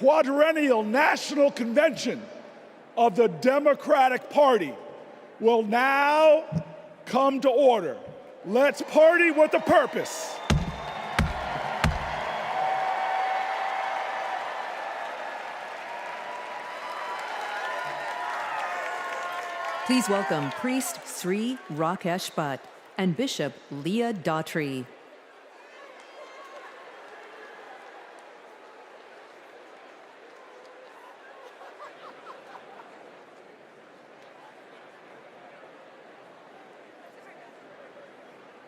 quadrennial national convention of the Democratic Party will now come to order. Let's party with a purpose. Please welcome Priest Sri Rakesh Bhatt and Bishop Leah Daughtry.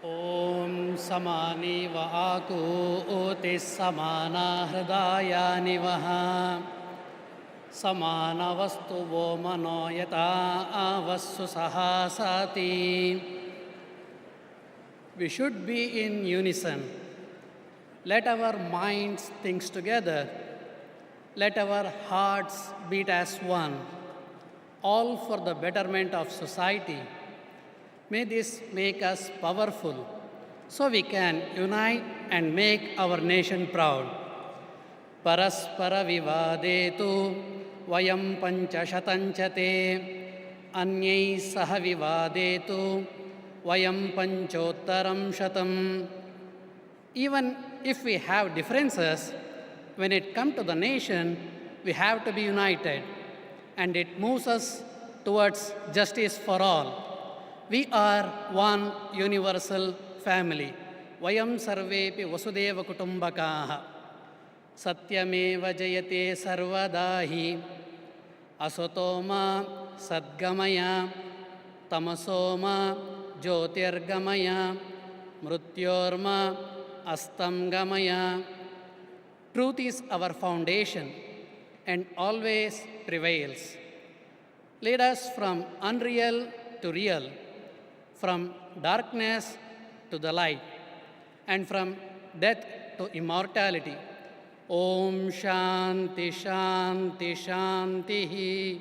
Om samani va aku otis samana hridaya nivaha samana vastu vo mano yata avassu sahasati. We should be in unison. Let our minds think together. Let our hearts beat as one, all for the betterment of society. May this make us powerful so we can unite and make our nation proud. Paraspara vivadetu vayam panchashatanchate anyai saha vivadetu vayam panchottaram shatam. Even if we have differences, when it comes to the nation, we have to be united, and it moves us towards justice for all. We are one universal family. Vayam sarvepi vasudeva kutumbakaha. Satyameva jayate sarvadahi. Asotoma sadgamaya. Tamasoma jyotirgamaya. Mrutyorma astamgamaya. Truth is our foundation and always prevails. Lead us from unreal to real, from darkness to the light, and from death to immortality. Om Shanti Shanti Shanti.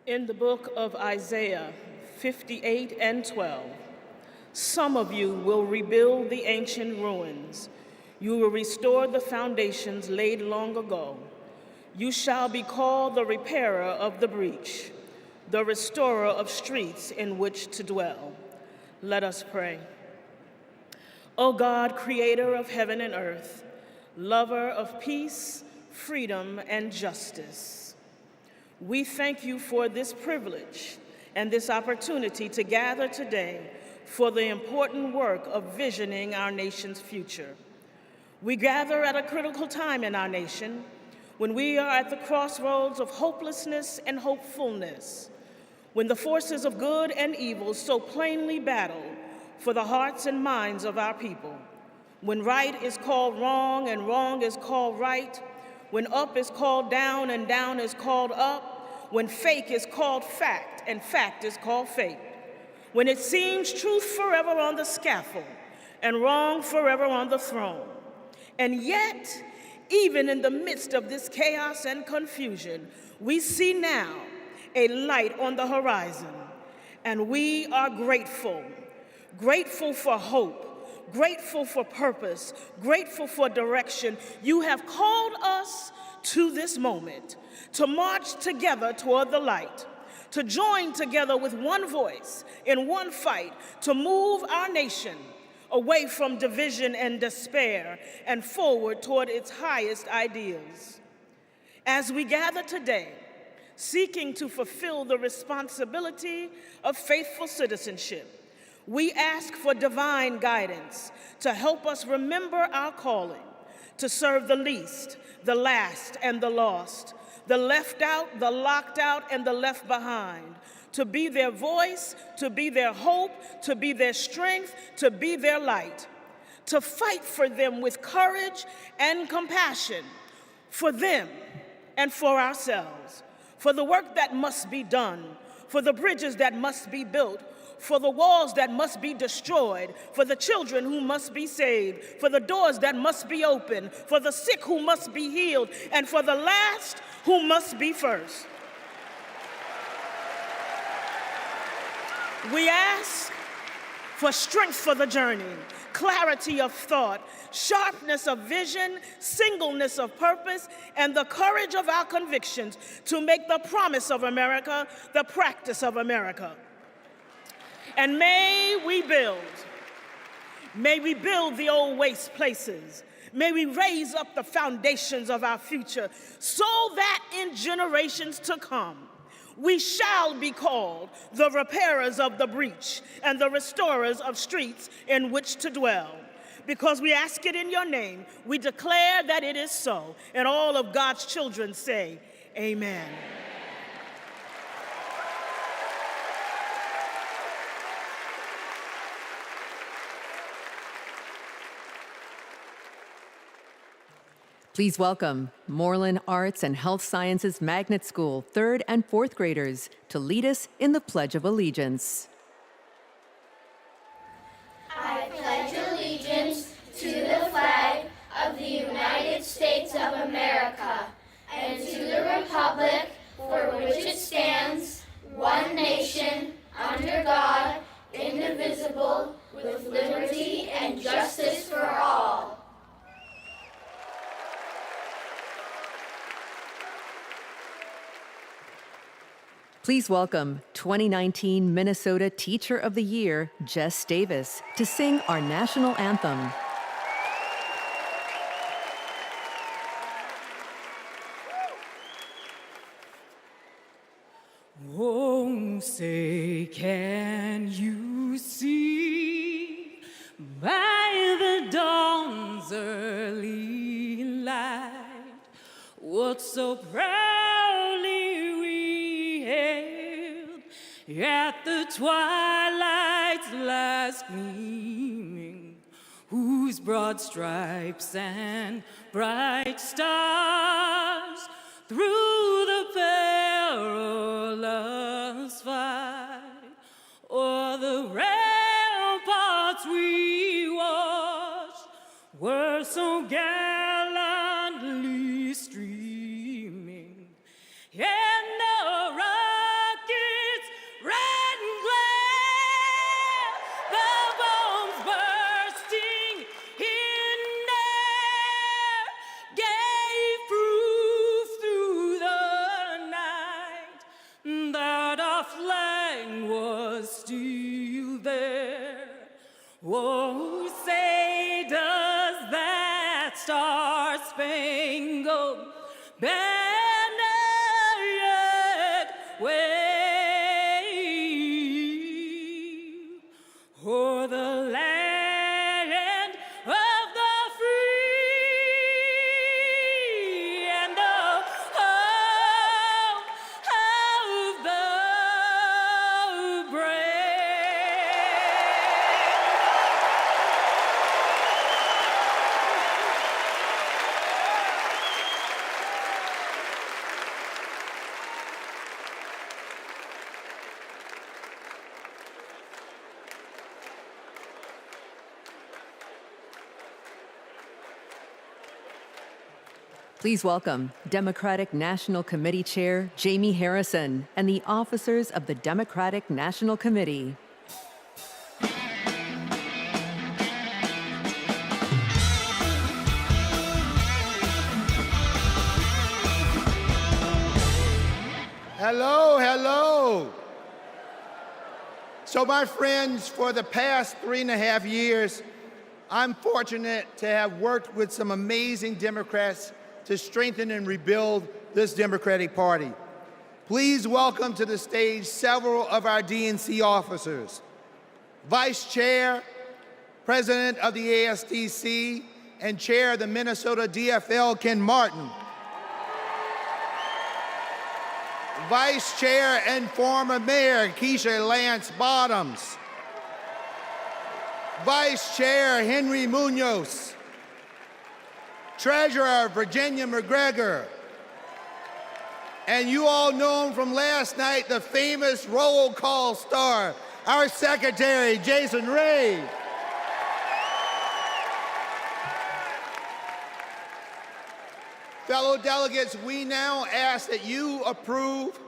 In the book of Isaiah 58 and 12, some of you will rebuild the ancient ruins. You will restore the foundations laid long ago. You shall be called the repairer of the breach, the restorer of streets in which to dwell. Let us pray. O God, creator of heaven and earth, lover of peace, freedom, and justice, we thank you for this privilege and this opportunity to gather today for the important work of visioning our nation's future. We gather at a critical time in our nation when we are at the crossroads of hopelessness and hopefulness, when the forces of good and evil so plainly battle for the hearts and minds of our people, when right is called wrong and wrong is called right, when up is called down and down is called up, when fake is called fact and fact is called fake, when it seems truth forever on the scaffold and wrong forever on the throne. And yet, even in the midst of this chaos and confusion, we see now a light on the horizon, and we are grateful. Grateful for hope, grateful for purpose, grateful for direction. You have called us to this moment, to march together toward the light, to join together with one voice in one fight to move our nation away from division and despair and forward toward its highest ideals. As we gather today, seeking to fulfill the responsibility of faithful citizenship, we ask for divine guidance to help us remember our calling, to serve the least, the last, and the lost, the left out, the locked out, and the left behind, to be their voice, to be their hope, to be their strength, to be their light, to fight for them with courage and compassion, for them and for ourselves, for the work that must be done, for the bridges that must be built, for the walls that must be destroyed, for the children who must be saved, for the doors that must be opened, for the sick who must be healed, and for the last who must be first. We ask for strength for the journey, clarity of thought, sharpness of vision, singleness of purpose, and the courage of our convictions to make the promise of America the practice of America. And may we build the old waste places. May we raise up the foundations of our future so that in generations to come, we shall be called the repairers of the breach and the restorers of streets in which to dwell. Because we ask it in your name, we declare that it is so. And all of God's children say, amen. Please welcome Moreland Arts and Health Sciences Magnet School 3rd and 4th graders to lead us in the Pledge of Allegiance. I pledge allegiance to the flag of the United States of America and to the republic for which it stands, one nation, under God, indivisible, with liberty and justice for all. Please welcome 2019 Minnesota Teacher of the Year, Jess Davis, to sing our national anthem. Oh, say, can you see by the dawn's early light what so proudly we hailed at the twilight's last gleaming, whose broad stripes and bright stars through the perilous fight o'er the ramparts we watched were so gallantly streaming, and the rockets red and glare, the bombs bursting in air, gave proof through the night that our flag was still there. Oh, say does that star-spangled banner yet wave o'er the land of the free and the home of the brave? Please welcome Democratic National Committee Chair Jamie Harrison and the officers of the Democratic National Committee. Hello, hello. So my friends, for the past 3.5 years, I'm fortunate to have worked with some amazing Democrats to strengthen and rebuild this Democratic Party. Please welcome to the stage several of our DNC officers. Vice Chair, President of the ASDC, and Chair of the Minnesota DFL, Ken Martin. Vice Chair and former Mayor Keisha Lance Bottoms. Vice Chair Henry Munoz. Treasurer Virginia McGregor. And you all know him from last night, the famous roll call star, our Secretary, Jason Ray. Fellow delegates, we now ask that you approve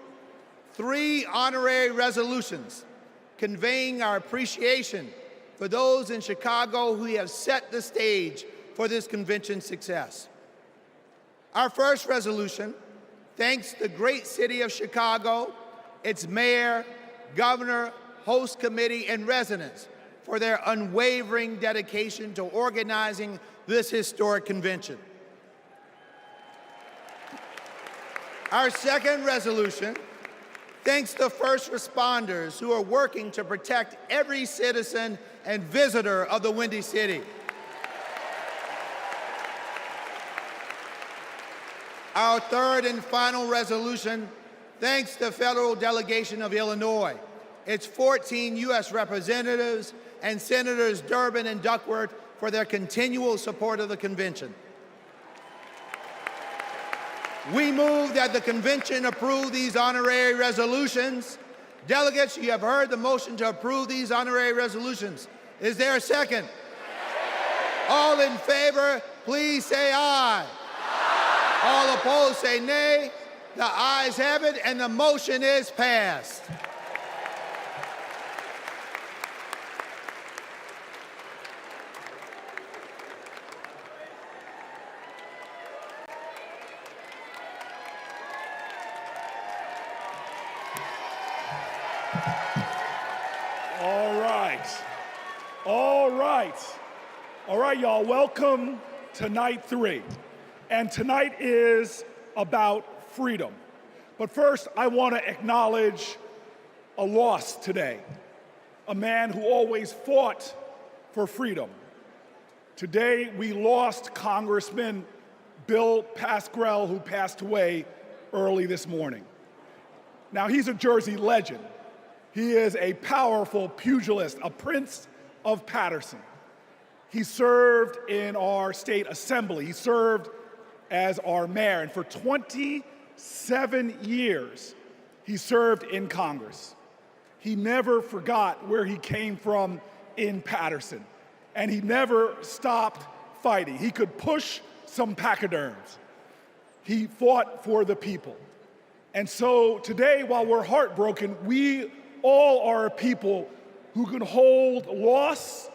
3 honorary resolutions conveying our appreciation for those in Chicago who have set the stage for this convention's success. Our first resolution thanks the great city of Chicago, its mayor, governor, host committee, and residents for their unwavering dedication to organizing this historic convention. Our second resolution thanks the first responders who are working to protect every citizen and visitor of the Windy City. Our third and final resolution thanks the federal delegation of Illinois, its 14 U.S. representatives, and Senators Durbin and Duckworth for their continual support of the convention. We move that the convention approve these honorary resolutions. Delegates, you have heard the motion to approve these honorary resolutions. Is there a second? All in favor, please say aye. All opposed, say nay. The ayes have it, and the motion is passed. All right, y'all, welcome to night 3. And tonight is about freedom. But first, I want to acknowledge a loss today. A man who always fought for freedom. Today, we lost Congressman Bill Pascrell, who passed away early this morning. Now, he's a Jersey legend. He is a powerful pugilist, a Prince of Paterson. He served in our state assembly. He served as our mayor, and for 27 years, he served in Congress. He never forgot where he came from in Paterson, and he never stopped fighting. He could push some pachyderms. He fought for the people. And so today, while we're heartbroken, we all are a people who can hold loss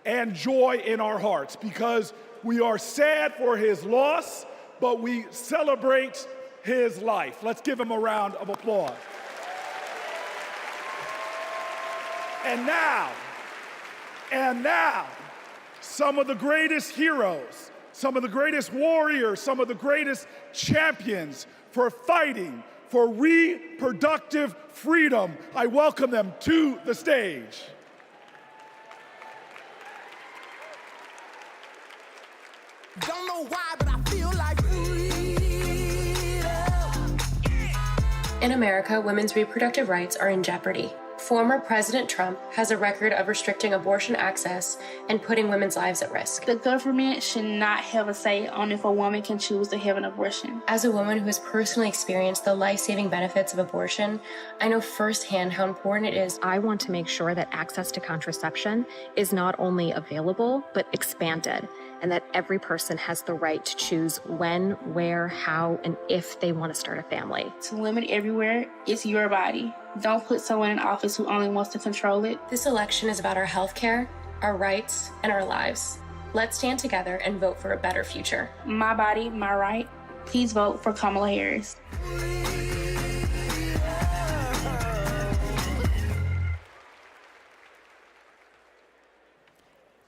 and joy in our hearts, because we are sad for his loss, but we celebrate his life. Let's give him a round of applause. And now, some of the greatest heroes, some of the greatest warriors, some of the greatest champions for fighting for reproductive freedom. I welcome them to the stage. Don't know why, but I feel like freedom. In America, women's reproductive rights are in jeopardy. Former President Trump has a record of restricting abortion access and putting women's lives at risk. The government should not have a say on if a woman can choose to have an abortion. As a woman who has personally experienced the life-saving benefits of abortion, I know firsthand how important it is. I want to make sure that access to contraception is not only available, but expanded, and that every person has the right to choose when, where, how, and if they want to start a family. To women everywhere, it's your body. Don't put someone in office who only wants to control it. This election is about our health care, our rights, and our lives. Let's stand together and vote for a better future. My body, my right. Please vote for Kamala Harris.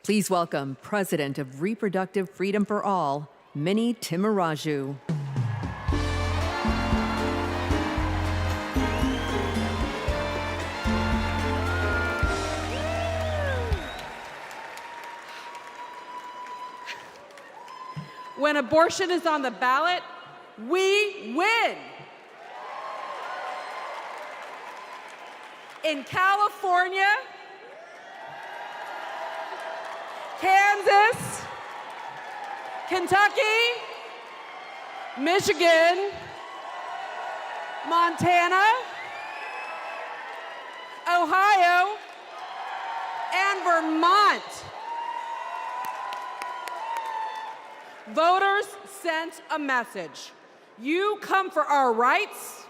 Please welcome President of Reproductive Freedom for All, Minnie Timaraju. When abortion is on the ballot, we win. In California, Kansas, Kentucky, Michigan, Montana, Ohio, and Vermont. Voters sent a message. You come for our rights,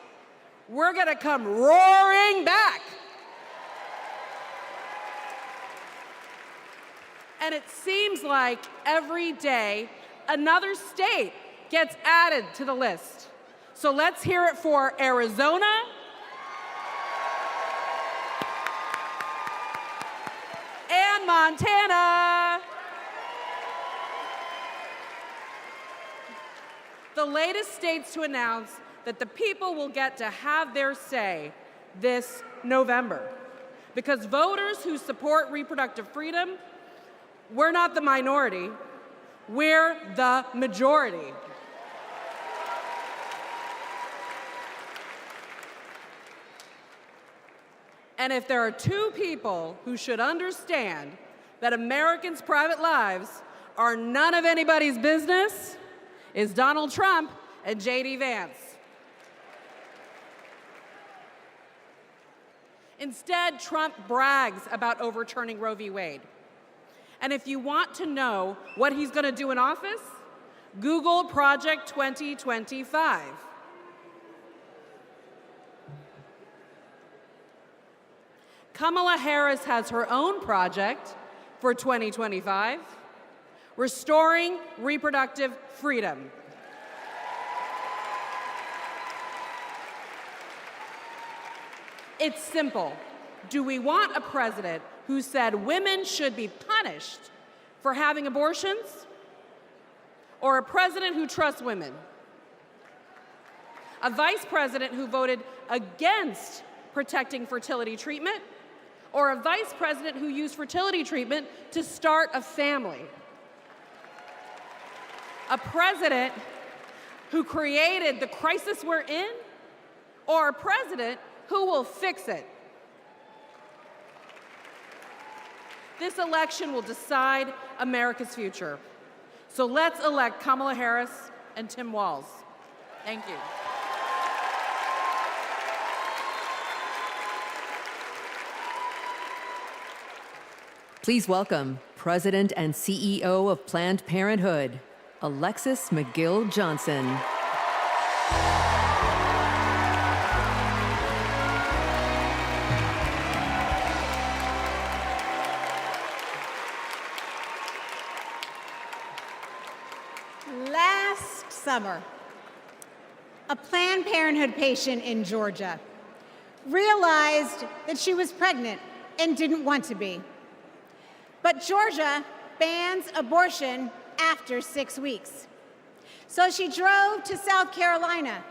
we're gonna come roaring back. And it seems like every day another state gets added to the list. So let's hear it for Arizona, and Montana. The latest states to announce that the people will get to have their say this November. Because voters who support reproductive freedom, we're not the minority, we're the majority. And if there are two people who should understand that Americans' private lives are none of anybody's business, it's Donald Trump and J.D. Vance. Instead, Trump brags about overturning Roe v. Wade. And if you want to know what he's going to do in office, Google Project 2025. Kamala Harris has her own project for 2025, restoring reproductive freedom. It's simple. Do we want a president who said women should be punished for having abortions, or a president who trusts women? A vice president who voted against protecting fertility treatment, or a vice president who used fertility treatment to start a family? A president who created the crisis we're in, or a president who will fix it? This election will decide America's future. So let's elect Kamala Harris and Tim Walz. Thank you. Please welcome President and CEO of Planned Parenthood, Alexis McGill Johnson. Last summer, a Planned Parenthood patient in Georgia realized that she was pregnant and didn't want to be. But Georgia bans abortion after 6 weeks. So she drove to South Carolina,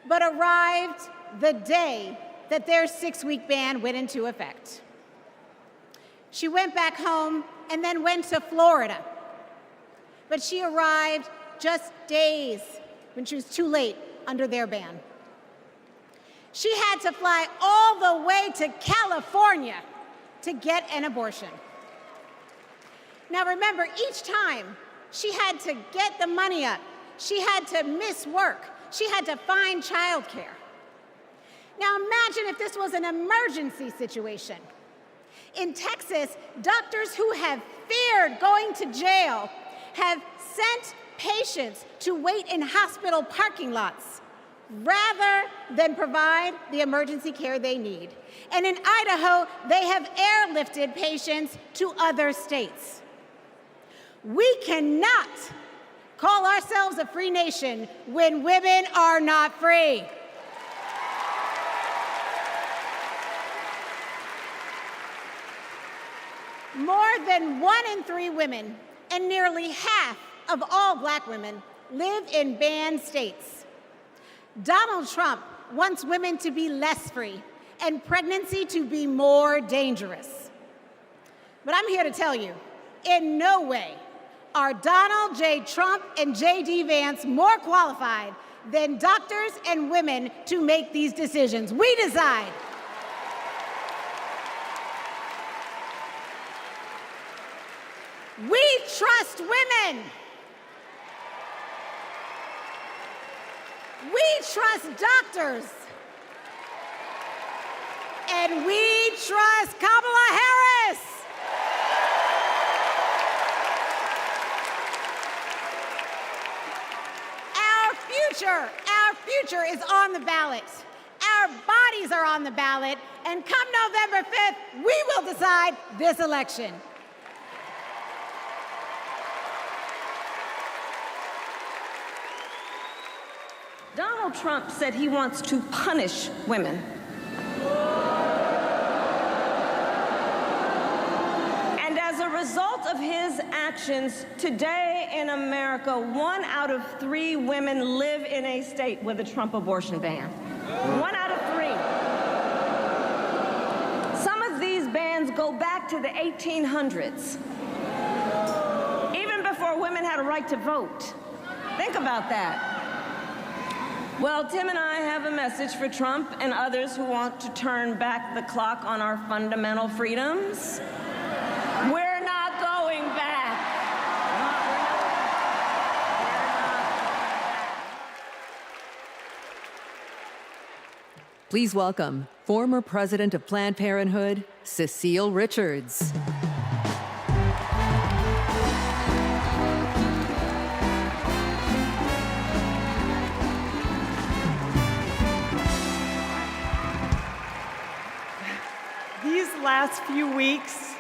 but arrived the day that their 6-week ban went into effect. She went back home and then went to Florida. But she arrived just days when she was too late under their ban. She had to fly all the way to California to get an abortion. Now remember, each time she had to get the money up, she had to miss work, she had to find childcare. Now imagine if this was an emergency situation. In Texas, doctors who have feared going to jail have sent patients to wait in hospital parking lots rather than provide the emergency care they need. And in Idaho, they have airlifted patients to other states. We cannot call ourselves a free nation when women are not free. More than 1 in 3 women and nearly half of all Black women live in banned states. Donald Trump wants women to be less free and pregnancy to be more dangerous. But I'm here to tell you, in no way are Donald J. Trump and J.D. Vance more qualified than doctors and women to make these decisions. We decide. We trust women. We trust doctors. And we trust Kamala Harris. Our future is on the ballot. Our bodies are on the ballot. And come November 5th, we will decide this election. Donald Trump said he wants to punish women. And as a result of his actions, today in America, 1 out of 3 women live in a state with a Trump abortion ban. 1 out of 3. Some of these bans go back to the 1800s, even before women had a right to vote. Think about that. Well, Tim and I have a message for Trump and others who want to turn back the clock on our fundamental freedoms. We're not going back. Please welcome former president of Planned Parenthood, Cecile Richards. These last few weeks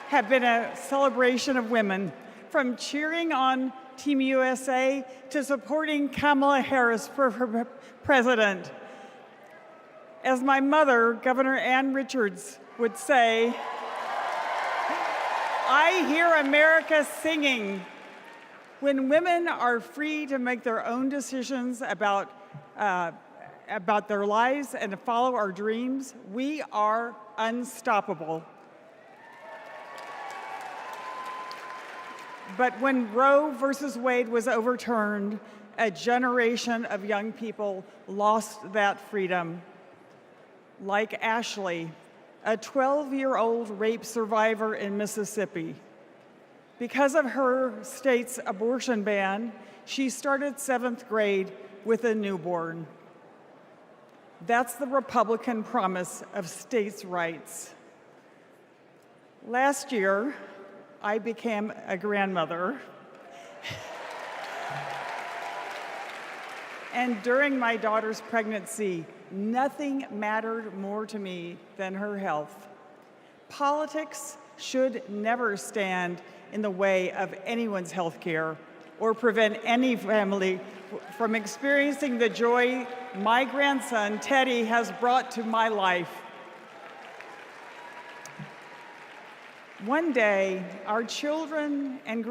have been a celebration of women, from cheering on Team USA to supporting Kamala Harris for president. As my mother, Governor Ann Richards, would say, I hear America singing. When women are free to make their own decisions about their lives and to follow our dreams, we are unstoppable. But when Roe versus Wade was overturned, a generation of young people lost that freedom. Like Ashley, a 12-year-old rape survivor in Mississippi. Because of her state's abortion ban, she started 7th grade with a newborn. That's the Republican promise of states' rights. Last year, I became a grandmother. And during my daughter's pregnancy, nothing mattered more to me than her health. Politics should never stand in the way of anyone's health care or prevent any family from experiencing the joy my grandson, Teddy, has brought to my life. One day, our children and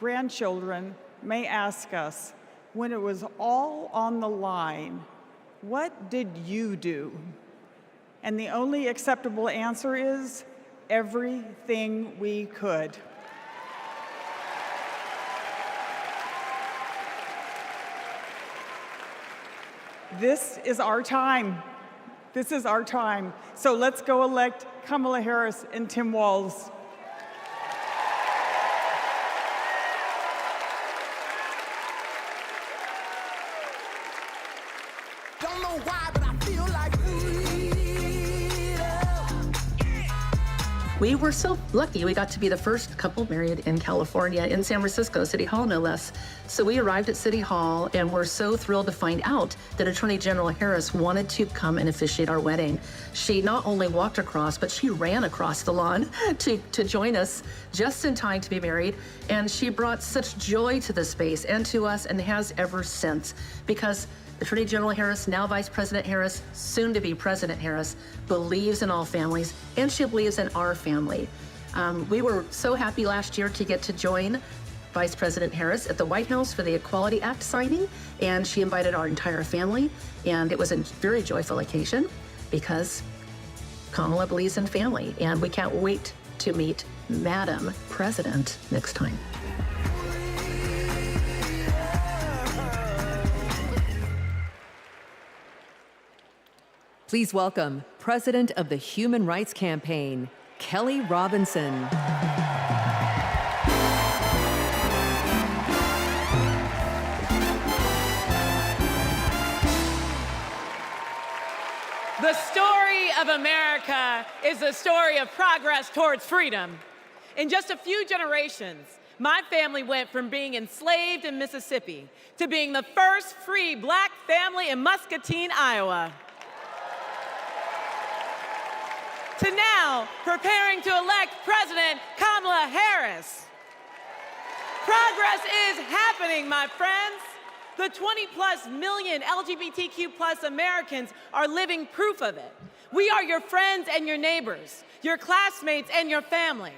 grandchildren may ask us, when it was all on the line, what did you do? And the only acceptable answer is, everything we could. This is our time. This is our time. So let's go elect Kamala Harris and Tim Walz. Don't know why, but I feel like We were so lucky. We got to be the first couple married in California, in San Francisco, City Hall, no less. So we arrived at City Hall and were so thrilled to find out that Attorney General Harris wanted to come and officiate our wedding. She not only walked across, but she ran across the lawn to join us just in time to be married. And she brought such joy to the space and to us, and has ever since, because Attorney General Harris, now Vice President Harris, soon to be President Harris, believes in all families, and she believes in our family. We were so happy last year to get to join Vice President Harris at the White House for the Equality Act signing, and she invited our entire family, and it was a very joyful occasion because Kamala believes in family, and we can't wait to meet Madam President next time. Please welcome President of the Human Rights Campaign, Kelly Robinson. The story of America is a story of progress towards freedom. In just a few generations, my family went from being enslaved in Mississippi to being the first free Black family in Muscatine, Iowa, to now preparing to elect President Kamala Harris. Progress is happening, my friends. The 20+ million LGBTQ+ Americans are living proof of it. We are your friends and your neighbors, your classmates and your family.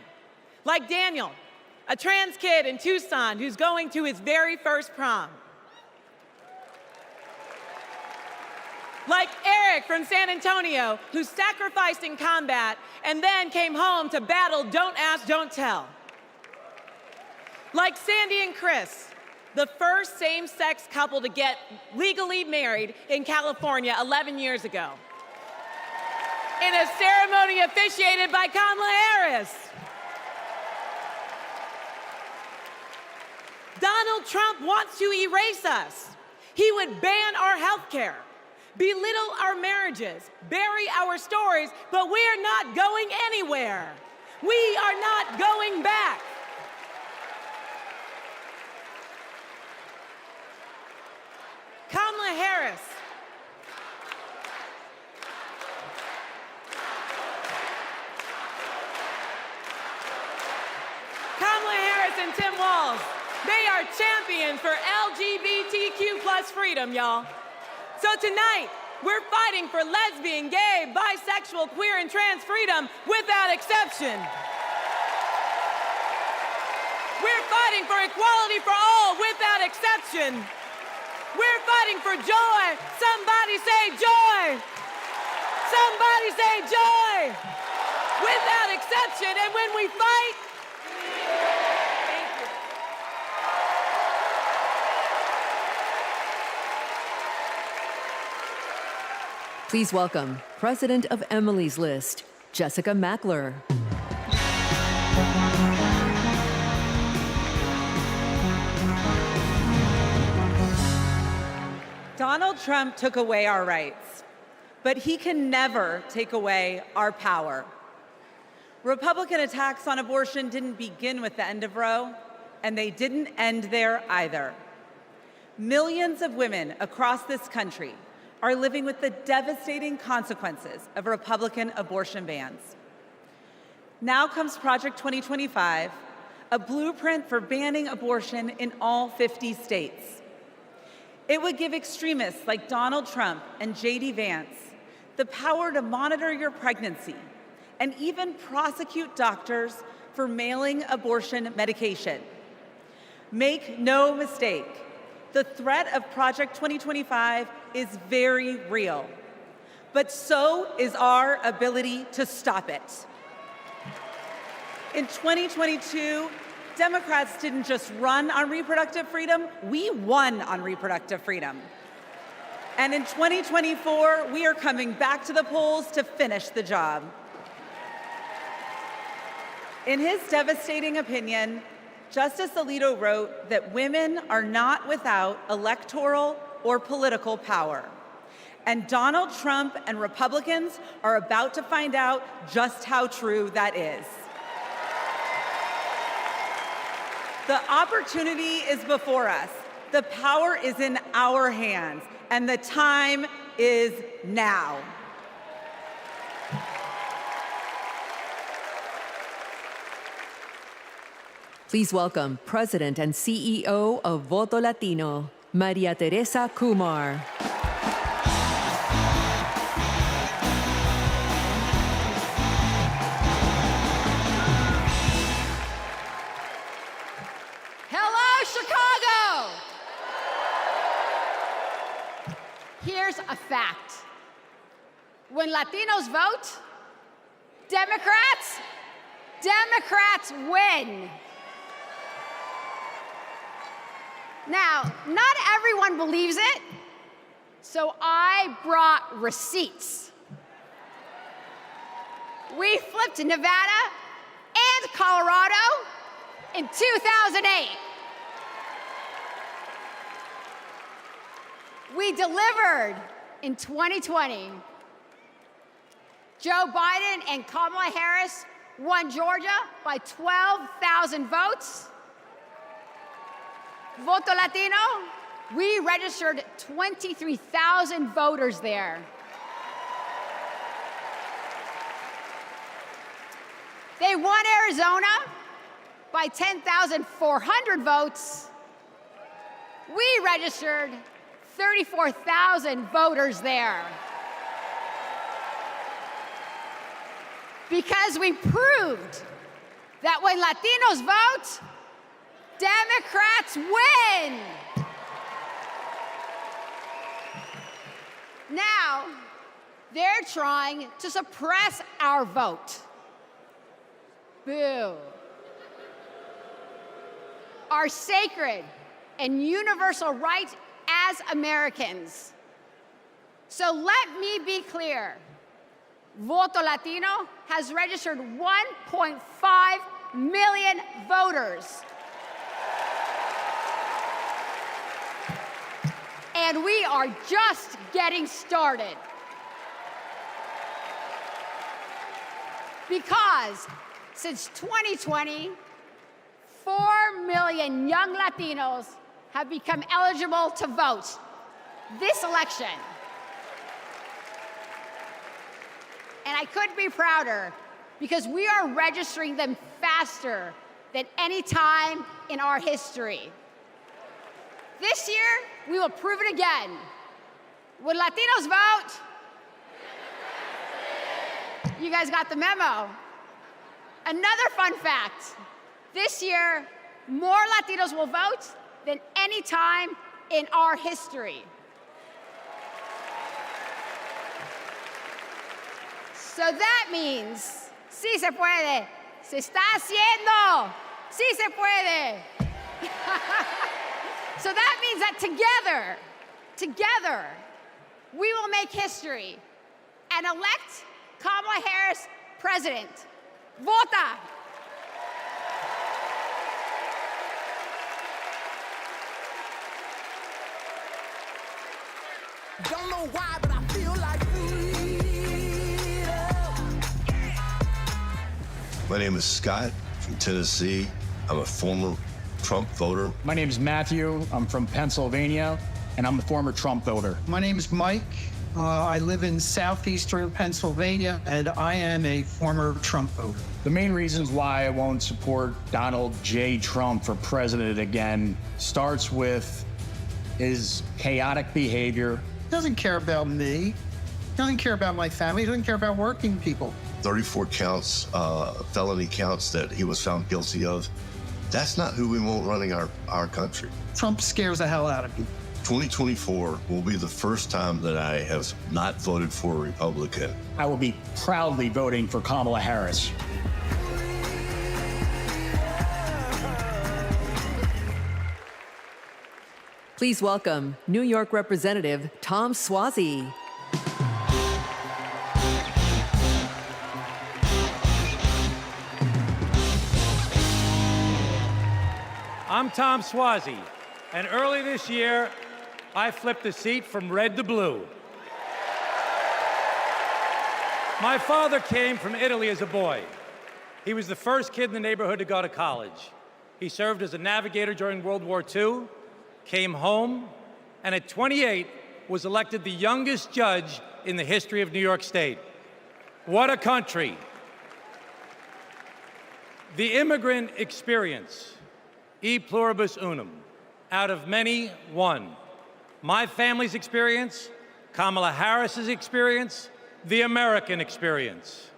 Like Daniel, a trans kid in Tucson who's going to his very first prom. Like Eric from San Antonio, who sacrificed in combat and then came home to battle Don't Ask, Don't Tell. Like Sandy and Chris, the first same-sex couple to get legally married in California 11 years ago, in a ceremony officiated by Kamala Harris. Donald Trump wants to erase us. He would ban our health care, belittle our marriages, bury our stories, but we're not going anywhere. We are not going back. Kamala Harris. Kamala Harris and Tim Walz, they are champions for LGBTQ+ freedom, y'all. So tonight, we're fighting for lesbian, gay, bisexual, queer, and trans freedom without exception. We're fighting for equality for all without exception. We're fighting for joy. Somebody say joy. Somebody say joy. Without exception. And when we fight, thank you. Please welcome President of Emily's List, Jessica Mackler. Donald Trump took away our rights, but he can never take away our power. Republican attacks on abortion didn't begin with the end of Roe, and they didn't end there either. Millions of women across this country are living with the devastating consequences of Republican abortion bans. Now comes Project 2025, a blueprint for banning abortion in all 50 states. It would give extremists like Donald Trump and J.D. Vance the power to monitor your pregnancy and even prosecute doctors for mailing abortion medication. Make no mistake, the threat of Project 2025 is very real, but so is our ability to stop it. In 2022, Democrats didn't just run on reproductive freedom, we won on reproductive freedom. And in 2024, we are coming back to the polls to finish the job. In his devastating opinion, Justice Alito wrote that women are not without electoral or political power. And Donald Trump and Republicans are about to find out just how true that is. The opportunity is before us. The power is in our hands, and the time is now. Please welcome President and CEO of Voto Latino, Maria Teresa Kumar. Here's a fact. When Latinos vote, Democrats win. Now, not everyone believes it, so I brought receipts. We flipped Nevada and Colorado in 2008. We delivered in 2020. Joe Biden and Kamala Harris won Georgia by 12,000 votes. Voto Latino, we registered 23,000 voters there. They won Arizona by 10,400 votes. we registered 34,000 voters there. Because we proved that when Latinos vote, Democrats win. Now, they're trying to suppress our vote. Boo. Our sacred and universal right as Americans. So let me be clear. Voto Latino has registered 1.5 million voters. And we are just getting started. Because since 2020, 4 million young Latinos have become eligible to vote this election. And I couldn't be prouder because we are registering them faster than any time in our history. This year, we will prove it again. When Latinos vote, you guys got the memo. Another fun fact, this year, more Latinos will vote than any time in our history. So that means, sí se puede, se está haciendo, sí se puede. So that means that together, we will make history and elect Kamala Harris president. Vota! Don't know why, but I feel like My name is Scott from Tennessee. I'm a former Trump voter. My name is Matthew. I'm from Pennsylvania, and I'm a former Trump voter. My name is Mike. I live in southeastern Pennsylvania, and I am a former Trump voter. The main reasons why I won't support Donald J. Trump for president again starts with his chaotic behavior. He doesn't care about me. He doesn't care about my family. He doesn't care about working people. 34 counts, felony counts that he was found guilty of. That's not who we want running our country. Trump scares the hell out of me. 2024 will be the first time that I have not voted for a Republican. I will be proudly voting for Kamala Harris. Please welcome New York Representative Tom Suozzi. I'm Tom Suozzi, and early this year, I flipped the seat from red to blue. My father came from Italy as a boy. He was the first kid in the neighborhood to go to college. He served as a navigator during World War II, came home, and at 28 was elected the youngest judge in the history of New York State. What a country. The immigrant experience, e pluribus unum, out of many, one. My family's experience, Kamala Harris's experience, the American experience.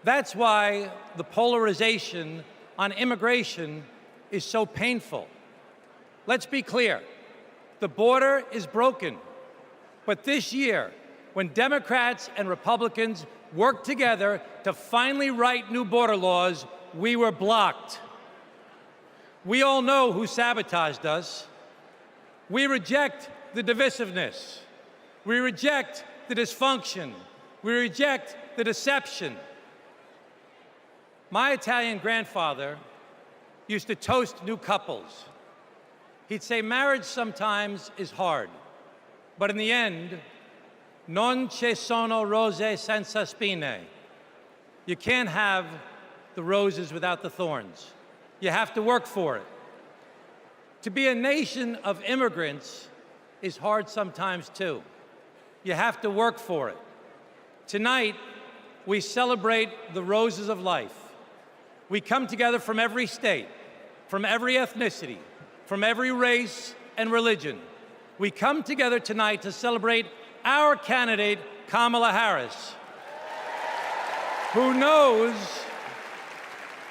That's why the polarization on immigration is so painful. Let's be clear, the border is broken. But this year, when Democrats and Republicans worked together to finally write new border laws, we were blocked. We all know who sabotaged us. We reject the divisiveness. We reject the dysfunction. We reject the deception. My Italian grandfather used to toast new couples. He'd say marriage sometimes is hard, but in the end, non ci sono rose senza spine. You can't have the roses without the thorns. You have to work for it. To be a nation of immigrants is hard sometimes too. You have to work for it. Tonight, we celebrate the roses of life. We come together from every state, from every ethnicity, from every race and religion. We come together tonight to celebrate our candidate, Kamala Harris, who knows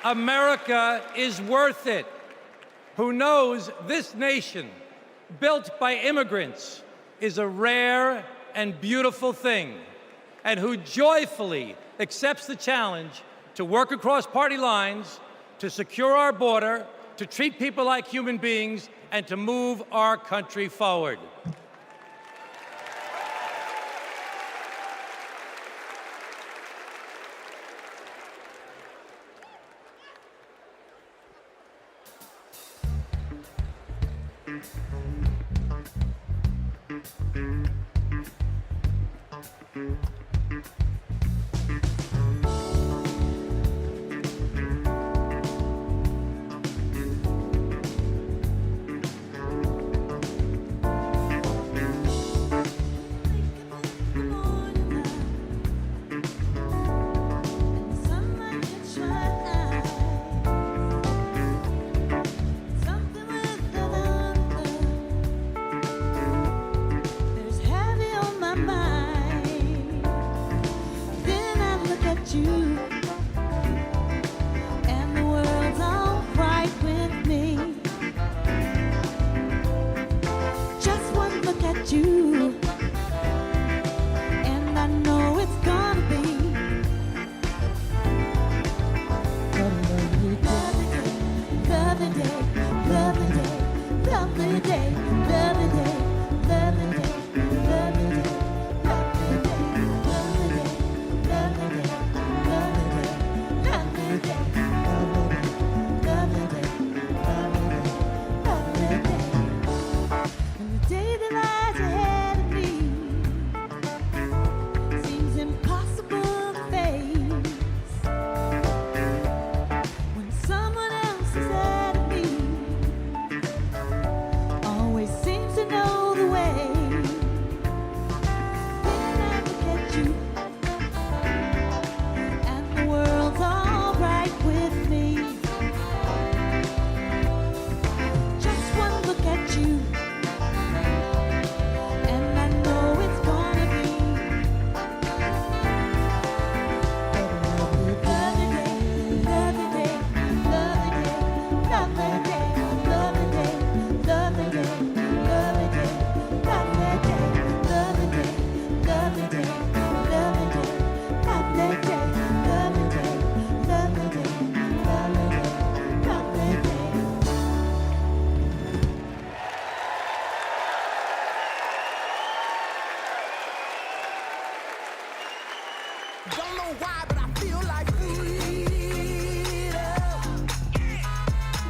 America is worth it, who knows this nation, built by immigrants, is a rare and beautiful thing, and who joyfully accepts the challenge to work across party lines, to secure our border, to treat people like human beings, and to move our country forward.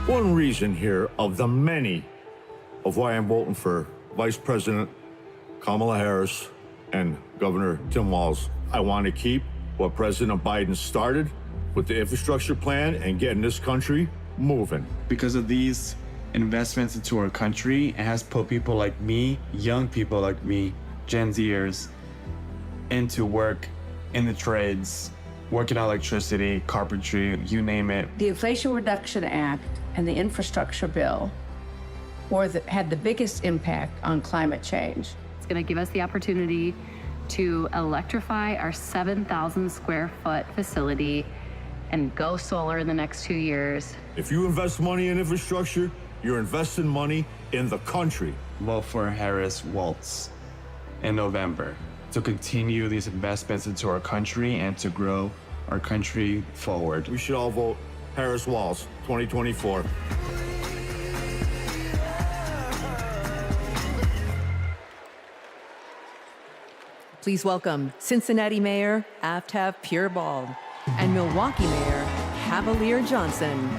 One reason here of the many of why I'm voting for Vice President Kamala Harris and Governor Tim Walz. I want to keep what President Biden started with the infrastructure plan and getting this country moving. Because of these investments into our country, it has put people like me, young people like me, Gen Zers, into work in the trades, working on electricity, carpentry, you name it. The Inflation Reduction Act and the infrastructure bill had the biggest impact on climate change. It's going to give us the opportunity to electrify our 7,000 square foot facility and go solar in the next 2 years. If you invest money in infrastructure, you're investing money in the country. Vote for Harris-Walz in November to continue these investments into our country and to grow our country forward. We should all vote Harris-Walz 2024. Please welcome Cincinnati Mayor Aftab Pureball and Milwaukee Mayor Cavalier Johnson.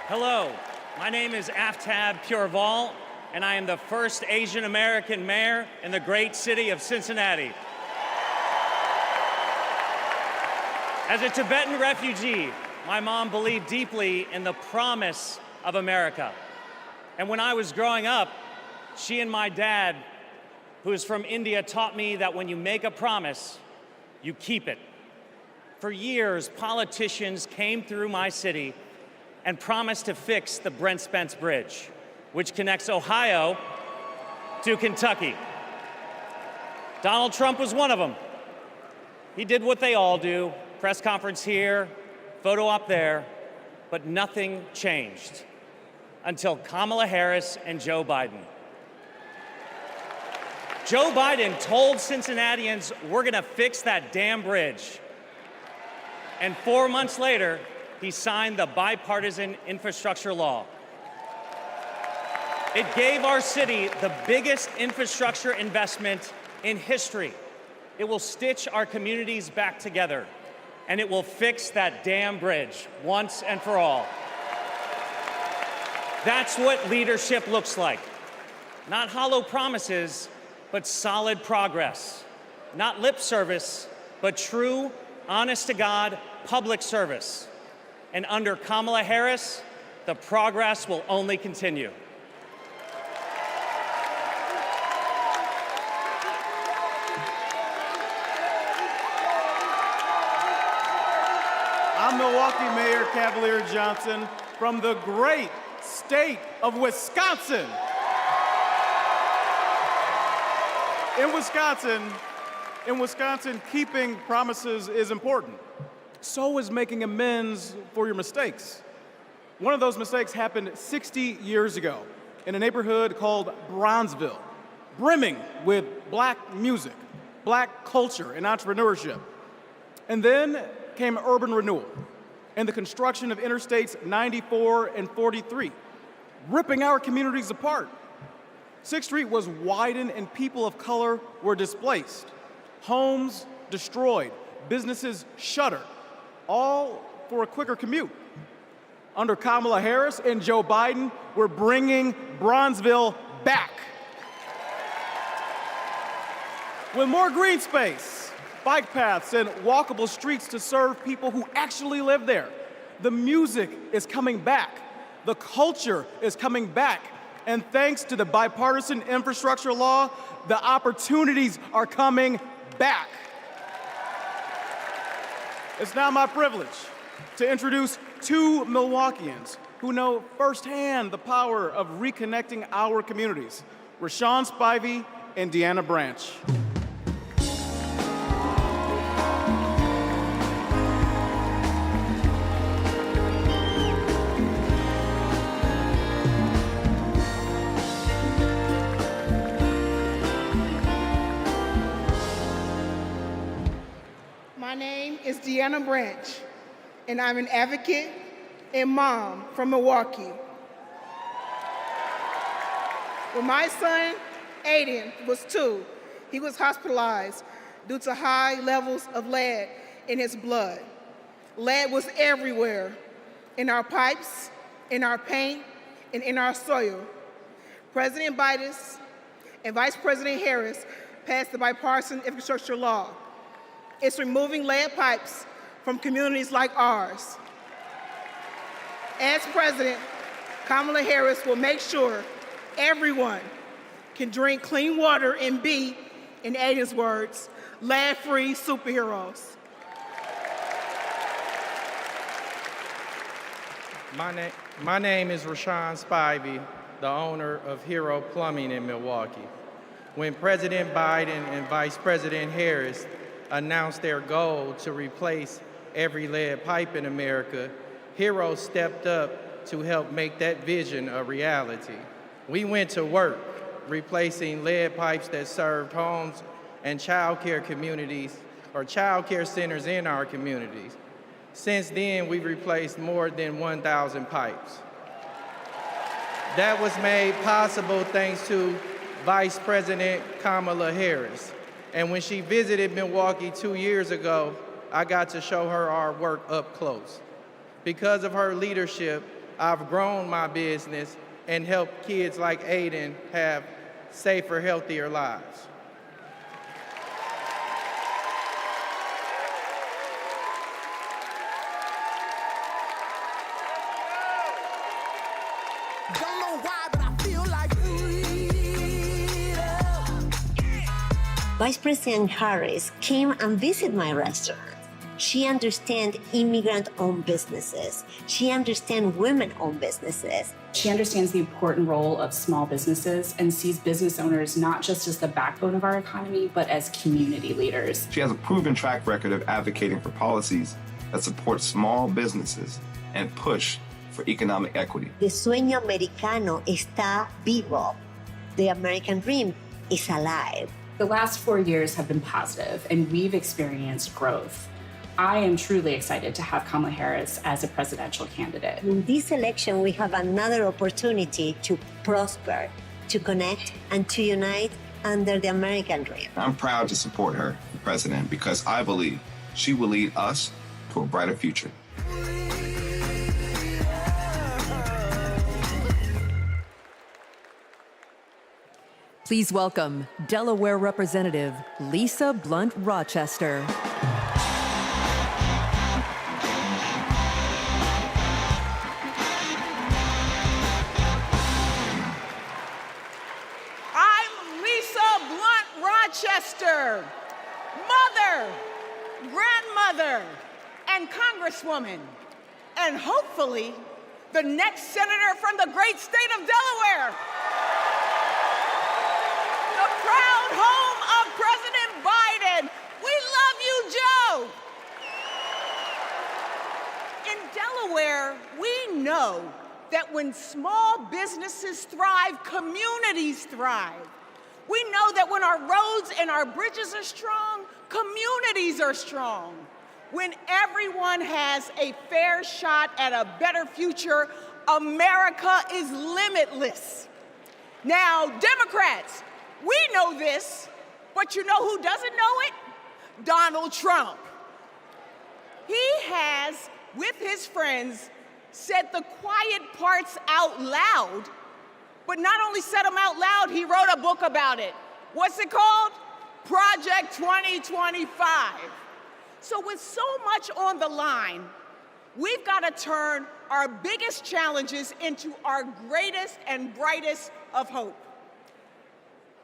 Hello, my name is Aftab Pureball, and I am the first Asian American mayor in the great city of Cincinnati. As a Tibetan refugee, my mom believed deeply in the promise of America. And when I was growing up, she and my dad, who is from India, taught me that when you make a promise, you keep it. For years, politicians came through my city and promised to fix the Brent Spence Bridge, which connects Ohio to Kentucky. Donald Trump was one of them. He did what they all do, press conference here, photo op there, but nothing changed until Kamala Harris and Joe Biden. Joe Biden told Cincinnatians, we're gonna fix that damn bridge. And 4 months later, he signed the bipartisan infrastructure law. It gave our city the biggest infrastructure investment in history. It will stitch our communities back together, and it will fix that damn bridge once and for all. That's what leadership looks like. Not hollow promises, but solid progress. Not lip service, but true, honest-to-God public service. And under Kamala Harris, the progress will only continue. I'm Milwaukee Mayor Cavalier Johnson from the great state of Wisconsin. In Wisconsin, keeping promises is important. So is making amends for your mistakes. One of those mistakes happened 60 years ago in a neighborhood called Bronzeville, brimming with Black music, Black culture, and entrepreneurship. And then came urban renewal and the construction of Interstates 94 and 43, ripping our communities apart. 6th Street was widened and people of color were displaced. Homes destroyed, businesses shuttered, all for a quicker commute. Under Kamala Harris and Joe Biden, we're bringing Bronzeville back. With more green space, bike paths, and walkable streets to serve people who actually live there. The music is coming back. The culture is coming back. And thanks to the bipartisan infrastructure law, the opportunities are coming back. It's now my privilege to introduce two Milwaukeeans who know firsthand the power of reconnecting our communities, Rashawn Spivey and Deanna Branch. My name is Deanna Branch, and I'm an advocate and mom from Milwaukee. When my son, Aiden, was 2, he was hospitalized due to high levels of lead in his blood. Lead was everywhere, in our pipes, in our paint, and in our soil. President Biden and Vice President Harris passed the bipartisan infrastructure law. It's removing lead pipes from communities like ours. As president, Kamala Harris will make sure everyone can drink clean water and be, in Aiden's words, lead-free superheroes. My name is Rashawn Spivey, the owner of Hero Plumbing in Milwaukee. When President Biden and Vice President Harris announced their goal to replace every lead pipe in America, Hero stepped up to help make that vision a reality. We went to work replacing lead pipes that served homes and child care communities or child care centers in our communities. Since then, we've replaced more than 1,000 pipes. That was made possible thanks to Vice President Kamala Harris. And when she visited Milwaukee 2 years ago, I got to show her our work up close. Because of her leadership, I've grown my business and helped kids like Aiden have safer, healthier lives. Don't know why, but I feel like Vice President Harris came and visited my restaurant. She understands immigrant-owned businesses. She understands women-owned businesses. She understands the important role of small businesses and sees business owners not just as the backbone of our economy, but as community leaders. She has a proven track record of advocating for policies that support small businesses and push for economic equity. The sueño americano está vivo. The American dream is alive. The last 4 years have been positive, and we've experienced growth. I am truly excited to have Kamala Harris as a presidential candidate. In this election, we have another opportunity to prosper, to connect, and to unite under the American dream. I'm proud to support her for president because I believe she will lead us to a brighter future. Please welcome Delaware Representative Lisa Blunt Rochester. Rochester, mother, grandmother, and congresswoman, and hopefully the next senator from the great state of Delaware. The proud home of President Biden. We love you, Joe. In Delaware, we know that when small businesses thrive, communities thrive. We know that when our roads and our bridges are strong, communities are strong. When everyone has a fair shot at a better future, America is limitless. Now, Democrats, we know this, but you know who doesn't know it? Donald Trump. He has, with his friends, said the quiet parts out loud. But not only said them out loud, he wrote a book about it. What's it called? Project 2025. So with so much on the line, we've got to turn our biggest challenges into our greatest and brightest of hope.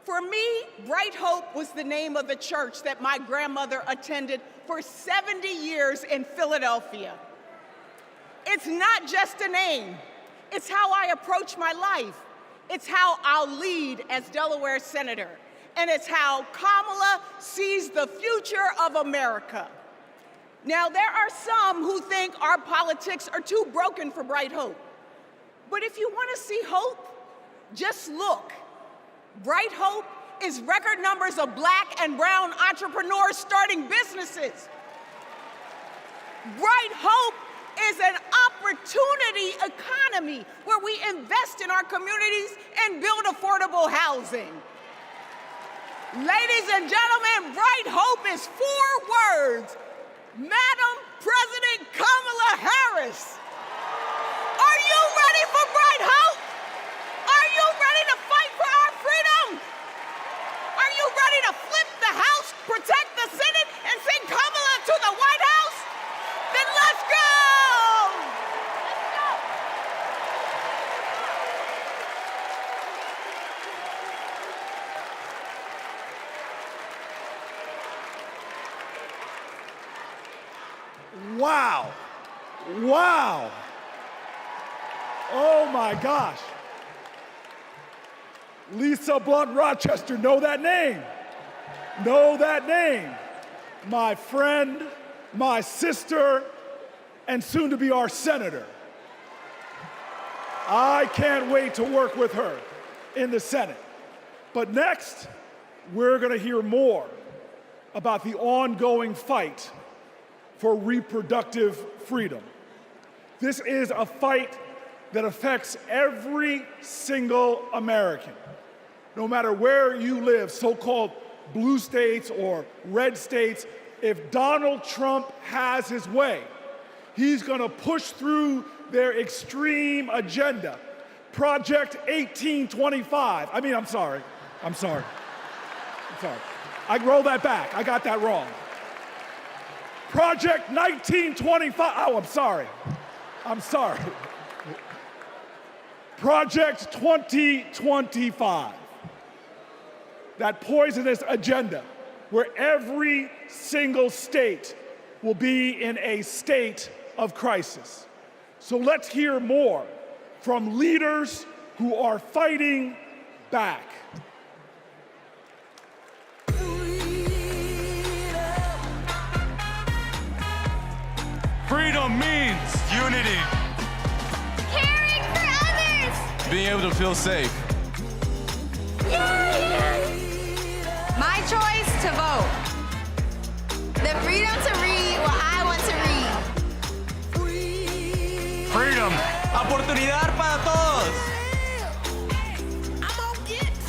For me, Bright Hope was the name of the church that my grandmother attended for 70 years in Philadelphia. It's not just a name. It's how I approach my life. It's how I'll lead as Delaware Senator. And it's how Kamala sees the future of America. Now, there are some who think our politics are too broken for Bright Hope. But if you want to see hope, just look. Bright Hope is record numbers of Black and brown entrepreneurs starting businesses. Bright Hope is an opportunity economy where we invest in our communities and build affordable housing. Ladies and gentlemen, Bright Hope is 4 words. Madam President Kamala Harris. Are you ready for Bright Hope? Are you ready to fight for our freedom? Are you ready to flip the House, protect the Senate, and send Kamala to the White House? Then let's go! Wow. Wow. Oh my gosh. Lisa Blunt Rochester, know that name. Know that name. My friend, my sister, and soon to be our senator. I can't wait to work with her in the Senate. But next, we're going to hear more about the ongoing fight for reproductive freedom. This is a fight that affects every single American, no matter where you live, so-called blue states or red states. If Donald Trump has his way, he's going to push through their extreme agenda. Project 1825. I'm sorry. I roll that back. I got that wrong. Project 1925. Oh, I'm sorry. Project 2025. That poisonous agenda where every single state will be in a state of crisis. So let's hear more from leaders who are fighting back. Freedom means unity. Caring for others. Being able to feel safe. My choice to vote. The freedom to read what I want to read. Freedom. Oportunidad para todos.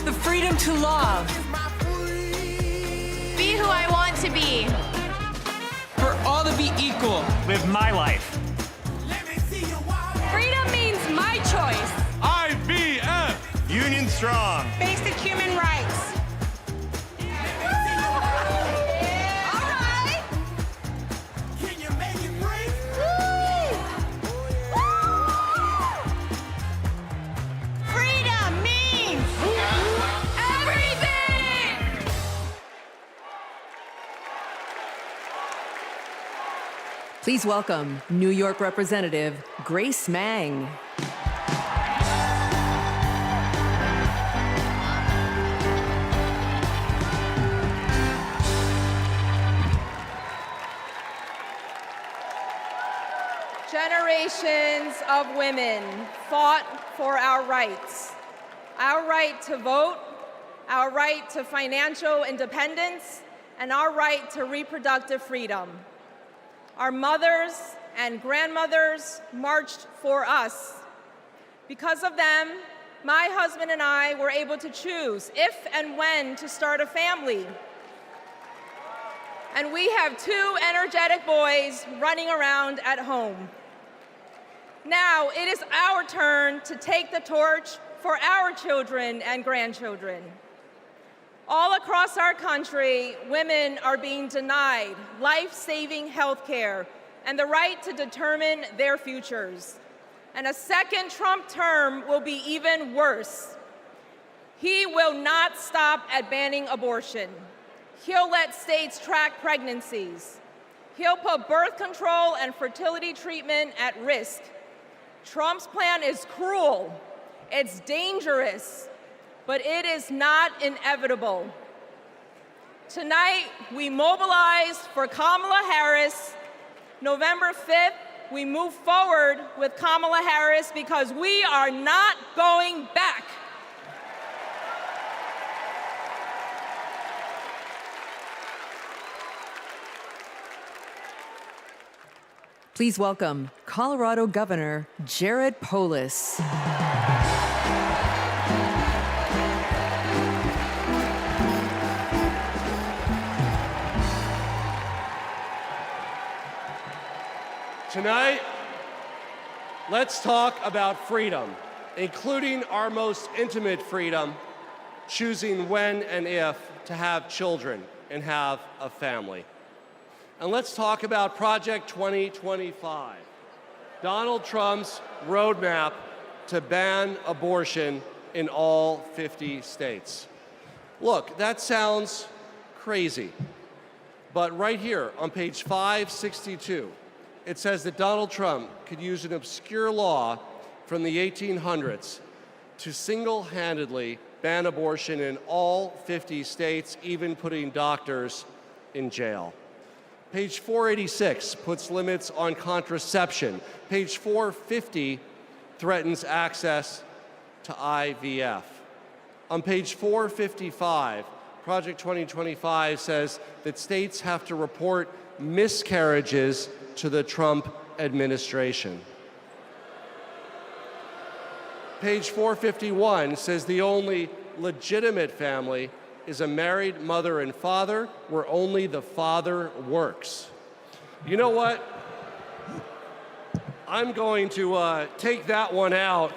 The freedom to love. Be who I want to be. For all to be equal. Live my life. Freedom means my choice. IBF. Union strong. Basic human rights. Please welcome New York Representative Grace Meng. Generations of women fought for our rights to vote, our right to financial independence, and our right to reproductive freedom. Our mothers and grandmothers marched for us. Because of them, my husband and I were able to choose if and when to start a family. And we have 2 energetic boys running around at home. Now it is our turn to take the torch for our children and grandchildren. All across our country, women are being denied life-saving health care and the right to determine their futures. And a second Trump term will be even worse. He will not stop at banning abortion. He'll let states track pregnancies. He'll put birth control and fertility treatment at risk. Trump's plan is cruel, it's dangerous, but it is not inevitable. Tonight, we mobilize for Kamala Harris. November 5th, we move forward with Kamala Harris because we are not going back. Please welcome Colorado Governor Jared Polis. Tonight, let's talk about freedom, including our most intimate freedom, choosing when and if to have children and have a family. And let's talk about Project 2025, Donald Trump's roadmap to ban abortion in all 50 states. Look, that sounds crazy, but right here on page 562, it says that Donald Trump could use an obscure law from the 1800s to single-handedly ban abortion in all 50 states, even putting doctors in jail. Page 486 puts limits on contraception. Page 450 threatens access to IVF. On page 455, Project 2025 says that states have to report miscarriages to the Trump administration. Page 451 says the only legitimate family is a married mother and father where only the father works. You know what? I'm going to take that one out.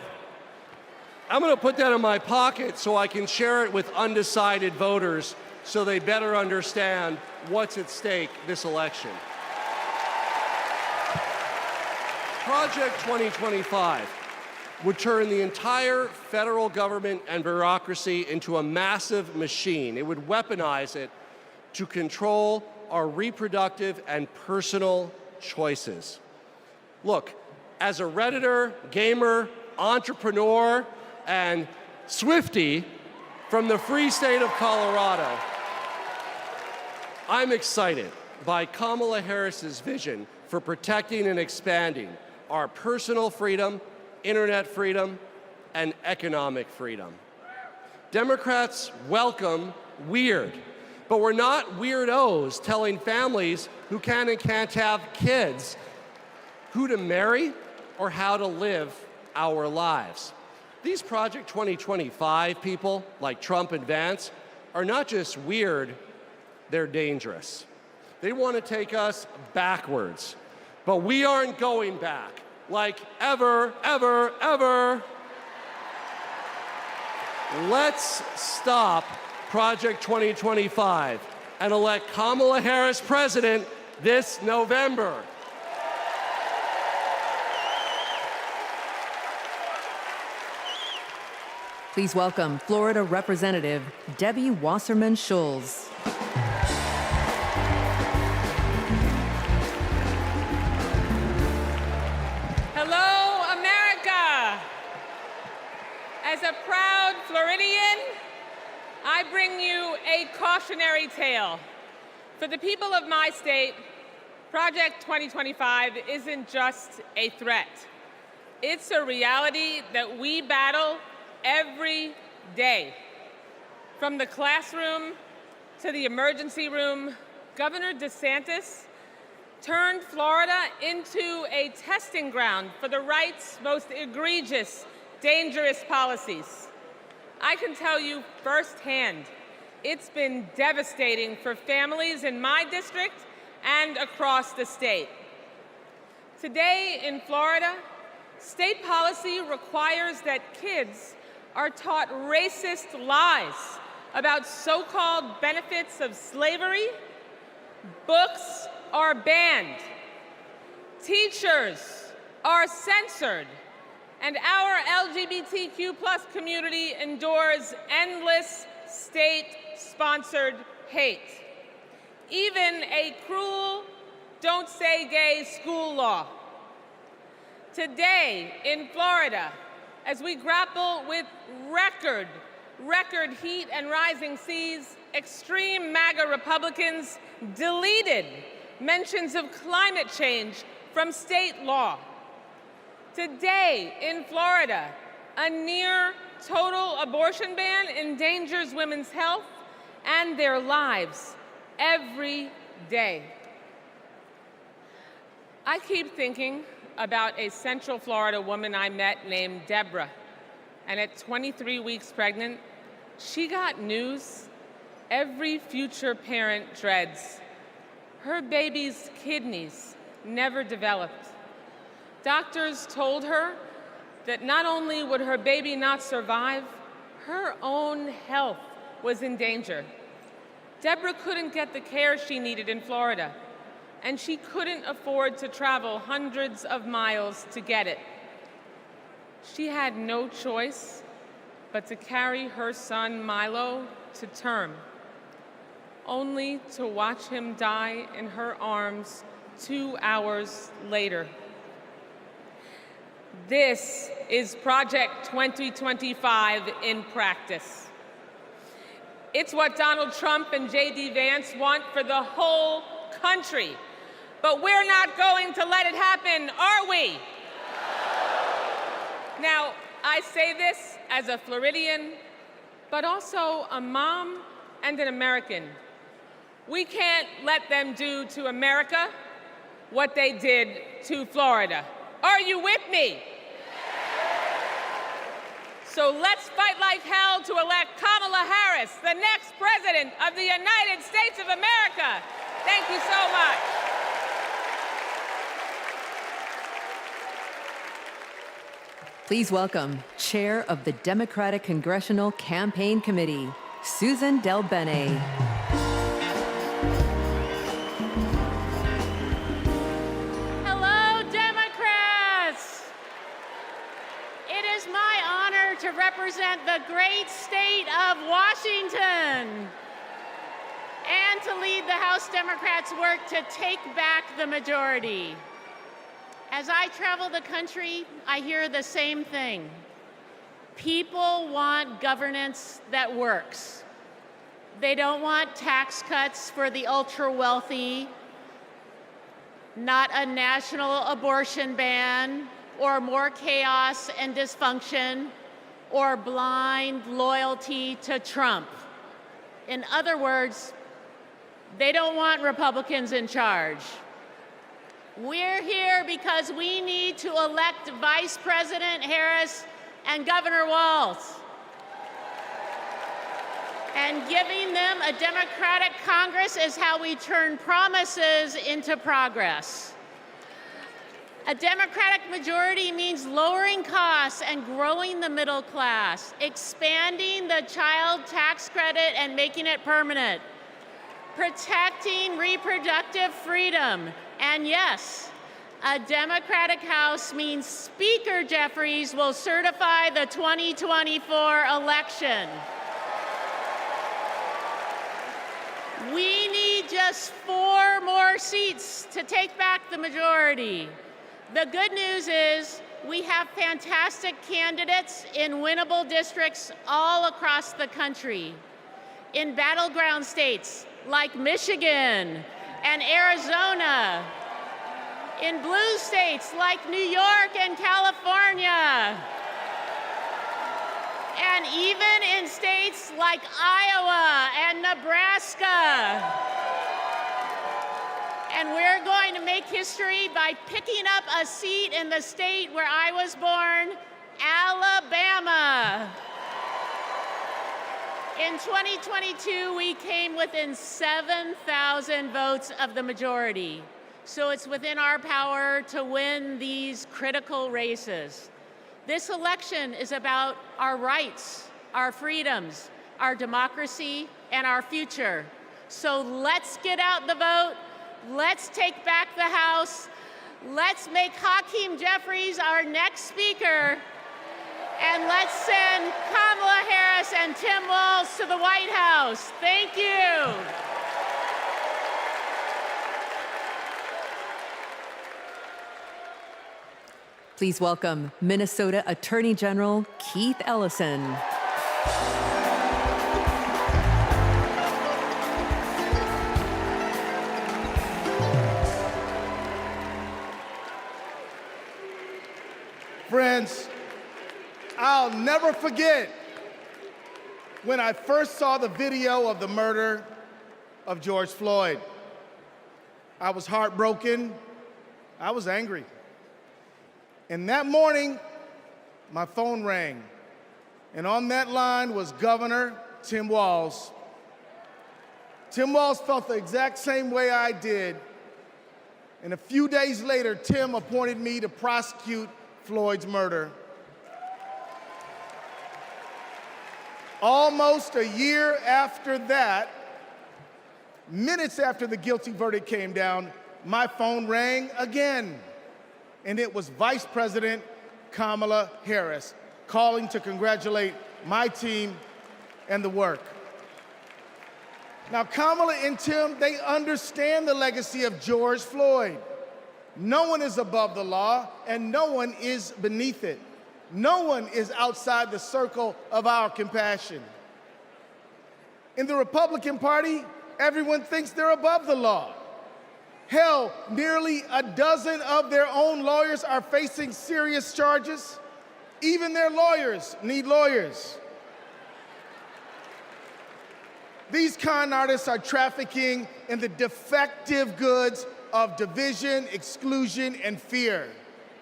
I'm going to put that in my pocket so I can share it with undecided voters so they better understand what's at stake this election. Project 2025 would turn the entire federal government and bureaucracy into a massive machine. It would weaponize it to control our reproductive and personal choices. Look, as a Redditor, gamer, entrepreneur, and Swiftie from the free state of Colorado, I'm excited by Kamala Harris's vision for protecting and expanding our personal freedom, internet freedom, and economic freedom. Democrats welcome weird, but we're not weirdos telling families who can and can't have kids who to marry or how to live our lives. These Project 2025 people, like Trump and Vance, are not just weird, they're dangerous. They want to take us backwards, but we aren't going back, like ever, ever, ever. Let's stop Project 2025 and elect Kamala Harris president this November. Please welcome Florida Representative Debbie Wasserman Schultz. Hello, America. As a proud Floridian, I bring you a cautionary tale. For the people of my state, Project 2025 isn't just a threat. It's a reality that we battle every day. From the classroom to the emergency room, Governor DeSantis turned Florida into a testing ground for the right's most egregious, dangerous policies. I can tell you firsthand, it's been devastating for families in my district and across the state. Today in Florida, state policy requires that kids are taught racist lies about so-called benefits of slavery. Books are banned. Teachers are censored. And our LGBTQ+ community endures endless state-sponsored hate. Even a cruel "don't say gay" school law. Today in Florida, as we grapple with record heat and rising seas, extreme MAGA Republicans deleted mentions of climate change from state law. Today in Florida, a near total abortion ban endangers women's health and their lives every day. I keep thinking about a Central Florida woman I met named Deborah. And at 23 weeks pregnant, she got news every future parent dreads. Her baby's kidneys never developed. Doctors told her that not only would her baby not survive, her own health was in danger. Deborah couldn't get the care she needed in Florida, and she couldn't afford to travel hundreds of miles to get it. She had no choice but to carry her son Milo to term, only to watch him die in her arms 2 hours later. This is Project 2025 in practice. It's what Donald Trump and J.D. Vance want for the whole country. But we're not going to let it happen, are we? Now, I say this as a Floridian, but also a mom and an American. We can't let them do to America what they did to Florida. Are you with me? So let's fight like hell to elect Kamala Harris, the next president of the United States of America. Thank you so much. Please welcome Chair of the Democratic Congressional Campaign Committee, Susan Del Bene. Hello, Democrats. It is my honor to represent the great state of Washington and to lead the House Democrats' work to take back the majority. As I travel the country, I hear the same thing. People want governance that works. They don't want tax cuts for the ultra-wealthy, not a national abortion ban, or more chaos and dysfunction, or blind loyalty to Trump. In other words, they don't want Republicans in charge. We're here because we need to elect Vice President Harris and Governor Walz. And giving them a Democratic Congress is how we turn promises into progress. A Democratic majority means lowering costs and growing the middle class, expanding the child tax credit and making it permanent, protecting reproductive freedom, and yes, a Democratic House means Speaker Jeffries will certify the 2024 election. We need just 4 more seats to take back the majority. The good news is we have fantastic candidates in winnable districts all across the country. In battleground states like Michigan and Arizona, in blue states like New York and California, and even in states like Iowa and Nebraska. And we're going to make history by picking up a seat in the state where I was born, Alabama. In 2022, we came within 7,000 votes of the majority. So it's within our power to win these critical races. This election is about our rights, our freedoms, our democracy, and our future. So let's get out the vote. Let's take back the House. Let's make Hakeem Jeffries our next speaker. And let's send Kamala Harris and Tim Walz to the White House. Thank you. Please welcome Minnesota Attorney General Keith Ellison. Friends, I'll never forget when I first saw the video of the murder of George Floyd. I was heartbroken. I was angry. And that morning, my phone rang. And on that line was Governor Tim Walz. Tim Walz felt the exact same way I did. And a few days later, Tim appointed me to prosecute Floyd's murder. Almost a year after that, minutes after the guilty verdict came down, my phone rang again. And it was Vice President Kamala Harris calling to congratulate my team and the work. Now, Kamala and Tim, they understand the legacy of George Floyd. No one is above the law, and no one is beneath it. No one is outside the circle of our compassion. In the Republican Party, everyone thinks they're above the law. Hell, nearly a dozen of their own lawyers are facing serious charges. Even their lawyers need lawyers. These con artists are trafficking in the defective goods of division, exclusion, and fear.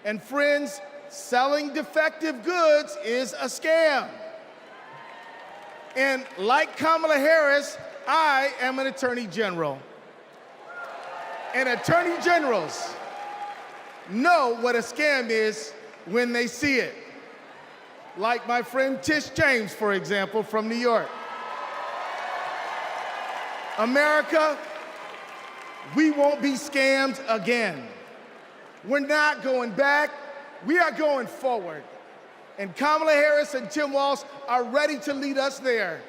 And friends, selling defective goods is a scam. And like Kamala Harris, I am an attorney general. And attorney generals know what a scam is when they see it. Like my friend Tish James, for example, from New York. America, we won't be scammed again. We're not going back, we are going forward. And Kamala Harris and Tim Walz are ready to lead us there.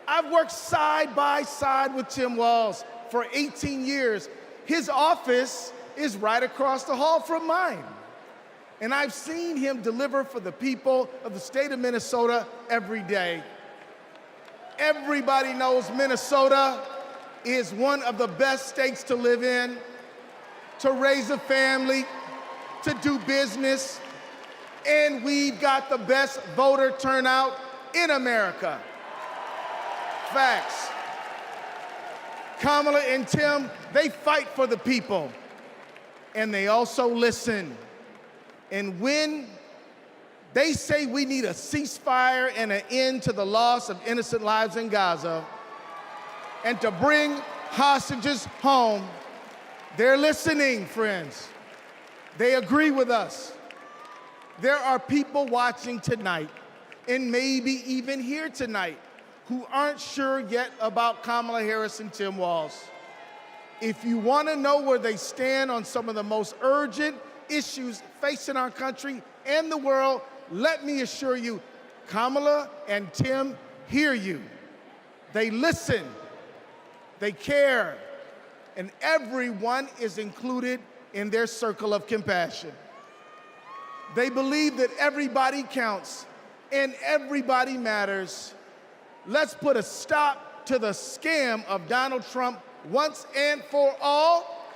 I've worked side by side with Tim Walz for 18 years. His office is right across the hall from mine. And I've seen him deliver for the people of the state of Minnesota every day. Everybody knows Minnesota is one of the best states to live in, to raise a family, to do business, and we've got the best voter turnout in America. Facts. Kamala and Tim, they fight for the people, and they also listen. And when they say we need a ceasefire and an end to the loss of innocent lives in Gaza, and to bring hostages home, they're listening, friends. They agree with us. There are people watching tonight, and maybe even here tonight, who aren't sure yet about Kamala Harris and Tim Walz. If you want to know where they stand on some of the most urgent issues facing our country and the world, let me assure you, Kamala and Tim hear you. They listen, they care, and everyone is included in their circle of compassion. They believe that everybody counts and everybody matters. Let's put a stop to the scam of Donald Trump once and for all,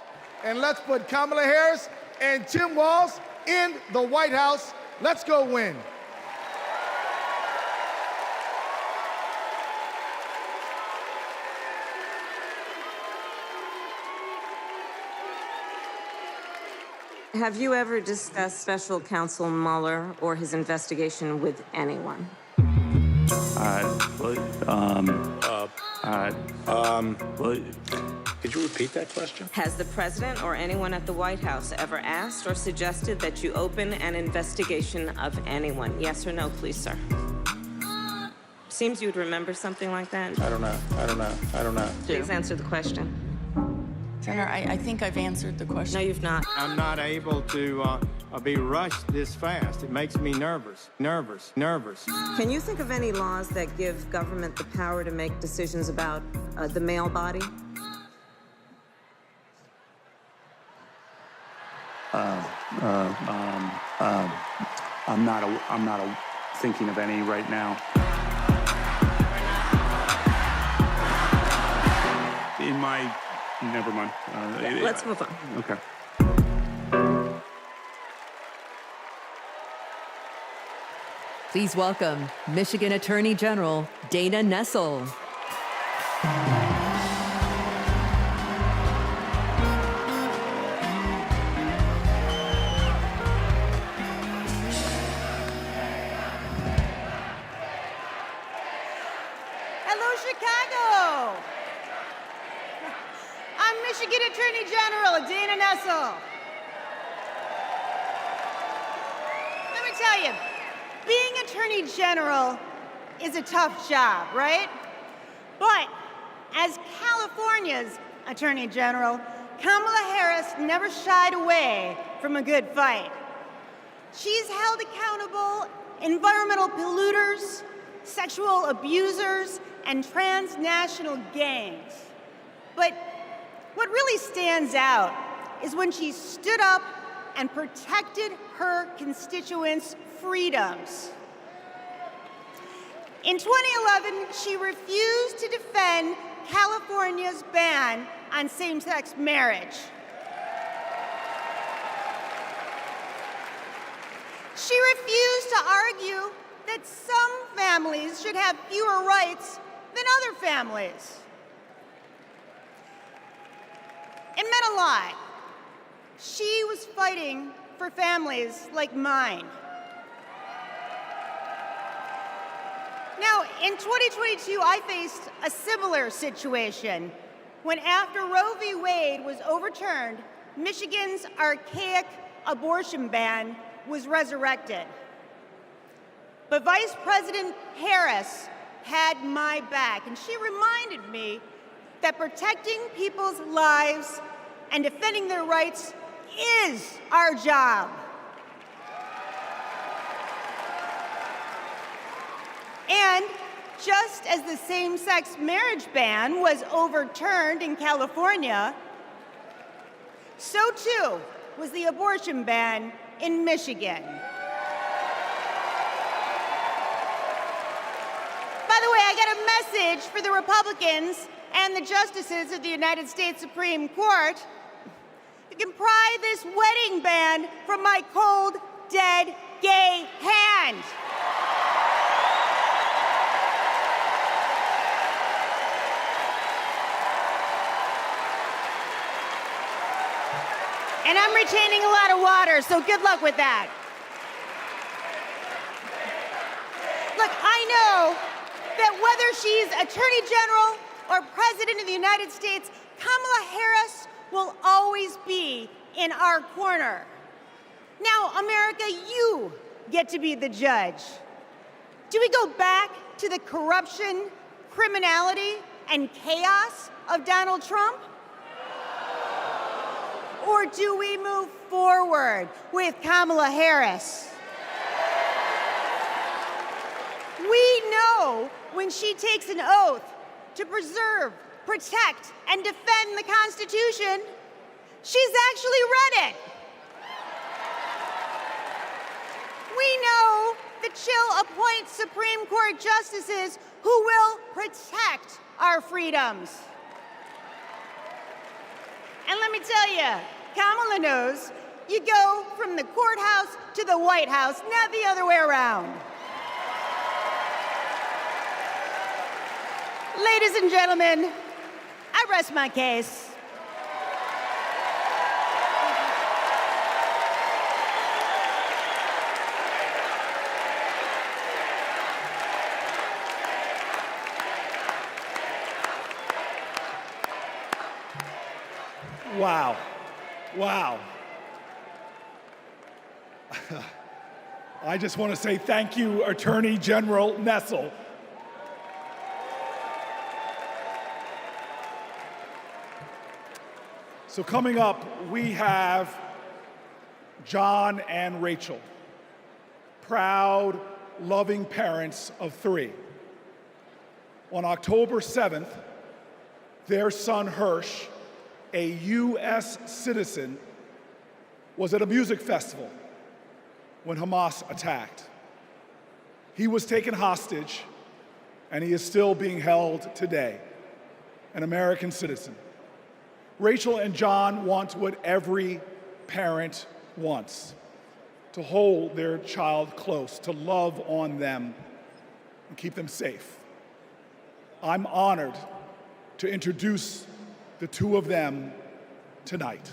and let's put Kamala Harris and Tim Walz in the White House. Let's go win. Have you ever discussed Special Counsel Mueller or his investigation with anyone? Could you repeat that question? Has the president or anyone at the White House ever asked or suggested that you open an investigation of anyone? Yes or no, please, sir? Seems you'd remember something like that. I don't know. Please answer the question. Senator, I think I've answered the question. No, you've not. I'm not able to be rushed this fast. It makes me nervous. Can you think of any laws that give government the power to make decisions about the male body? I'm not thinking of any right now. Never mind. Let's move on. Okay. Please welcome Michigan Attorney General Dana Nessel. Hello, Chicago. I'm Michigan Attorney General Dana Nessel. Let me tell you, being Attorney General is a tough job, right? But as California's Attorney General, Kamala Harris never shied away from a good fight. She's held accountable environmental polluters, sexual abusers, and transnational gangs. But what really stands out is when she stood up and protected her constituents' freedoms. In 2011, she refused to defend California's ban on same-sex marriage. She refused to argue that some families should have fewer rights than other families. It meant a lot. She was fighting for families like mine. Now, in 2022, I faced a similar situation when, after Roe v. Wade was overturned, Michigan's archaic abortion ban was resurrected. But Vice President Harris had my back, and she reminded me that protecting people's lives and defending their rights is our job. And just as the same-sex marriage ban was overturned in California, so too was the abortion ban in Michigan. By the way, I got a message for the Republicans and the justices of the United States Supreme Court. You can pry this wedding ban from my cold, dead, gay hand. And I'm retaining a lot of water, so good luck with that. Look, I know that whether she's Attorney General or President of the United States, Kamala Harris will always be in our corner. Now, America, you get to be the judge. Do we go back to the corruption, criminality, and chaos of Donald Trump? Or do we move forward with Kamala Harris? We know when she takes an oath to preserve, protect, and defend the Constitution, she's actually read it. We know that she'll appoint Supreme Court justices who will protect our freedoms. And let me tell you, Kamala knows you go from the courthouse to the White House, not the other way around. Ladies and gentlemen, I rest my case. Wow. Wow. I just want to say thank you, Attorney General Nessel. So coming up, we have John and Rachel, proud, loving parents of 3. On October 7th, their son Hirsch, a U.S. citizen, was at a music festival when Hamas attacked. He was taken hostage, and he is still being held today, an American citizen. Rachel and John want what every parent wants: to hold their child close, to love on them, and keep them safe. I'm honored to introduce the 2 of them tonight.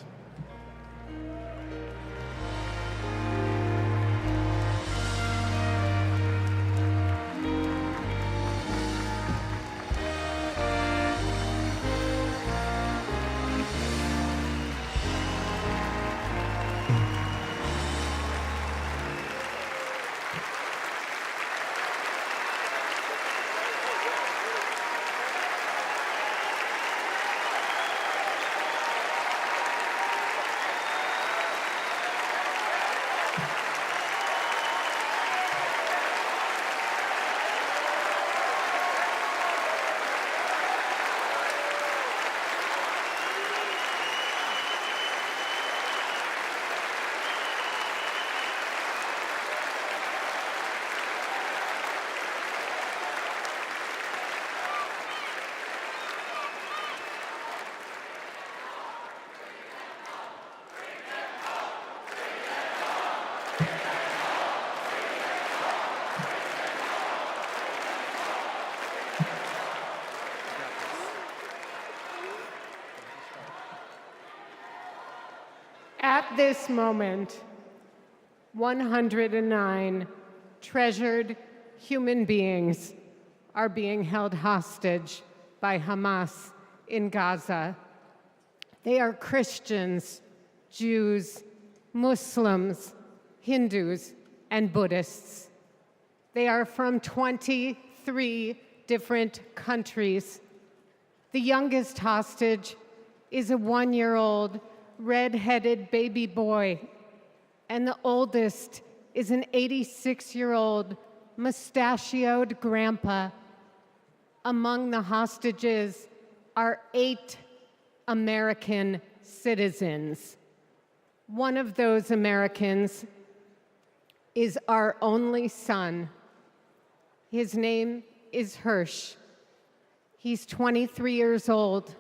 At this moment, 109 treasured human beings are being held hostage by Hamas in Gaza. They are Christians, Jews, Muslims, Hindus, and Buddhists. They are from 23 different countries. The youngest hostage is a 1-year-old red-headed baby boy, and the oldest is an 86-year-old mustachioed grandpa Among the hostages are 8 American citizens. One of those Americans is our only son. His name is Hirsch. He's 23 years old.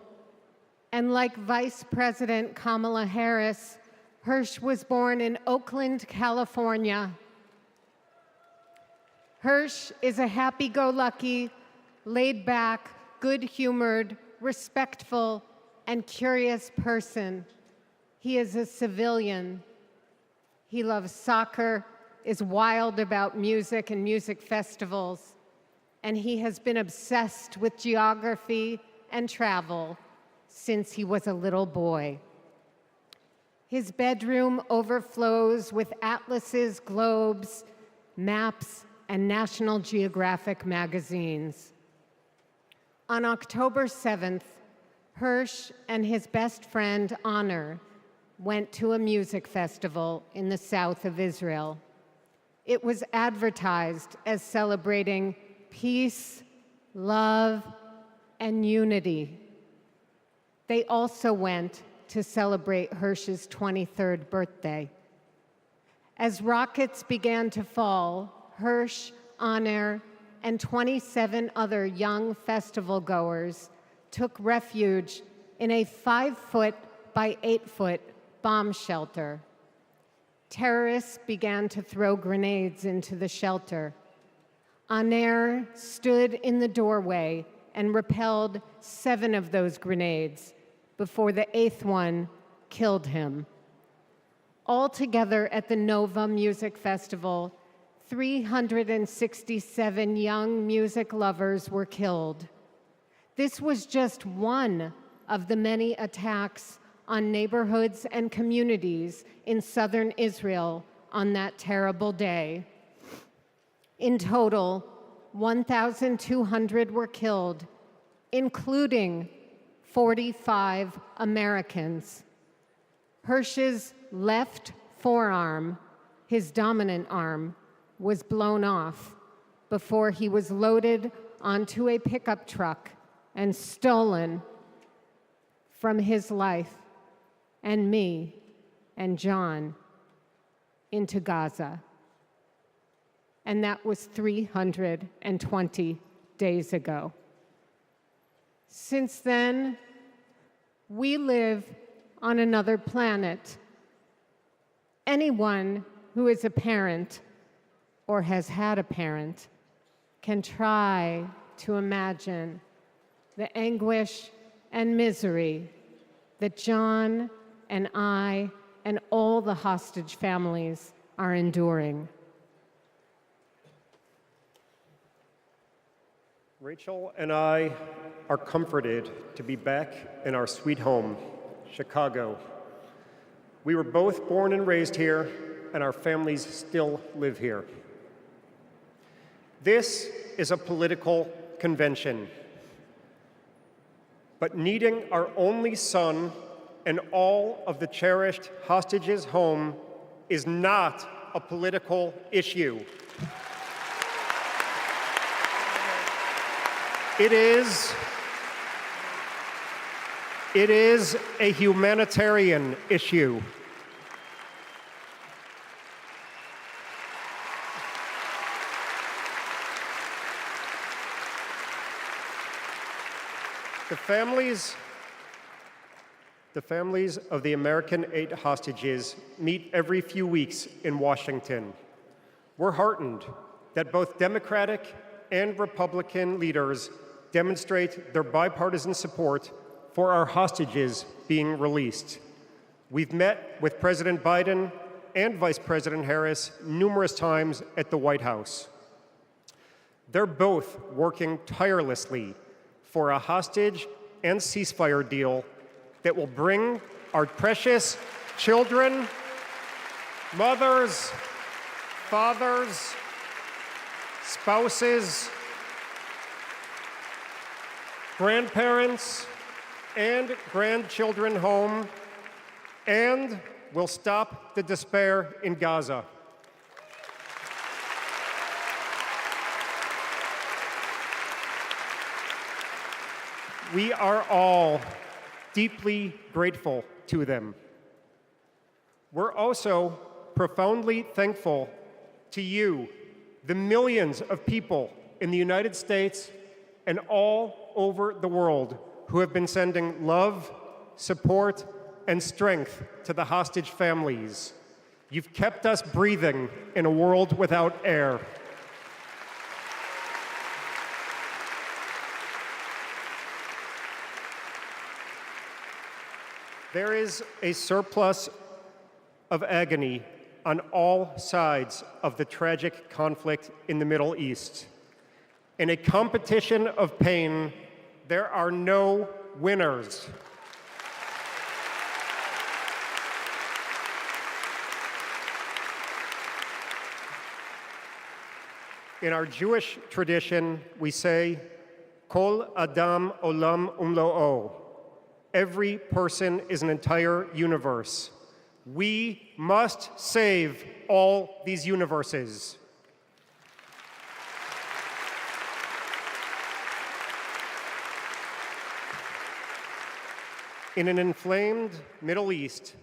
And like Vice President Kamala Harris, Hirsch was born in Oakland, California. Hirsch is a happy-go-lucky, laid-back, good-humored, respectful, and curious person. He is a civilian. He loves soccer, is wild about music and music festivals, and he has been obsessed with geography and travel since he was a little boy. His bedroom overflows with atlases, globes, maps, and National Geographic magazines. On October 7th, Hirsch and his best friend, Honor, went to a music festival in the south of Israel. It was advertised as celebrating peace, love, and unity. They also went to celebrate Hirsch's 23rd birthday. As rockets began to fall, Hirsch, Honor, and 27 other young festival goers took refuge in a 5-foot by 8-foot bomb shelter. Terrorists began to throw grenades into the shelter. Honor stood in the doorway and repelled 7 of those grenades before the 8th one killed him. Altogether at the Nova Music Festival, 367 young music lovers were killed. This was just one of the many attacks on neighborhoods and communities in southern Israel on that terrible day. In total, 1,200 were killed, including 45 Americans. Hirsch's left forearm, his dominant arm, was blown off before he was loaded onto a pickup truck and stolen from his life and me and John into Gaza. And that was 320 days ago. Since then, we live on another planet. Anyone who is a parent or has had a parent can try to imagine the anguish and misery that John and I and all the hostage families are enduring. Rachel and I are comforted to be back in our sweet home, Chicago. We were both born and raised here, and our families still live here. This is a political convention, but needing our only son and all of the cherished hostages home is not a political issue. It is a humanitarian issue. The families of the American 8 hostages meet every few weeks in Washington. We're heartened that both Democratic and Republican leaders demonstrate their bipartisan support for our hostages being released. We've met with President Biden and Vice President Harris numerous times at the White House. They're both working tirelessly for a hostage and ceasefire deal that will bring our precious children, mothers, fathers, spouses, grandparents, and grandchildren home, and will stop the despair in Gaza. We are all deeply grateful to them. We're also profoundly thankful to you, the millions of people in the United States and all over the world who have been sending love, support, and strength to the hostage families. You've kept us breathing in a world without air. There is a surplus of agony on all sides of the tragic conflict in the Middle East. In a competition of pain, there are no winners. In our Jewish tradition, we say, Kol Adam Olam Umlo'o. Every person is an entire universe. We must save all these universes. In an inflamed Middle East,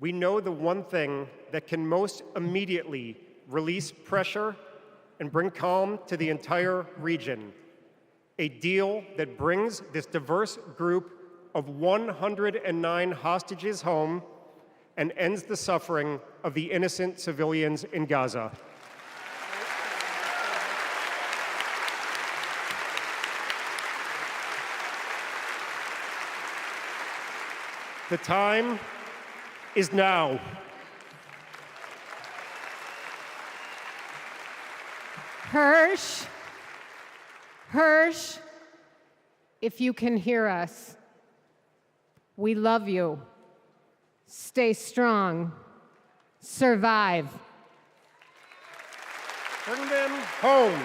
we know the one thing that can most immediately release pressure and bring calm to the entire region. A deal that brings this diverse group of 109 hostages home and ends the suffering of the innocent civilians in Gaza. The time is now. Hirsch, if you can hear us, we love you. Stay strong. Survive. Bring them home.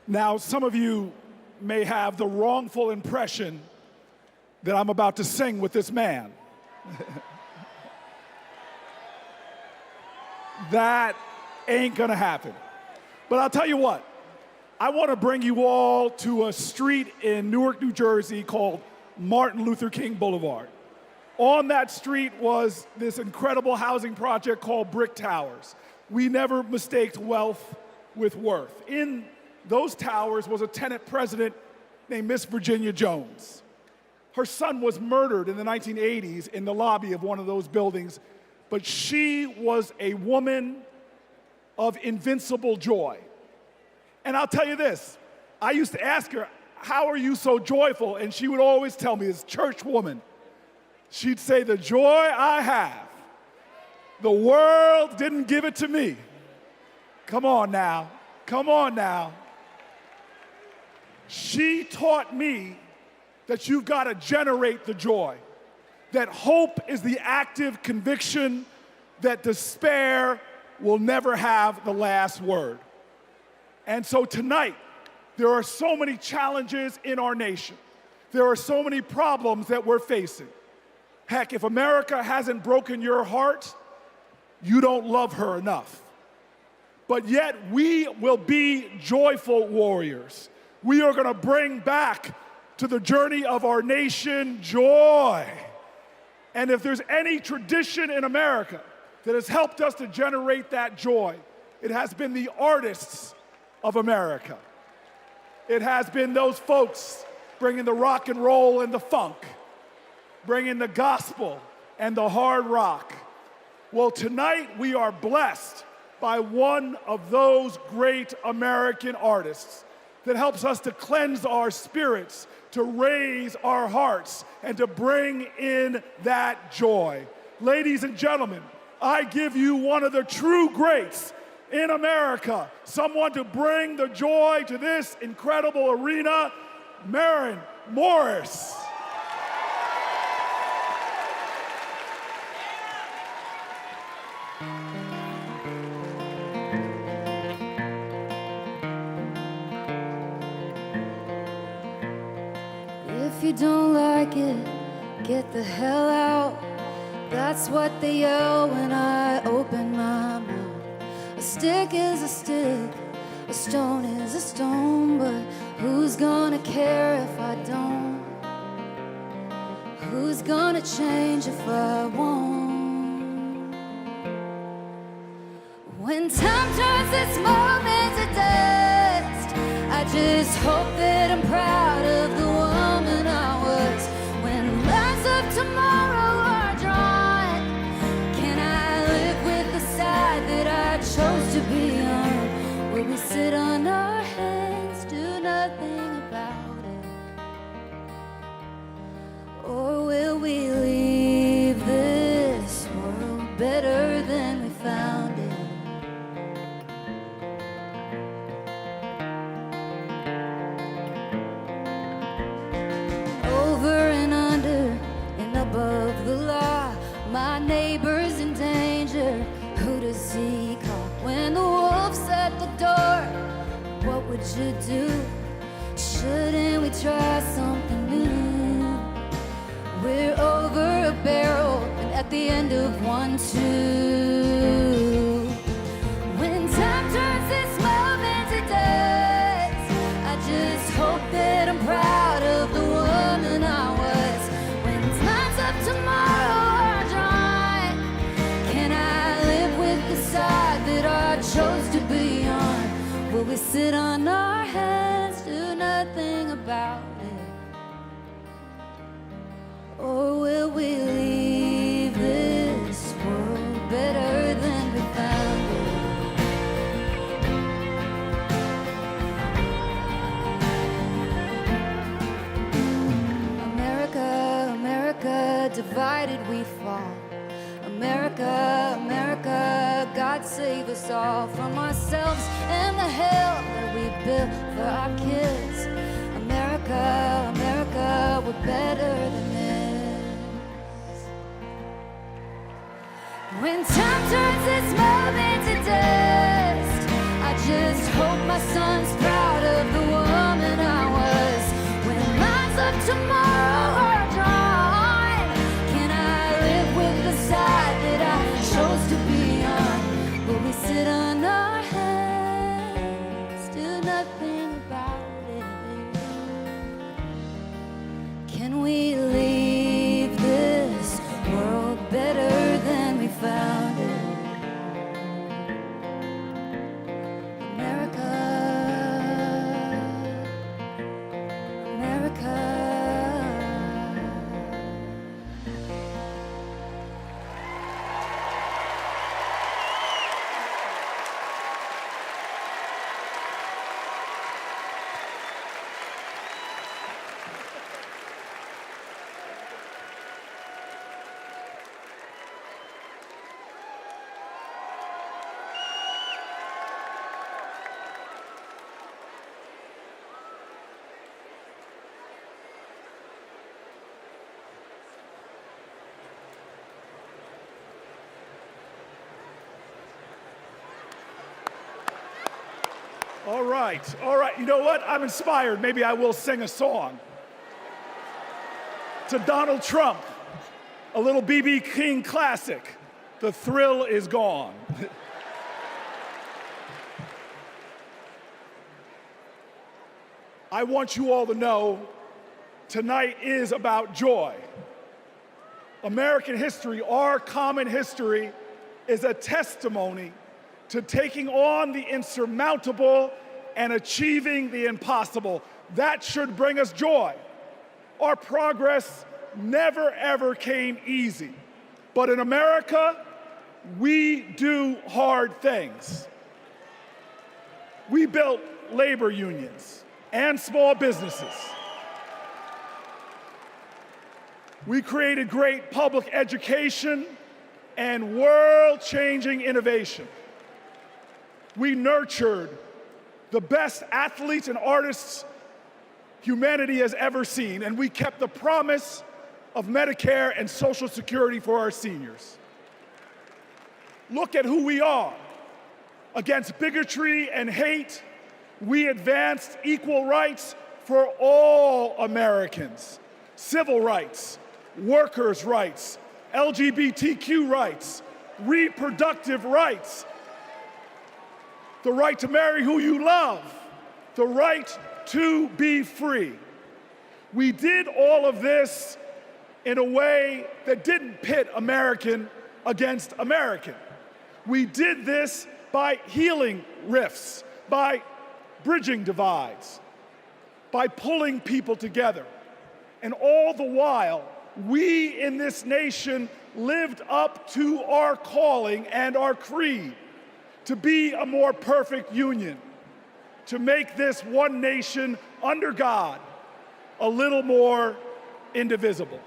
Now, some of you may have the wrongful impression that I'm about to sing with this man. That ain't gonna happen. But I'll tell you what, I wanna bring you all to a street in Newark, New Jersey called Martin Luther King Boulevard. On that street was this incredible housing project called Brick Towers. We never mistaked wealth with worth. In those towers was a tenant president named Miss Virginia Jones. Her son was murdered in the 1980s in the lobby of one of those buildings, but she was a woman of invincible joy. And I'll tell you this, I used to ask her, how are you so joyful? And she would always tell me, as a church woman, she'd say, the joy I have, the world didn't give it to me. Come on now, come on now. She taught me that you've got to generate the joy, that hope is the active conviction that despair will never have the last word. And so tonight, there are so many challenges in our nation. There are so many problems that we're facing. Heck, if America hasn't broken your heart, you don't love her enough. But yet, we will be joyful warriors. We are going to bring back to the journey of our nation joy. And if there's any tradition in America that has helped us to generate that joy, it has been the artists of America. It has been those folks bringing the rock and roll and the funk, bringing the gospel and the hard rock. Well, tonight we are blessed by one of those great American artists that helps us to cleanse our spirits, to raise our hearts, and to bring in that joy. Ladies and gentlemen, I give you one of the true greats in America, someone to bring the joy to this incredible arena, Maren Morris. If you don't like it, get the hell out. That's what they yell when I open my mouth. A stick is a stick, a stone is a stone, but who's gonna care if I don't? Who's gonna change if I won't? When time turns this moment to dust, I just hope that I'm proud of the woman I was. When lines of tomorrow are drawn, can I live with the side that I chose to be on? Will we sit on our hands, do nothing about it? Or will we leave this world better than we found it? Over and under and above the law, my neighbor's in danger. Who does he call when the wolf's at the door? What would you do? Shouldn't we try something new? We're over a barrel and at the end of one too. When time turns this moment to dust, I just hope that I'm proud of the woman I was. When lines of tomorrow are drawn, can I live with the side that I chose to be on? Will we sit on our hands, do nothing about it? Or will we leave this world better than we found it? America, America, divided we fall. America, America, God save us all from ourselves and the hell that we built for our kids. America, America, we're better than this. When time turns this moment to dust, I just hope my son's proud of the woman I was. When lines of tomorrow are drawn, can I live with the side that I chose to be on? Will we sit on our hands, do nothing about it? Can we leave this world better than we found it? America, America. All right, all right. You know what? I'm inspired. Maybe I will sing a song. To Donald Trump, a little B.B. King classic, The Thrill Is Gone. I want you all to know tonight is about joy. American history, our common history, is a testimony to taking on the insurmountable and achieving the impossible. That should bring us joy. Our progress never, ever came easy. But in America, we do hard things. We built labor unions and small businesses. We created great public education and world-changing innovation. We nurtured the best athletes and artists humanity has ever seen, and we kept the promise of Medicare and Social Security for our seniors. Look at who we are. Against bigotry and hate, we advanced equal rights for all Americans. Civil rights, workers' rights, LGBTQ rights, reproductive rights, the right to marry who you love, the right to be free. We did all of this in a way that didn't pit American against American. We did this by healing rifts, by bridging divides, by pulling people together. And all the while, we in this nation lived up to our calling and our creed to be a more perfect union, to make this one nation under God a little more indivisible.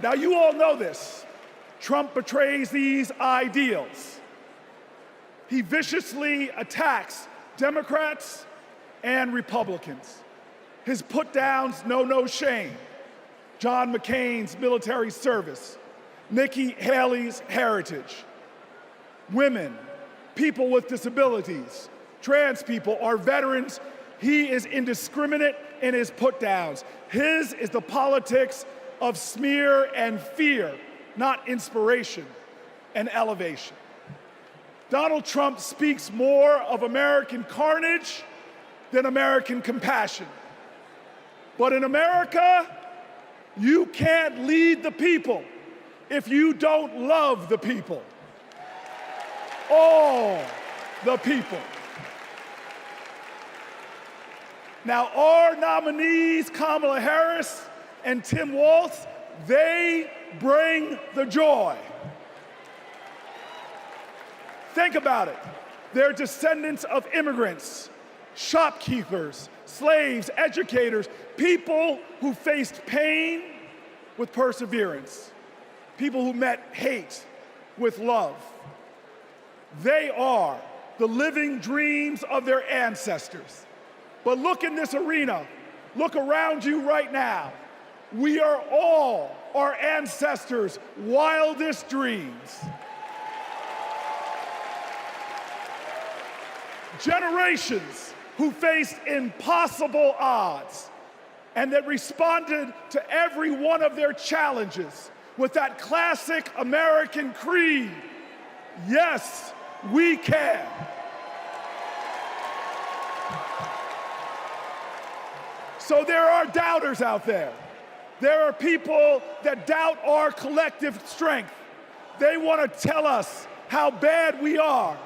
Now, you all know this. Trump betrays these ideals. He viciously attacks Democrats and Republicans. His put-downs know no shame. John McCain's military service, Nikki Haley's heritage, women, people with disabilities, trans people, our veterans. He is indiscriminate in his put-downs. His is the politics of smear and fear, not inspiration and elevation. Donald Trump speaks more of American carnage than American compassion. But in America, you can't lead the people if you don't love the people. All the people. Now, our nominees, Kamala Harris and Tim Walz, they bring the joy. Think about it. They're descendants of immigrants, shopkeepers, slaves, educators, people who faced pain with perseverance, people who met hate with love. They are the living dreams of their ancestors. But look in this arena, look around you right now. We are all our ancestors' wildest dreams. Generations who faced impossible odds and that responded to every one of their challenges with that classic American creed, yes, we can. So there are doubters out there. There are people that doubt our collective strength. They want to tell us how bad we are.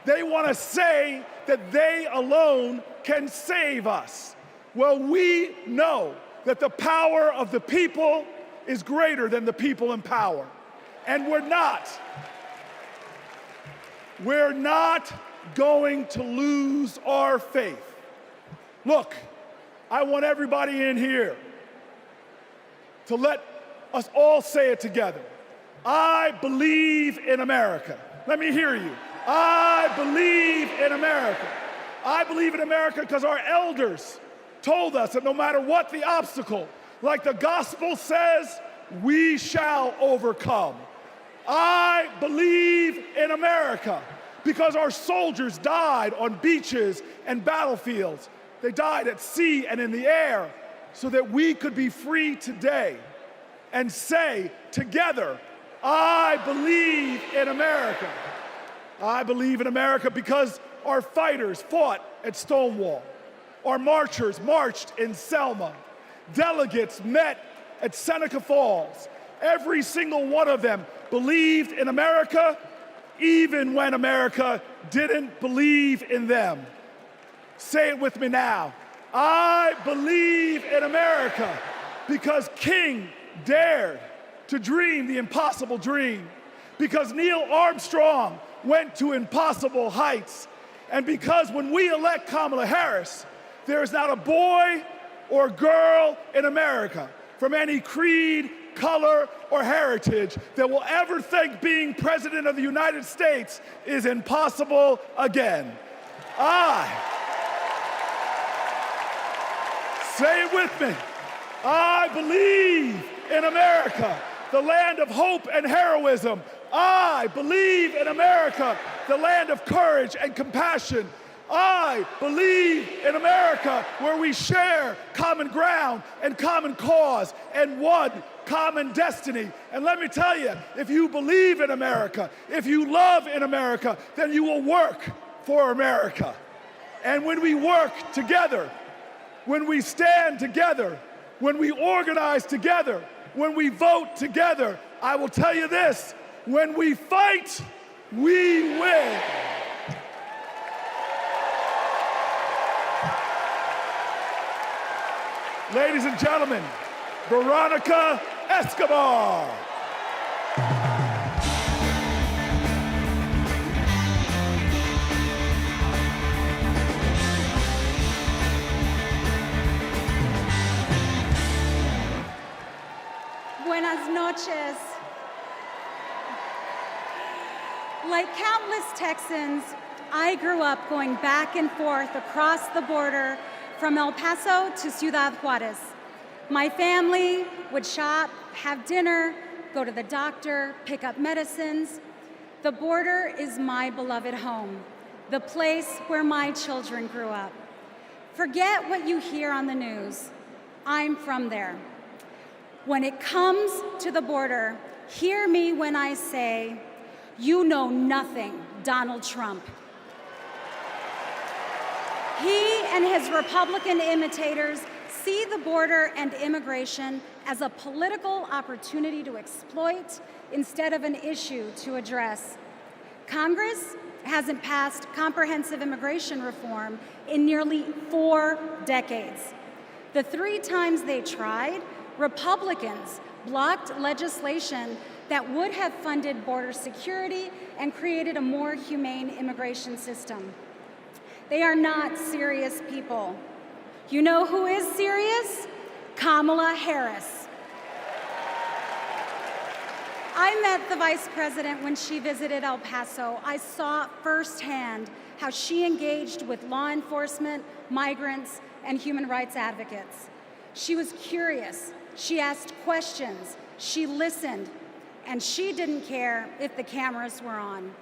They want to say that they alone can save us. Well, we know that the power of the people is greater than the people in power. And we're not going to lose our faith. Look, I want everybody in here to let us all say it together. I believe in America. Let me hear you. I believe in America. I believe in America because our elders told us that no matter what the obstacle, like the gospel says, we shall overcome. I believe in America because our soldiers died on beaches and battlefields. They died at sea and in the air so that we could be free today and say together, I believe in America. I believe in America because our fighters fought at Stonewall. Our marchers marched in Selma. Delegates met at Seneca Falls. Every single one of them believed in America, even when America didn't believe in them. Say it with me now. I believe in America because King dared to dream the impossible dream, because Neil Armstrong went to impossible heights, and because when we elect Kamala Harris, there is not a boy or girl in America from any creed, color, or heritage that will ever think being President of the United States is impossible again. Say it with me. I believe in America, the land of hope and heroism. I believe in America, the land of courage and compassion. I believe in America, where we share common ground and common cause and one common destiny. And let me tell you, if you believe in America, if you love in America, then you will work for America. And when we work together, when we stand together, when we organize together, when we vote together, I will tell you this, when we fight, we win. Ladies and gentlemen, Veronica Escobar. Buenas noches. Like countless Texans, I grew up going back and forth across the border from El Paso to Ciudad Juarez. My family would shop, have dinner, go to the doctor, pick up medicines. The border is my beloved home, the place where my children grew up. Forget what you hear on the news. I'm from there. When it comes to the border, hear me when I say, you know nothing, Donald Trump. He and his Republican imitators see the border and immigration as a political opportunity to exploit instead of an issue to address. Congress hasn't passed comprehensive immigration reform in nearly 4 decades. The 3 times they tried, Republicans blocked legislation that would have funded border security and created a more humane immigration system. They are not serious people. You know who is serious? Kamala Harris. I met the Vice President when she visited El Paso. I saw firsthand how she engaged with law enforcement, migrants, and human rights advocates. She was curious. She asked questions. She listened. And she didn't care if the cameras were on.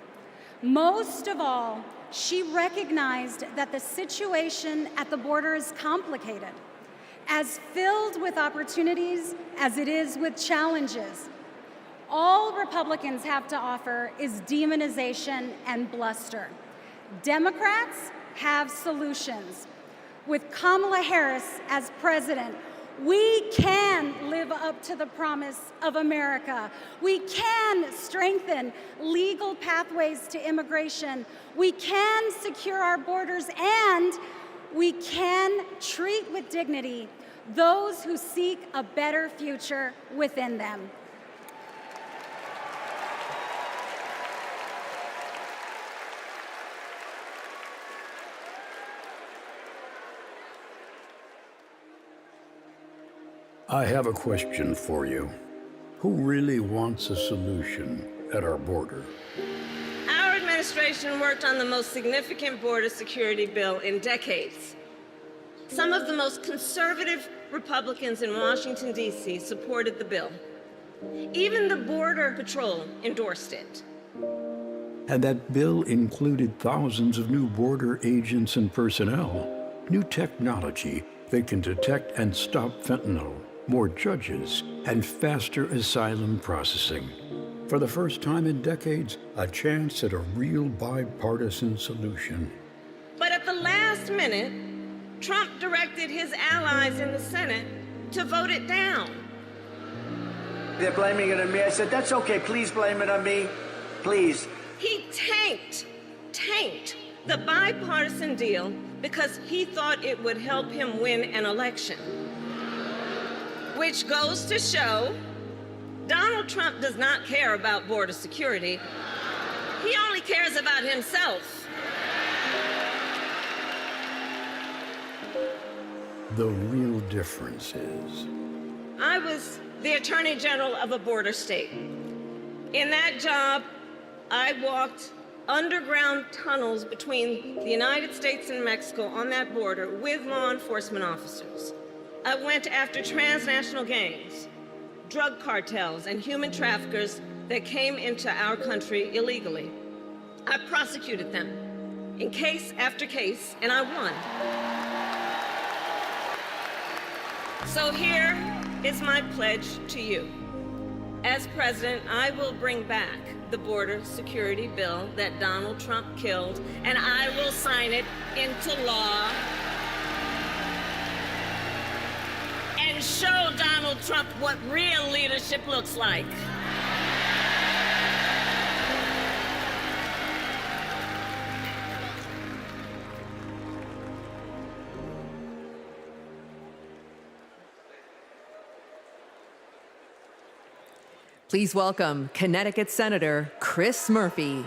Most of all, she recognized that the situation at the border is complicated, as filled with opportunities as it is with challenges. All Republicans have to offer is demonization and bluster. Democrats have solutions. With Kamala Harris as president, we can live up to the promise of America. We can strengthen legal pathways to immigration. We can secure our borders, and we can treat with dignity those who seek a better future within them. I have a question for you. Who really wants a solution at our border? Our administration worked on the most significant border security bill in decades. Some of the most conservative Republicans in Washington, D.C. supported the bill. Even the Border Patrol endorsed it. And that bill included thousands of new border agents and personnel, new technology that can detect and stop fentanyl, more judges, and faster asylum processing. For the first time in decades, a chance at a real bipartisan solution. But at the last minute, Trump directed his allies in the Senate to vote it down. They're blaming it on me. I said, that's okay, please blame it on me, please. He tanked the bipartisan deal because he thought it would help him win an election. Which goes to show Donald Trump does not care about border security. He only cares about himself. The real difference is, I was the Attorney General of a border state. In that job, I walked underground tunnels between the United States and Mexico on that border with law enforcement officers. I went after transnational gangs, drug cartels, and human traffickers that came into our country illegally. I prosecuted them in case after case, and I won. So here is my pledge to you. As president, I will bring back the border security bill that Donald Trump killed, and I will sign it into law and show Donald Trump what real leadership looks like. Please welcome Connecticut Senator Chris Murphy.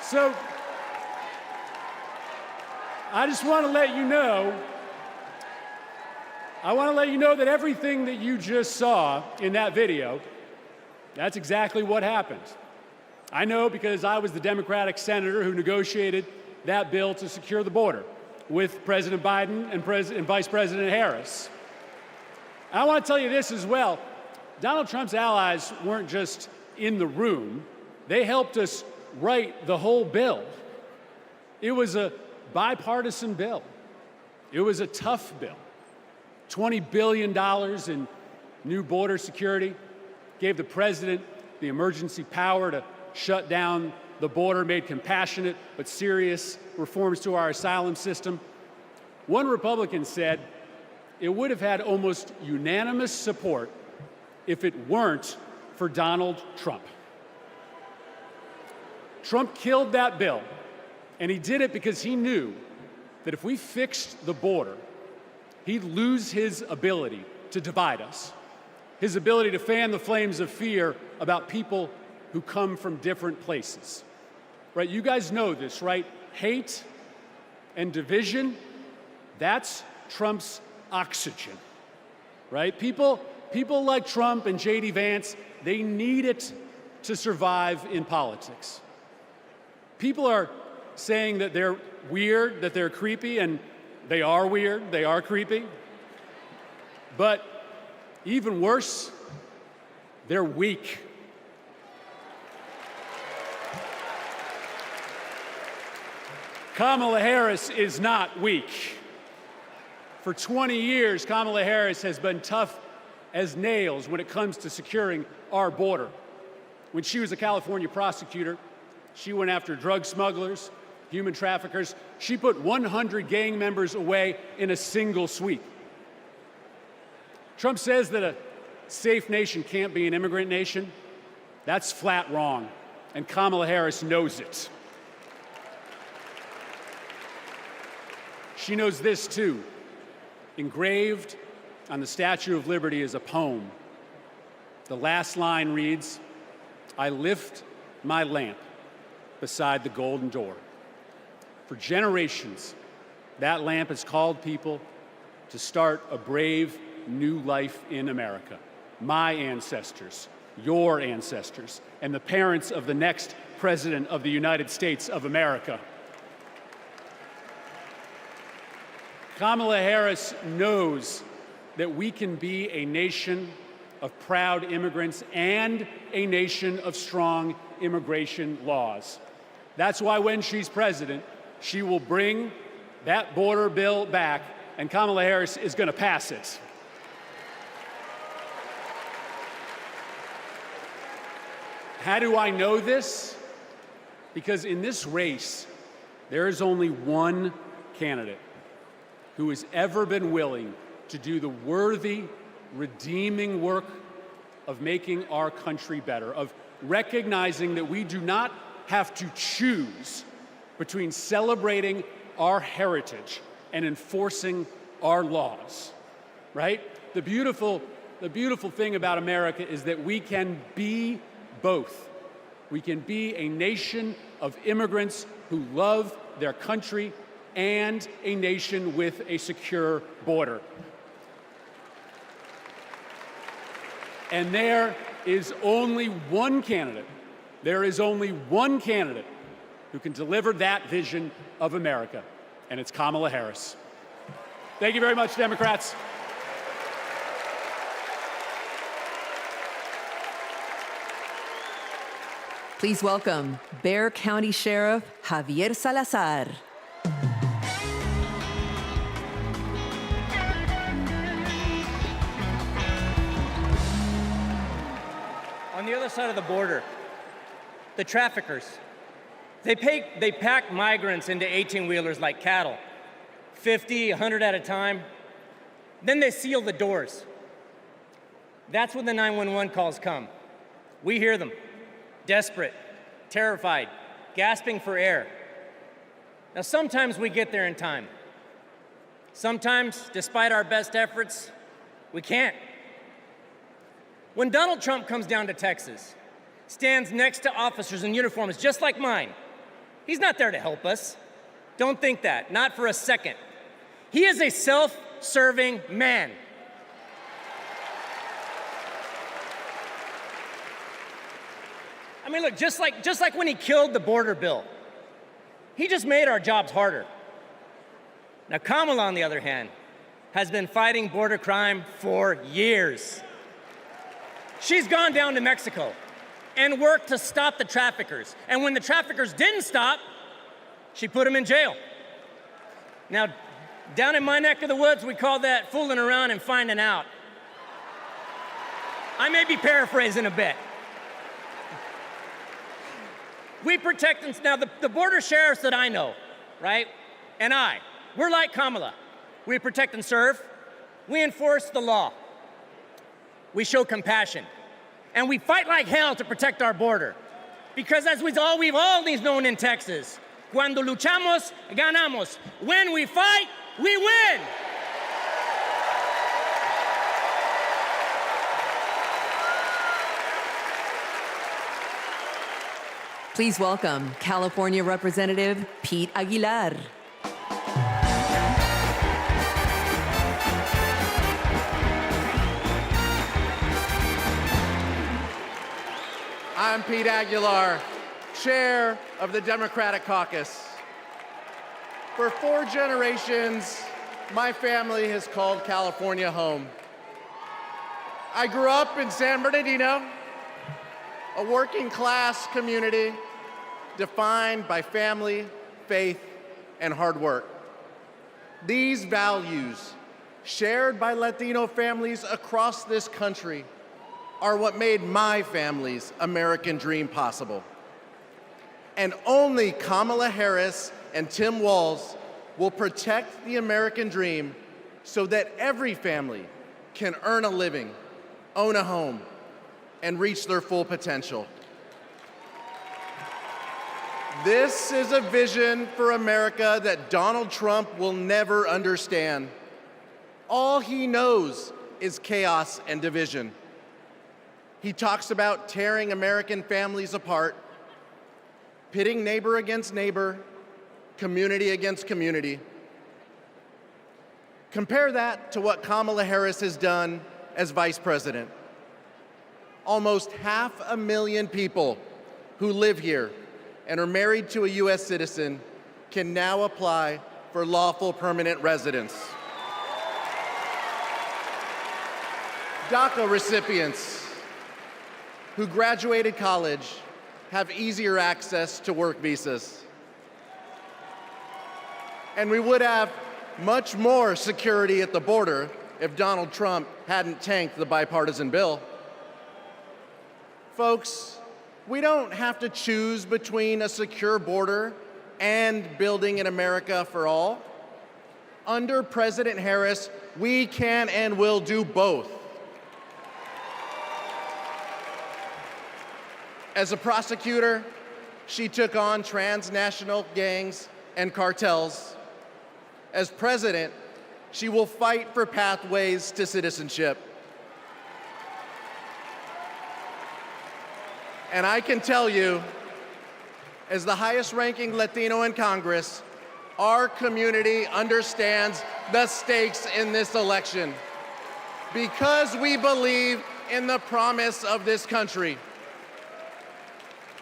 So, I just want to let you know, that everything that you just saw in that video, that's exactly what happened. I know because I was the Democratic senator who negotiated that bill to secure the border with President Biden and Vice President Harris. I want to tell you this as well. Donald Trump's allies weren't just in the room. They helped us write the whole bill. It was a bipartisan bill. It was a tough bill. $20 billion in new border security, gave the president the emergency power to shut down the border, made compassionate but serious reforms to our asylum system. One Republican said it would have had almost unanimous support if it weren't for Donald Trump. Trump killed that bill, and he did it because he knew that if we fixed the border, he'd lose his ability to divide us, his ability to fan the flames of fear about people who come from different places. Right? You guys know this, right? Hate and division, that's Trump's oxygen. Right? People like Trump and J.D. Vance, they need it to survive in politics. People are saying that they're weird, that they're creepy, and they are weird, they are creepy. But even worse, they're weak. Kamala Harris is not weak. For 20 years, Kamala Harris has been tough as nails when it comes to securing our border. When she was a California prosecutor, she went after drug smugglers, human traffickers. She put 100 gang members away in a single sweep. Trump says that a safe nation can't be an immigrant nation. That's flat wrong, and Kamala Harris knows it. She knows this too. Engraved on the Statue of Liberty is a poem. The last line reads, "I lift my lamp beside the golden door." For generations, that lamp has called people to start a brave new life in America. My ancestors, your ancestors, and the parents of the next President of the United States of America. Kamala Harris knows that we can be a nation of proud immigrants and a nation of strong immigration laws. That's why when she's president, she will bring that border bill back, and Kamala Harris is going to pass it. How do I know this? Because in this race, there is only one candidate who has ever been willing to do the worthy, redeeming work of making our country better, of recognizing that we do not have to choose between celebrating our heritage and enforcing our laws, right? The beautiful thing about America is that we can be both. We can be a nation of immigrants who love their country and a nation with a secure border. And there is only one candidate. There is only one candidate who can deliver that vision of America, and it's Kamala Harris. Thank you very much, Democrats. Please welcome Bexar County Sheriff Javier Salazar. On the other side of the border, the traffickers, they pack migrants into 18-wheelers like cattle, 50, 100 at a time. Then they seal the doors. That's when the 911 calls come. We hear them, desperate, terrified, gasping for air. Now, sometimes we get there in time. Sometimes, despite our best efforts, we can't. When Donald Trump comes down to Texas, stands next to officers in uniforms just like mine, he's not there to help us. Don't think that, not for a second. He is a self-serving man. I mean, look, just like when he killed the border bill, he just made our jobs harder. Now, Kamala, on the other hand, has been fighting border crime for years. She's gone down to Mexico and worked to stop the traffickers. And when the traffickers didn't stop, she put them in jail. Now, down in my neck of the woods, we call that fooling around and finding out. I may be paraphrasing a bit. We protect, now the border sheriffs that I know, right, and we're like Kamala. We protect and serve. We enforce the law. We show compassion. And we fight like hell to protect our border. Because as we've always known in Texas, cuando luchamos, ganamos. When we fight, we win. Please welcome California Representative Pete Aguilar. I'm Pete Aguilar, chair of the Democratic Caucus. For 4 generations, my family has called California home. I grew up in San Bernardino, a working-class community defined by family, faith, and hard work. These values, shared by Latino families across this country, are what made my family's American dream possible. And only Kamala Harris and Tim Walz will protect the American dream so that every family can earn a living, own a home, and reach their full potential. This is a vision for America that Donald Trump will never understand. All he knows is chaos and division. He talks about tearing American families apart, pitting neighbor against neighbor, community against community. Compare that to what Kamala Harris has done as vice president. Almost 500,000 people who live here and are married to a U.S. citizen can now apply for lawful permanent residents. DACA recipients who graduated college have easier access to work visas. And we would have much more security at the border if Donald Trump hadn't tanked the bipartisan bill. Folks, we don't have to choose between a secure border and building an America for all. Under President Harris, we can and will do both. As a prosecutor, she took on transnational gangs and cartels. As president, she will fight for pathways to citizenship. And I can tell you, as the highest-ranking Latino in Congress, our community understands the stakes in this election because we believe in the promise of this country.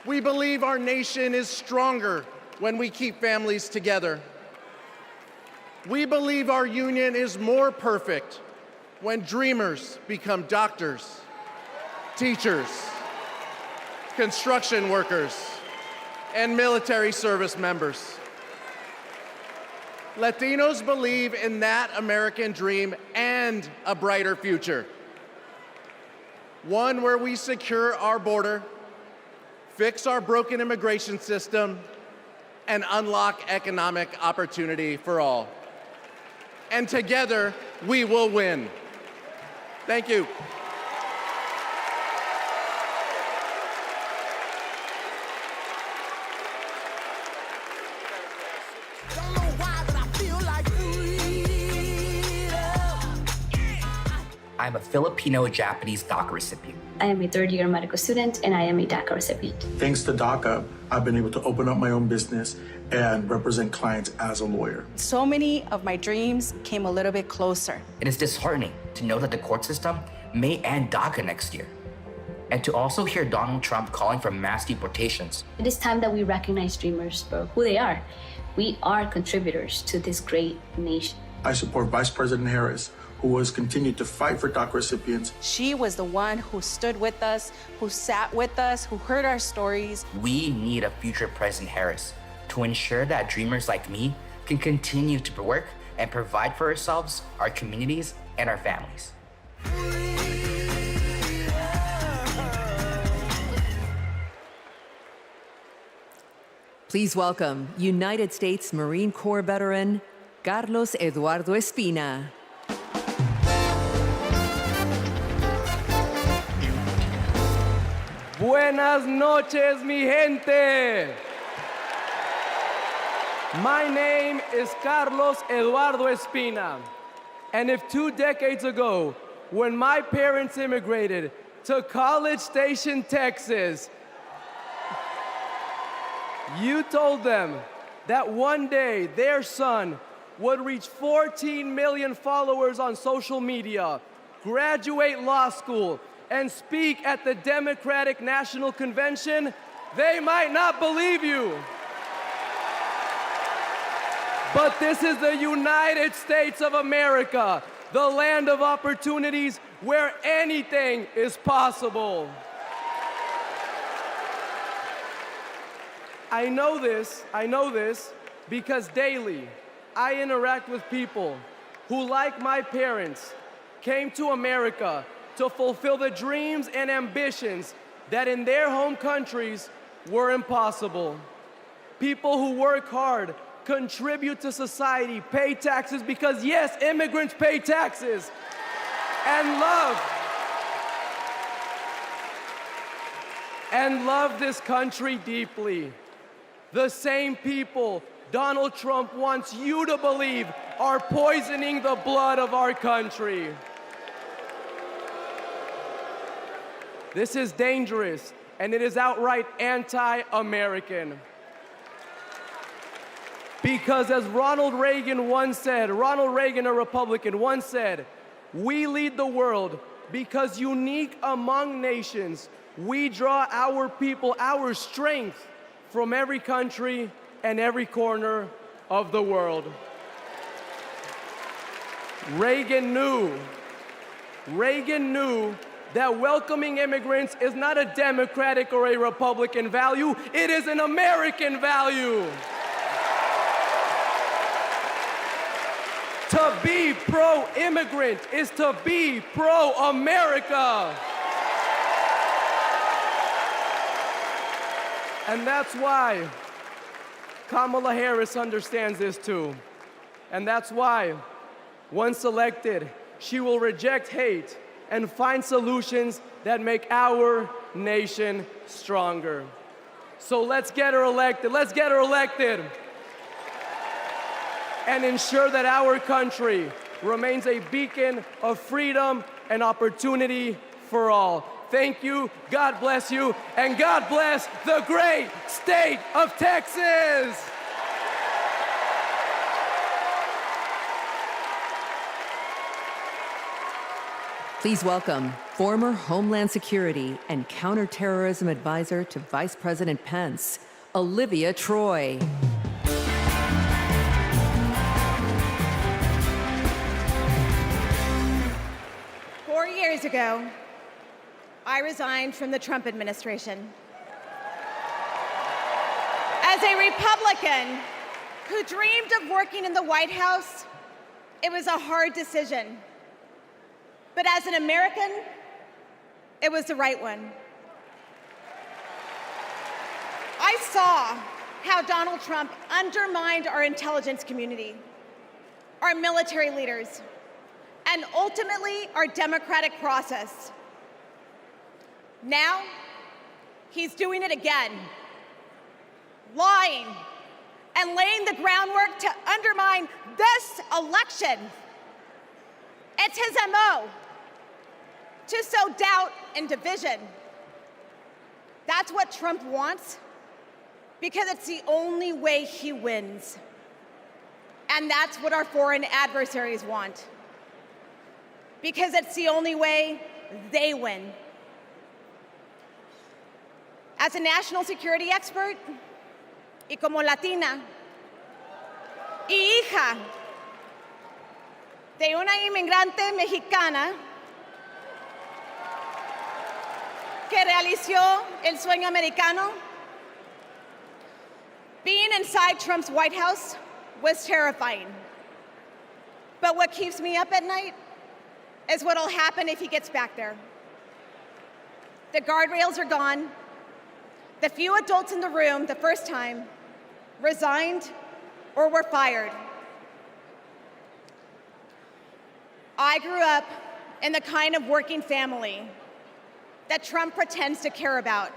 We believe our nation is stronger when we keep families together. We believe our union is more perfect when dreamers become doctors, teachers, construction workers, and military service members. Latinos believe in that American dream and a brighter future. One where we secure our border, fix our broken immigration system, and unlock economic opportunity for all. And together, we will win. Thank you. I'm a Filipino-Japanese DACA recipient. I am a third-year medical student, and I am a DACA recipient. Thanks to DACA, I've been able to open up my own business and represent clients as a lawyer. So many of my dreams came a little bit closer. It is disheartening to know that the court system may end DACA next year, and to also hear Donald Trump calling for mass deportations. It is time that we recognize dreamers for who they are. We are contributors to this great nation. I support Vice President Harris, who has continued to fight for DACA recipients. She was the one who stood with us, who sat with us, who heard our stories. We need a future President Harris to ensure that dreamers like me can continue to work and provide for ourselves, our communities, and our families. Please welcome United States Marine Corps veteran Carlos Eduardo Espina. Buenas noches, mi gente. My name is Carlos Eduardo Espina. And if 2 decades ago, when my parents immigrated to College Station, Texas, you told them that one day their son would reach 14 million followers on social media, graduate law school, and speak at the Democratic National Convention, they might not believe you. But this is the United States of America, the land of opportunities where anything is possible. I know this because daily I interact with people who, like my parents, came to America to fulfill the dreams and ambitions that in their home countries were impossible. People who work hard, contribute to society, pay taxes because, yes, immigrants pay taxes, and love this country deeply. The same people Donald Trump wants you to believe are poisoning the blood of our country. This is dangerous, and it is outright anti-American. Because as Ronald Reagan, a Republican, once said, we lead the world because unique among nations, we draw our people, our strength from every country and every corner of the world. Reagan knew that welcoming immigrants is not a Democratic or a Republican value, it is an American value. To be pro-immigrant is to be pro-America. And that's why Kamala Harris understands this too. And that's why, once elected, she will reject hate and find solutions that make our nation stronger. So let's get her elected. Let's get her elected. And ensure that our country remains a beacon of freedom and opportunity for all. Thank you, God bless you, and God bless the great state of Texas. Please welcome former Homeland Security and Counterterrorism Advisor to Vice President Pence, Olivia Troy. 4 years ago, I resigned from the Trump administration. As a Republican who dreamed of working in the White House, it was a hard decision. But as an American, it was the right one. I saw how Donald Trump undermined our intelligence community, our military leaders, and ultimately our democratic process. Now, he's doing it again, lying and laying the groundwork to undermine this election. It's his MO, to sow doubt and division. That's what Trump wants, because it's the only way he wins. And that's what our foreign adversaries want, because it's the only way they win. As a national security expert, y como Latina, y hija de una inmigrante mexicana que realizó el sueño americano, being inside Trump's White House was terrifying. But what keeps me up at night is what'll happen if he gets back there. The guardrails are gone. The few adults in the room the first time resigned or were fired. I grew up in the kind of working family that Trump pretends to care about.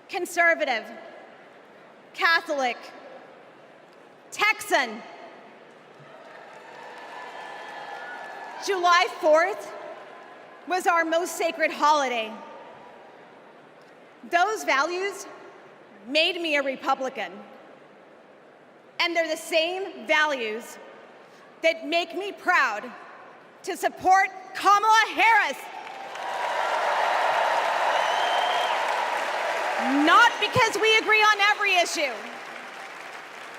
Conservative, Catholic, Texan. July 4th was our most sacred holiday. Those values made me a Republican. And they're the same values that make me proud to support Kamala Harris. Not because we agree on every issue,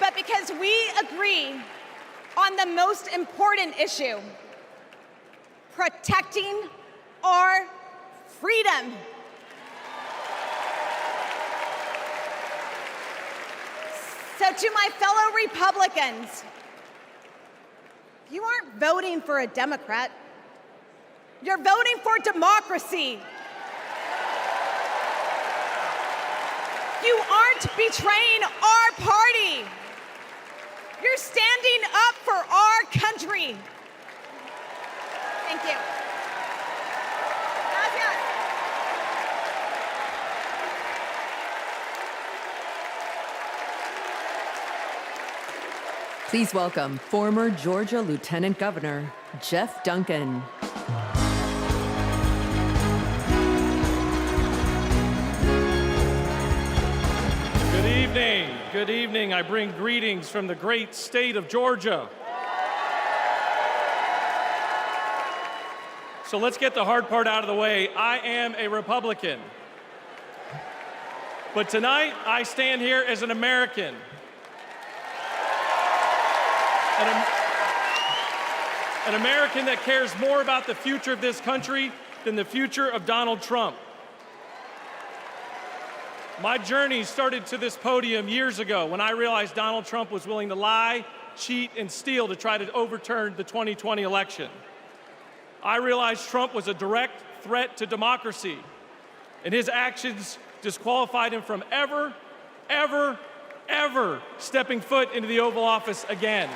but because we agree on the most important issue: protecting our freedom. So to my fellow Republicans, you aren't voting for a Democrat. You're voting for democracy. You aren't betraying our party. You're standing up for our country. Thank you. Gracias. Please welcome former Georgia Lieutenant Governor Jeff Duncan. Good evening. I bring greetings from the great state of Georgia. So let's get the hard part out of the way. I am a Republican. But tonight, I stand here as an American. An American that cares more about the future of this country than the future of Donald Trump. My journey started to this podium years ago when I realized Donald Trump was willing to lie, cheat, and steal to try to overturn the 2020 election. I realized Trump was a direct threat to democracy, and his actions disqualified him from ever stepping foot into the Oval Office again.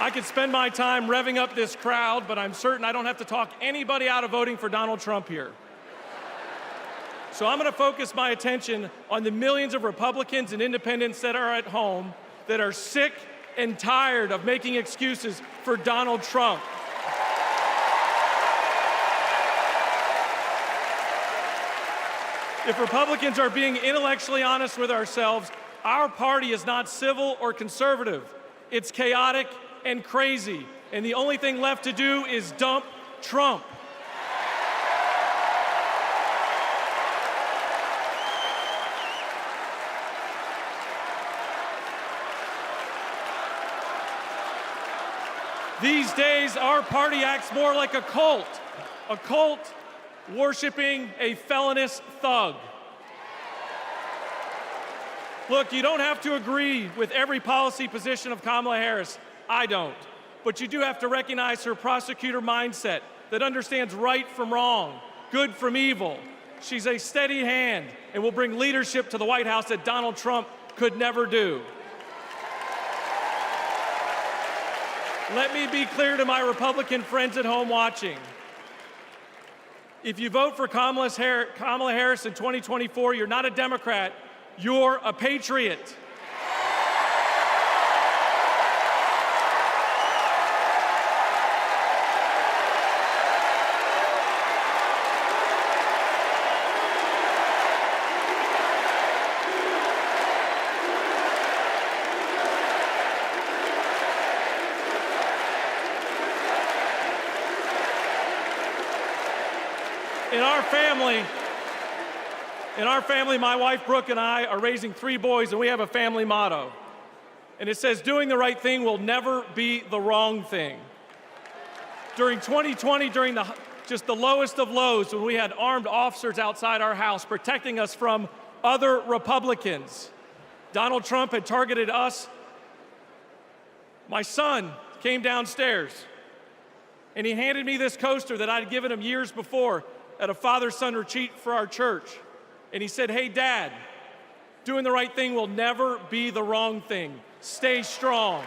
I could spend my time revving up this crowd, but I'm certain I don't have to talk anybody out of voting for Donald Trump here. So I'm going to focus my attention on the millions of Republicans and independents that are at home that are sick and tired of making excuses for Donald Trump. If Republicans are being intellectually honest with ourselves, our party is not civil or conservative. It's chaotic and crazy, and the only thing left to do is dump Trump. These days, our party acts more like a cult worshiping a felonious thug. Look, you don't have to agree with every policy position of Kamala Harris. I don't. But you do have to recognize her prosecutor mindset that understands right from wrong, good from evil. She's a steady hand and will bring leadership to the White House that Donald Trump could never do. Let me be clear to my Republican friends at home watching. If you vote for Kamala Harris in 2024, you're not a Democrat, you're a patriot. In our family, my wife Brooke and I are raising 3 boys, and we have a family motto. And it says, doing the right thing will never be the wrong thing. During 2020, during just the lowest of lows, when we had armed officers outside our house protecting us from other Republicans, Donald Trump had targeted us. My son came downstairs, and he handed me this coaster that I'd given him years before at a father-son retreat for our church. And he said, hey, Dad, doing the right thing will never be the wrong thing. Stay strong.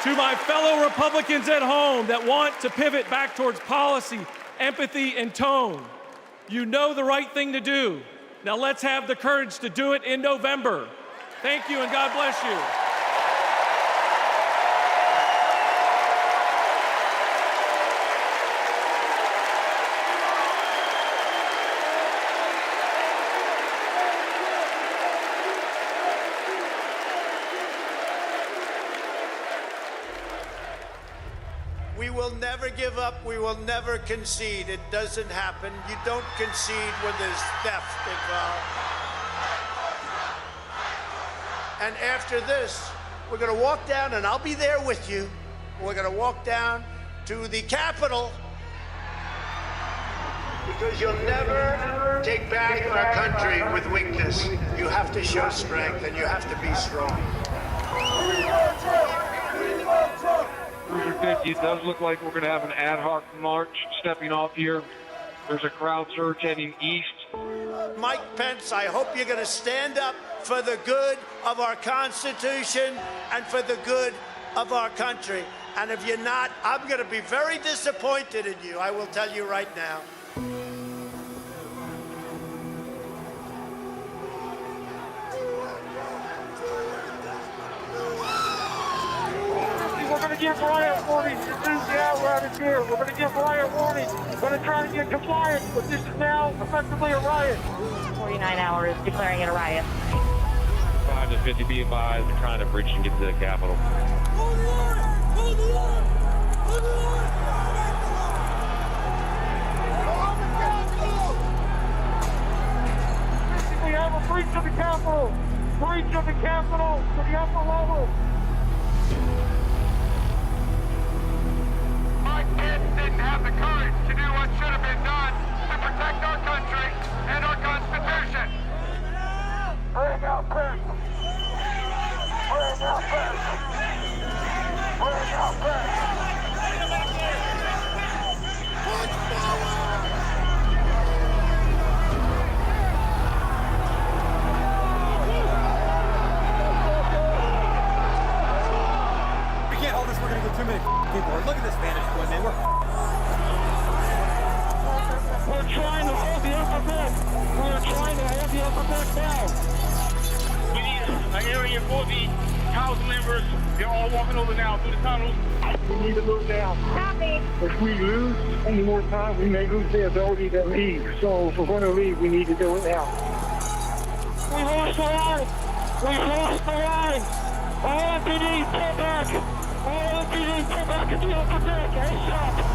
To my fellow Republicans at home that want to pivot back towards policy, empathy, and tone, you know the right thing to do. Now let's have the courage to do it in November. Thank you, and God bless you. We will never give up. We will never concede. It doesn't happen. You don't concede when there's theft involved. And after this, we're going to walk down, and I'll be there with you. We're going to walk down to the Capitol, because you'll never take back our country with weakness. You have to show strength, and you have to be strong. Cruiser 50, it does look like we're going to have an ad hoc march stepping off here. There's a crowd surge heading east. Mike Pence, I hope you're going to stand up for the good of our Constitution and for the good of our country. And if you're not, I'm going to be very disappointed in you. I will tell you right now. We're going to give riot warnings as soon as the apparatus here. We're going to give riot warnings. We're going to try to get compliance, but this is now effectively a riot. 49 hours declaring it a riot. 5 to 50 be advised. They're trying to breach and get to the Capitol. Hold the line! Hold the line! Hold the line! too many people. Look at this vantage point, man. We're trying to hold the upper deck. We're trying to hold the upper deck down. We need an area for the House members. They're all walking over now through the tunnels. We need to move down. Copy. If we lose any more time, we may lose the ability to leave. So if we're going to leave, we need to do it now. We lost the line. We lost the line. All MPD, pull back. All MPD, pull back to the upper deck. ASAP.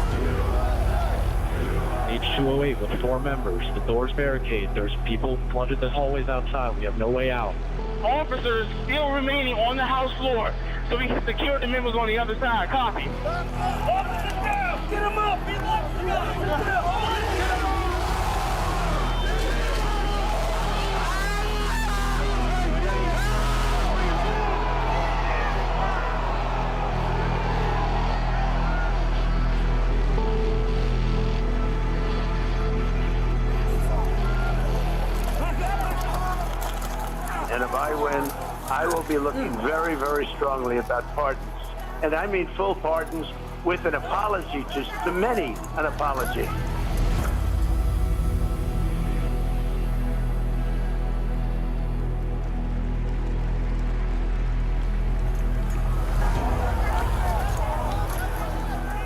H208 with 4 members. The door's barricaded. There's people flooded the hallways outside. We have no way out. Officers still remaining on the House floor, so we can secure the members on the other side. Copy. Officers down! Get them up! Get them up! And if I win, I will be looking very, very strongly about pardons. And I mean full pardons with an apology to many, an apology.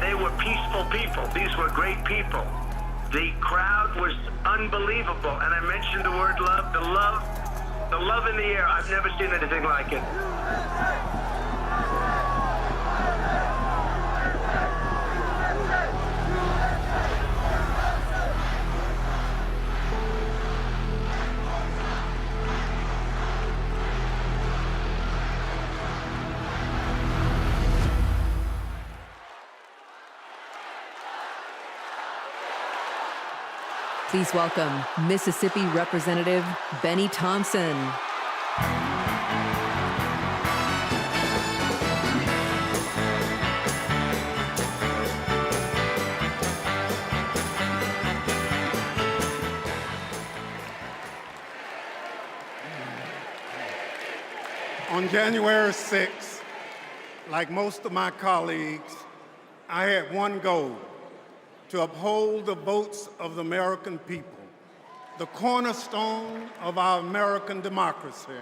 They were peaceful people. These were great people. The crowd was unbelievable. And I mentioned the word love, the love in the air. I've never seen anything like it. Please welcome Mississippi Representative Benny Thompson. On January 6th, like most of my colleagues, I had one goal: to uphold the votes of the American people, the cornerstone of our American democracy.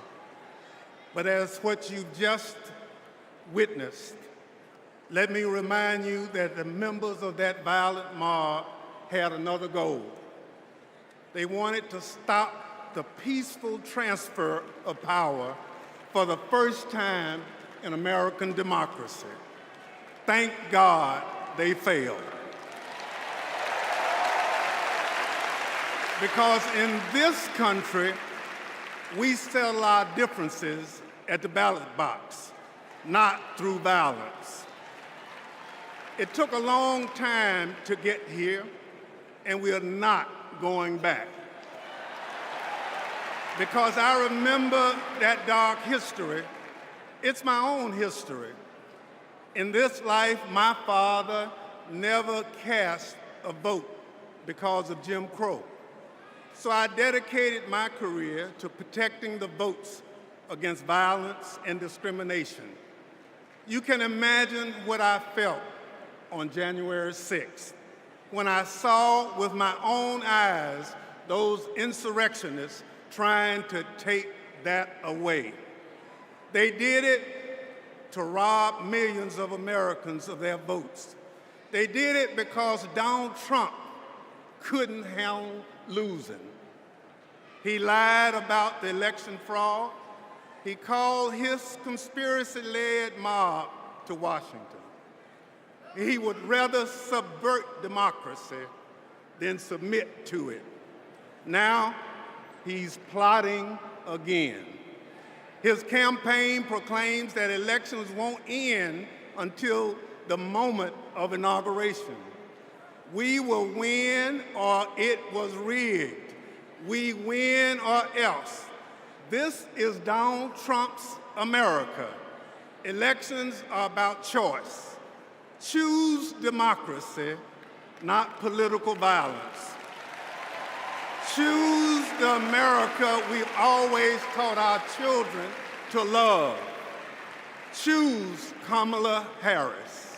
But as what you just witnessed, let me remind you that the members of that violent mob had another goal. They wanted to stop the peaceful transfer of power for the first time in American democracy. Thank God they failed. Because in this country, we settle our differences at the ballot box, not through violence. It took a long time to get here, and we are not going back. Because I remember that dark history. It's my own history. In this life, my father never cast a vote because of Jim Crow. So I dedicated my career to protecting the votes against violence and discrimination. You can imagine what I felt on January 6th when I saw with my own eyes those insurrectionists trying to take that away. They did it to rob millions of Americans of their votes. They did it because Donald Trump couldn't handle losing. He lied about the election fraud. He called his conspiracy-led mob to Washington. He would rather subvert democracy than submit to it. Now, he's plotting again. His campaign proclaims that elections won't end until the moment of inauguration. We will win or it was rigged. We win or else. This is Donald Trump's America. Elections are about choice. Choose democracy, not political violence. Choose the America we've always taught our children to love. Choose Kamala Harris.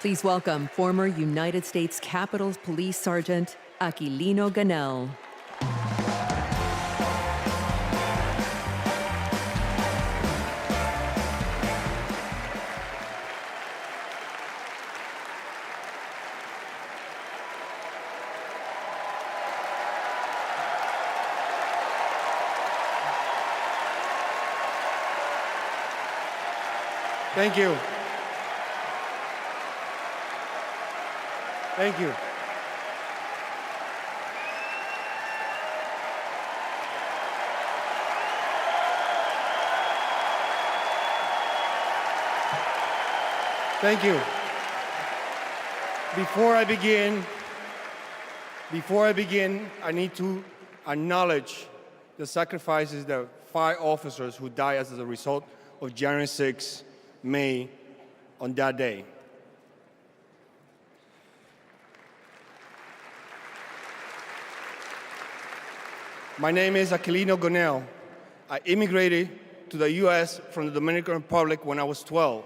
Please welcome former United States Capitol Police Sergeant Aquilino Ganell. Thank you. Thank you. Thank you. Before I begin, I need to acknowledge the sacrifices that 5 officers who died as a result of January 6th made on that day. My name is Aquilino Ganell. I immigrated to the U.S. from the Dominican Republic when I was 12.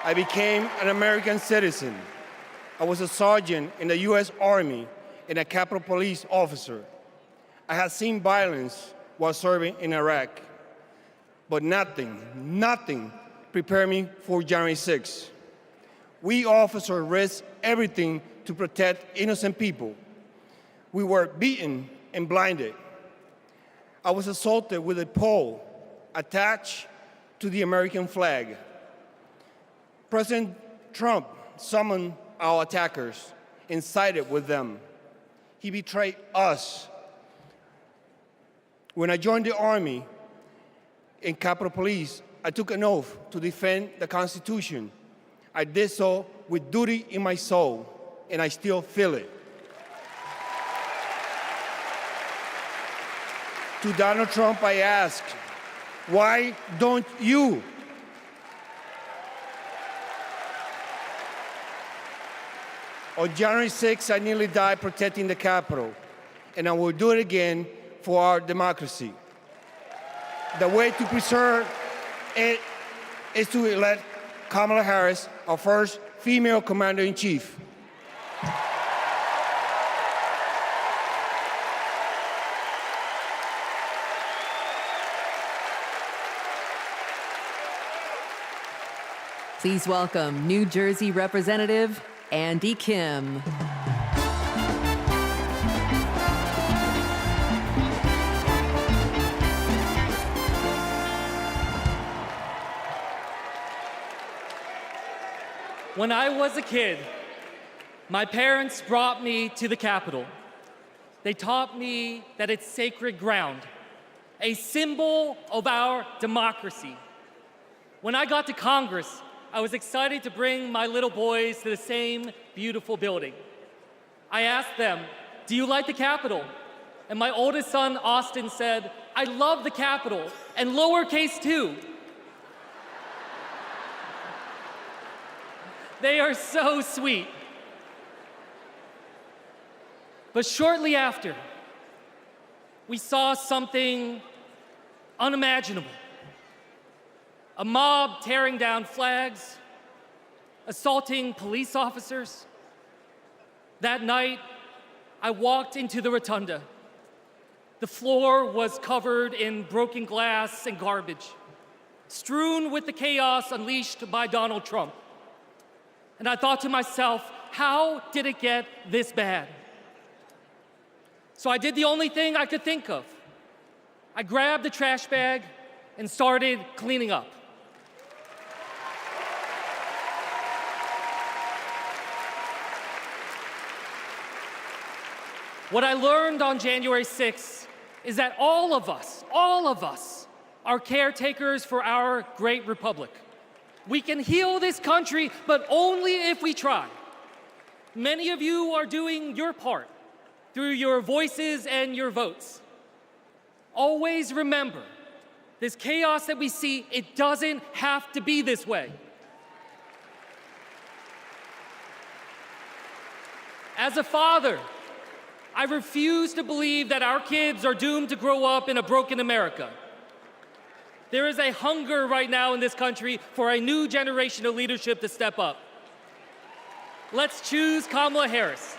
I became an American citizen. I was a sergeant in the U.S. Army and a Capitol Police officer. I had seen violence while serving in Iraq, but nothing prepared me for January 6th. We officers risked everything to protect innocent people. We were beaten and blinded. I was assaulted with a pole attached to the American flag. President Trump summoned our attackers and sided with them. He betrayed us. When I joined the Army and Capitol Police, I took an oath to defend the Constitution. I did so with duty in my soul, and I still feel it. To Donald Trump, I ask, why don't you? On January 6th, I nearly died protecting the Capitol, and I will do it again for our democracy. The way to preserve it is to elect Kamala Harris, our first female commander-in-chief. Please welcome New Jersey Representative Andy Kim. When I was a kid, my parents brought me to the Capitol. They taught me that it's sacred ground, a symbol of our democracy. When I got to Congress, I was excited to bring my little boys to the same beautiful building. I asked them, "Do you like the Capitol?" And my oldest son, Austin, said, "I love the Capitol, and lowercase too." They are so sweet. But shortly after, we saw something unimaginable. A mob tearing down flags, assaulting police officers. That night, I walked into the rotunda. The floor was covered in broken glass and garbage, strewn with the chaos unleashed by Donald Trump. And I thought to myself, how did it get this bad? So I did the only thing I could think of. I grabbed the trash bag and started cleaning up. What I learned on January 6th is that all of us are caretakers for our great republic. We can heal this country, but only if we try. Many of you are doing your part through your voices and your votes. Always remember, this chaos that we see, it doesn't have to be this way. As a father, I refuse to believe that our kids are doomed to grow up in a broken America. There is a hunger right now in this country for a new generation of leadership to step up. Let's choose Kamala Harris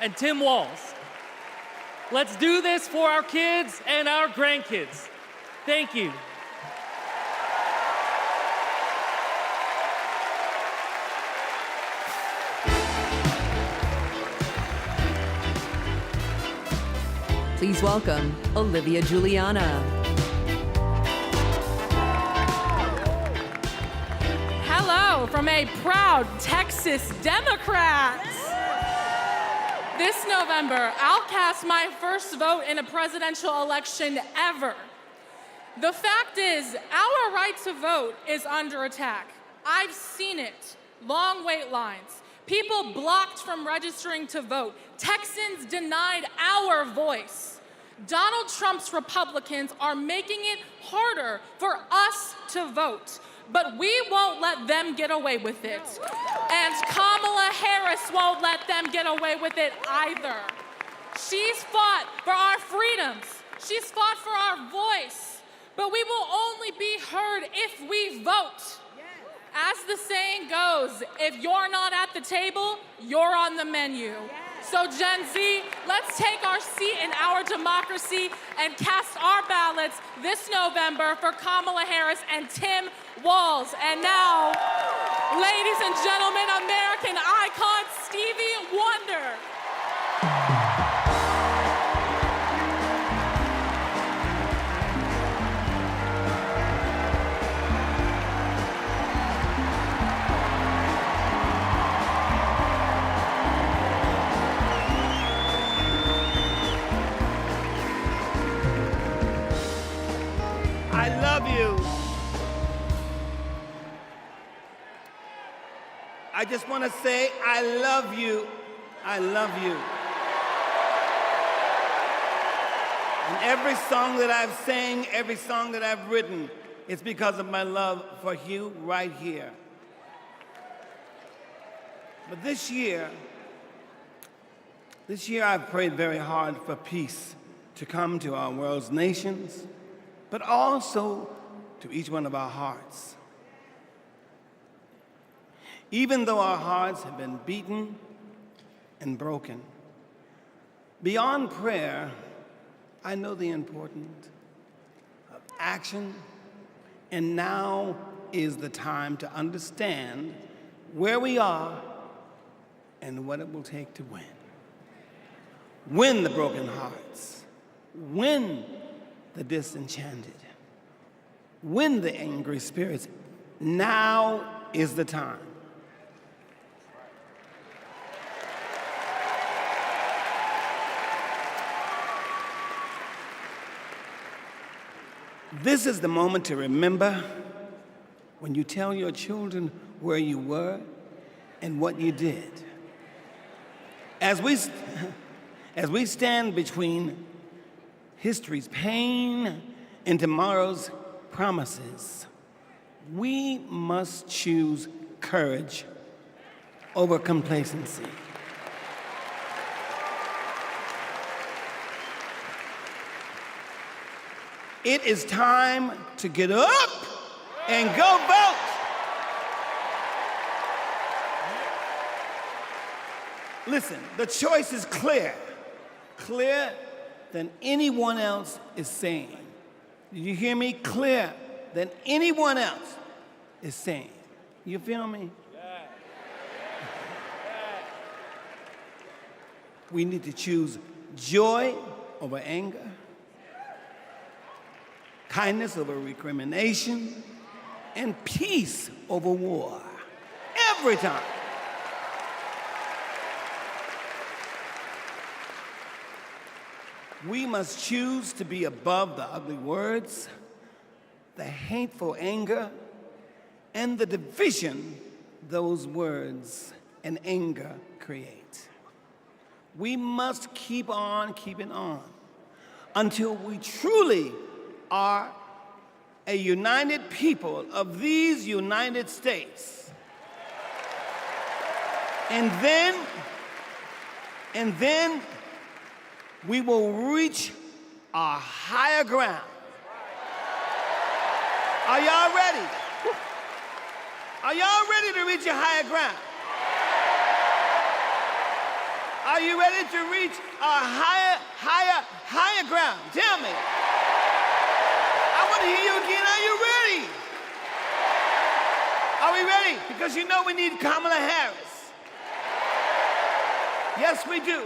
and Tim Walz. Let's do this for our kids and our grandkids. Thank you. Please welcome Olivia Juliana. Hello from a proud Texas Democrat. This November, I'll cast my first vote in a presidential election ever. The fact is, our right to vote is under attack. I've seen it. Long wait lines. People blocked from registering to vote. Texans denied our voice. Donald Trump's Republicans are making it harder for us to vote, but we won't let them get away with it. And Kamala Harris won't let them get away with it either. She's fought for our freedoms. She's fought for our voice, but we will only be heard if we vote. As the saying goes, if you're not at the table, you're on the menu. So Gen Z, let's take our seat in our democracy and cast our ballots this November for Kamala Harris and Tim Walz. And now, ladies and gentlemen, American icon Stevie Wonder. I love you. I just want to say, I love you. I love you. And every song that I've sang, every song that I've written, it's because of my love for you right here. But this year I've prayed very hard for peace to come to our world's nations, but also to each one of our hearts. Even though our hearts have been beaten and broken, beyond prayer, I know the importance of action, and now is the time to understand where we are and what it will take to win. Win the broken hearts, win the disenchanted, win the angry spirits. Now is the time. This is the moment to remember when you tell your children where you were and what you did. As we stand between history's pain and tomorrow's promises, we must choose courage over complacency. It is time to get up and go vote. Listen, the choice is clear, clearer than anyone else is saying. Did you hear me? Clearer than anyone else is saying. You feel me? We need to choose joy over anger, kindness over recrimination, and peace over war. Every time. We must choose to be above the ugly words, the hateful anger, and the division those words and anger create. We must keep on keeping on until we truly are a united people of these United States. And then we will reach our higher ground. Are y'all ready? Are y'all ready to reach your higher ground? Are you ready to reach a higher ground? Tell me. I want to hear you again. Are you ready? Are we ready? Because you know we need Kamala Harris. Yes, we do.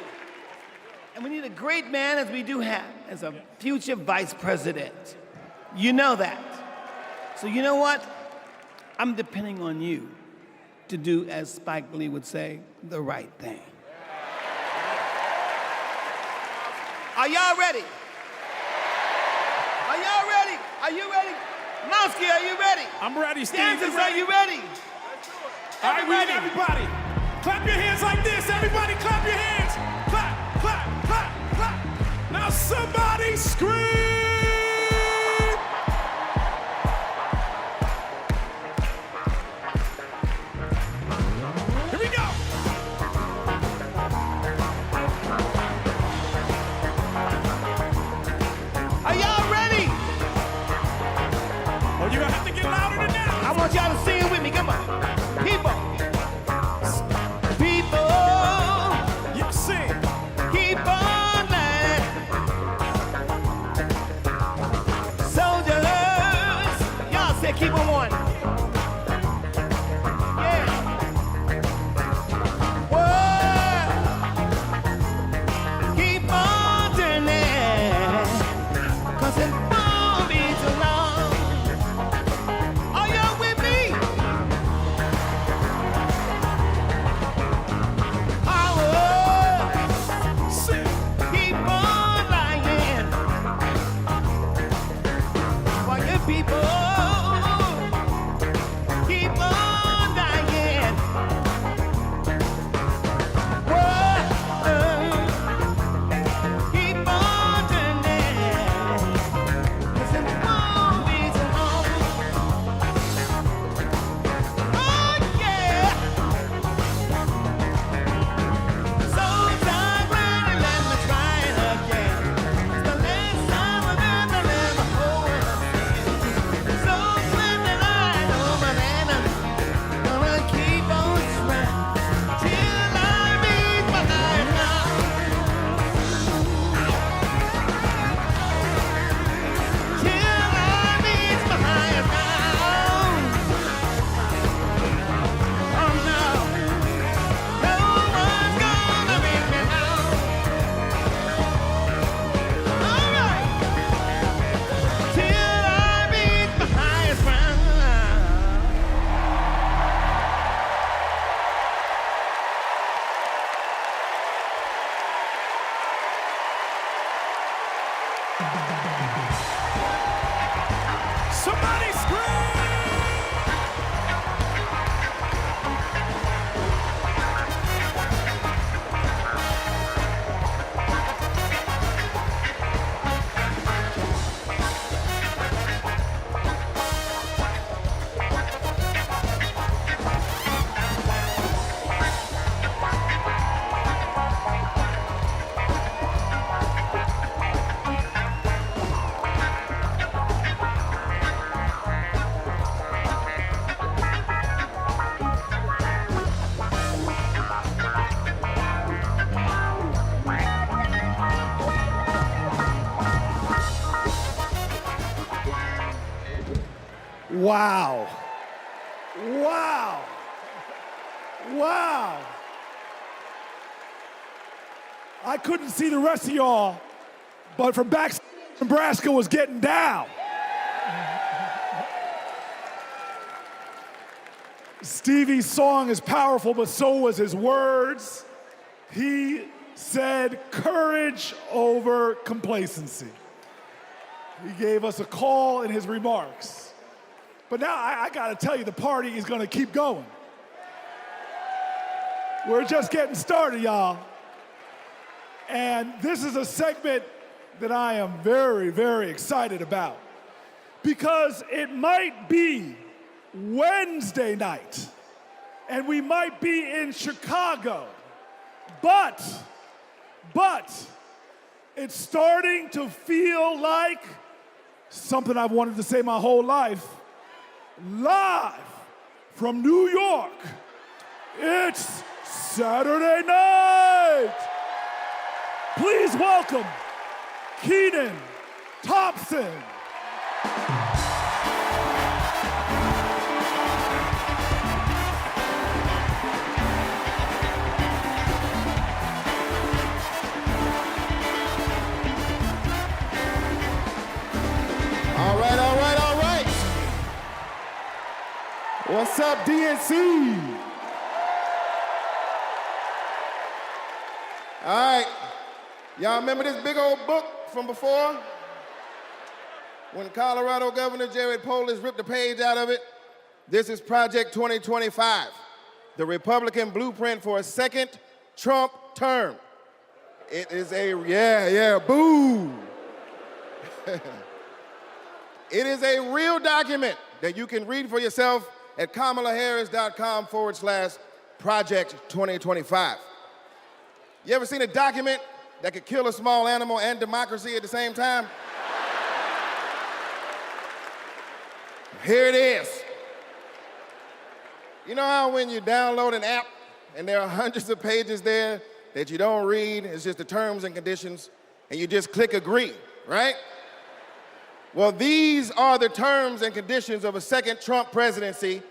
And we need a great man, as we do have, as a future vice president. You know that. So you know what? I'm depending on you to do, as Spike Lee would say, the right thing. Are y'all ready? Are y'all ready? Are you ready? Mowski, are you ready? I'm ready, Steve. Dancers, are you ready? All right, we need everybody. Clap your hands like this. Everybody clap your hands. Clap, clap, clap, clap. Now somebody scream. Here we go. Are y'all ready? Oh, you're gonna have to get louder than that. I want y'all to sing with me. Come on. People. You sing. Keep on lying. Soldiers. Y'all say keep on one. Yeah. Whoa. Keep on turning. 'Cause it won't be too long. Are y'all with me? Keep on lying. While your people keep on dying. Whoa. Keep on turning. 'Cause it won't be too long. Oh yeah. So tired, ready, let me try it again. It's the last time I've ever let my whole world. So glad that I know my man. I'm gonna keep on trying till I meet my higher ground. Till I meet my higher ground. Oh no, no one's gonna make me now. All right, till I meet my highest ground. Somebody scream. Wow. Wow. Wow. I couldn't see the rest of y'all, but from back, Nebraska was getting down. Stevie's song is powerful, but so was his words. He said courage over complacency. He gave us a call in his remarks. But now I gotta tell you, the party is gonna keep going. We're just getting started, y'all. And this is a segment that I am very, very excited about, because it might be Wednesday night and we might be in Chicago, but it's starting to feel like something I've wanted to say my whole life. Live from New York, it's Saturday night. Please welcome Kenan Thompson. All right, all right, all right. What's up, DNC? All right. Y'all remember this big old book from before? When Colorado Governor Jared Polis ripped a page out of it? This is Project 2025, the Republican blueprint for a second Trump term. It is a, boo. It is a real document that you can read for yourself at kamalaharris.com/Project 2025. You ever seen a document that could kill a small animal and democracy at the same time? Here it is. You know how when you download an app and there are hundreds of pages there that you don't read, it's just the terms and conditions, and you just click agree, right? Well, these are the terms and conditions of a second Trump presidency.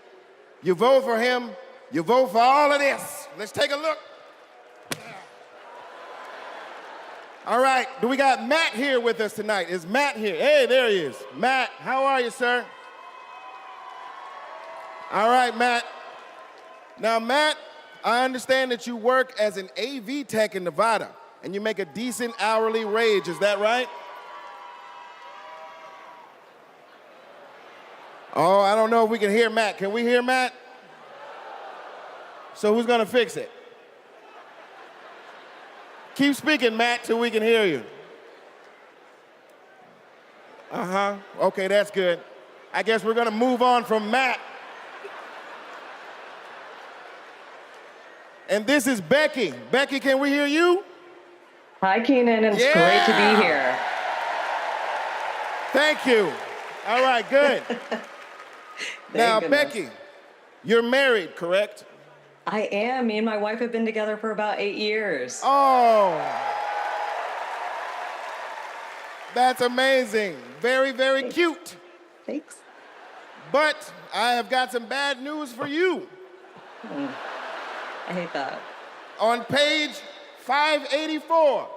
You vote for him, you vote for all of this. Let's take a look. All right, do we got Matt here with us tonight? Is Matt here? Hey, there he is. Matt, how are you, sir? All right, Matt. Now, Matt, I understand that you work as an AV tech in Nevada, and you make a decent hourly wage, is that right? Oh, I don't know if we can hear Matt. Can we hear Matt? So who's gonna fix it? Keep speaking, Matt, till we can hear you. Uh-huh, okay, that's good. I guess we're gonna move on from Matt. And this is Becky. Becky, can we hear you? Hi, Kenan, it's great to be here. Thank you. All right, good. Now, Becky, you're married, correct? I am. Me and my wife have been together for about 8 years. Oh, that's amazing. Very, very cute. Thanks. But I have got some bad news for you. I hate that. On page 584,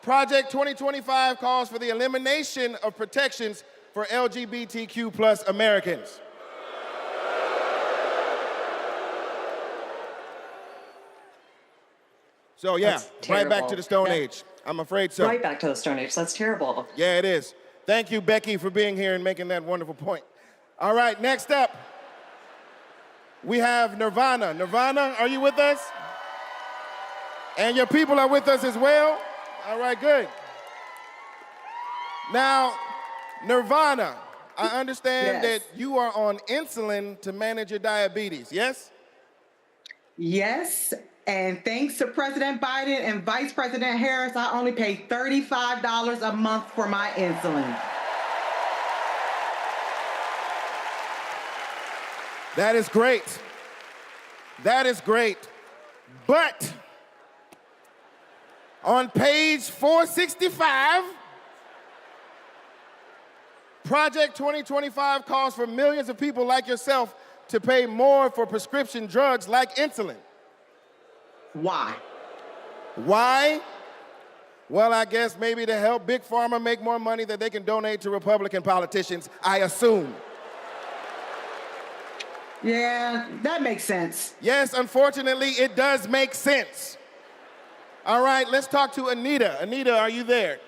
Project 2025 calls for the elimination of protections for LGBTQ plus Americans. So yeah, right back to the Stone Age. I'm afraid so. Right back to the Stone Age. That's terrible. Yeah, it is. Thank you, Becky, for being here and making that wonderful point. All right, next up, we have Nirvana. Nirvana, are you with us? And your people are with us as well? All right, good. Now, Nirvana, I understand that you are on insulin to manage your diabetes, yes? Yes, and thanks to President Biden and Vice President Harris, I only pay $35 a month for my insulin. That is great. That is great. But on page 465, Project 2025 calls for millions of people like yourself to pay more for prescription drugs like insulin. Why? Why? Well, I guess maybe to help Big Pharma make more money that they can donate to Republican politicians, I assume. Yeah, that makes sense. Yes, unfortunately, it does make sense. All right, let's talk to Anita. Anita, are you there?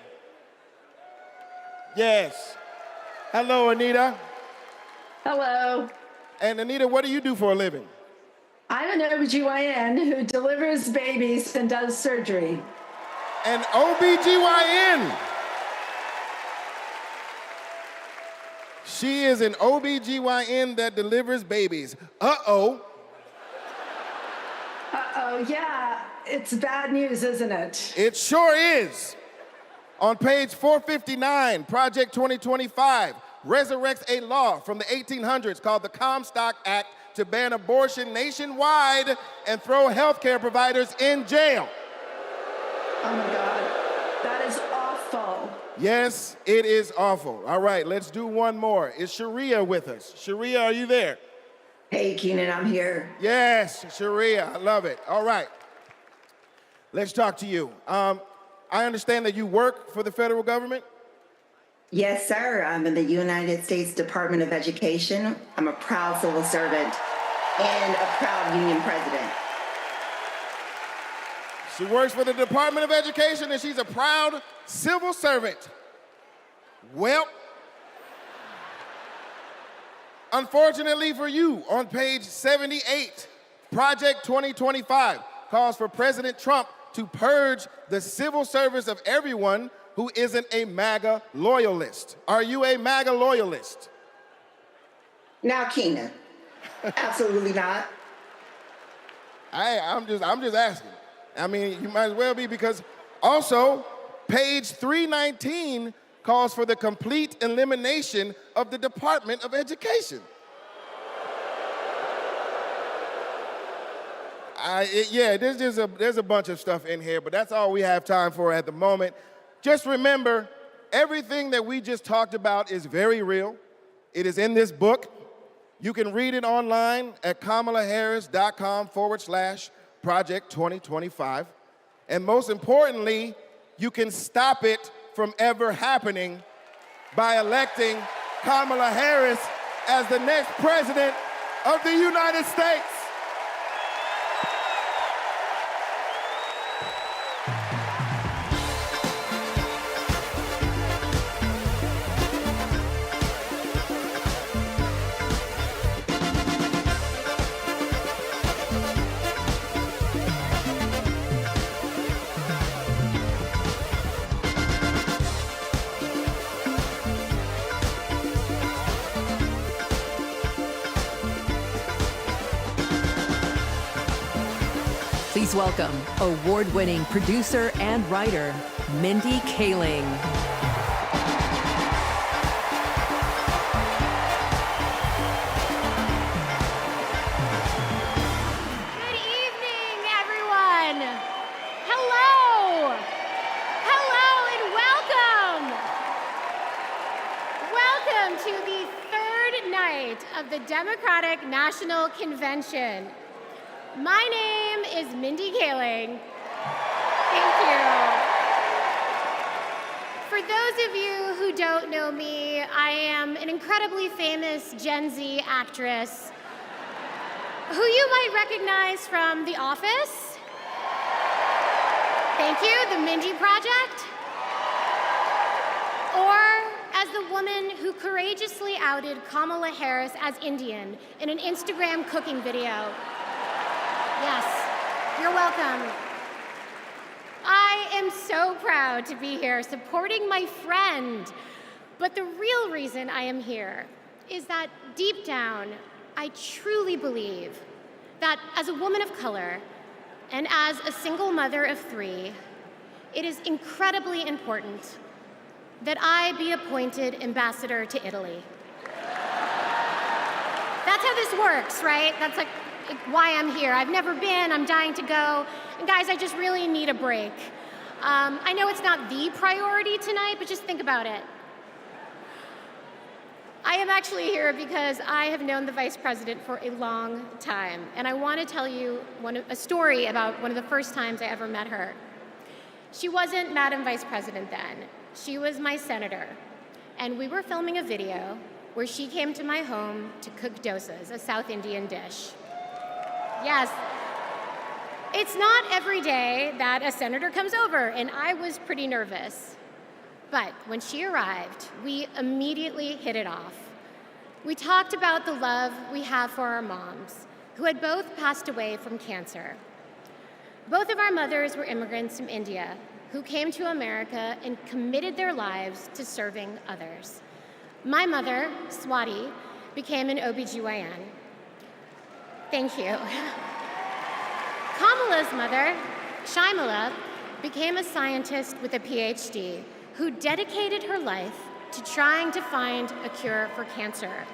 Yes. Hello, Anita. Hello. And Anita, what do you do for a living? I'm an OBGYN who delivers babies and does surgery. An OBGYN? She is an OBGYN that delivers babies. Uh-oh. Uh-oh, yeah. It's bad news, isn't it? It sure is. On page 459, Project 2025 resurrects a law from the 1800s called the Comstock Act to ban abortion nationwide and throw healthcare providers in jail. Oh my God. awful. Yes, it is awful. All right, let's do one more. Is Sharia with us? Sharia, are you there? Hey, Keenan, I'm here. Yes, Sharia, I love it. All right, let's talk to you. I understand that you work for the federal government? Yes, sir. I'm in the United States Department of Education. I'm a proud civil servant and a proud union president. She works for the Department of Education and she's a proud civil servant. Well, unfortunately for you, on page 78, Project 2025 calls for President Trump to purge the civil service of everyone who isn't a MAGA loyalist. Are you a MAGA loyalist? Now, Keenan, absolutely not. I'm just asking. I mean, you might as well be, because also page 319 calls for the complete elimination of the Department of Education. There's a bunch of stuff in here, but that's all we have time for at the moment. Just remember, everything that we just talked about is very real. It is in this book. You can read it online at kamalaharris.com/Project 2025. And most importantly, you can stop it from ever happening by electing Kamala Harris as the next president of the United States. Please welcome award-winning producer and writer, Mindy Kaling. Good evening, everyone. Hello. Hello and welcome. Welcome to the third night of the Democratic National Convention. My name is Mindy Kaling. Thank you. For those of you who don't know me, I am an incredibly famous Gen Z actress who you might recognize from The Office. Thank you, The Mindy Project. Or as the woman who courageously outed Kamala Harris as Indian in an Instagram cooking video. Yes, you're welcome. I am so proud to be here supporting my friend. But the real reason I am here is that deep down, I truly believe that as a woman of color and as a single mother of 3, it is incredibly important that I be appointed ambassador to Italy. That's how this works, right? That's like why I'm here. I've never been, I'm dying to go. And guys, I just really need a break. I know it's not the priority tonight, but just think about it. I am actually here because I have known the Vice President for a long time, and I want to tell you a story about one of the first times I ever met her. She wasn't Madam Vice President then. She was my senator, and we were filming a video where she came to my home to cook dosas, a South Indian dish. Yes, it's not every day that a senator comes over, and I was pretty nervous. But when she arrived, we immediately hit it off. We talked about the love we have for our moms, who had both passed away from cancer. Both of our mothers were immigrants from India who came to America and committed their lives to serving others. My mother, Swati, became an OBGYN. Thank you. Kamala's mother, Shaimala, became a scientist with a PhD who dedicated her life to trying to find a cure for cancer.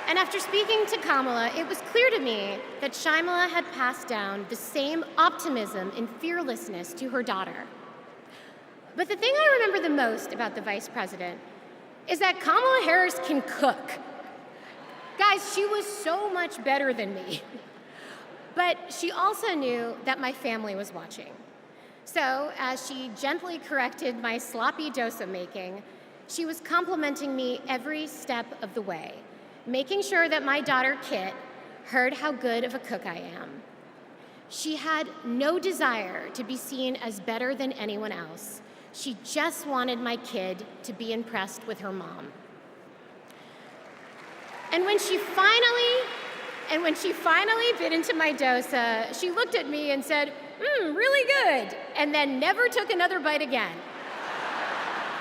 And after speaking to Kamala, it was clear to me that Shyamala had passed down the same optimism and fearlessness to her daughter. But the thing I remember the most about the vice president is that Kamala Harris can cook. Guys, she was so much better than me. But she also knew that my family was watching. So, as she gently corrected my sloppy dosa making, she was complimenting me every step of the way, making sure that my daughter, Kit, heard how good of a cook I am. She had no desire to be seen as better than anyone else. She just wanted my kid to be impressed with her mom. And when she finally bit into my dosa, she looked at me and said, really good, and then never took another bite again.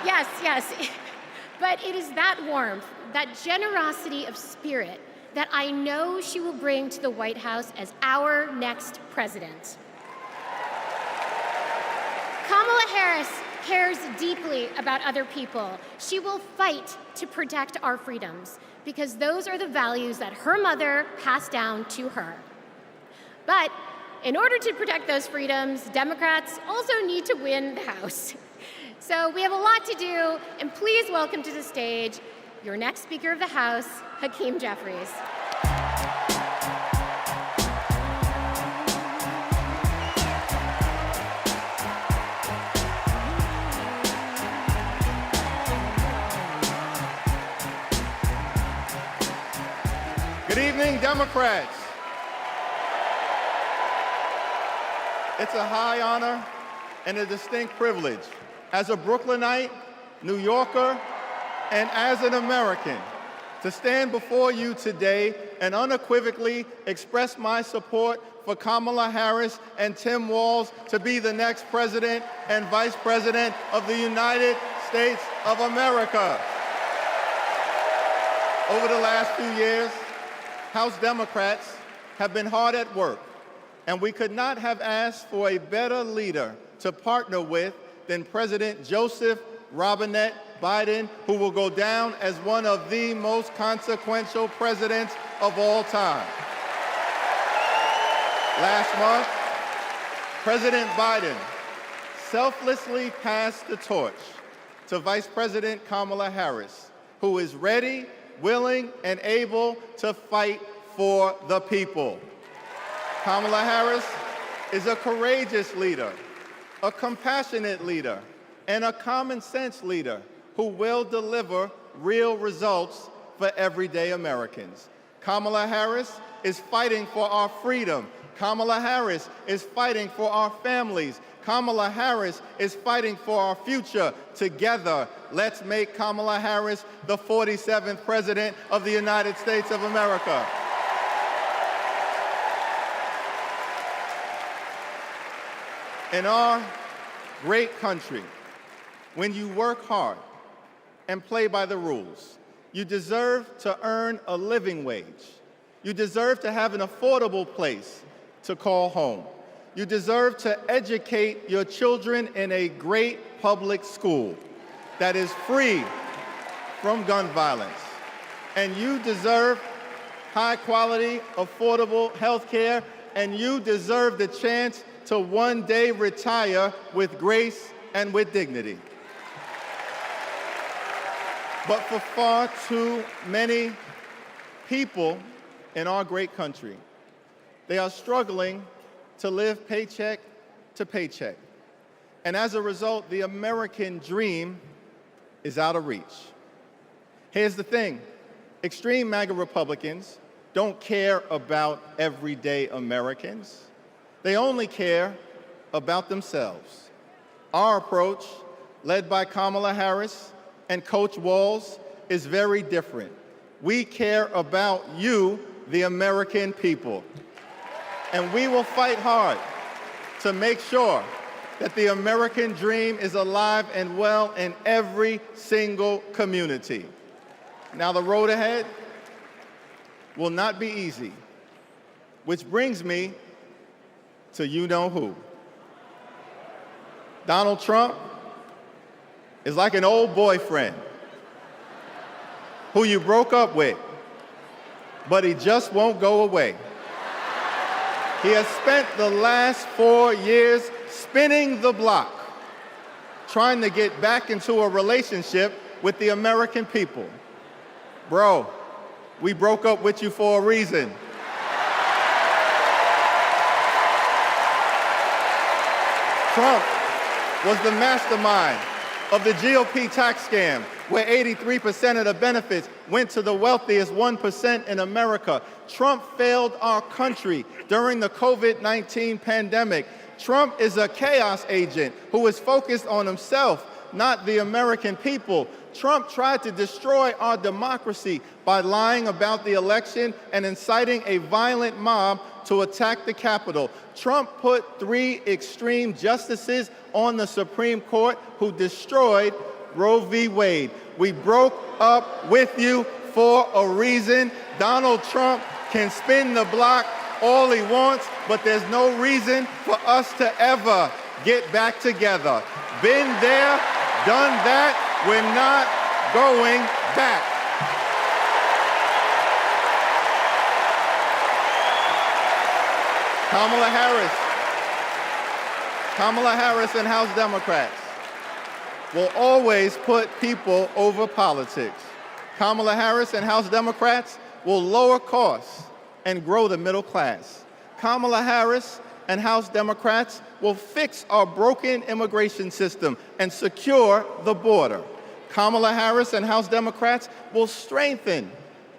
Yes, but it is that warmth, that generosity of spirit that I know she will bring to the White House as our next president. Kamala Harris cares deeply about other people. She will fight to protect our freedoms because those are the values that her mother passed down to her. But in order to protect those freedoms, Democrats also need to win the House. So we have a lot to do, and please welcome to the stage your next Speaker of the House, Hakeem Jeffries. Good evening, Democrats. It's a high honor and a distinct privilege as a Brooklynite, New Yorker, and as an American to stand before you today and unequivocally express my support for Kamala Harris and Tim Walz to be the next president and vice president of the United States of America. Over the last few years, House Democrats have been hard at work, and we could not have asked for a better leader to partner with than President Joseph Robinette Biden, who will go down as one of the most consequential presidents of all time. Last month, President Biden selflessly passed the torch to Vice President Kamala Harris, who is ready, willing, and able to fight for the people. Kamala Harris is a courageous leader, a compassionate leader, and a common sense leader who will deliver real results for everyday Americans. Kamala Harris is fighting for our freedom. Kamala Harris is fighting for our families. Kamala Harris is fighting for our future. Together, let's make Kamala Harris the 47th President of the United States of America. In our great country, when you work hard and play by the rules, you deserve to earn a living wage. You deserve to have an affordable place to call home. You deserve to educate your children in a great public school that is free from gun violence. And you deserve high-quality, affordable health care, and you deserve the chance to one day retire with grace and with dignity. But for far too many people in our great country, they are struggling to live paycheck to paycheck. And as a result, the American dream is out of reach. Here's the thing. Extreme MAGA Republicans don't care about everyday Americans. They only care about themselves. Our approach, led by Kamala Harris and Coach Walz, is very different. We care about you, the American people. And we will fight hard to make sure that the American dream is alive and well in every single community. Now, the road ahead will not be easy, which brings me to you-know-who. Donald Trump is like an old boyfriend who you broke up with but he just won't go away. He has spent the last 4 years spinning the block, trying to get back into a relationship with the American people. Bro, we broke up with you for a reason. Trump was the mastermind of the GOP tax scam, where 83% of the benefits went to the wealthiest 1% in America. Trump failed our country during the COVID-19 pandemic. Trump is a chaos agent who is focused on himself, not the American people. Trump tried to destroy our democracy by lying about the election and inciting a violent mob to attack the Capitol. Trump put 3 extreme justices on the Supreme Court who destroyed Roe v. Wade. We broke up with you for a reason. Donald Trump can spin the block all he wants, but there's no reason for us to ever get back together. Been there, done that, we're not going back. Kamala Harris and House Democrats will always put people over politics. Kamala Harris and House Democrats will lower costs and grow the middle class. Kamala Harris and House Democrats will fix our broken immigration system and secure the border. Kamala Harris and House Democrats will strengthen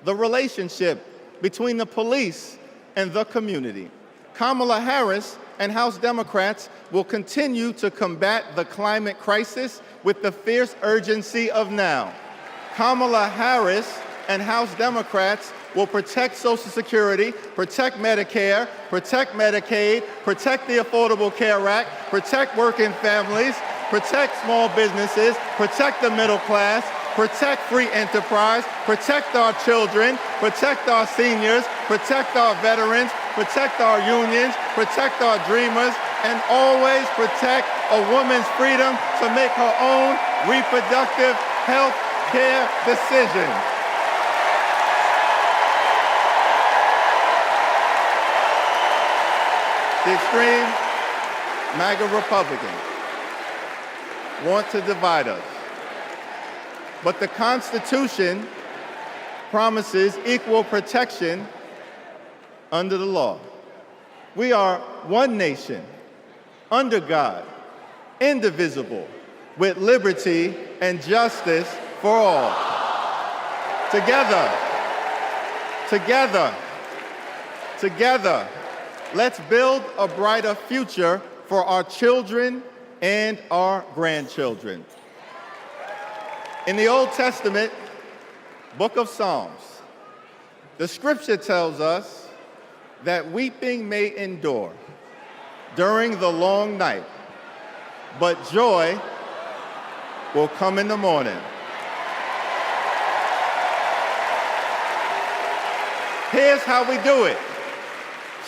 the relationship between the police and the community. Kamala Harris and House Democrats will continue to combat the climate crisis with the fierce urgency of now. Kamala Harris and House Democrats will protect Social Security, protect Medicare, protect Medicaid, protect the Affordable Care Act, protect working families, protect small businesses, protect the middle class, protect free enterprise, protect our children, protect our seniors, protect our veterans, protect our unions, protect our dreamers, and always protect a woman's freedom to make her own reproductive health care decisions. The extreme MAGA Republicans want to divide us. But the Constitution promises equal protection under the law. We are one nation, under God, indivisible, with liberty and justice for all. Together, let's build a brighter future for our children and our grandchildren. In the Old Testament, book of Psalms, the scripture tells us that weeping may endure during the long night, but joy will come in the morning. Here's how we do it.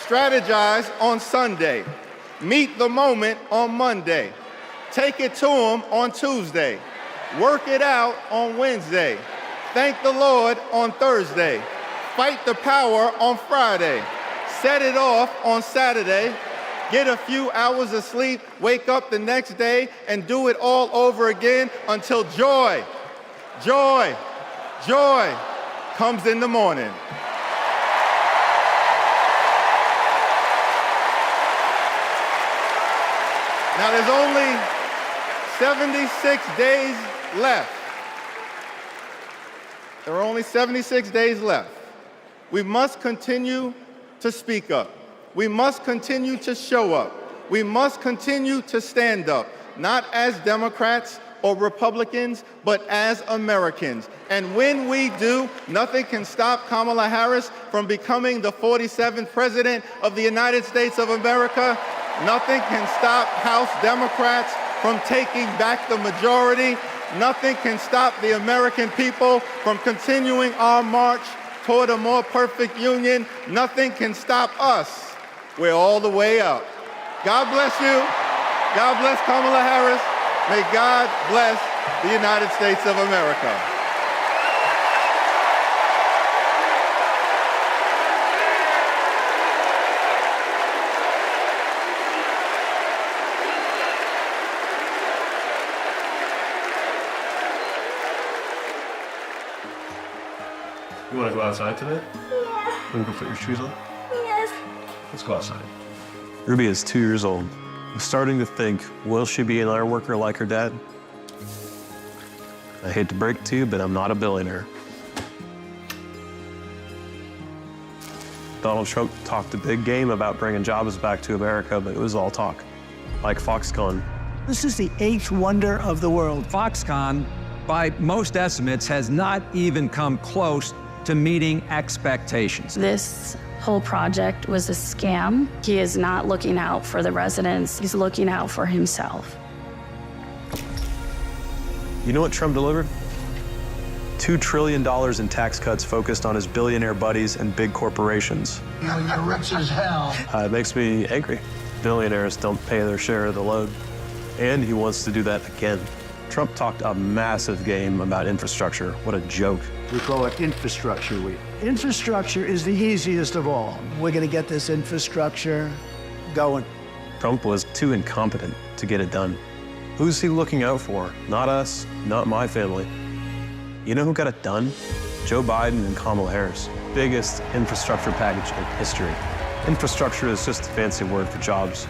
Strategize on Sunday. Meet the moment on Monday. Take it to them on Tuesday. Work it out on Wednesday. Thank the Lord on Thursday. Fight the power on Friday. Set it off on Saturday. Get a few hours of sleep, wake up the next day, and do it all over again until joy comes in the morning. Now there's only 76 days left. There are only 76 days left. We must continue to speak up. We must continue to show up. We must continue to stand up, not as Democrats or Republicans, but as Americans. And when we do, nothing can stop Kamala Harris from becoming the 47th President of the United States of America. Nothing can stop House Democrats from taking back the majority. Nothing can stop the American people from continuing our march toward a more perfect union. Nothing can stop us. We're all the way up. God bless you. God bless Kamala Harris. May God bless the United States of America. You want to go outside today? Yeah. Want to go put your shoes on? Yes. Let's go outside. Ruby is 2 years old. I'm starting to think, will she be an iron worker like her dad? I hate to break it to you, but I'm not a billionaire. Donald Trump talked a big game about bringing jobs back to America, but it was all talk, like Foxconn. This is the 8th wonder of the world. Foxconn, by most estimates, has not even come close to meeting expectations. This whole project was a scam. He is not looking out for the residents. He's looking out for himself. You know what Trump delivered? $2 trillion in tax cuts focused on his billionaire buddies and big corporations. You're rich as hell. It makes me angry. Billionaires don't pay their share of the load. And he wants to do that again. Trump talked a massive game about infrastructure. What a joke. We call it Infrastructure Week. Infrastructure is the easiest of all. We're going to get this infrastructure going. Trump was too incompetent to get it done. Who's he looking out for? Not us, not my family. You know who got it done? Joe Biden and Kamala Harris. Biggest infrastructure package in history. Infrastructure is just a fancy word for jobs.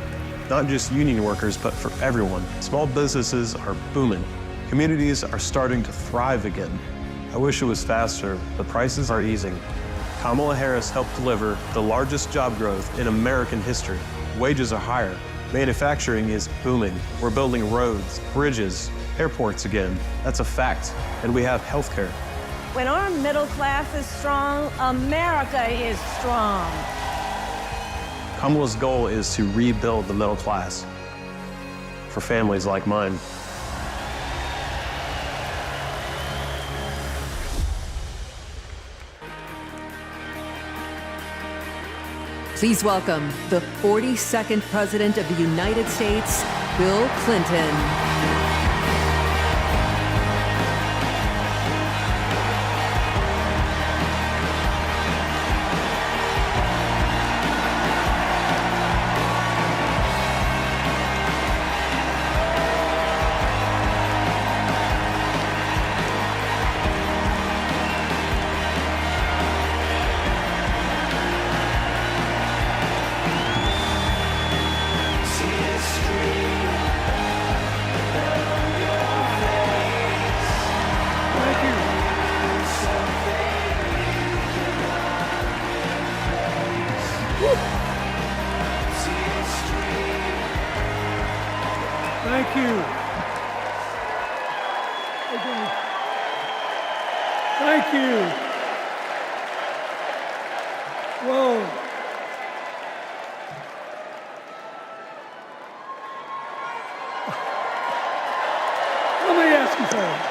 Not just union workers, but for everyone. Small businesses are booming. Communities are starting to thrive again. I wish it was faster, but prices are easing. Kamala Harris helped deliver the largest job growth in American history. Wages are higher. Manufacturing is booming. We're building roads, bridges, airports again. That's a fact. And we have healthcare. When our middle class is strong, America is strong. Kamala's goal is to rebuild the middle class for families like mine. Please welcome the 42nd President of the United States, Bill Clinton. Thank you. Thank you. Whoa. Let me ask you something.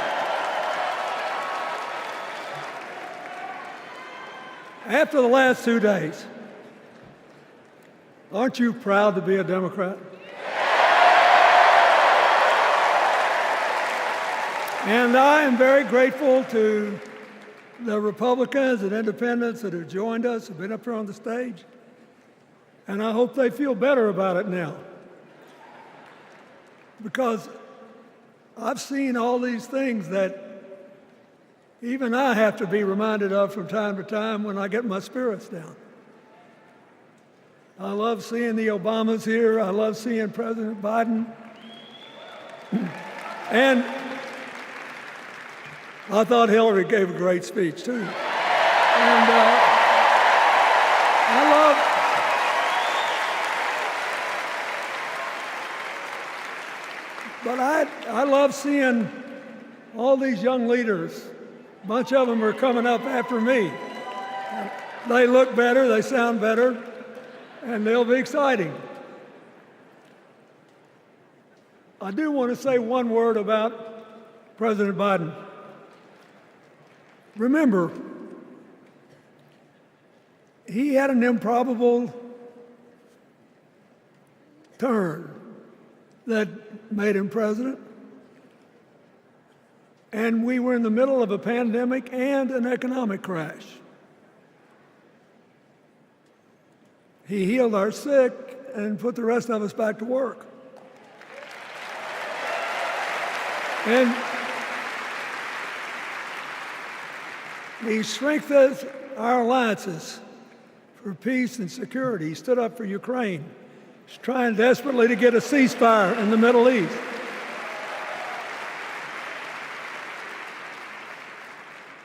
After the last 2 days, aren't you proud to be a Democrat? And I am very grateful to the Republicans and independents that have joined us, have been up here on the stage. And I hope they feel better about it now. Because I've seen all these things that even I have to be reminded of from time to time when I get my spirits down. I love seeing the Obamas here. I love seeing President Biden. And I thought Hillary gave a great speech, too. And I love seeing all these young leaders. A bunch of them are coming up after me. They look better, they sound better, and they'll be exciting. I do want to say one word about President Biden. Remember, he had an improbable turn that made him president. And we were in the middle of a pandemic and an economic crash. He healed our sick and put the rest of us back to work. He strengthens our alliances for peace and security. He stood up for Ukraine. He's trying desperately to get a ceasefire in the Middle East.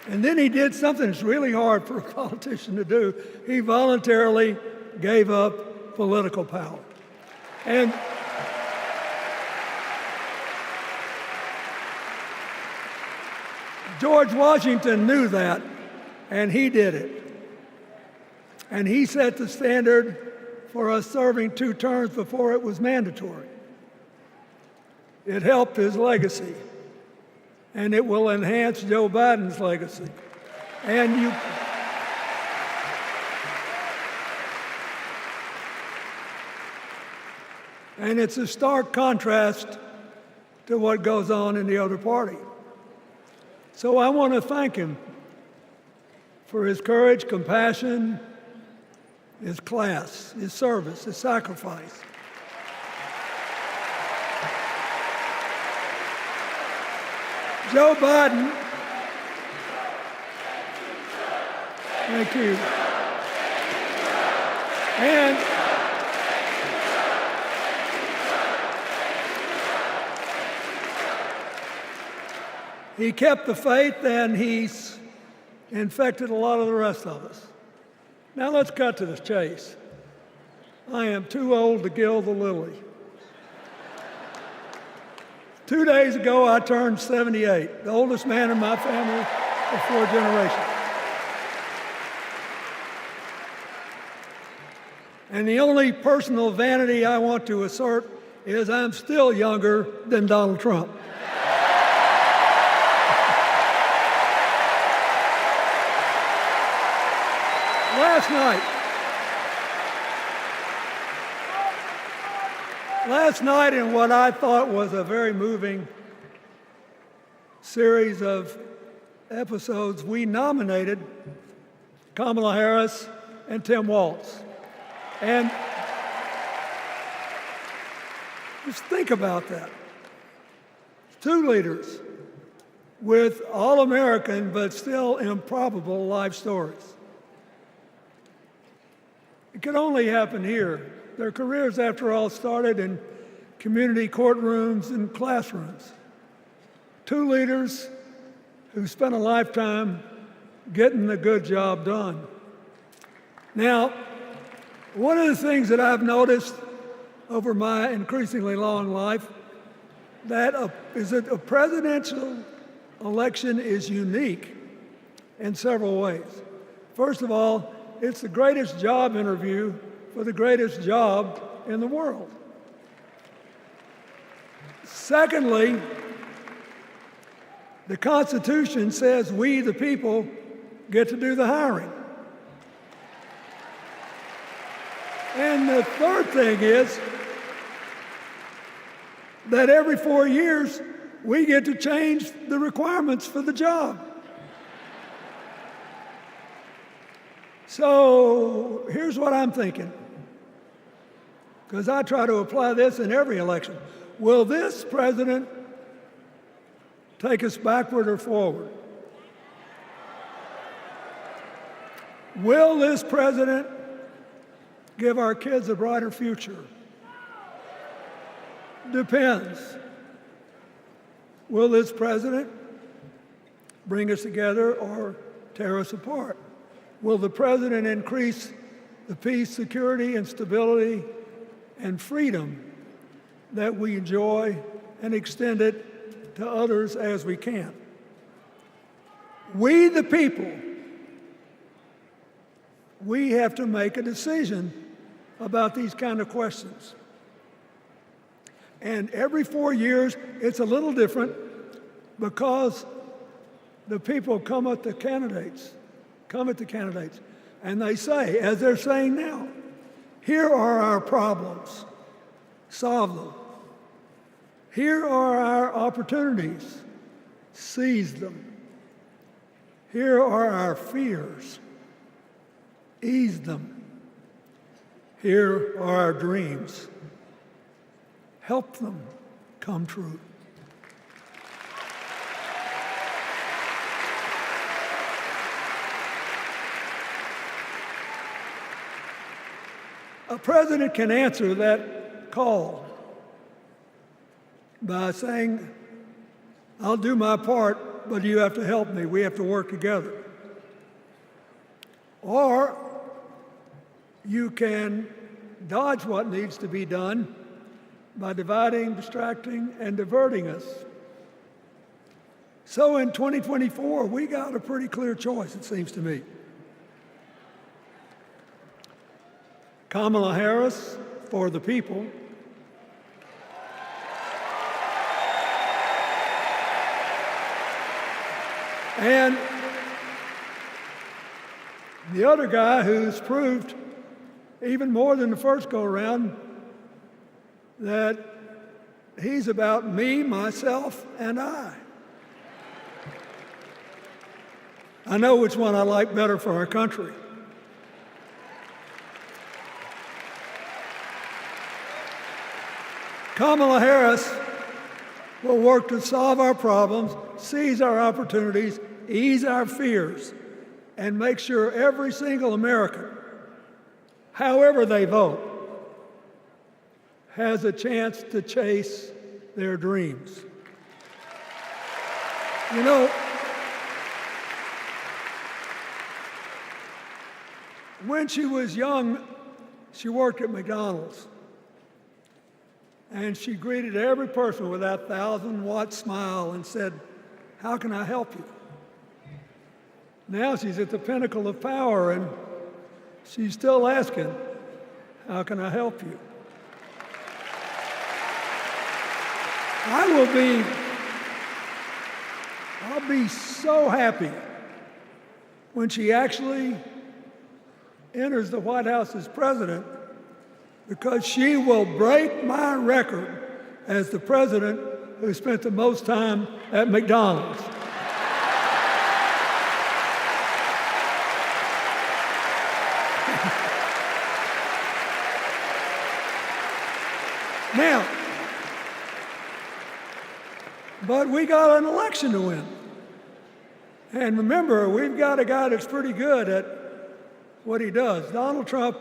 And then he did something that's really hard for a politician to do. He voluntarily gave up political power. And George Washington knew that, and he did it. And he set the standard for us serving 2 terms before it was mandatory. It helped his legacy, and it will enhance Joe Biden's legacy. And it's a stark contrast to what goes on in the other party. So I want to thank him for his courage, compassion, his class, his service, his sacrifice. Joe Biden, thank you. And he kept the faith, and he's infected a lot of the rest of us. Now let's cut to the chase. I am too old to gild the lily. 2 days ago, I turned 78, the oldest man in my family of 4 generations. And the only personal vanity I want to assert is I'm still younger than Donald Trump. Last night, in what I thought was a very moving series of episodes, we nominated Kamala Harris and Tim Walz. And just think about that. 2 leaders with all-American but still improbable life stories. It could only happen here. Their careers, after all, started in community courtrooms and classrooms. 2 leaders who spent a lifetime getting the good job done. Now, one of the things that I've noticed over my increasingly long life is that a presidential election is unique in several ways. First of all, it's the greatest job interview for the greatest job in the world. Secondly, the Constitution says we, the people, get to do the hiring. And the third thing is that every 4 years, we get to change the requirements for the job. So here's what I'm thinking, because I try to apply this in every election. Will this president take us backward or forward? Will this president give our kids a brighter future? Depends. Will this president bring us together or tear us apart? Will the president increase the peace, security, and stability and freedom that we enjoy and extend it to others as we can? We, the people, we have to make a decision about these kind of questions. And every 4 years, it's a little different because the people come at the candidates, and they say, as they're saying now, here are our problems, solve them. Here are our opportunities, seize them. Here are our fears, ease them. Here are our dreams, help them come true. A president can answer that call by saying, I'll do my part, but you have to help me. We have to work together. Or you can dodge what needs to be done by dividing, distracting, and diverting us. So in 2024, we got a pretty clear choice, it seems to me. Kamala Harris for the people, and the other guy who's proved even more than the first go-around that he's about me, myself, and I. I know which one I like better for our country. Kamala Harris will work to solve our problems, seize our opportunities, ease our fears, and make sure every single American, however they vote, has a chance to chase their dreams. You know, when she was young, she worked at McDonald's. And she greeted every person with that 1,000-watt smile and said, "How can I help you?" Now she's at the pinnacle of power and she's still asking, "How can I help you?" I'll be so happy when she actually enters the White House as president, because she will break my record as the president who spent the most time at McDonald's. Now, but we got an election to win. And remember, we've got a guy that's pretty good at what he does. Donald Trump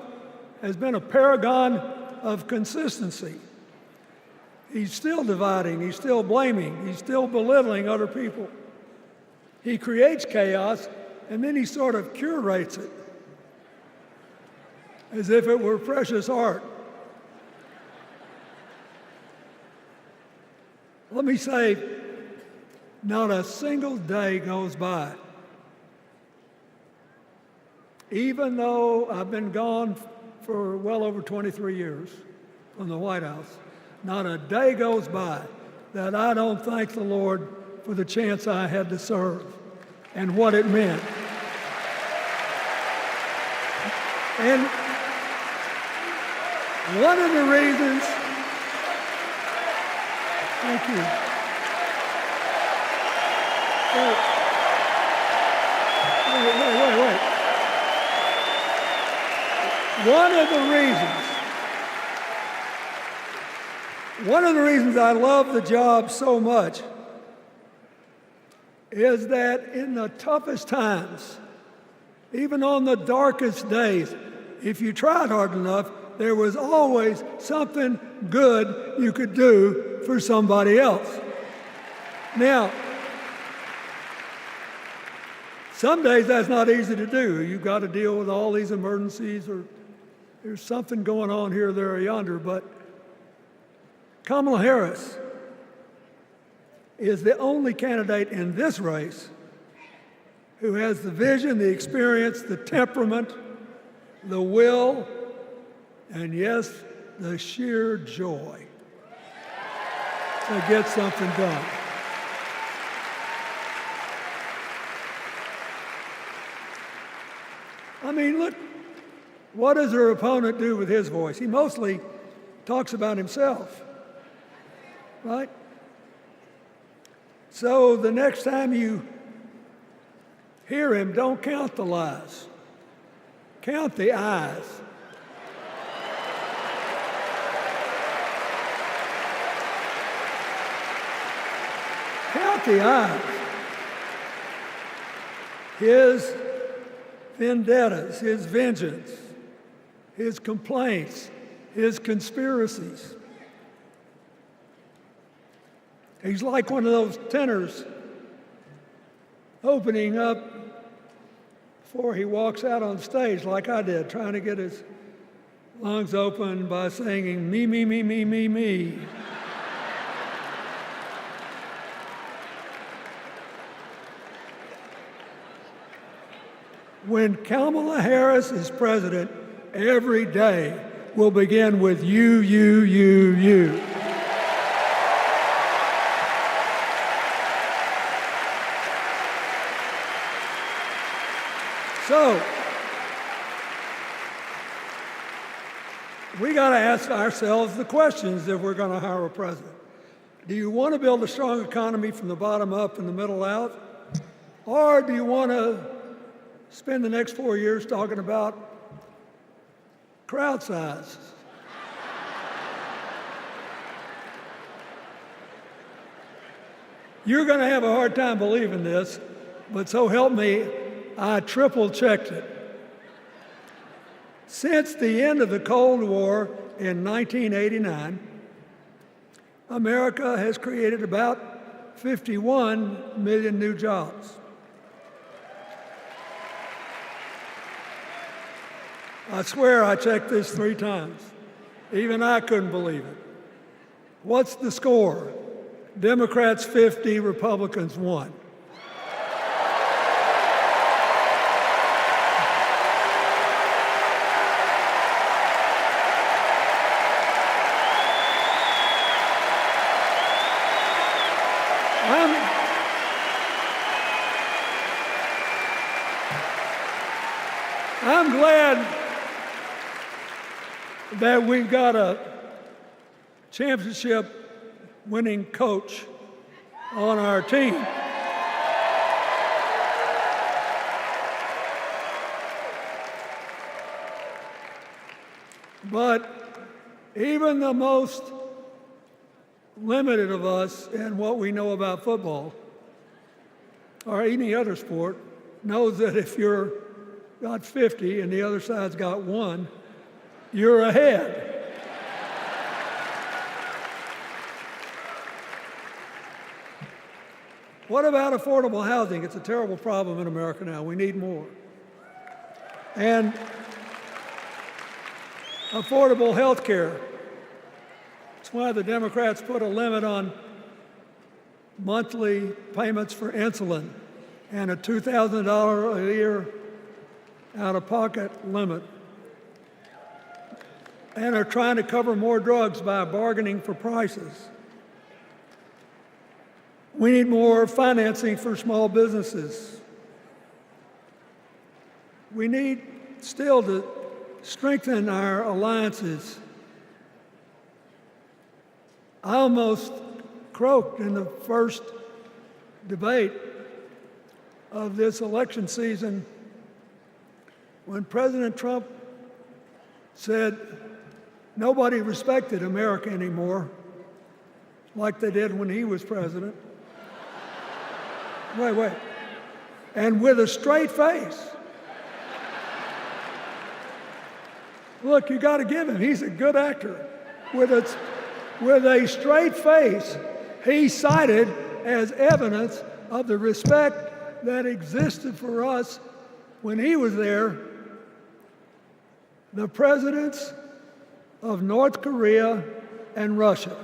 has been a paragon of consistency. He's still dividing, he's still blaming, he's still belittling other people. He creates chaos, and then he sort of curates it as if it were precious art. Let me say, not a single day goes by, even though I've been gone for well over 23 years from the White House, not a day goes by that I don't thank the Lord for the chance I had to serve and what it meant. And one of the reasons, thank you. Wait. One of the reasons I love the job so much is that in the toughest times, even on the darkest days, if you tried hard enough, there was always something good you could do for somebody else. Now, some days that's not easy to do. You've got to deal with all these emergencies, or there's something going on here, there, or yonder. But Kamala Harris is the only candidate in this race who has the vision, the experience, the temperament, the will, and yes, the sheer joy to get something done. I mean, look, what does her opponent do with his voice? He mostly talks about himself, right? So the next time you hear him, don't count the lies. Count the eyes. Count the eyes. His vendettas, his vengeance, his complaints, his conspiracies. He's like one of those tenors opening up before he walks out on stage, like I did, trying to get his lungs open by singing, me, me, me, me, me, me. When Kamala Harris is president, every day will begin with you, you, you, you. So, we got to ask ourselves the questions if we're going to hire a president. Do you want to build a strong economy from the bottom up and the middle out? Or do you want to spend the next 4 years talking about crowd size? You're going to have a hard time believing this, but so help me, I triple-checked it. Since the end of the Cold War in 1989, America has created about 51 million new jobs. I swear I checked this 3 times. Even I couldn't believe it. What's the score? Democrats 50, Republicans 1. I'm glad that we've got a championship-winning coach on our team. But even the most limited of us in what we know about football or any other sport knows that if you're got 50 and the other side's got 1, you're ahead. What about affordable housing? It's a terrible problem in America now. We need more. And affordable health care. That's why the Democrats put a limit on monthly payments for insulin and a $2,000 a year out-of-pocket limit, and are trying to cover more drugs by bargaining for prices. We need more financing for small businesses. We need still to strengthen our alliances. I almost croaked in the first debate of this election season when President Trump said nobody respected America anymore like they did when he was president. Wait. And with a straight face. Look, you got to give him, he's a good actor. With a straight face, he cited as evidence of the respect that existed for us when he was there the presidents of North Korea and Russia.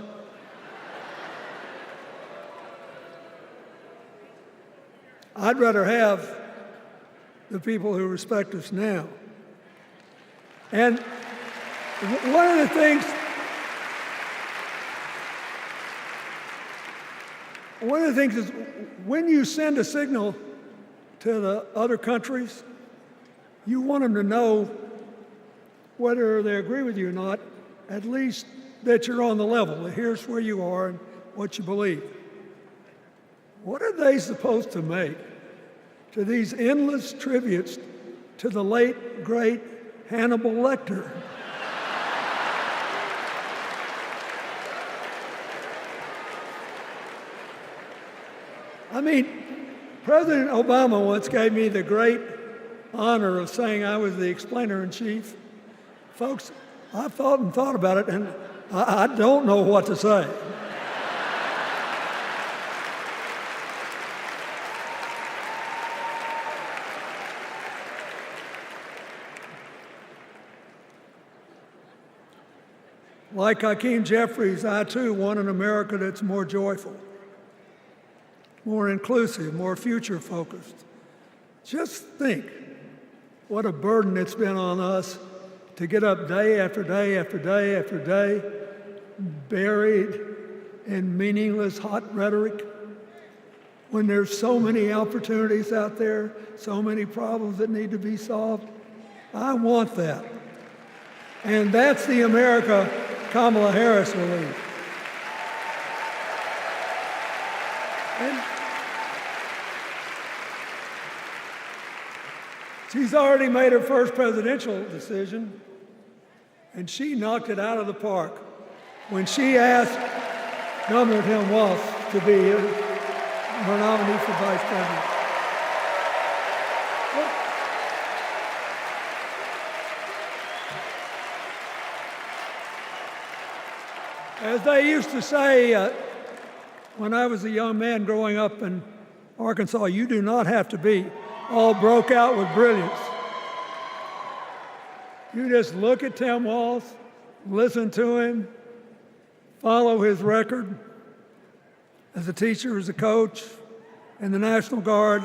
I'd rather have the people who respect us now. And one of the things is when you send a signal to the other countries, you want them to know whether they agree with you or not, at least that you're on the level. Here's where you are and what you believe. What are they supposed to make to these endless tributes to the late, great Hannibal Lecter? I mean, President Obama once gave me the great honor of saying I was the explainer-in-chief Folks, I've thought about it, and I don't know what to say. Like Hakeem Jeffries, I too want an America that's more joyful, more inclusive, more future-focused. Just think what a burden it's been on us to get up day after day after day after day, buried in meaningless hot rhetoric, when there's so many opportunities out there, so many problems that need to be solved. I want that. And that's the America Kamala Harris will lead. And she's already made her first presidential decision, and she knocked it out of the park when she asked Governor Tim Walz to be her nominee for vice president. As they used to say when I was a young man growing up in Arkansas, you do not have to be all broke out with brilliance. You just look at Tim Walz, listen to him, follow his record as a teacher, as a coach, in the National Guard,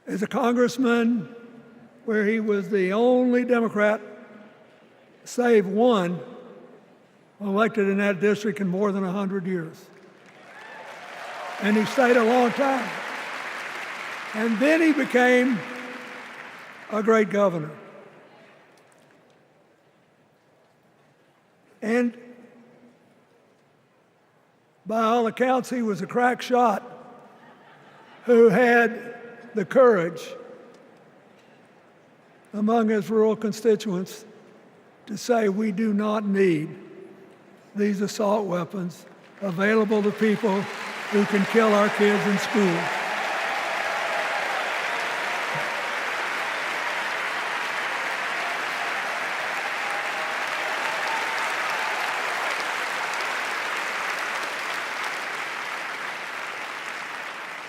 as a congressman, where he was the only Democrat, save one, elected in that district in more than 100 years. And he stayed a long time. And then he became a great governor. And by all accounts, he was a crack shot who had the courage among his rural constituents to say, we do not need these assault weapons available to people who can kill our kids in school.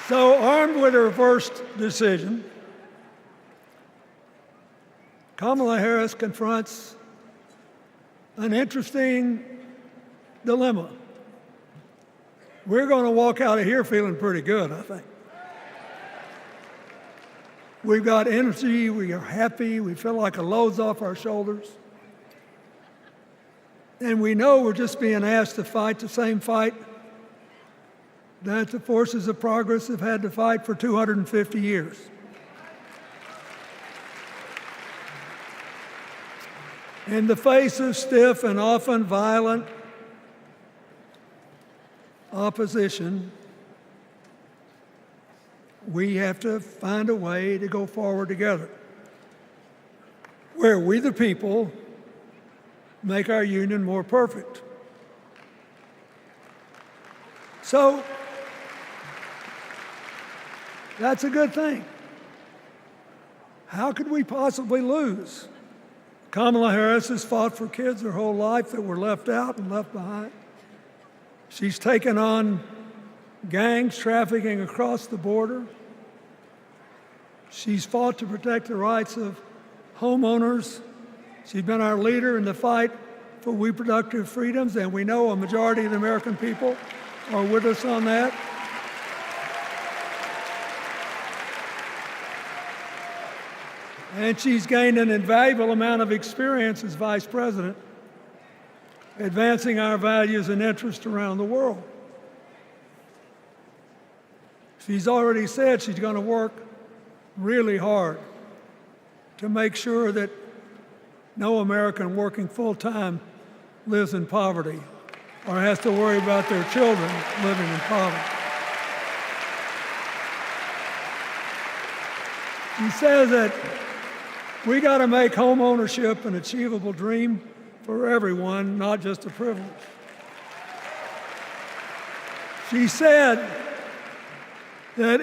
So, armed with her first decision, Kamala Harris confronts an interesting dilemma. We're going to walk out of here feeling pretty good, I think. We've got energy, we are happy, we feel like a load's off our shoulders. And we know we're just being asked to fight the same fight that the forces of progress have had to fight for 250 years. In the face of stiff and often violent opposition, we have to find a way to go forward together, where we the people make our union more perfect. So, that's a good thing. How could we possibly lose? Kamala Harris has fought for kids her whole life that were left out and left behind. She's taken on gangs trafficking across the border. She's fought to protect the rights of homeowners. She's been our leader in the fight for reproductive freedoms, and we know a majority of the American people are with us on that. And she's gained an invaluable amount of experience as vice president, advancing our values and interests around the world. She's already said she's going to work really hard to make sure that no American working full-time lives in poverty or has to worry about their children living in poverty. She says that we got to make home ownership an achievable dream for everyone, not just a privilege. She said that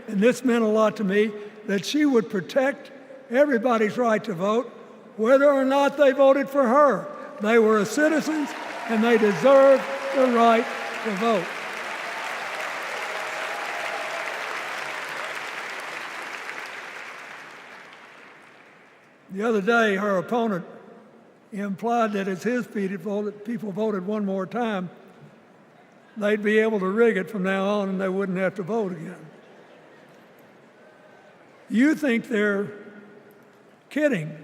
and this meant a lot to me, that she would protect everybody's right to vote, whether or not they voted for her. They were citizens and they deserve the right to vote. The other day, her opponent implied that as his people voted one more time, they'd be able to rig it from now on and they wouldn't have to vote again. You think they're kidding,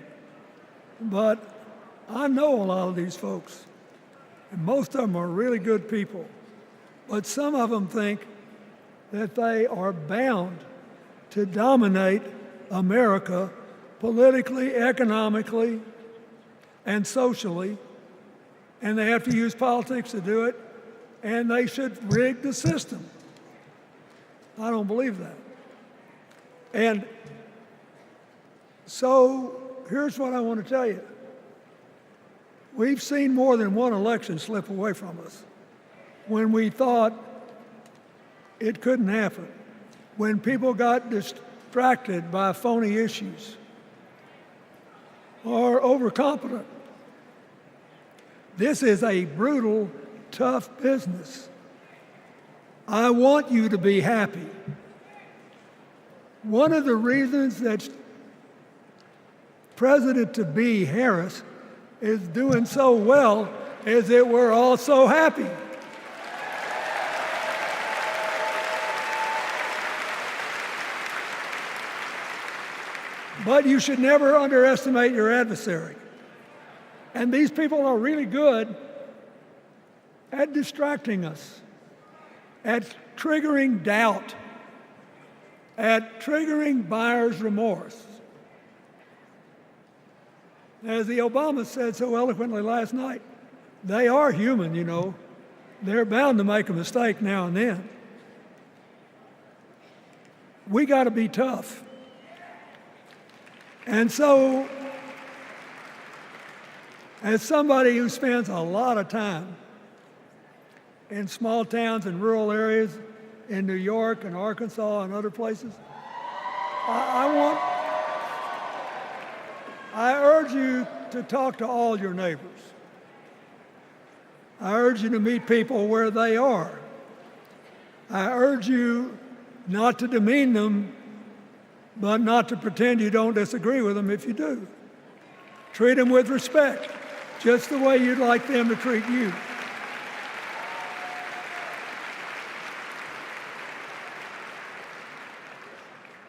but I know a lot of these folks, and most of them are really good people, but some of them think that they are bound to dominate America politically, economically, and socially, and they have to use politics to do it, and they should rig the system. I don't believe that. And so here's what I want to tell you. We've seen more than one election slip away from us when we thought it couldn't happen, when people got distracted by phony issues or overconfident. This is a brutal, tough business. I want you to be happy. One of the reasons that President-to-be Harris is doing so well is that we're all so happy. But you should never underestimate your adversary. And these people are really good at distracting us, at triggering doubt, at triggering buyer's remorse. As the Obama said so eloquently last night, they are human, you know. They're bound to make a mistake now and then. We got to be tough. And so, as somebody who spends a lot of time in small towns and rural areas in New York and Arkansas and other places, I urge you to talk to all your neighbors. I urge you to meet people where they are. I urge you not to demean them, but not to pretend you don't disagree with them if you do. Treat them with respect, just the way you'd like them to treat you.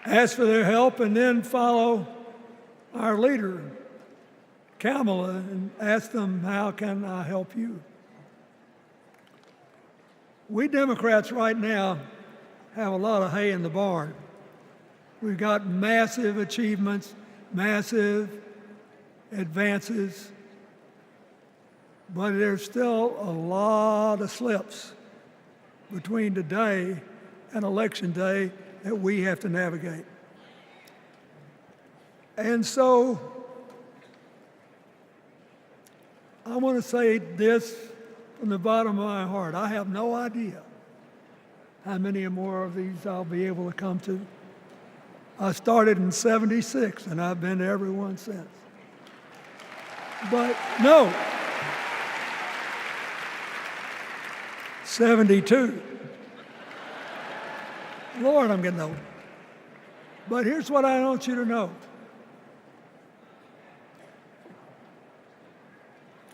Ask for their help and then follow our leader, Kamala, and ask them, how can I help you? We Democrats right now have a lot of hay in the barn. We've got massive achievements, massive advances, but there's still a lot of slips between today and Election Day that we have to navigate. And so I want to say this from the bottom of my heart. I have no idea how many more of these I'll be able to come to. I started in '76, and I've been to every one since. But no, 72. Lord, I'm getting old. But here's what I want you to know.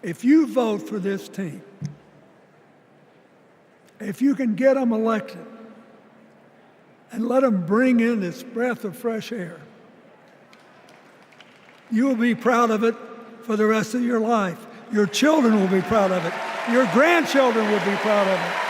If you vote for this team, if you can get them elected and let them bring in this breath of fresh air, you will be proud of it for the rest of your life. Your children will be proud of it. Your grandchildren will be proud of it.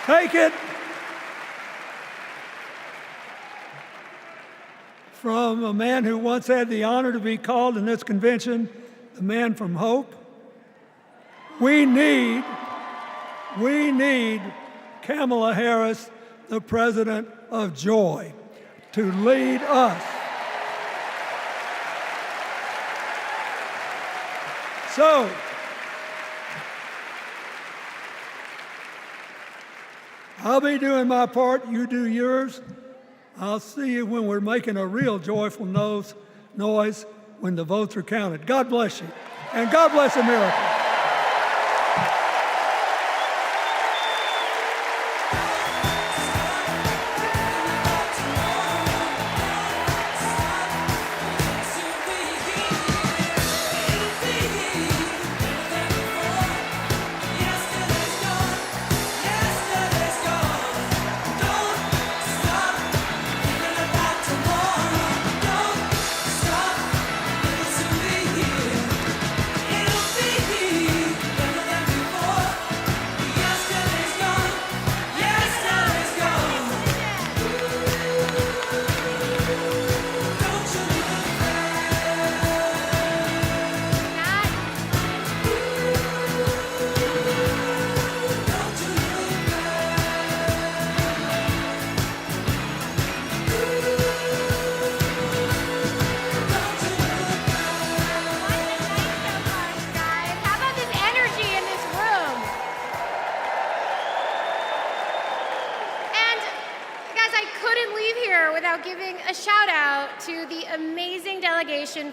Take it from a man who once had the honor to be called in this convention the man from hope. We need Kamala Harris, the president of joy, to lead us. So, I'll be doing my part, you do yours. I'll see you when we're making a real joyful noise when the votes are counted. God bless you, and God bless America.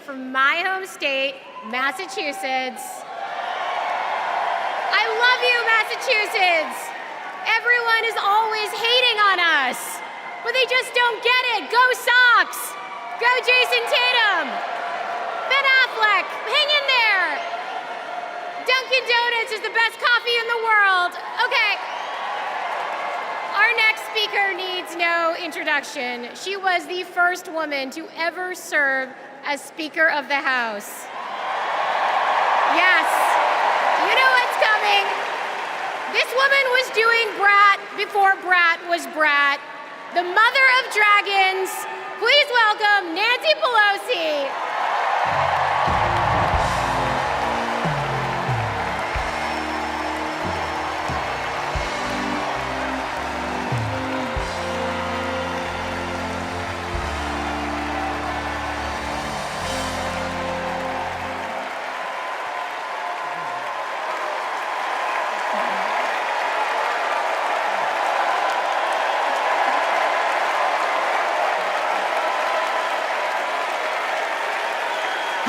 From my home state, Massachusetts. I love you, Massachusetts. Everyone is always hating on us, but they just don't get it. Go Sox! Go Jason Tatum! Ben Affleck, hang in there! Dunkin' Donuts is the best coffee in the world. Okay. Our next speaker needs no introduction. She was the first woman to ever serve as Speaker of the House. Yes, you know what's coming. This woman was doing Brat before Brat was Brat. The mother of dragons. Please welcome Nancy Pelosi.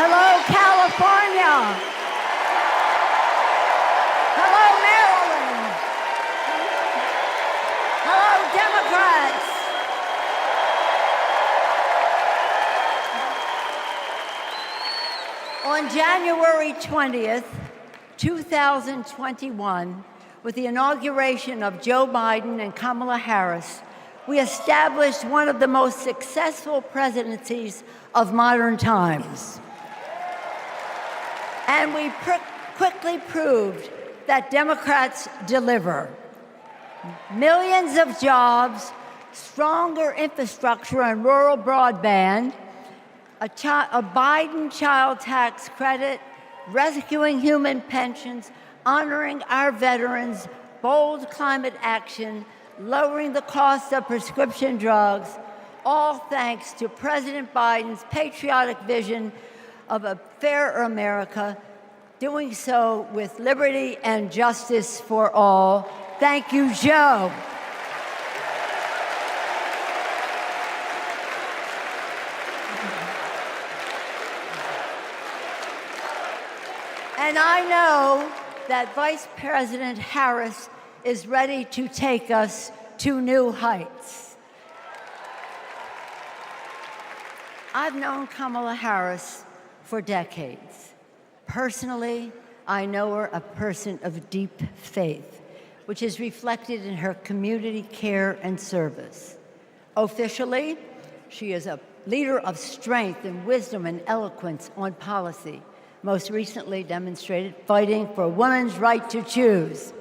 Hello, California. Hello, Maryland. Hello, Democrats. On January 20th, 2021, with the inauguration of Joe Biden and Kamala Harris, we established one of the most successful presidencies of modern times. And we quickly proved that Democrats deliver. Millions of jobs, stronger infrastructure and rural broadband, a Biden child tax credit, rescuing human pensions, honoring our veterans, bold climate action, lowering the cost of prescription drugs, all thanks to President Biden's patriotic vision of a fairer America, doing so with liberty and justice for all. Thank you, Joe. And I know that Vice President Harris is ready to take us to new heights. I've known Kamala Harris for decades. Personally, I know her a person of deep faith, which is reflected in her community care and service. Officially, she is a leader of strength and wisdom and eloquence on policy, most recently demonstrated fighting for women's right to choose.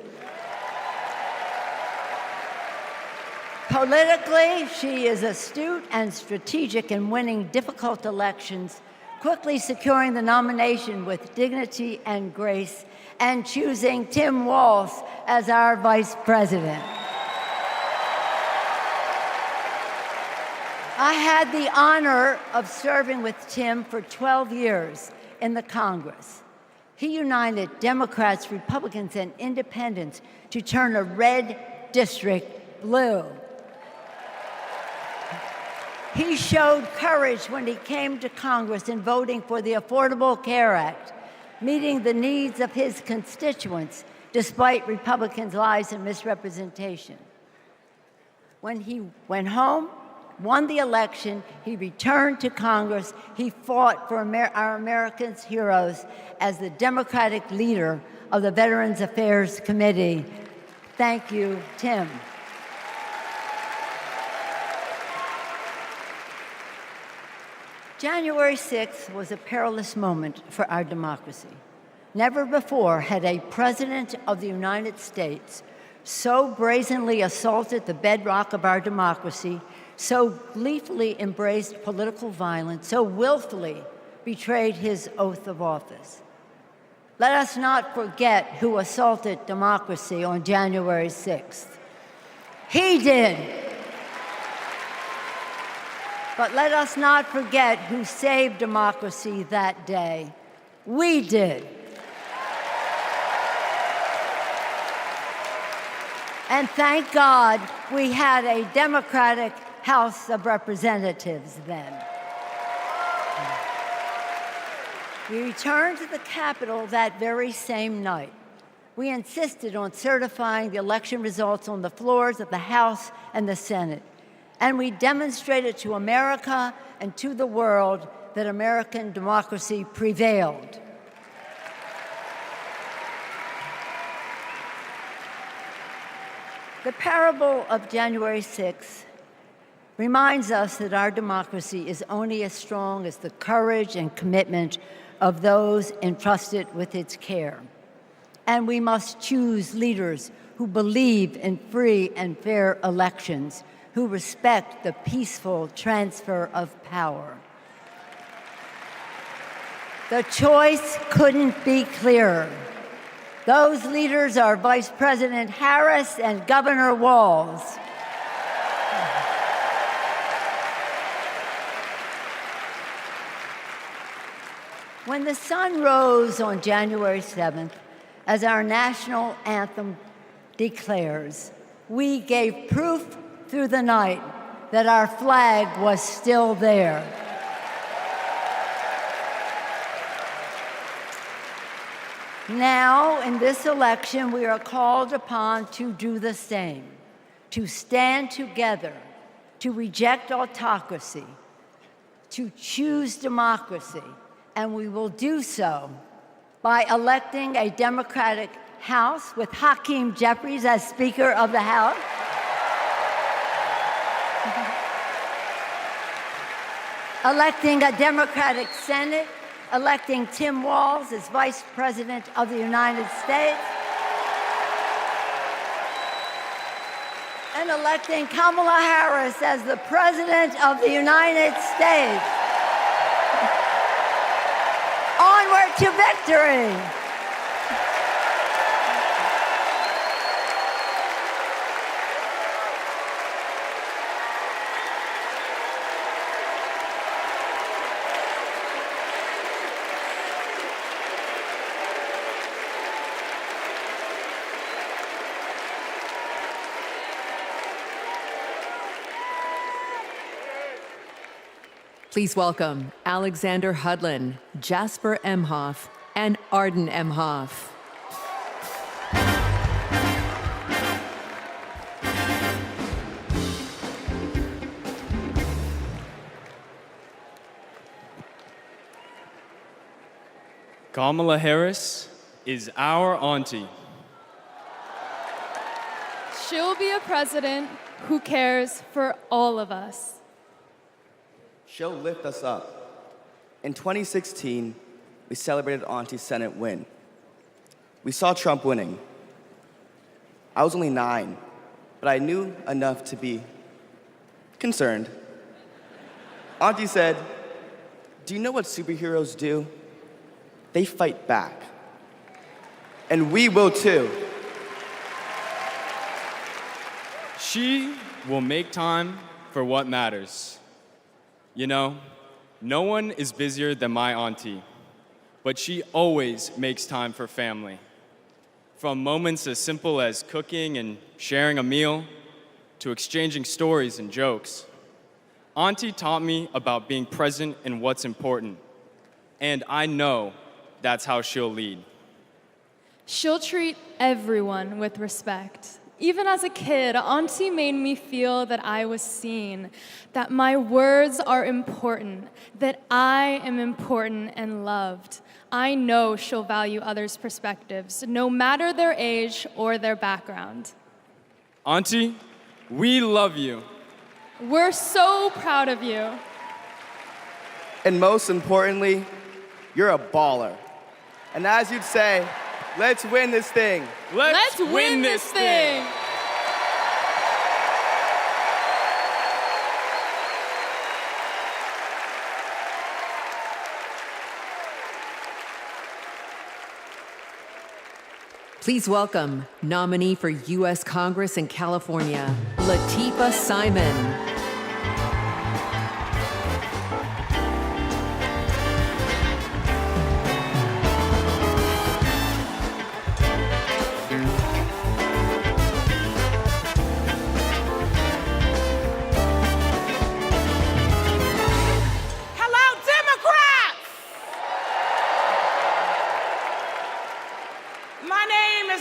Politically, she is astute and strategic in winning difficult elections, quickly securing the nomination with dignity and grace, and choosing Tim Walz as our vice president. I had the honor of serving with Tim for 12 years in the Congress. He united Democrats, Republicans, and independents to turn a red district blue. He showed courage when he came to Congress in voting for the Affordable Care Act, meeting the needs of his constituents despite Republicans' lies and misrepresentation. When he went home, won the election, he returned to Congress. He fought for our Americans' heroes as the Democratic leader of the Veterans Affairs Committee. Thank you, Tim. January 6th was a perilous moment for our democracy. Never before had a president of the United States so brazenly assaulted the bedrock of our democracy, so gleefully embraced political violence, so willfully betrayed his oath of office. Let us not forget who assaulted democracy on January 6th. He did. But let us not forget who saved democracy that day. We did. And thank God we had a Democratic House of Representatives then. We returned to the Capitol that very same night. We insisted on certifying the election results on the floors of the House and the Senate. And we demonstrated to America and to the world that American democracy prevailed. The parable of January 6th reminds us that our democracy is only as strong as the courage and commitment of those entrusted with its care. And we must choose leaders who believe in free and fair elections, who respect the peaceful transfer of power. The choice couldn't be clearer. Those leaders are Vice President Harris and Governor Walz. When the sun rose on January 7th, as our national anthem declares, we gave proof through the night that our flag was still there. Now, in this election, we are called upon to do the same, to stand together, to reject autocracy, to choose democracy, and we will do so by electing a Democratic House with Hakeem Jeffries as Speaker of the House, electing a Democratic Senate, electing Tim Walz as Vice President of the United States, and electing Kamala Harris as the President of the United States. Onward to victory! Please welcome Alexander Hudlin, Jasper Emhoff, and Arden Emhoff. Kamala Harris is our auntie. She'll be a president who cares for all of us. She'll lift us up. In 2016, we celebrated Auntie's Senate win. We saw Trump winning. I was only 9, but I knew enough to be concerned. Auntie said, "Do you know what superheroes do? They fight back. And we will too." She will make time for what matters. You know, no one is busier than my auntie, but she always makes time for family. From moments as simple as cooking and sharing a meal, to exchanging stories and jokes. Auntie taught me about being present in what's important, and I know that's how she'll lead. She'll treat everyone with respect. Even as a kid, Auntie made me feel that I was seen, that my words are important, that I am important and loved. I know she'll value others' perspectives, no matter their age or their background. Auntie, we love you. We're so proud of you. And most importantly, you're a baller. And as you'd say, let's win this thing. Let's win this thing. Please welcome nominee for U.S. Congress in California, Latifah Simon.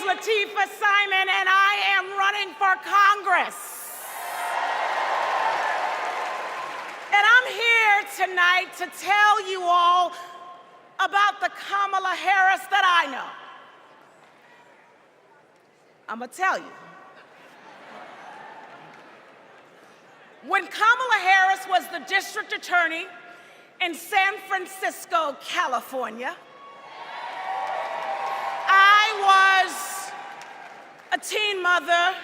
Latifah Simon, and I am running for Congress. And I'm here tonight to tell you all about the Kamala Harris that I know. I'm gonna tell you. When Kamala Harris was the district attorney in San Francisco, California, I was a teen mother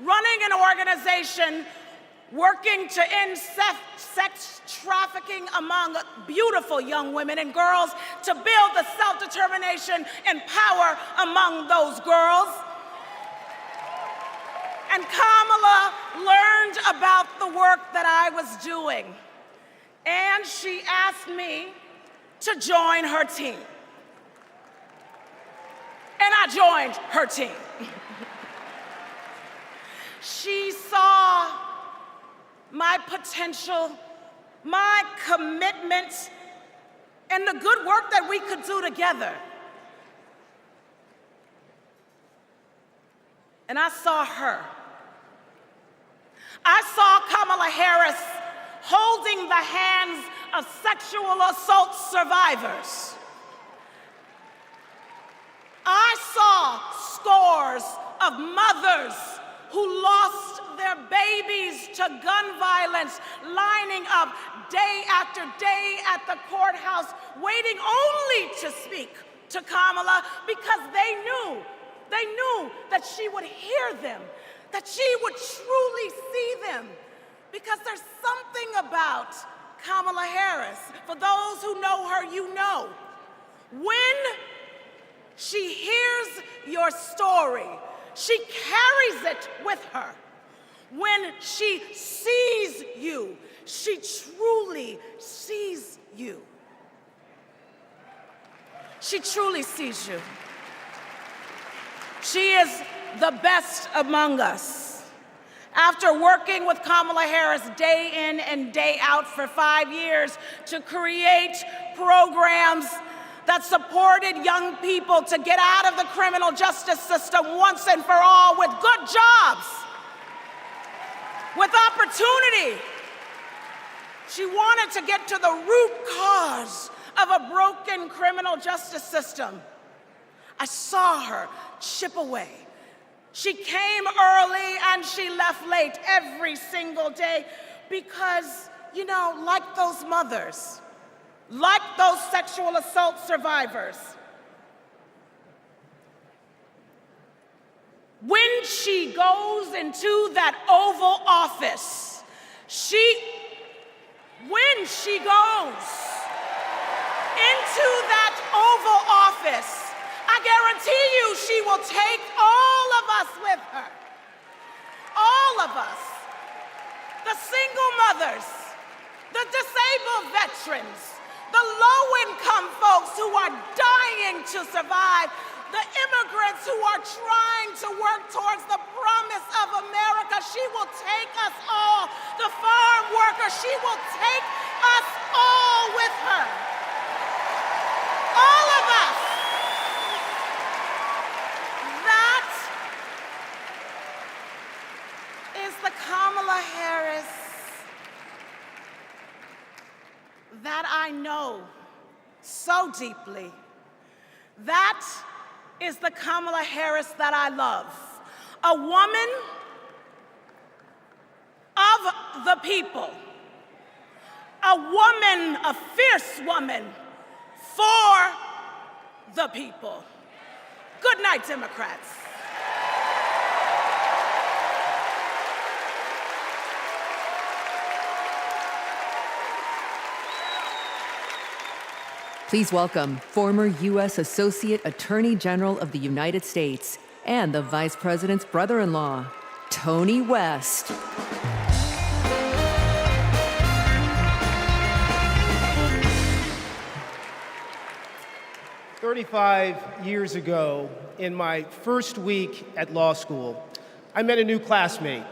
running an organization working to end sex trafficking among beautiful young women and girls, to build the self-determination and power among those girls. And Kamala learned about the work that I was doing, and she asked me to join her team. And I joined her team. She saw my potential, my commitment, and the good work that we could do together. And I saw her. I saw Kamala Harris holding the hands of sexual assault survivors. I saw scores of mothers who lost their babies to gun violence, lining up day after day at the courthouse, waiting only to speak to Kamala because they knew that she would hear them, that she would truly see them, because there's something about Kamala Harris. For those who know her, you know. When she hears your story, she carries it with her. When she sees you, she truly sees you. She truly sees you. She is the best among us. After working with Kamala Harris day in and day out for 5 years to create programs that supported young people to get out of the criminal justice system once and for all, with good jobs, with opportunity. She wanted to get to the root cause of a broken criminal justice system. I saw her chip away. She came early and she left late every single day because, you know, like those mothers, like those sexual assault survivors, when she goes into that Oval Office, when she goes into that Oval Office, I guarantee you she will take all of us with her. All of us. The single mothers, the disabled veterans, the low-income folks who are dying to survive, the immigrants who are trying to work towards the promise of America. She will take us all. The farm workers, she will take us all with her. All of us. That is the Kamala Harris that I know so deeply. That is the Kamala Harris that I love. A woman of the people. A woman, a fierce woman for the people. Good night, Democrats. Please welcome former U.S. Associate Attorney General of the United States and the Vice President's brother-in-law, Tony West. "35 years ago, in my first week at law school, I met a new classmate,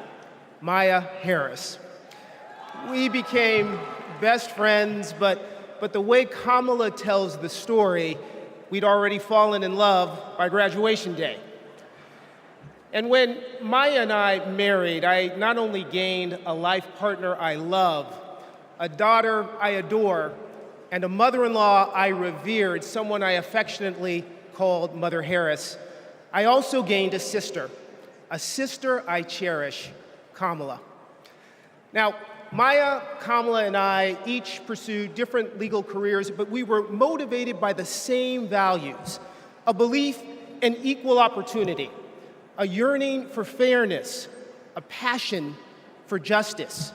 Maya Harris. We became best friends, but the way Kamala tells the story, we'd already fallen in love by graduation day. And when Maya and I married, I not only gained a life partner I love, a daughter I adore, and a mother-in-law I revered, someone I affectionately called Mother Harris, I also gained a sister I cherish, Kamala. Now, Maya, Kamala, and I each pursued different legal careers, but we were motivated by the same values: a belief in equal opportunity, a yearning for fairness, a passion for justice.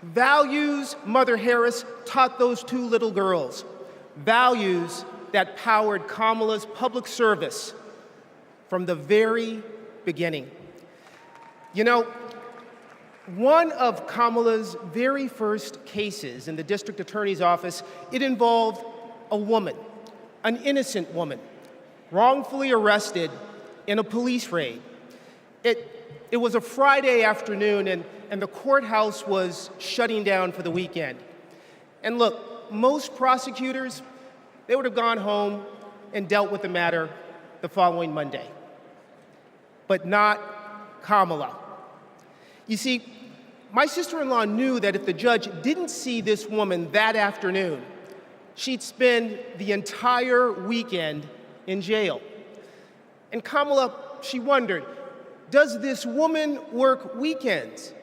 Values Mother Harris taught those two little girls, values that powered Kamala's public service from the very beginning. You know, one of Kamala's very first cases in the district attorney's office, it involved a woman, an innocent woman, wrongfully arrested in a police raid. It was a Friday afternoon, and the courthouse was shutting down for the weekend. And look, most prosecutors, they would have gone home and dealt with the matter the following Monday. But not Kamala. You see, my sister-in-law knew that if the judge didn't see this woman that afternoon, she'd spend the entire weekend in jail. And Kamala, she wondered, does this woman work weekends?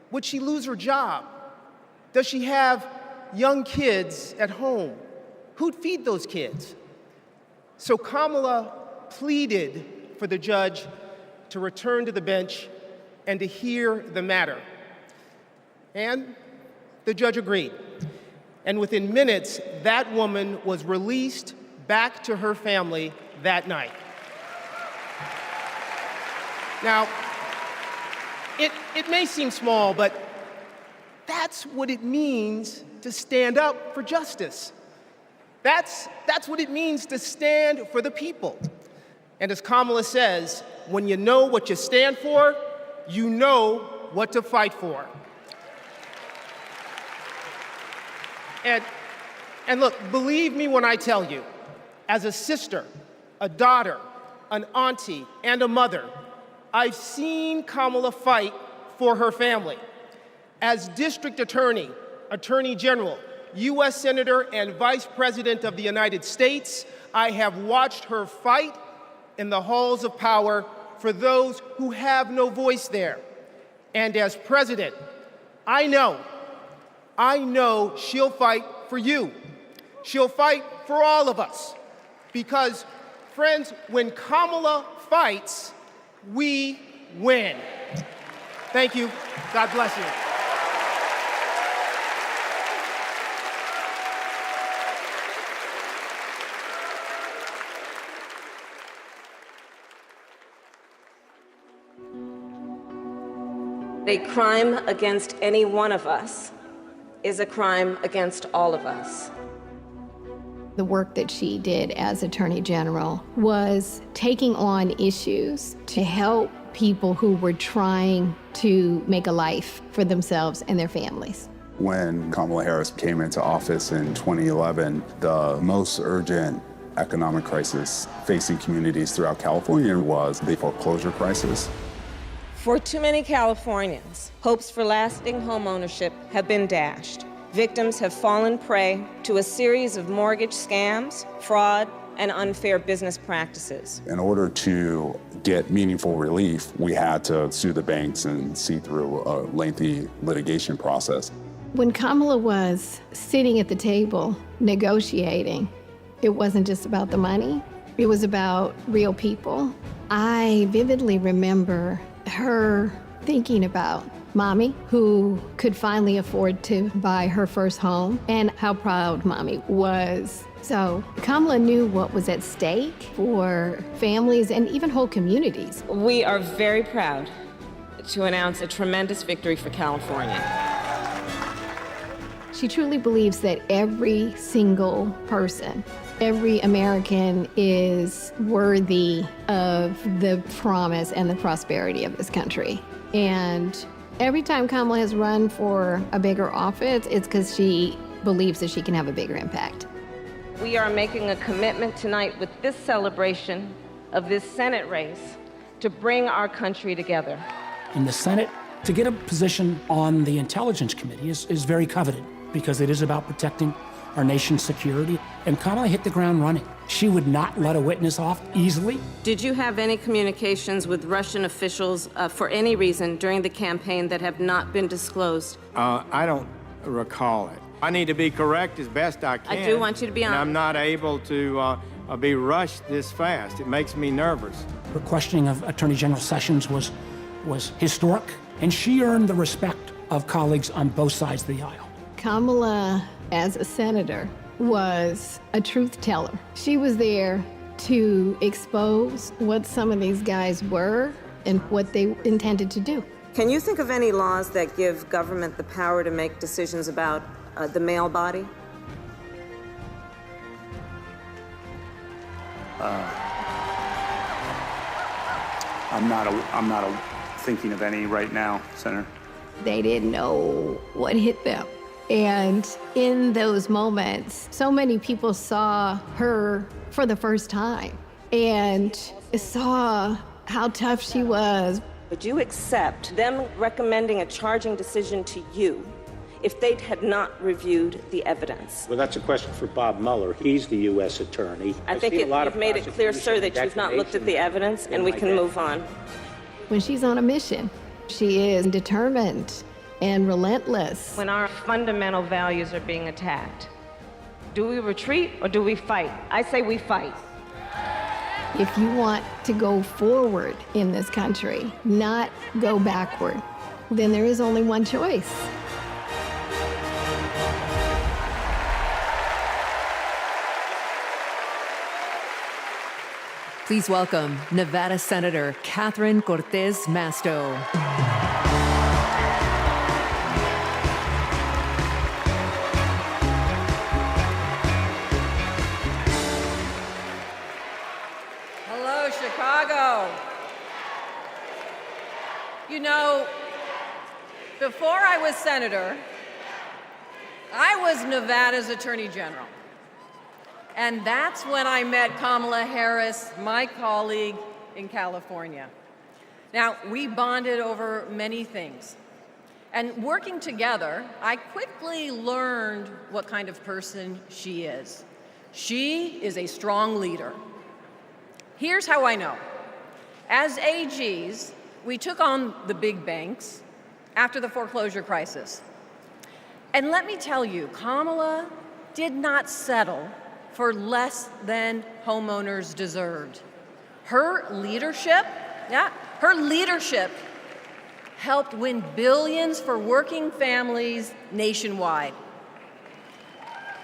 Would she lose her job? Does she have young kids at home? Who'd feed those kids? So Kamala pleaded for the judge to return to the bench and to hear the matter. And the judge agreed. And within minutes, that woman was released back to her family that night. Now, it may seem small, but that's what it means to stand up for justice. That's what it means to stand for the people. And as Kamala says, when you know what you stand for, you know what to fight for. And look, believe me when I tell you, as a sister, a daughter, an auntie, and a mother, I've seen Kamala fight for her family. As district attorney, attorney general, U.S. Senator, and Vice President of the United States, I have watched her fight in the halls of power for those who have no voice there. And as president, I know she'll fight for you. She'll fight for all of us. Because, friends, when Kamala fights, we win. Thank you. God bless you. A crime against any one of us is a crime against all of us. The work that she did as Attorney General was taking on issues to help people who were trying to make a life for themselves and their families. When Kamala Harris came into office in 2011, the most urgent economic crisis facing communities throughout California was the foreclosure crisis. For too many Californians, hopes for lasting homeownership have been dashed. Victims have fallen prey to a series of mortgage scams, fraud, and unfair business practices. In order to get meaningful relief, we had to sue the banks and see through a lengthy litigation process. When Kamala was sitting at the table negotiating, it wasn't just about the money, it was about real people. I vividly remember her thinking about Mommy, who could finally afford to buy her first home, and how proud Mommy was. So Kamala knew what was at stake for families and even whole communities. We are very proud to announce a tremendous victory for California. She truly believes that every single person, every American is worthy of the promise and the prosperity of this country. And every time Kamala has run for a bigger office, it's because she believes that she can have a bigger impact. We are making a commitment tonight with this celebration of this Senate race to bring our country together. In the Senate, to get a position on the Intelligence Committee is very coveted, because it is about protecting our nation's security. And Kamala hit the ground running. She would not let a witness off easily. Did you have any communications with Russian officials for any reason during the campaign that have not been disclosed? I don't recall it. I need to be correct as best I can. I do want you to be honest. And I'm not able to be rushed this fast. It makes me nervous. Her questioning of Attorney General Sessions was historic, and she earned the respect of colleagues on both sides of the aisle. Kamala, as a senator, was a truth teller. She was there to expose what some of these guys were and what they intended to do. Can you think of any laws that give government the power to make decisions about the male body? I'm not thinking of any right now, Senator. They didn't know what hit them. And in those moments, so many people saw her for the first time and saw how tough she was. Would you accept them recommending a charging decision to you if they had not reviewed the evidence? Well, that's a question for Bob Mueller. He's the U.S. attorney. I think you've made it clear, sir, that you've not looked at the evidence, and we can move on. When she's on a mission, she is determined and relentless. When our fundamental values are being attacked, do we retreat or do we fight? I say we fight. If you want to go forward in this country, not go backward, then there is only one choice. Please welcome Nevada Senator Catherine Cortez Masto. Hello, Chicago. You know, before I was senator, I was Nevada's Attorney General. And that's when I met Kamala Harris, my colleague in California. Now, we bonded over many things. And working together, I quickly learned what kind of person she is. She is a strong leader. Here's how I know. As AGs, we took on the big banks after the foreclosure crisis. And let me tell you, Kamala did not settle for less than homeowners deserved. Her leadership helped win billions for working families nationwide.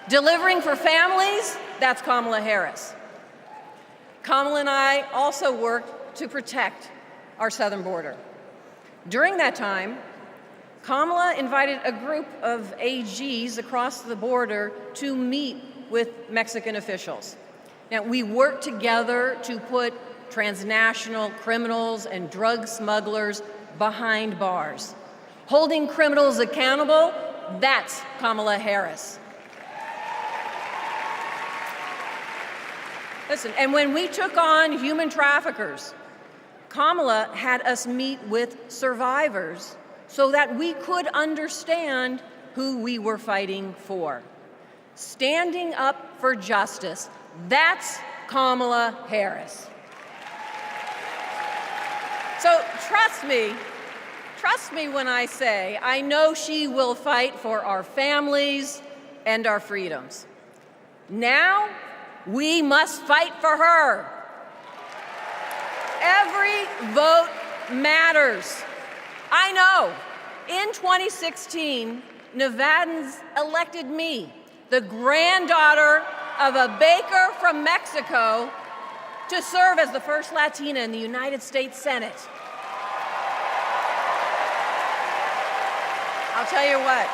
Delivering for families, that's Kamala Harris. Kamala and I also worked to protect our southern border. During that time, Kamala invited a group of AGs across the border to meet with Mexican officials. Now, we worked together to put transnational criminals and drug smugglers behind bars. Holding criminals accountable, that's Kamala Harris. Listen, and when we took on human traffickers, Kamala had us meet with survivors so that we could understand who we were fighting for. Standing up for justice, that's Kamala Harris. So trust me when I say I know she will fight for our families and our freedoms. Now, we must fight for her. Every vote matters. I know, in 2016, Nevadans elected me, the granddaughter of a baker from Mexico, to serve as the first Latina in the United States Senate. I'll tell you what.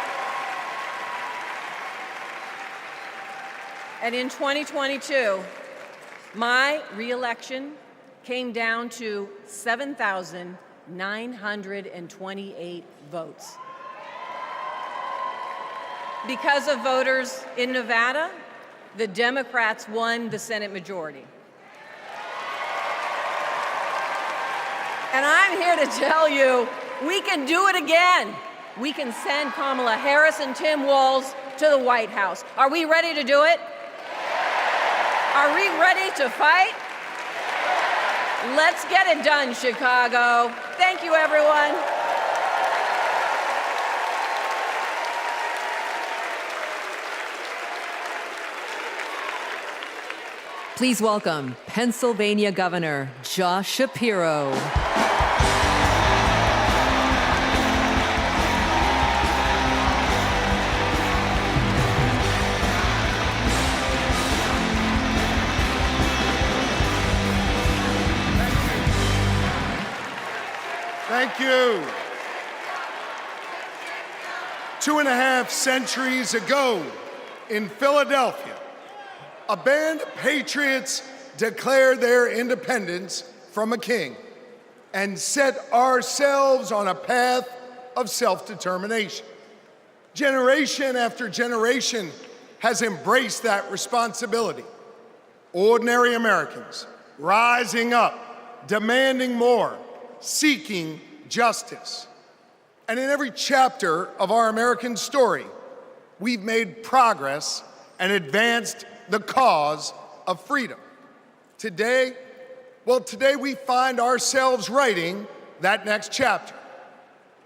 And in 2022, my reelection came down to 7,928 votes. Because of voters in Nevada, the Democrats won the Senate majority. And I'm here to tell you, we can do it again. We can send Kamala Harris and Tim Walz to the White House. Are we ready to do it? Are we ready to fight? Let's get it done, Chicago. Thank you, everyone. Please welcome Pennsylvania Governor Josh Shapiro. Thank you. 2.5 centuries ago in Philadelphia, a band of patriots declared their independence from a king and set ourselves on a path of self-determination. Generation after generation has embraced that responsibility. Ordinary Americans rising up, demanding more, seeking justice. And in every chapter of our American story, we've made progress and advanced the cause of freedom. Today we find ourselves writing that next chapter.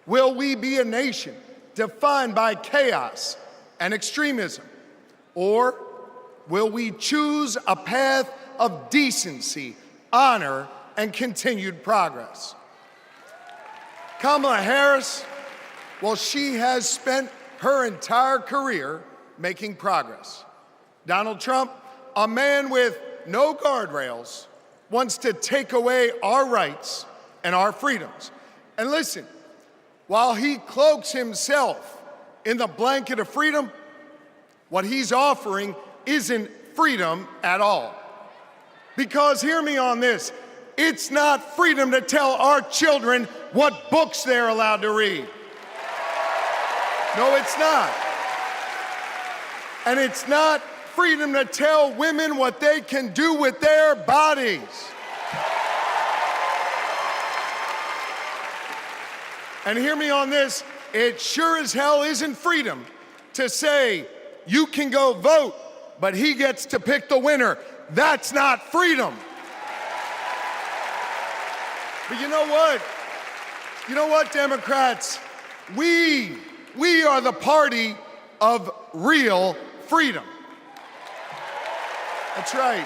Will we be a nation defined by chaos and extremism? Or will we choose a path of decency, honor, and continued progress? Kamala Harris, well, she has spent her entire career making progress. Donald Trump, a man with no guardrails, wants to take away our rights and our freedoms. And listen, while he cloaks himself in the blanket of freedom, what he's offering isn't freedom at all. Because hear me on this, it's not freedom to tell our children what books they're allowed to read. No, it's not. And it's not freedom to tell women what they can do with their bodies. And hear me on this, it sure as hell isn't freedom to say you can go vote, but he gets to pick the winner. That's not freedom. But you know what? You know what, Democrats? We are the party of real freedom. That's right.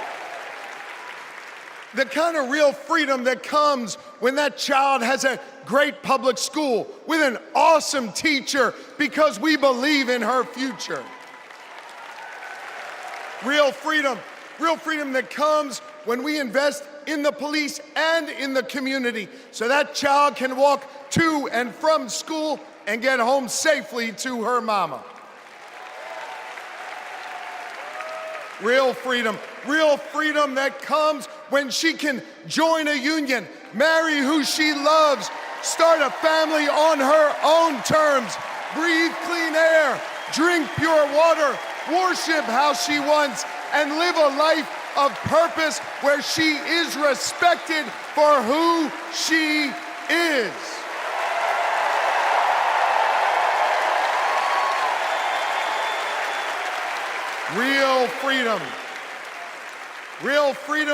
The kind of real freedom that comes when that child has a great public school with an awesome teacher because we believe in her future. Real freedom that comes when we invest in the police and in the community so that child can walk to and from school and get home safely to her mama. Real freedom that comes when she can join a union, marry who she loves, start a family on her own terms, breathe clean air, drink pure water, worship how she wants, and live a life of purpose where she is respected for who she is. Real freedom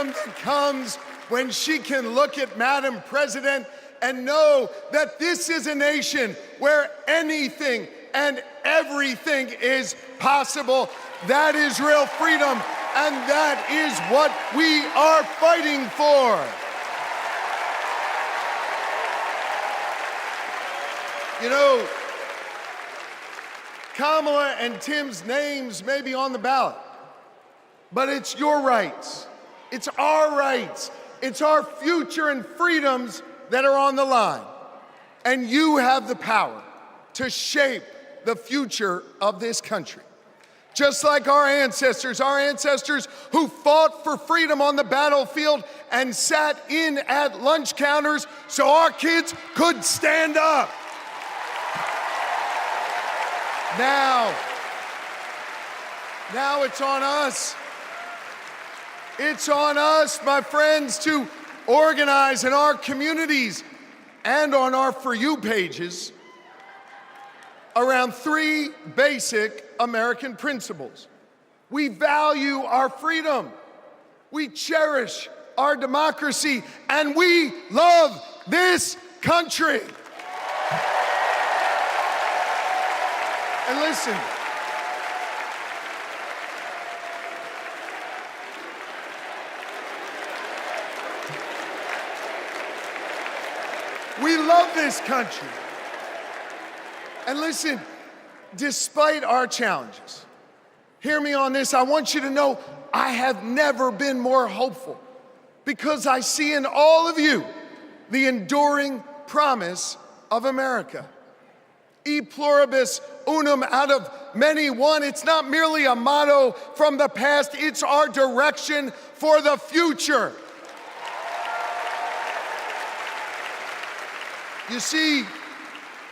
that comes when she can look at Madam President and know that this is a nation where anything and everything is possible. That is real freedom, and that is what we are fighting for. You know, Kamala and Tim's names may be on the ballot, but it's your rights. It's our rights. It's our future and freedoms that are on the line. And you have the power to shape the future of this country. Just like our ancestors who fought for freedom on the battlefield and sat in at lunch counters so our kids could stand up. Now it's on us. It's on us, my friends, to organize in our communities and on our For You pages around three basic American principles. We value our freedom, we cherish our democracy, and we love this country. And listen, we love this country. And listen, despite our challenges, hear me on this, I want you to know I have never been more hopeful because I see in all of you the enduring promise of America. E pluribus unum, out of many one. It's not merely a motto from the past, it's our direction for the future. You see,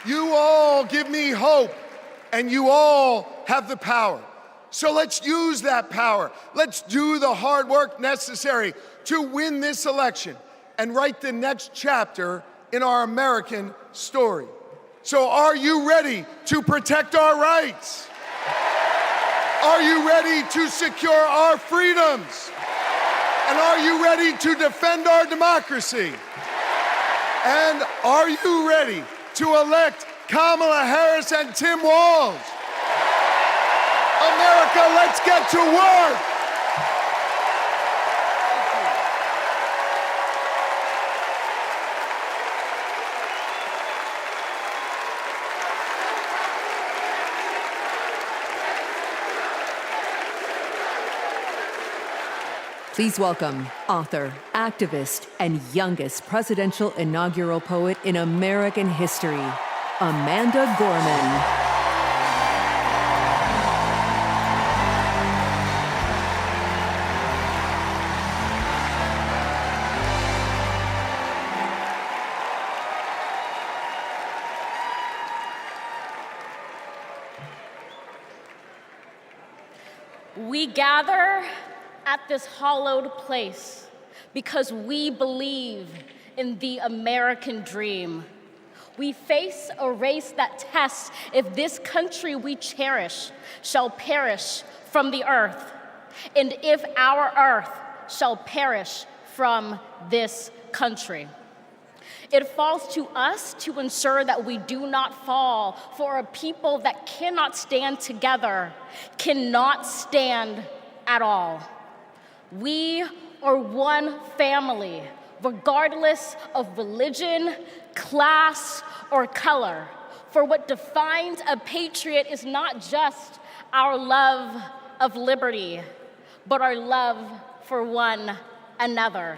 you all give me hope, and you all have the power. So let's use that power. Let's do the hard work necessary to win this election and write the next chapter in our American story. So are you ready to protect our rights? Are you ready to secure our freedoms? And are you ready to defend our democracy? And are you ready to elect Kamala Harris and Tim Walz? America, let's get to work! Please welcome author, activist, and youngest presidential inaugural poet in American history, Amanda Gorman. We gather at this hallowed place because we believe in the American dream. We face a race that tests if this country we cherish shall perish from the earth, and if our earth shall perish from this country. It falls to us to ensure that we do not fall for a people that cannot stand together, cannot stand at all. We are one family, regardless of religion, class, or color. For what defines a patriot is not just our love of liberty, but our love for one another.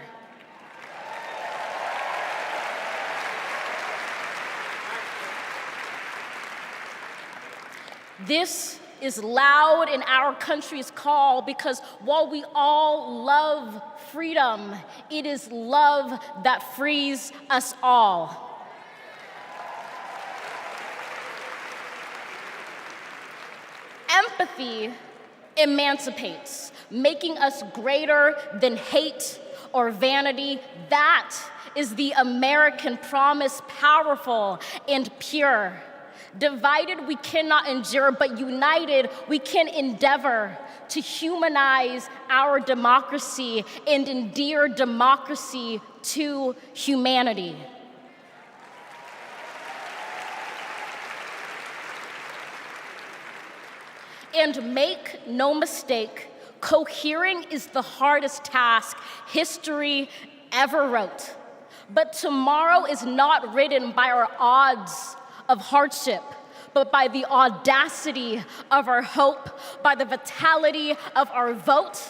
This is loud in our country's call, because while we all love freedom, it is love that frees us all. Empathy emancipates, making us greater than hate or vanity. That is the American promise, powerful and pure. Divided we cannot endure, but united we can endeavor to humanize our democracy and endear democracy to humanity. And make no mistake, cohering is the hardest task history ever wrote. But tomorrow is not written by our odds of hardship, but by the audacity of our hope, by the vitality of our vote.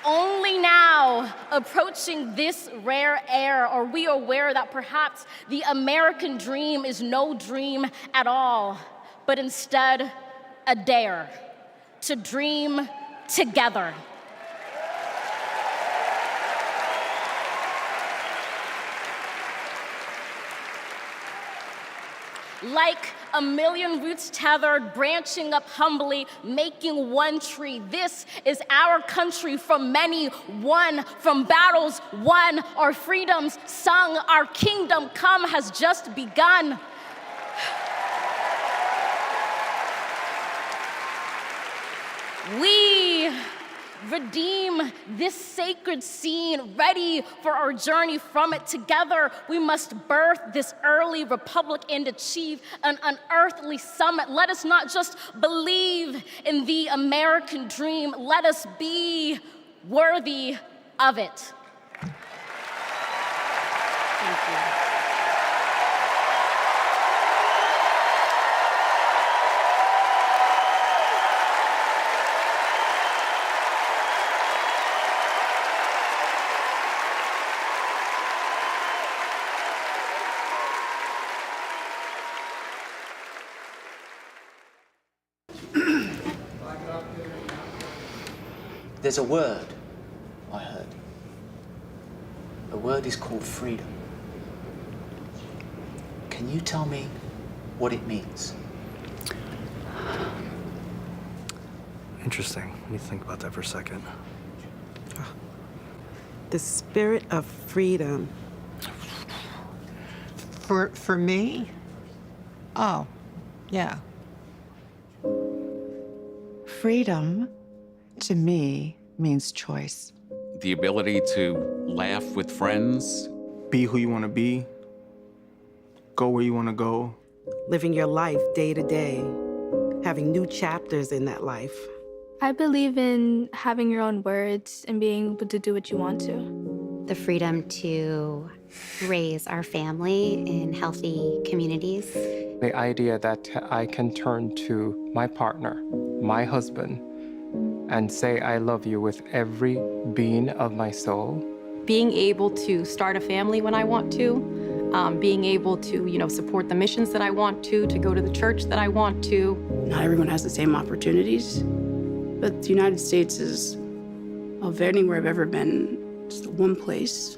Only now, approaching this rare air, are we aware that perhaps the American dream is no dream at all, but instead a dare to dream together. Like a million roots tethered, branching up humbly, making one tree. This is our country, from many won, from battles won, our freedoms sung, our kingdom come has just begun. We redeem this sacred scene, ready for our journey from it. Together, we must birth this early republic and achieve an unearthly summit. Let us not just believe in the American dream, let us be worthy of it. Thank you. There's a word I heard. The word is called freedom. Can you tell me what it means? Interesting. Let me think about that for a second. The spirit of freedom. For me? Oh, yeah. Freedom, to me, means choice. The ability to laugh with friends. Be who you want to be. Go where you want to go. Living your life day to day. Having new chapters in that life. I believe in having your own words and being able to do what you want to. The freedom to raise our family in healthy communities. The idea that I can turn to my partner, my husband, and say I love you with every being of my soul. Being able to start a family when I want to, being able to, support the missions that I want to go to the church that I want to. Not everyone has the same opportunities, but the United States is, of anywhere I've ever been, just one place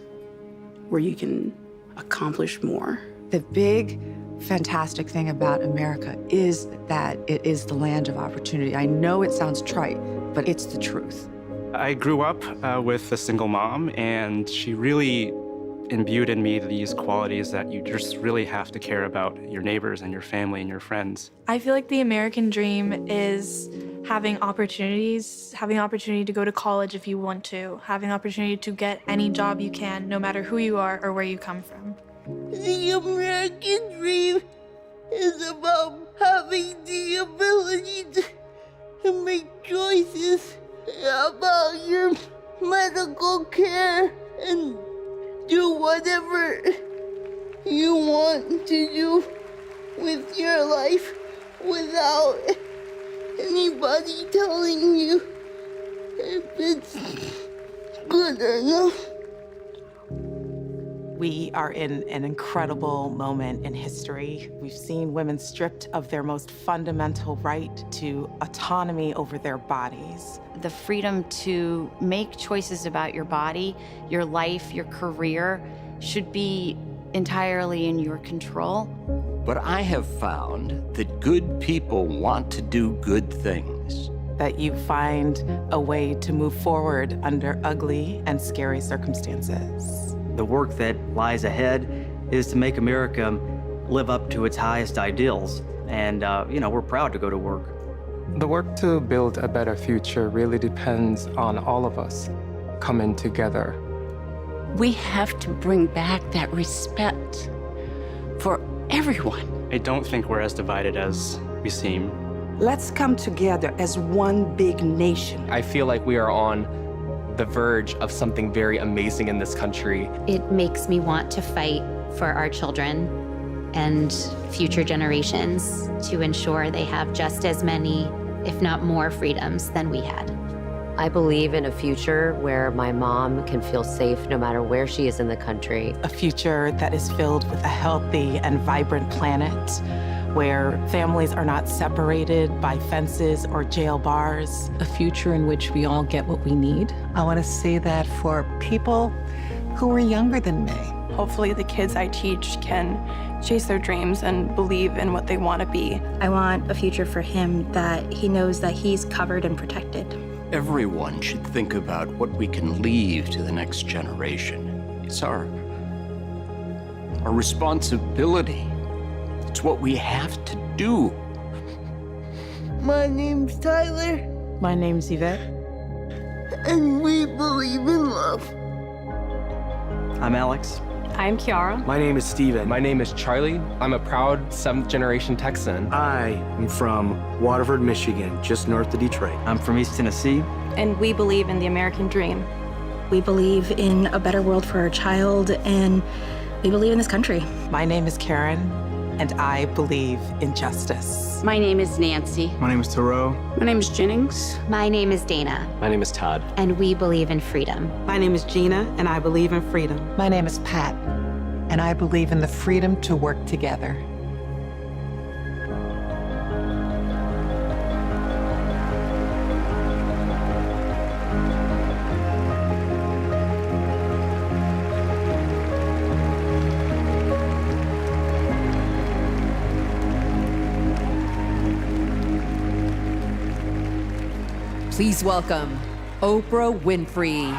where you can accomplish more. The big, fantastic thing about America is that it is the land of opportunity. I know it sounds trite, but it's the truth. I grew up with a single mom, and she really imbued in me these qualities that you just really have to care about your neighbors and your family and your friends. I feel like the American dream is having opportunities, having opportunity to go to college if you want to, having opportunity to get any job you can, no matter who you are or where you come from. The American dream is about having the ability to make choices about your medical care and do whatever you want to do with your life without anybody telling you if it's good or not. We are in an incredible moment in history. We've seen women stripped of their most fundamental right to autonomy over their bodies. The freedom to make choices about your body, your life, your career should be entirely in your control. But I have found that good people want to do good things. That you find a way to move forward under ugly and scary circumstances. The work that lies ahead is to make America live up to its highest ideals. And, we're proud to go to work. The work to build a better future really depends on all of us coming together. We have to bring back that respect for everyone. I don't think we're as divided as we seem. Let's come together as one big nation. I feel like we are on the verge of something very amazing in this country. It makes me want to fight for our children and future generations to ensure they have just as many, if not more, freedoms than we had. I believe in a future where my mom can feel safe no matter where she is in the country. A future that is filled with a healthy and vibrant planet, where families are not separated by fences or jail bars. A future in which we all get what we need. I want to see that for people who are younger than me. Hopefully the kids I teach can chase their dreams and believe in what they want to be. I want a future for him that he knows that he's covered and protected. Everyone should think about what we can leave to the next generation. It's our responsibility. It's what we have to do. My name's Tyler. My name's Yvette. And we believe in love. I'm Alex. I'm Kiara. My name is Steven. My name is Charlie. I'm a proud 7th generation Texan. I am from Waterford, Michigan, just north of Detroit. I'm from East Tennessee. And we believe in the American dream. We believe in a better world for our child, and we believe in this country. My name is Karen, and I believe in justice. My name is Nancy. My name is Thoreau. My name is Jennings. My name is Dana. My name is Todd. And we believe in freedom. My name is Gina, and I believe in freedom. My name is Pat, and I believe in the freedom to work together. Please welcome Oprah Winfrey.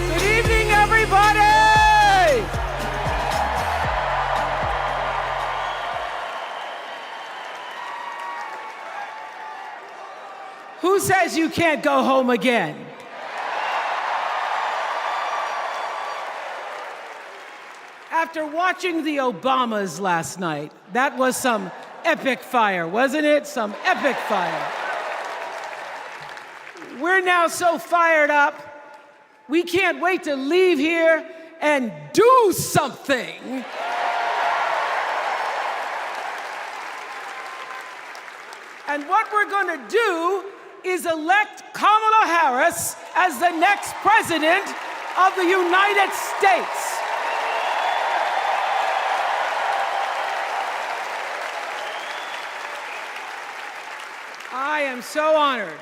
Good evening, everybody! Who says you can't go home again? After watching the Obamas last night, that was some epic fire, wasn't it? Some epic fire. We're now so fired up, we can't wait to leave here and do something. And what we're going to do is elect Kamala Harris as the next president of the United States. I am so honored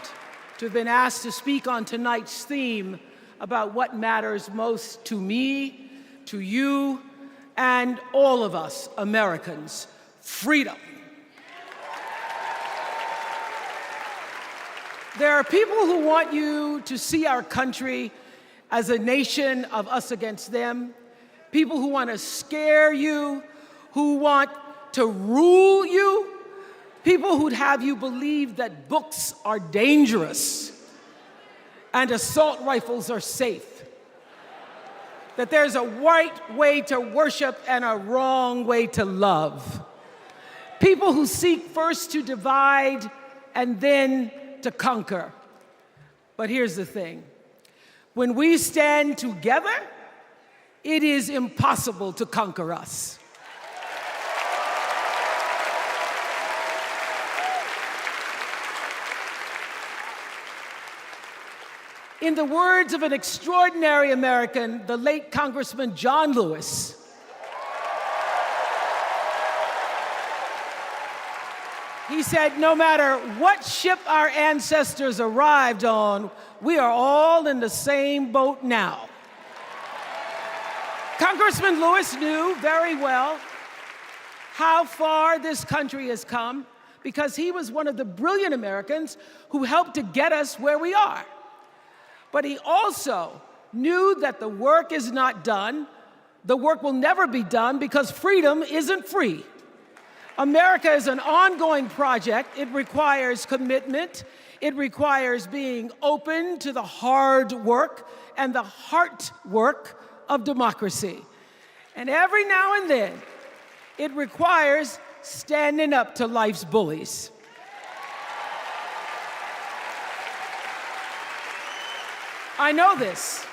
to have been asked to speak on tonight's theme about what matters most to me, to you, and all of us Americans: freedom. There are people who want you to see our country as a nation of us against them, people who want to scare you, who want to rule you, people who'd have you believe that books are dangerous and assault rifles are safe, that there's a right way to worship and a wrong way to love, people who seek first to divide and then to conquer. But here's the thing. When we stand together, it is impossible to conquer us. In the words of an extraordinary American, the late Congressman John Lewis, he said, no matter what ship our ancestors arrived on, we are all in the same boat now. Congressman Lewis knew very well how far this country has come because he was one of the brilliant Americans who helped to get us where we are. But he also knew that the work is not done. The work will never be done because freedom isn't free. America is an ongoing project. It requires commitment. It requires being open to the hard work and the heart work of democracy. And every now and then, it requires standing up to life's bullies. I know this.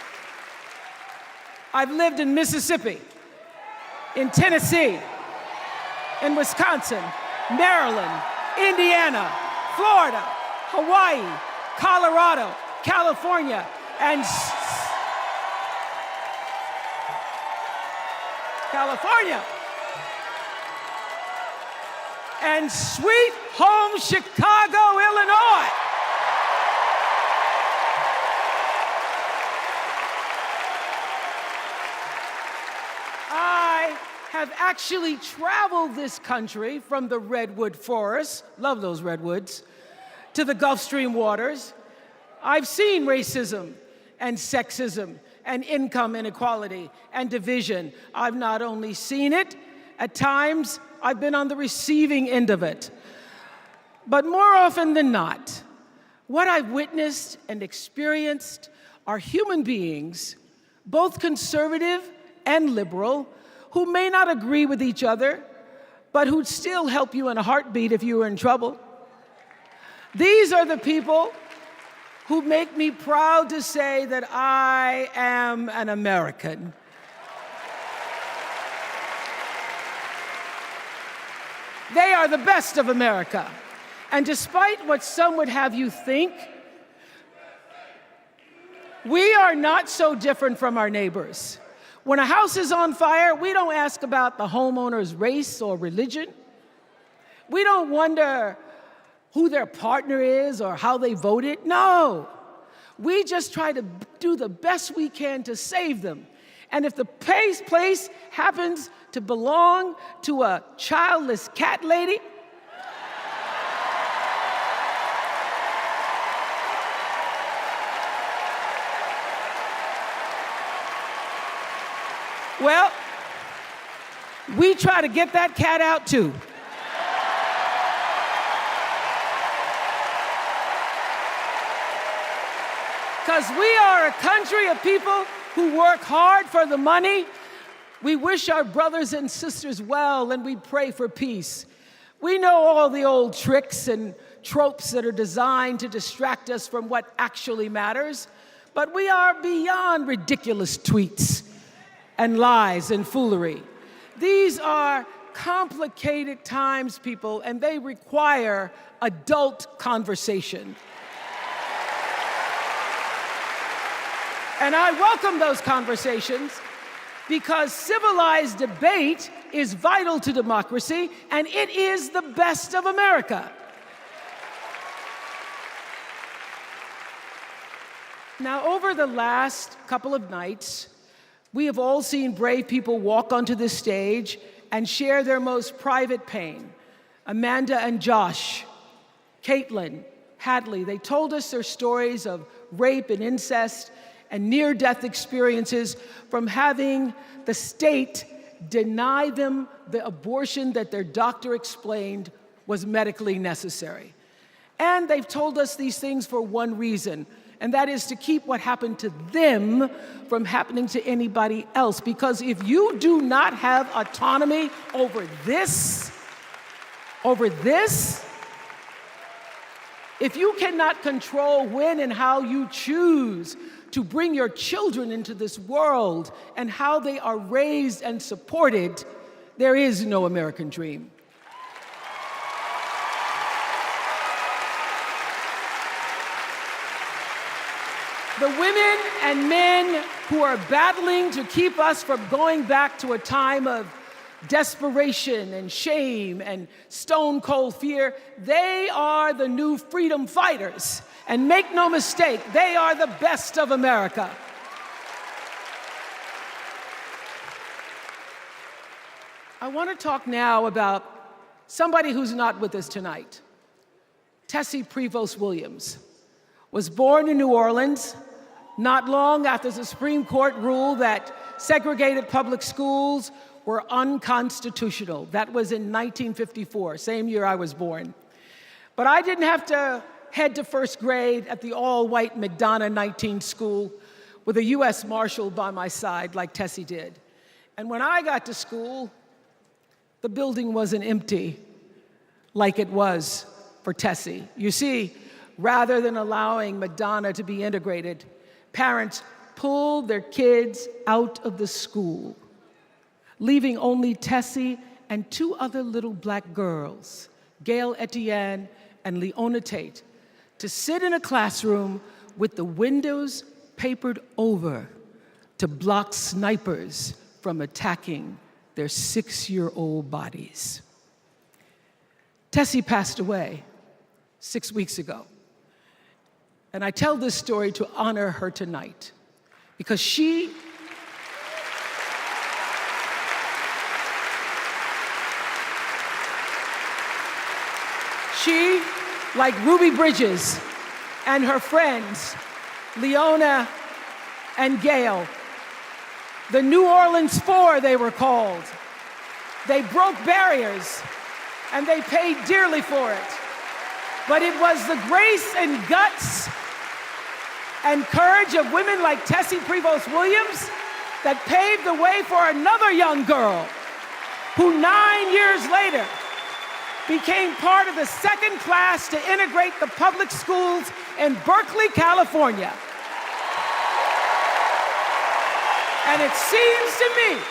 I've lived in Mississippi, in Tennessee, in Wisconsin, Maryland, Indiana, Florida, Hawaii, Colorado, California, and and sweet home Chicago, Illinois. I have actually traveled this country from the redwood forests, love those redwoods, to the Gulf Stream waters. I've seen racism and sexism and income inequality and division. I've not only seen it, at times I've been on the receiving end of it. But more often than not, what I've witnessed and experienced are human beings, both conservative and liberal, who may not agree with each other, but who'd still help you in a heartbeat if you were in trouble. These are the people who make me proud to say that I am an American. They are the best of America. And despite what some would have you think, we are not so different from our neighbors. When a house is on fire, we don't ask about the homeowner's race or religion. We don't wonder who their partner is or how they voted. No, we just try to do the best we can to save them. And if the place happens to belong to a childless cat lady, well, we try to get that cat out too. Because we are a country of people who work hard for the money. We wish our brothers and sisters well, and we pray for peace. We know all the old tricks and tropes that are designed to distract us from what actually matters, but we are beyond ridiculous tweets and lies and foolery. These are complicated times, people, and they require adult conversation. And I welcome those conversations because civilized debate is vital to democracy, and it is the best of America. Now, over the last couple of nights, we have all seen brave people walk onto this stage and share their most private pain. Amanda and Josh, Caitlin, Hadley, they told us their stories of rape and incest and near-death experiences from having the state deny them the abortion that their doctor explained was medically necessary. And they've told us these things for one reason, and that is to keep what happened to them from happening to anybody else. Because if you do not have autonomy over this, if you cannot control when and how you choose to bring your children into this world and how they are raised and supported, there is no American dream. The women and men who are battling to keep us from going back to a time of desperation and shame and stone cold fear, they are the new freedom fighters. And make no mistake, they are the best of America. I want to talk now about somebody who's not with us tonight. Tessie Prevost Williams was born in New Orleans, not long after the Supreme Court ruled that segregated public schools were unconstitutional. That was in 1954, same year I was born. But I didn't have to head to first grade at the all-white McDonough 19 school with a U.S. Marshal by my side like Tessie did. And when I got to school, the building wasn't empty like it was for Tessie. You see, rather than allowing McDonough to be integrated, parents pulled their kids out of the school, leaving only Tessie and two other little black girls, Gail Etienne and Leona Tate, to sit in a classroom with the windows papered over to block snipers from attacking their 6-year-old bodies. Tessie passed away 6 weeks ago. And I tell this story to honor her tonight because she like Ruby Bridges and her friends, Leona and Gail, the New Orleans Four they were called. They broke barriers and they paid dearly for it. But it was the grace and guts and courage of women like Tessie Prevost Williams that paved the way for another young girl who 9 years later became part of the second class to integrate the public schools in Berkeley, California. And it seems to me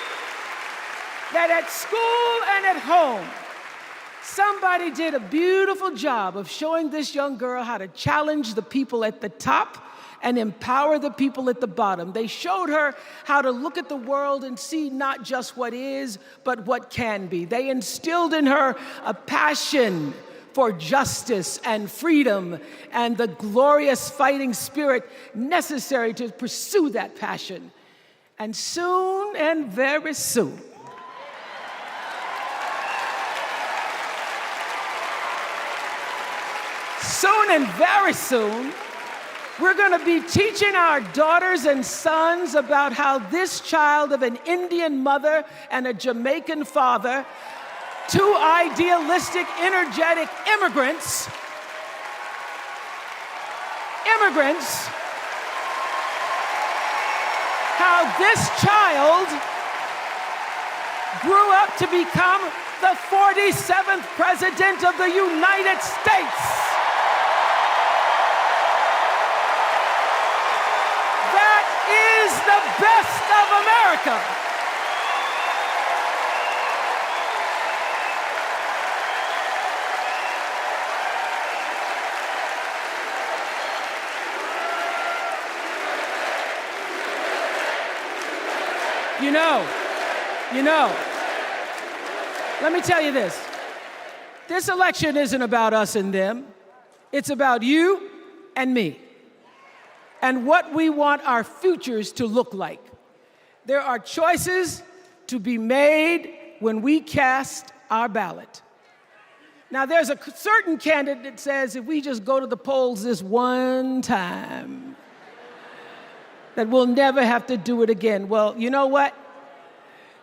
that at school and at home, somebody did a beautiful job of showing this young girl how to challenge the people at the top and empower the people at the bottom. They showed her how to look at the world and see not just what is, but what can be. They instilled in her a passion for justice and freedom and the glorious fighting spirit necessary to pursue that passion. And soon, and very soon, very soon, we're going to be teaching our daughters and sons about how this child of an Indian mother and a Jamaican father, two idealistic, energetic immigrants, how this child grew up to become the 47th President of the United States. Is the best of America. You know, let me tell you this. This election isn't about us and them. It's about you and me, and what we want our futures to look like. There are choices to be made when we cast our ballot. Now, there's a certain candidate that says if we just go to the polls this one time, that we'll never have to do it again. Well, you know what?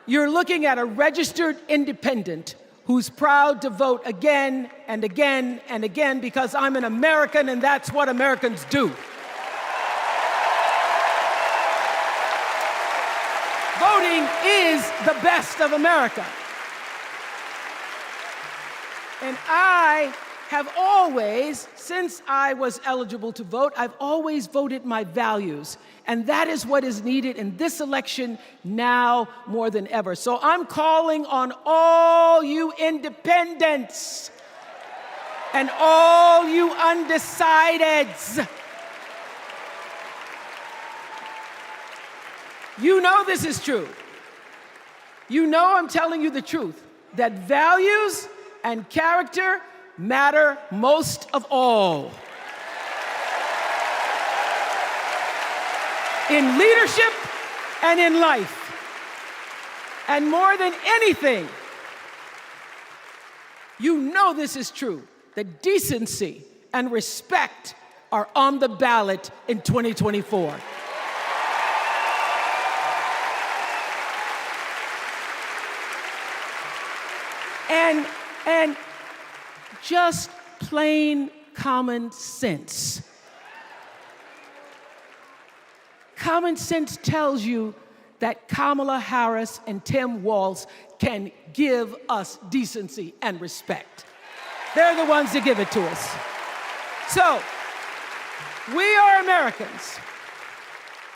You're looking at a registered independent who's proud to vote again and again and again because I'm an American and that's what Americans do. Voting is the best of America. And I have always, since I was eligible to vote, I've always voted my values. And that is what is needed in this election now more than ever. So I'm calling on all you independents and all you undecideds. You know this is true. You know I'm telling you the truth, that values and character matter most of all. In leadership and in life. And more than anything, you know this is true, that decency and respect are on the ballot in 2024. And just plain common sense. Common sense tells you that Kamala Harris and Tim Walz can give us decency and respect. They're the ones that give it to us. So, we are Americans.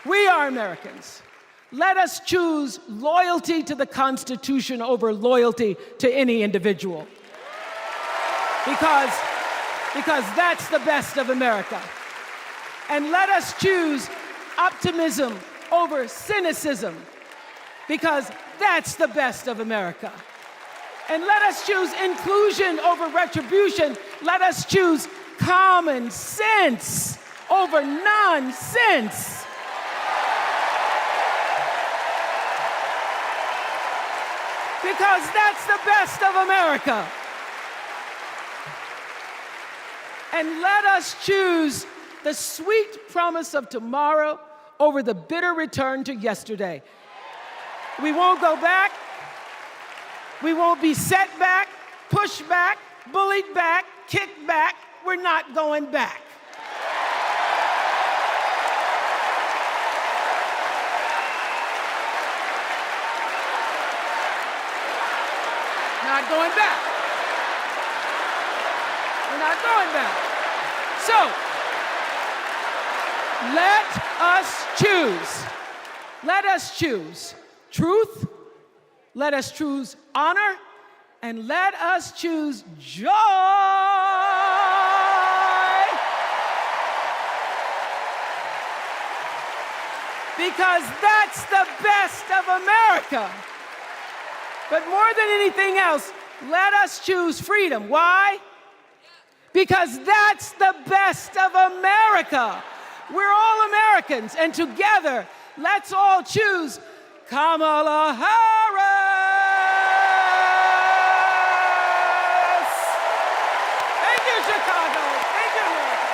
We are Americans. Let us choose loyalty to the Constitution over loyalty to any individual. Because that's the best of America. And let us choose optimism over cynicism, because that's the best of America. And let us choose inclusion over retribution. Let us choose common sense over nonsense. Because that's the best of America. And let us choose the sweet promise of tomorrow over the bitter return to yesterday. We won't go back. We won't be set back, pushed back, bullied back, kicked back. We're not going back. Not going back. We're not going back. So, let us choose. Let us choose truth. Let us choose honor. And let us choose joy. Because that's the best of America. But more than anything else, let us choose freedom. Why? Because that's the best of America. We're all Americans, and together, let's all choose Kamala Harris. Thank you, Chicago. Thank you, America.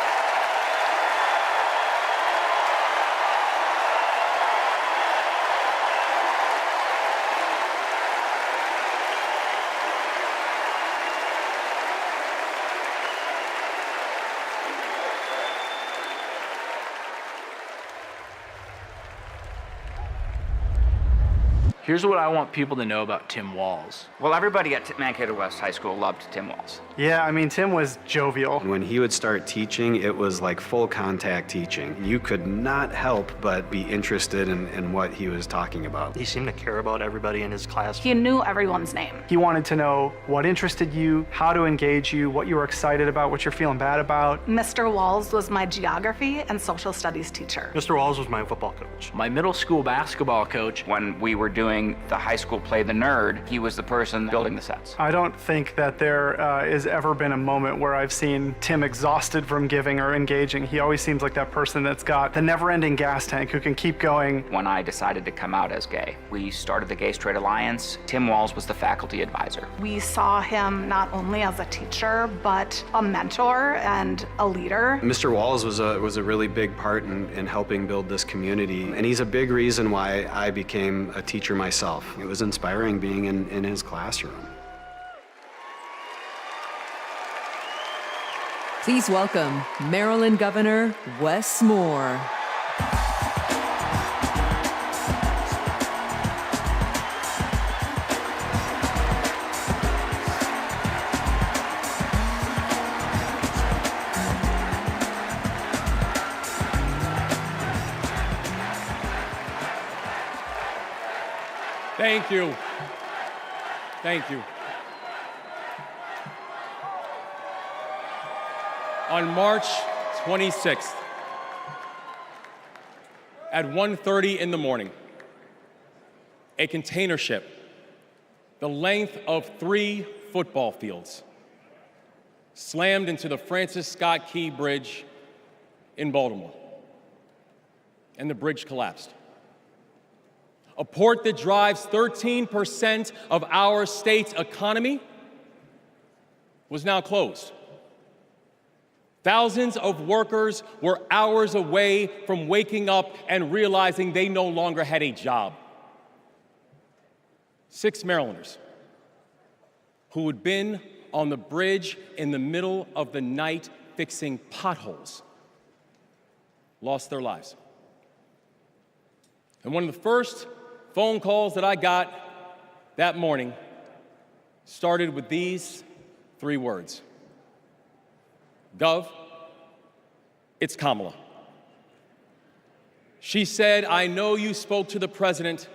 Here's what I want people to know about Tim Walz. Well, everybody at Mankato West High School loved Tim Walz. Yeah, I mean, Tim was jovial. When he would start teaching, it was like full contact teaching. You could not help but be interested in what he was talking about. He seemed to care about everybody in his class. He knew everyone's name. He wanted to know what interested you, how to engage you, what you were excited about, what you're feeling bad about. Mr. Walz was my geography and social studies teacher. Mr. Walz was my football coach. My middle school basketball coach. When we were doing the high school play The Nerd, he was the person building the sets. I don't think that there has ever been a moment where I've seen Tim exhausted from giving or engaging. He always seems like that person that's got the never-ending gas tank who can keep going. When I decided to come out as gay, we started the Gay Straight Alliance. Tim Walz was the faculty advisor. We saw him not only as a teacher, but a mentor and a leader. Mr. Walz was a really big part in helping build this community, and he's a big reason why I became a teacher myself. It was inspiring being in his classroom. Please welcome Maryland Governor Wes Moore. Thank you. Thank you. On March 26th, at 1:30 in the morning, a container ship, the length of 3 football fields, slammed into the Francis Scott Key Bridge in Baltimore, and the bridge collapsed. A port that drives 13% of our state's economy was now closed. Thousands of workers were hours away from waking up and realizing they no longer had a job. 6 Marylanders who had been on the bridge in the middle of the night fixing potholes lost their lives. And one of the first phone calls that I got that morning started with these 3 words. Gov, it's Kamala. She said, I know you spoke to the president,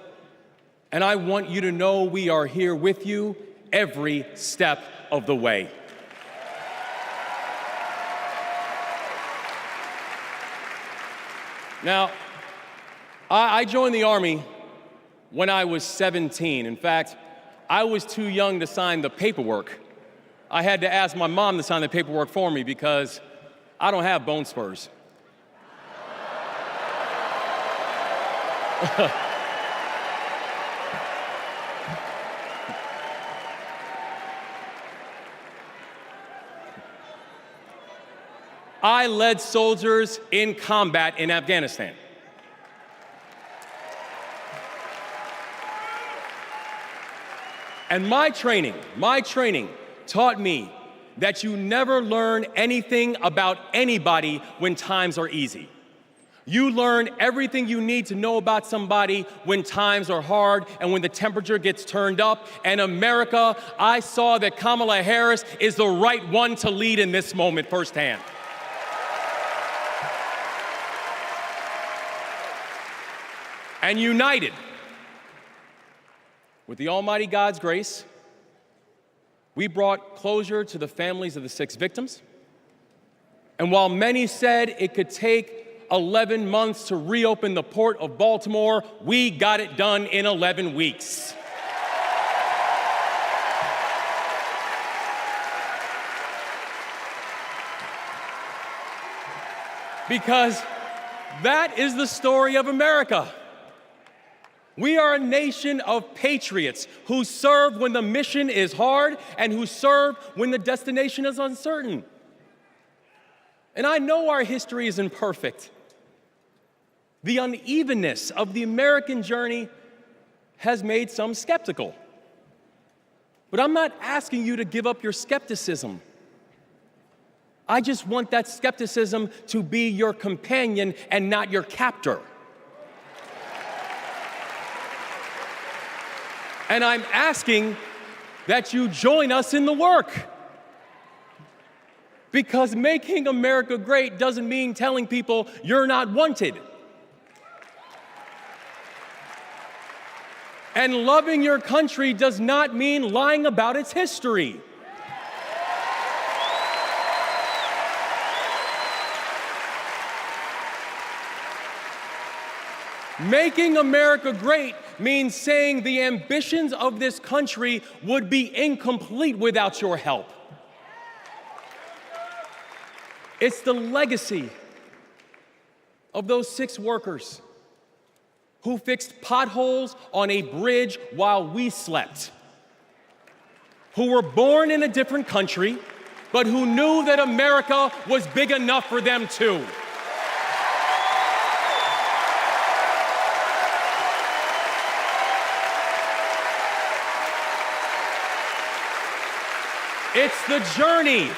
and I want you to know we are here with you every step of the way. Now, I joined the Army when I was 17. In fact, I was too young to sign the paperwork. I had to ask my mom to sign the paperwork for me because I don't have bone spurs. I led soldiers in combat in Afghanistan. And my training taught me that you never learn anything about anybody when times are easy. You learn everything you need to know about somebody when times are hard and when the temperature gets turned up. And America, I saw that Kamala Harris is the right one to lead in this moment firsthand. And united with the Almighty God's grace, we brought closure to the families of the 6 victims. And while many said it could take 11 months to reopen the port of Baltimore, we got it done in 11 weeks. Because that is the story of America. We are a nation of patriots who serve when the mission is hard and who serve when the destination is uncertain. And I know our history is imperfect. The unevenness of the American journey has made some skeptical. But I'm not asking you to give up your skepticism. I just want that skepticism to be your companion and not your captor. And I'm asking that you join us in the work. Because making America great doesn't mean telling people you're not wanted. And loving your country does not mean lying about its history. Making America great means saying the ambitions of this country would be incomplete without your help. It's the legacy of those 6 workers who fixed potholes on a bridge while we slept, who were born in a different country, but who knew that America was big enough for them too. It's the journey.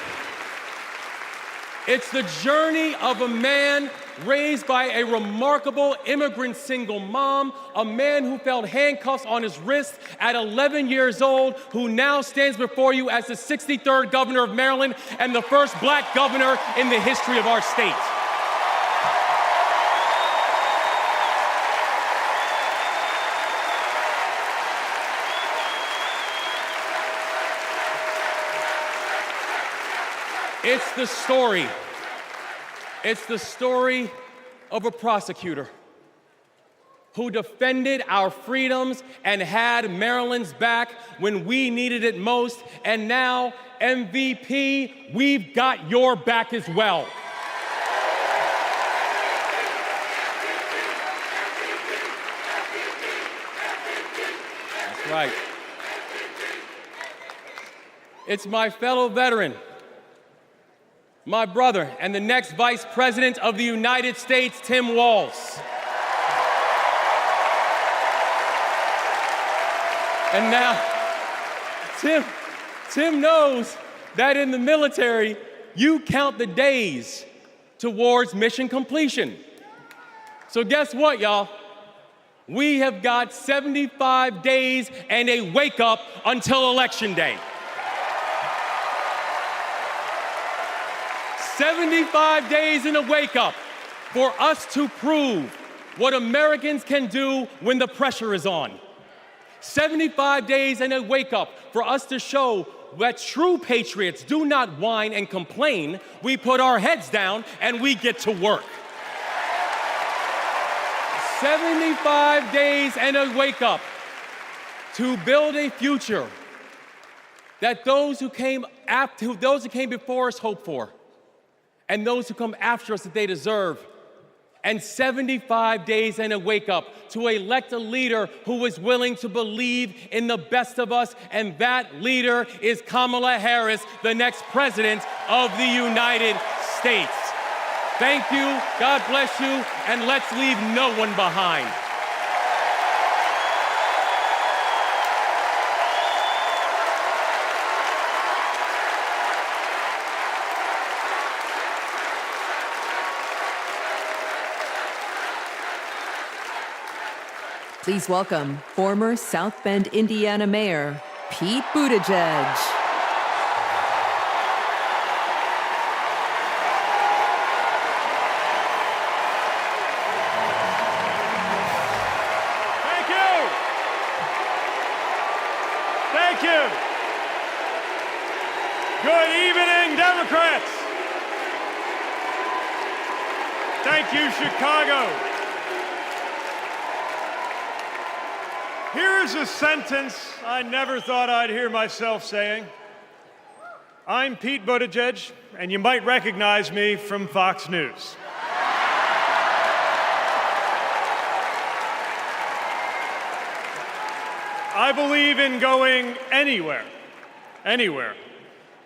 It's the journey of a man raised by a remarkable immigrant single mom, a man who felt handcuffs on his wrist at 11 years old, who now stands before you as the 63rd governor of Maryland and the first black governor in the history of our state. It's the story of a prosecutor who defended our freedoms and had Maryland's back when we needed it most. And now, MVP, we've got your back as well. That's right. It's my fellow veteran, my brother, and the next Vice President of the United States, Tim Walz. And now, Tim knows that in the military, you count the days towards mission completion. So guess what, y'all? We have got 75 days and a wake-up until Election Day. 75 days and a wake-up for us to prove what Americans can do when the pressure is on. 75 days and a wake-up for us to show that true patriots do not whine and complain. We put our heads down and we get to work. 75 days and a wake-up to build a future that those who came before us hope for, and those who come after us that they deserve. And 75 days and a wake-up to elect a leader who is willing to believe in the best of us, and that leader is Kamala Harris, the next president of the United States. Thank you, God bless you, and let's leave no one behind. Please welcome former South Bend, Indiana Mayor Pete Buttigieg. Thank you. Thank you. Good evening, Democrats. Thank you, Chicago. Here's a sentence I never thought I'd hear myself saying. I'm Pete Buttigieg, and you might recognize me from Fox News. I believe in going anywhere,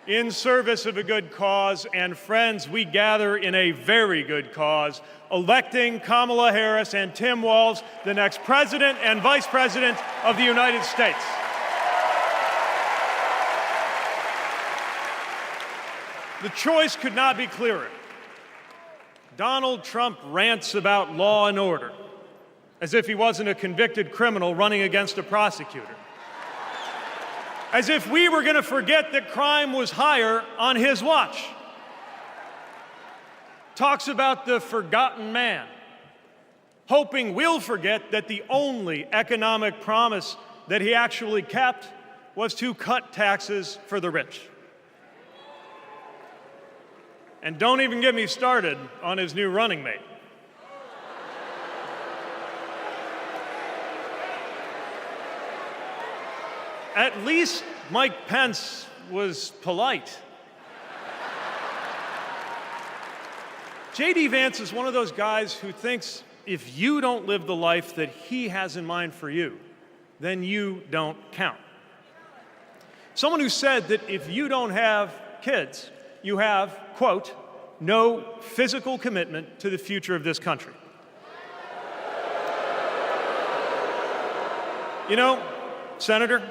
in service of a good cause, and friends, we gather in a very good cause, electing Kamala Harris and Tim Walz, the next President and Vice President of the United States. The choice could not be clearer. Donald Trump rants about law and order, as if he wasn't a convicted criminal running against a prosecutor. As if we were going to forget that crime was higher on his watch. Talks about the forgotten man, hoping we'll forget that the only economic promise that he actually kept was to cut taxes for the rich. And don't even get me started on his new running mate. At least Mike Pence was polite. J.D. Vance is one of those guys who thinks if you don't live the life that he has in mind for you, then you don't count. Someone who said that if you don't have kids, you have, quote, no physical commitment to the future of this country. You know, Senator,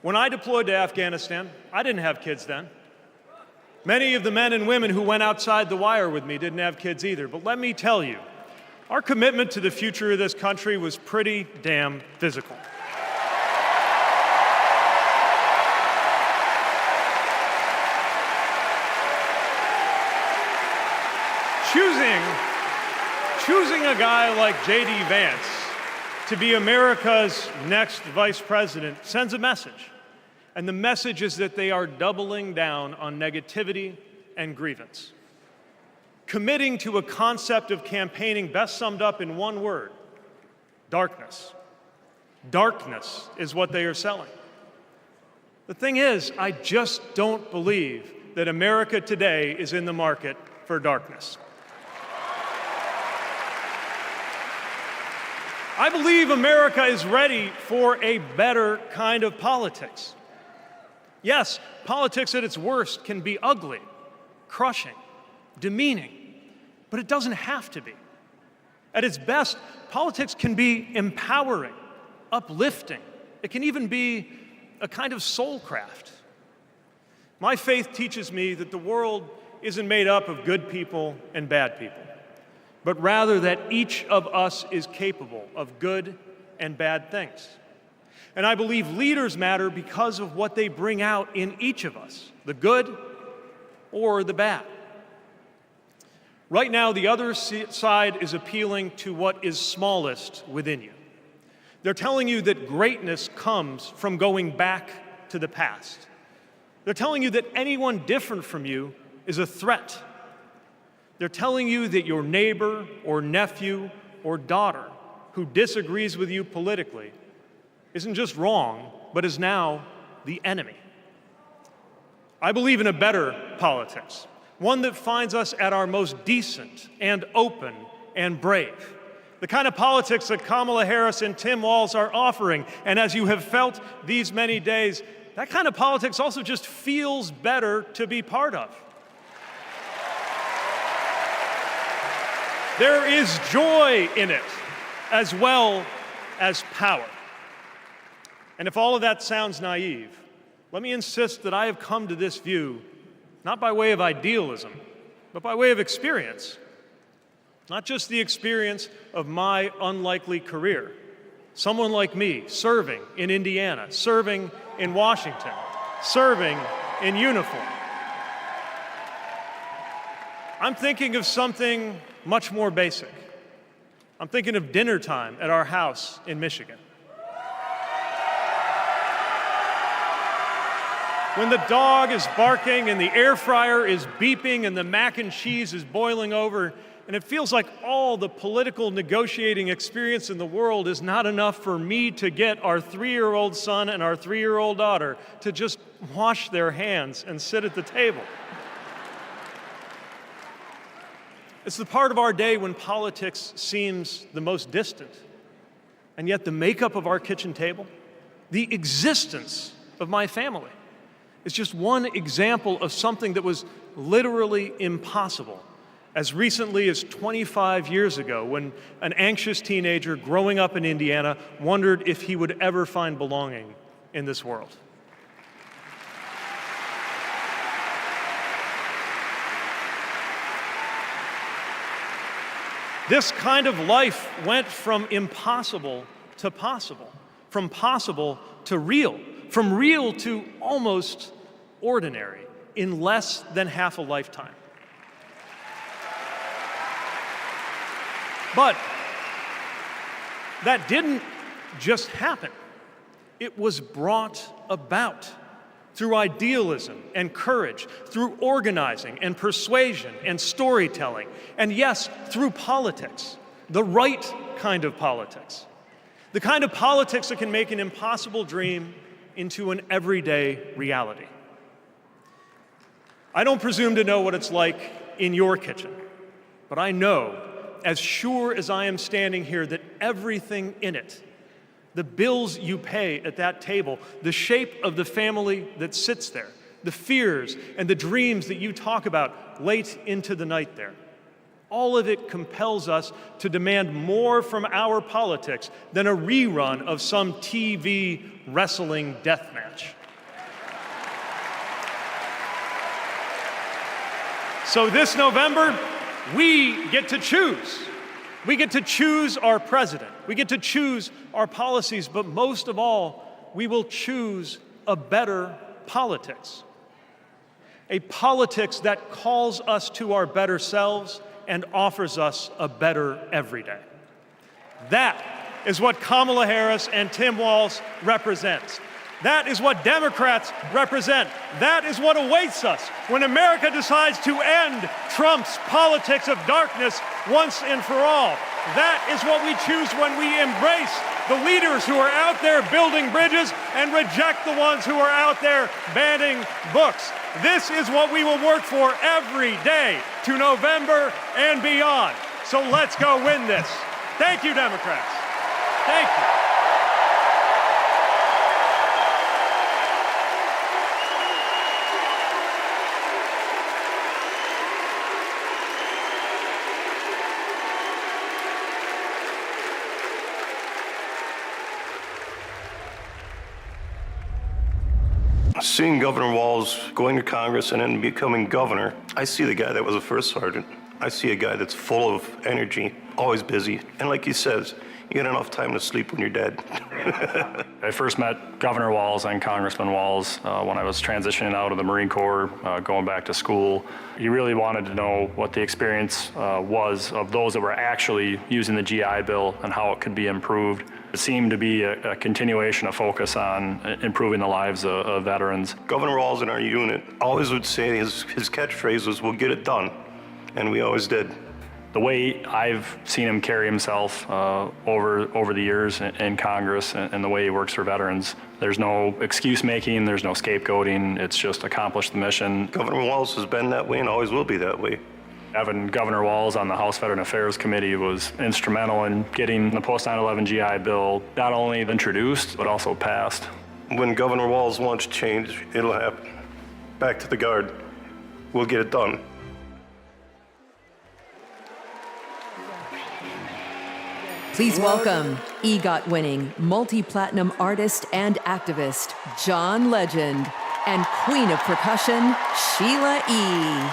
when I deployed to Afghanistan, I didn't have kids then. Many of the men and women who went outside the wire with me didn't have kids either. But let me tell you, our commitment to the future of this country was pretty damn physical. Choosing a guy like J.D. Vance to be America's next vice president sends a message. And the message is that they are doubling down on negativity and grievance. Committing to a concept of campaigning best summed up in one word: darkness. Darkness is what they are selling. The thing is, I just don't believe that America today is in the market for darkness. I believe America is ready for a better kind of politics. Yes, politics at its worst can be ugly, crushing, demeaning, but it doesn't have to be. At its best, politics can be empowering, uplifting. It can even be a kind of soul craft. My faith teaches me that the world isn't made up of good people and bad people, but rather that each of us is capable of good and bad things. And I believe leaders matter because of what they bring out in each of us, the good or the bad. Right now, the other side is appealing to what is smallest within you. They're telling you that greatness comes from going back to the past. They're telling you that anyone different from you is a threat. They're telling you that your neighbor or nephew or daughter who disagrees with you politically isn't just wrong, but is now the enemy. I believe in a better politics, one that finds us at our most decent and open and brave. The kind of politics that Kamala Harris and Tim Walz are offering. And as you have felt these many days, that kind of politics also just feels better to be part of. There is joy in it, as well as power. And if all of that sounds naive, let me insist that I have come to this view not by way of idealism, but by way of experience. Not just the experience of my unlikely career. Someone like me serving in Indiana, serving in Washington, serving in uniform. I'm thinking of something much more basic. I'm thinking of dinner time at our house in Michigan. When the dog is barking and the air fryer is beeping and the mac and cheese is boiling over, and it feels like all the political negotiating experience in the world is not enough for me to get our 3-year-old son and our 3-year-old daughter to just wash their hands and sit at the table. It's the part of our day when politics seems the most distant, and yet the makeup of our kitchen table, the existence of my family, is just one example of something that was literally impossible as recently as 25 years ago, when an anxious teenager growing up in Indiana wondered if he would ever find belonging in this world. This kind of life went from impossible to possible, from possible to real, from real to almost ordinary in less than half a lifetime. But that didn't just happen. It was brought about through idealism and courage, through organizing and persuasion and storytelling, and yes, through politics, the right kind of politics, the kind of politics that can make an impossible dream into an everyday reality. I don't presume to know what it's like in your kitchen, but I know, as sure as I am standing here, that everything in it, the bills you pay at that table, the shape of the family that sits there, the fears and the dreams that you talk about late into the night there, all of it compels us to demand more from our politics than a rerun of some TV wrestling death match. So this November, we get to choose. We get to choose our president. We get to choose our policies, but most of all, we will choose a better politics. A politics that calls us to our better selves and offers us a better everyday. That is what Kamala Harris and Tim Walz represents. That is what Democrats represent. That is what awaits us when America decides to end Trump's politics of darkness once and for all. That is what we choose when we embrace the leaders who are out there building bridges and reject the ones who are out there banning books. This is what we will work for every day to November and beyond. So let's go win this. Thank you, Democrats. Thank you. Seeing Governor Walz going to Congress and then becoming governor, I see the guy that was a first sergeant. I see a guy that's full of energy, always busy. And like he says, you get enough time to sleep when you're dead. I first met Governor Walz and Congressman Walz when I was transitioning out of the Marine Corps, going back to school. He really wanted to know what the experience was of those that were actually using the GI Bill and how it could be improved. It seemed to be a continuation of focus on improving the lives of veterans. Governor Walz in our unit always would say his catchphrase was, "We'll get it done." And we always did. The way I've seen him carry himself over the years in Congress and the way he works for veterans, there's no excuse making, there's no scapegoating, it's just accomplish the mission. Governor Walz has been that way and always will be that way. Having Governor Walz on the House Veteran Affairs Committee was instrumental in getting the post-9/11 GI Bill not only introduced, but also passed. When Governor Walz wants change, it'll happen. Back to the Guard. We'll get it done. Please welcome EGOT-winning, multi-platinum artist and activist, John Legend, and Queen of Percussion, Sheila E.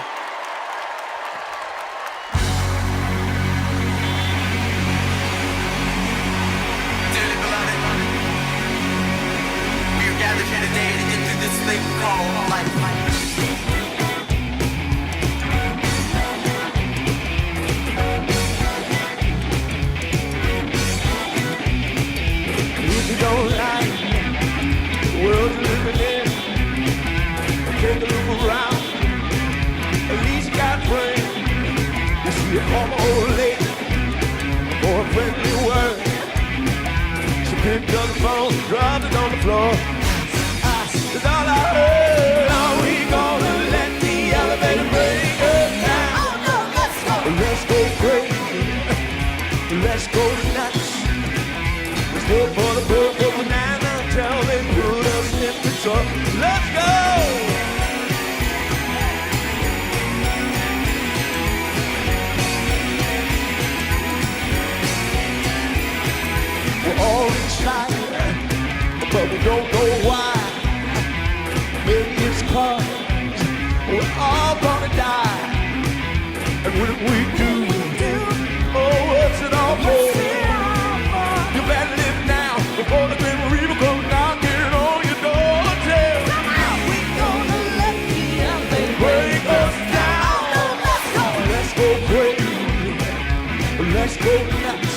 Dropped it on the floor. That's all I heard. Are we gonna let the elevator break us down? Let's go crazy. Let's go nuts. Let's go for the book of banana until they put us in the truck. Let's go. We're all excited, but we don't know why. Maybe it's 'cause we're all gonna die. And what if we do? Oh, what's it all for? You better live now before the Grim Reaper comes knocking on your door. Somehow we're gonna let the elevator break us down. Let's go crazy. Let's go nuts.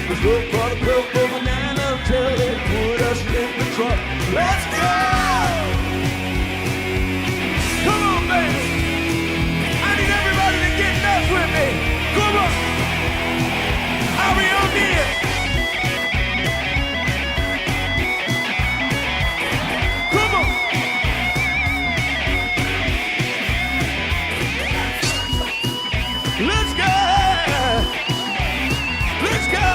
Let's go for the purple banana until they put us in the truck. Let's go! Come on, baby. I need everybody to get nuts with me. Come on. Are we on here? Come on. Let's go. Let's go.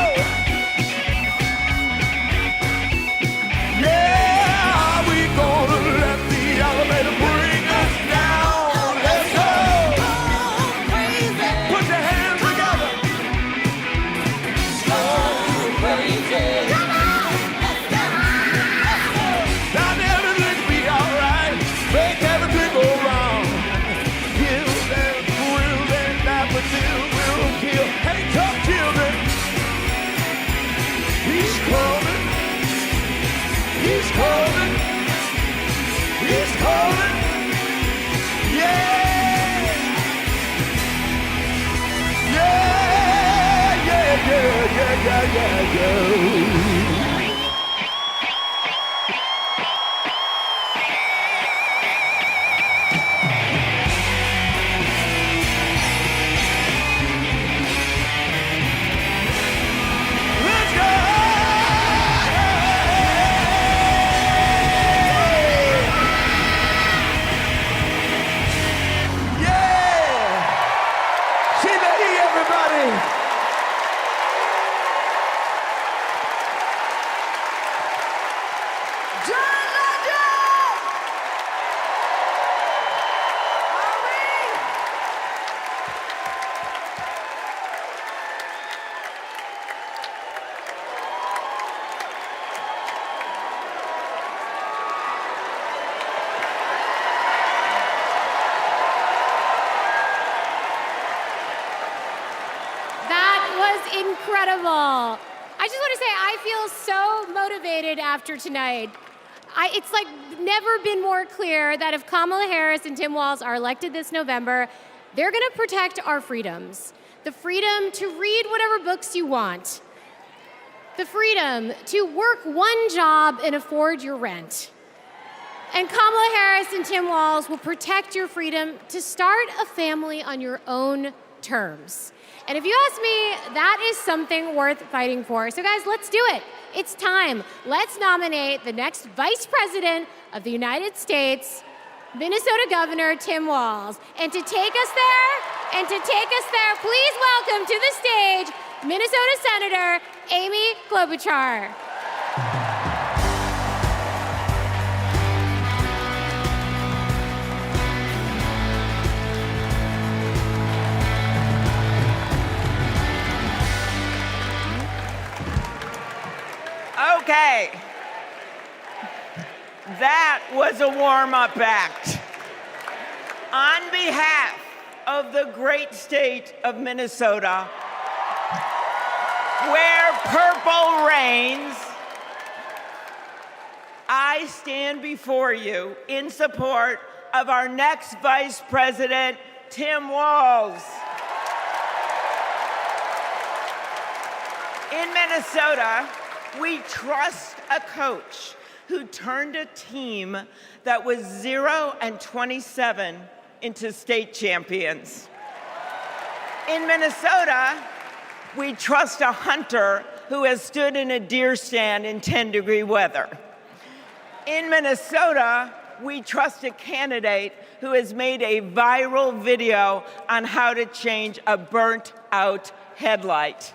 everybody. Incredible. I just want to say I feel so motivated after tonight. It's like never been more clear that if Kamala Harris and Tim Walz are elected this November, they're going to protect our freedoms. The freedom to read whatever books you want. The freedom to work one job and afford your rent. And Kamala Harris and Tim Walz will protect your freedom to start a family on your own terms. And if you ask me, that is something worth fighting for. So guys, let's do it. It's time. Let's nominate the next Vice President of the United States, Minnesota Governor Tim Walz. And to take us there, please welcome to the stage, Minnesota Senator Amy Klobuchar. Okay, that was a warm-up act. On behalf of the great state of Minnesota, where purple reigns, I stand before you in support of our next Vice President, Tim Walz. In Minnesota, we trust a coach who turned a team that was 0-27 into state champions. In Minnesota, we trust a hunter who has stood in a deer stand in 10-degree weather. In Minnesota, we trust a candidate who has made a viral video on how to change a burnt-out headlight.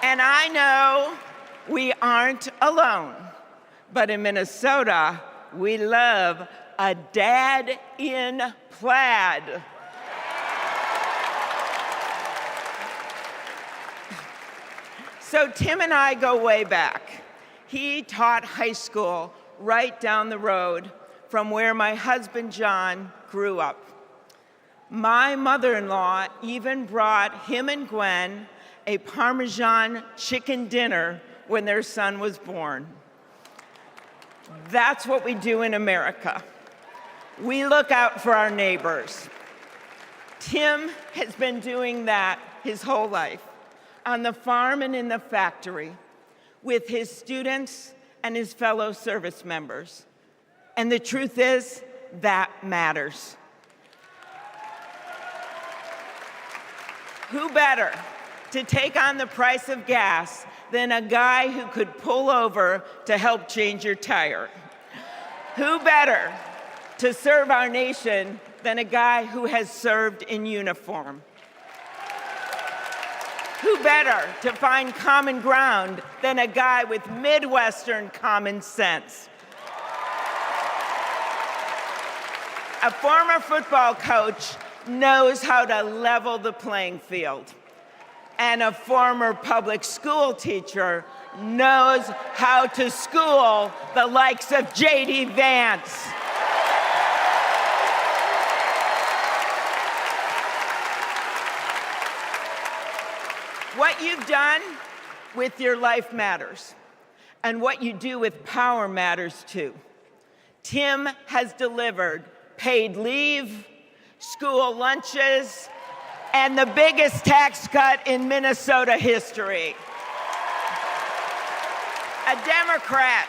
And I know we aren't alone, but in Minnesota, we love a dad in plaid. So Tim and I go way back. He taught high school right down the road from where my husband John grew up. My mother-in-law even brought him and Gwen a Parmesan chicken dinner when their son was born. That's what we do in America. We look out for our neighbors. Tim has been doing that his whole life, on the farm and in the factory, with his students and his fellow service members. And the truth is, that matters. Who better to take on the price of gas than a guy who could pull over to help change your tire? Who better to serve our nation than a guy who has served in uniform? Who better to find common ground than a guy with Midwestern common sense? A former football coach knows how to level the playing field. And a former public school teacher knows how to school the likes of J.D. Vance. What you've done with your life matters, and what you do with power matters too. Tim has delivered paid leave, school lunches, and the biggest tax cut in Minnesota history. A Democrat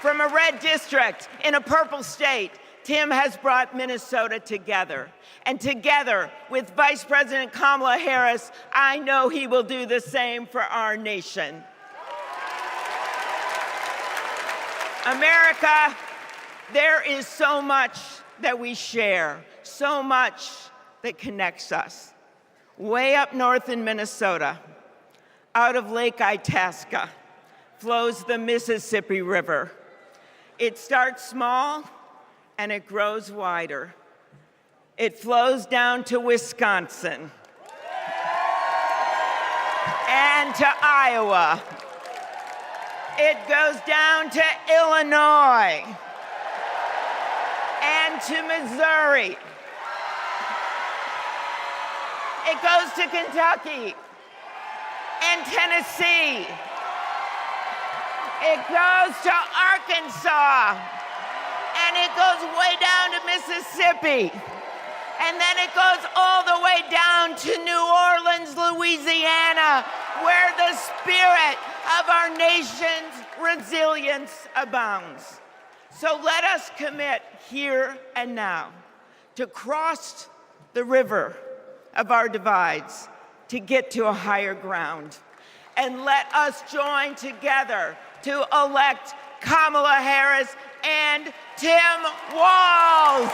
from a red district in a purple state, Tim has brought Minnesota together. And together with Vice President Kamala Harris, I know he will do the same for our nation. America, there is so much that we share, so much that connects us. Way up north in Minnesota, out of Lake Itasca, flows the Mississippi River. It starts small and it grows wider. It flows down to Wisconsin and to Iowa. It goes down to Illinois and to Missouri. It goes to Kentucky and Tennessee. It goes to Arkansas, and it goes way down to Mississippi. And then it goes all the way down to New Orleans, Louisiana, where the spirit of our nation's resilience abounds. So let us commit here and now to cross the river of our divides to get to a higher ground. And let us join together to elect Kamala Harris and Tim Walz.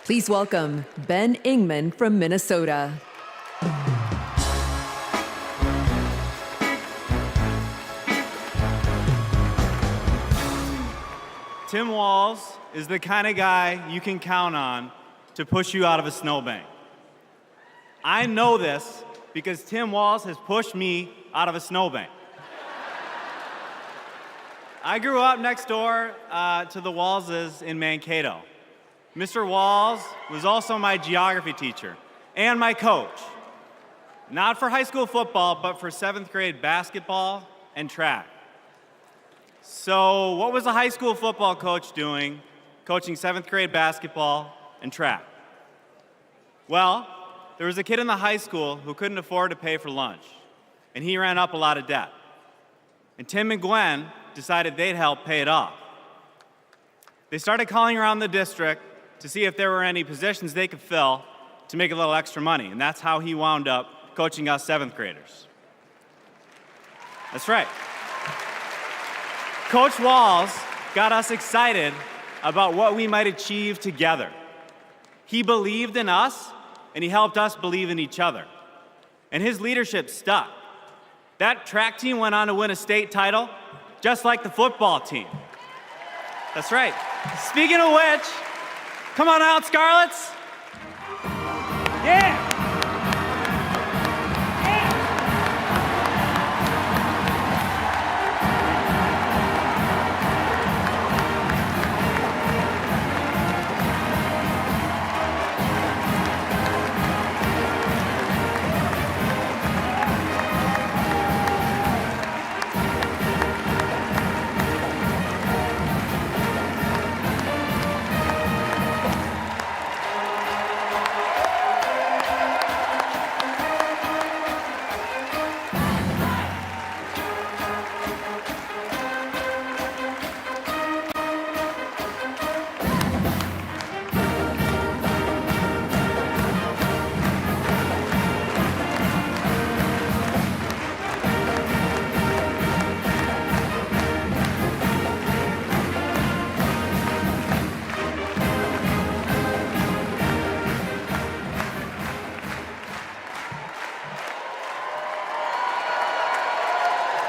Please welcome Ben Ingman from Minnesota. Tim Walz is the kind of guy you can count on to push you out of a snowbank. I know this because Tim Walz has pushed me out of a snowbank. I grew up next door to the Walzes in Mankato. Mr. Walz was also my geography teacher and my coach. Not for high school football, but for 7th grade basketball and track. So what was a high school football coach doing, coaching 7th grade basketball and track? Well, there was a kid in the high school who couldn't afford to pay for lunch, and he ran up a lot of debt. And Tim and Gwen decided they'd help pay it off. They started calling around the district to see if there were any positions they could fill to make a little extra money, and that's how he wound up coaching us 7th graders. That's right. Coach Walz got us excited about what we might achieve together. He believed in us, and he helped us believe in each other. And his leadership stuck. That track team went on to win a state title, just like the football team. That's right. Speaking of which, come on out, Scarlets. Yeah!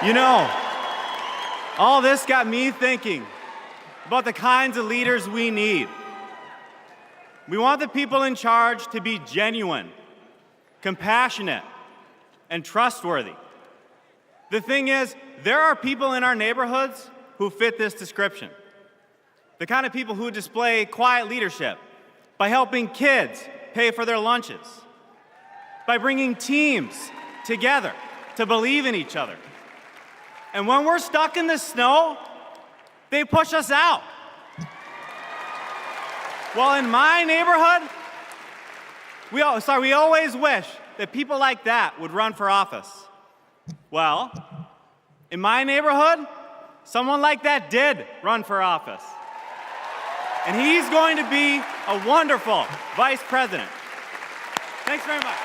You know, all this got me thinking about the kinds of leaders we need. We want the people in charge to be genuine, compassionate, and trustworthy. The thing is, there are people in our neighborhoods who fit this description. The kind of people who display quiet leadership by helping kids pay for their lunches, by bringing teams together to believe in each other. And when we're stuck in the snow, they push us out. Well, in my neighborhood, we always wish that people like that would run for office. Well, in my neighborhood, someone like that did run for office. And he's going to be a wonderful vice president. Thanks very much.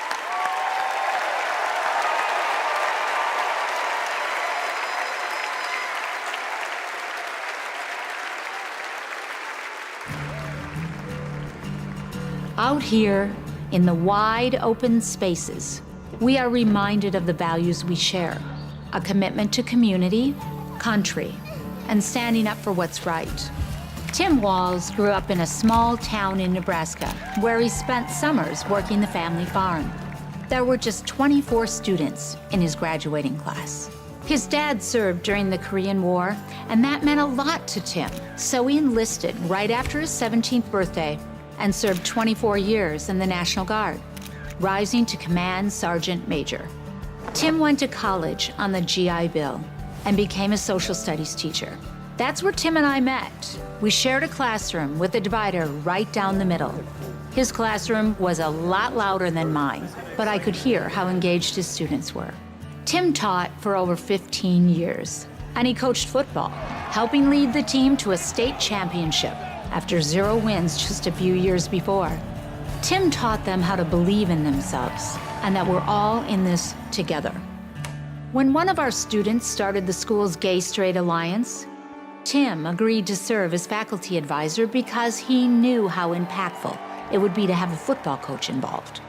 Out here in the wide open spaces, we are reminded of the values we share: a commitment to community, country, and standing up for what's right. Tim Walz grew up in a small town in Nebraska where he spent summers working the family farm. There were just 24 students in his graduating class. His dad served during the Korean War, and that meant a lot to Tim. So he enlisted right after his 17th birthday and served 24 years in the National Guard, rising to Command Sergeant Major. Tim went to college on the GI Bill and became a social studies teacher. That's where Tim and I met. We shared a classroom with a divider right down the middle. His classroom was a lot louder than mine, but I could hear how engaged his students were. Tim taught for over 15 years, and he coached football, helping lead the team to a state championship after 0 wins just a few years before. Tim taught them how to believe in themselves and that we're all in this together. When one of our students started the school's Gay-Straight Alliance, Tim agreed to serve as faculty advisor because he knew how impactful it would be to have a football coach involved.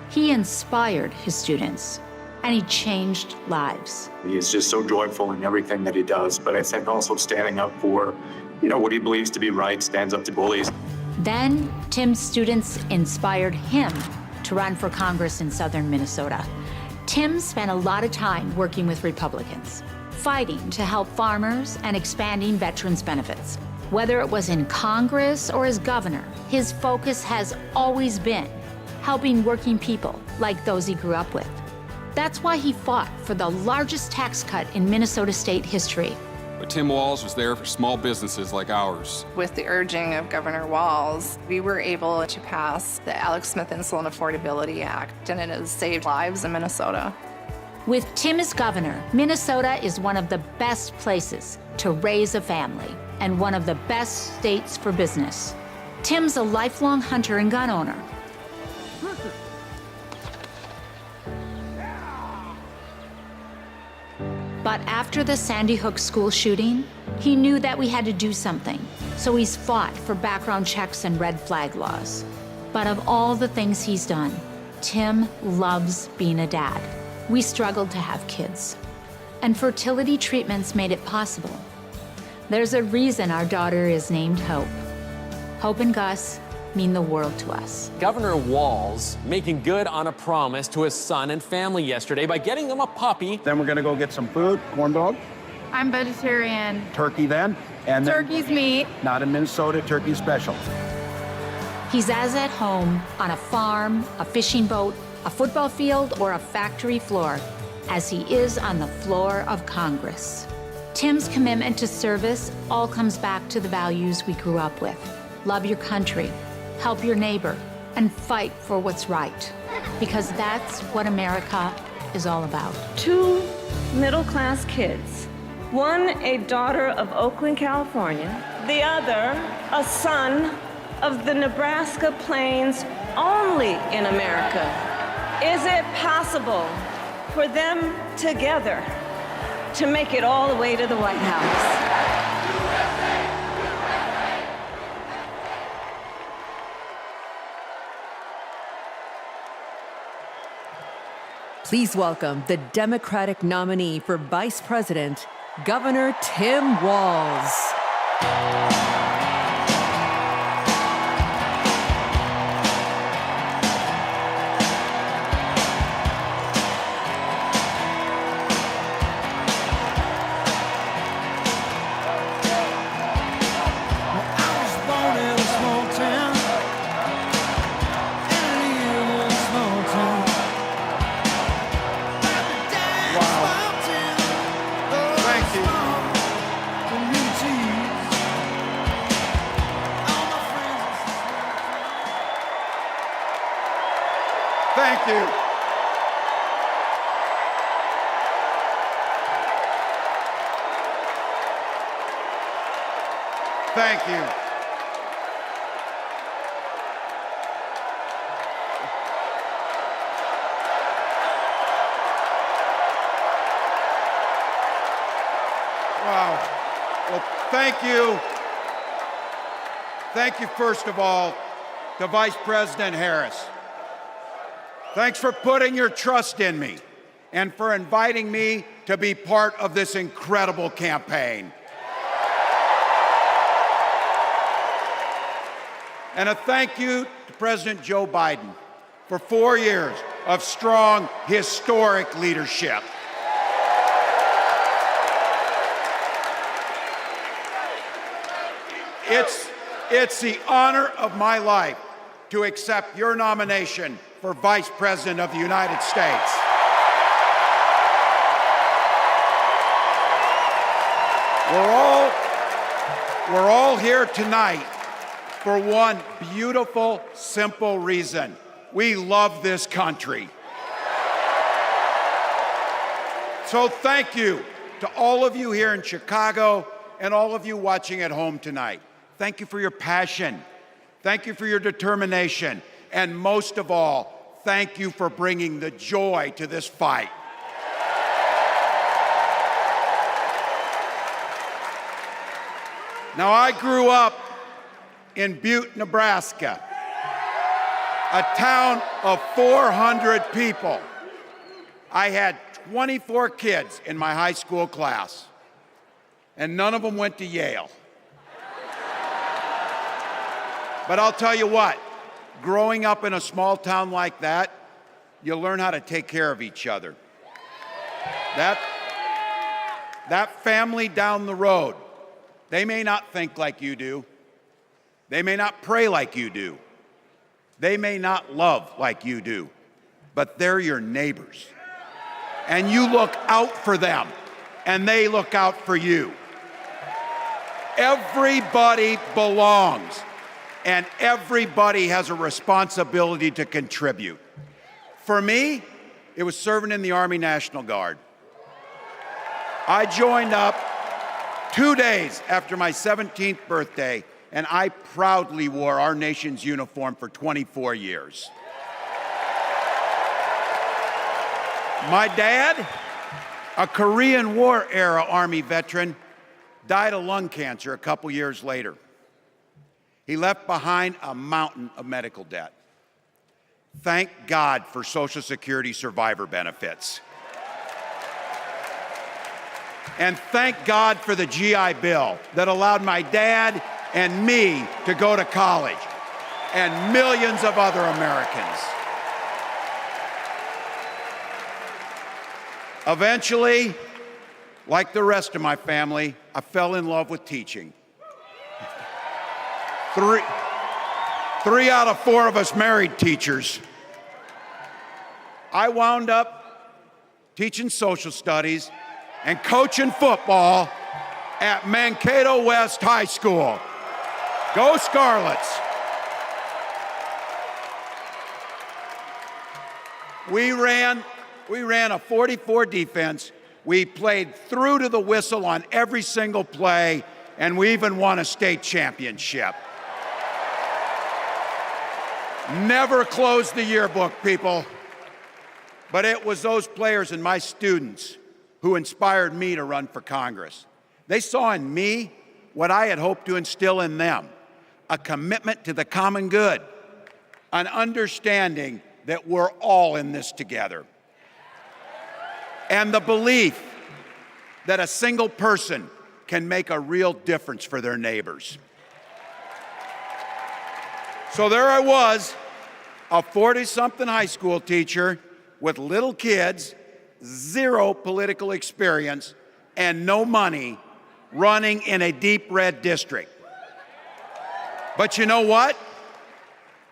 He inspired his students, and he changed lives. He is just so joyful in everything that he does, but I think also standing up for, what he believes to be right, stands up to bullies. Then, Tim's students inspired him to run for Congress in southern Minnesota. Tim spent a lot of time working with Republicans, fighting to help farmers and expanding veterans' benefits. Whether it was in Congress or as governor, his focus has always been helping working people like those he grew up with. That's why he fought for the largest tax cut in Minnesota state history. But Tim Walz was there for small businesses like ours. With the urging of Governor Walz, we were able to pass the Alex Smith Insulin Affordability Act, and it has saved lives in Minnesota. With Tim as governor, Minnesota is one of the best places to raise a family and one of the best states for business. Tim's a lifelong hunter and gun owner. But after the Sandy Hook school shooting, he knew that we had to do something. So he's fought for background checks and red flag laws. But of all the things he's done, Tim loves being a dad. We struggled to have kids, and fertility treatments made it possible. There's a reason our daughter is named Hope. Hope and Gus mean the world to us. Governor Walz making good on a promise to his son and family yesterday by getting them a puppy. Then we're gonna go get some food, corn dog. I'm vegetarian. Turkey then. And Turkey's meat. Not in Minnesota, turkey special. He's as at home on a farm, a fishing boat, a football field, or a factory floor as he is on the floor of Congress. Tim's commitment to service all comes back to the values we grew up with. Love your country, help your neighbor, and fight for what's right. Because that's what America is all about. 2 middle-class kids. One, a daughter of Oakland, California. The other, a son of the Nebraska Plains, only in America. Is it possible for them together to make it all the way to the White House? Please welcome the Democratic nominee for Vice President, Governor Tim Walz. Thank you. Thank you. Thank you. Thank you, first of all, to Vice President Harris. Thanks for putting your trust in me and for inviting me to be part of this incredible campaign. And a thank you to President Joe Biden for 4 years of strong, historic leadership. It's the honor of my life to accept your nomination for Vice President of the United States. We're all here tonight for one beautiful, simple reason. We love this country. So thank you to all of you here in Chicago and all of you watching at home tonight. Thank you for your passion. Thank you for your determination. And most of all, thank you for bringing the joy to this fight. Now, I grew up in Butte, Nebraska, a town of 400 people. I had 24 kids in my high school class, and none of them went to Yale. But I'll tell you what, growing up in a small town like that, you learn how to take care of each other. That family down the road, they may not think like you do. They may not pray like you do. They may not love like you do, but they're your neighbors. And you look out for them, and they look out for you. Everybody belongs, and everybody has a responsibility to contribute. For me, it was serving in the Army National Guard. I joined up 2 days after my 17th birthday, and I proudly wore our nation's uniform for 24 years. My dad, a Korean War era Army veteran, died of lung cancer a couple years later. He left behind a mountain of medical debt. Thank God for Social Security survivor benefits. And thank God for the GI Bill that allowed my dad and me to go to college, and millions of other Americans. Eventually, like the rest of my family, I fell in love with teaching. Three out of 4 of us married teachers. I wound up teaching social studies and coaching football at Mankato West High School. Go Scarlets! We ran a 44 defense. We played through to the whistle on every single play, and we even won a state championship. Never closed the yearbook, people. But it was those players and my students who inspired me to run for Congress. They saw in me what I had hoped to instill in them, a commitment to the common good, an understanding that we're all in this together, and the belief that a single person can make a real difference for their neighbors. So there I was, a 40-something high school teacher with little kids, 0 political experience, and no money, running in a deep red district. But you know what?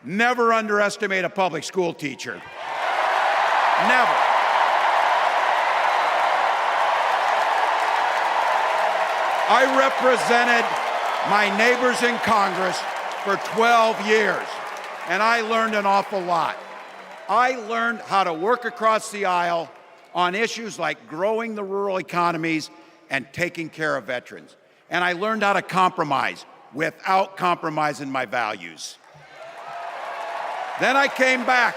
Never underestimate a public school teacher. Never. I represented my neighbors in Congress for 12 years, and I learned an awful lot. I learned how to work across the aisle on issues like growing the rural economies and taking care of veterans. And I learned how to compromise without compromising my values. Then I came back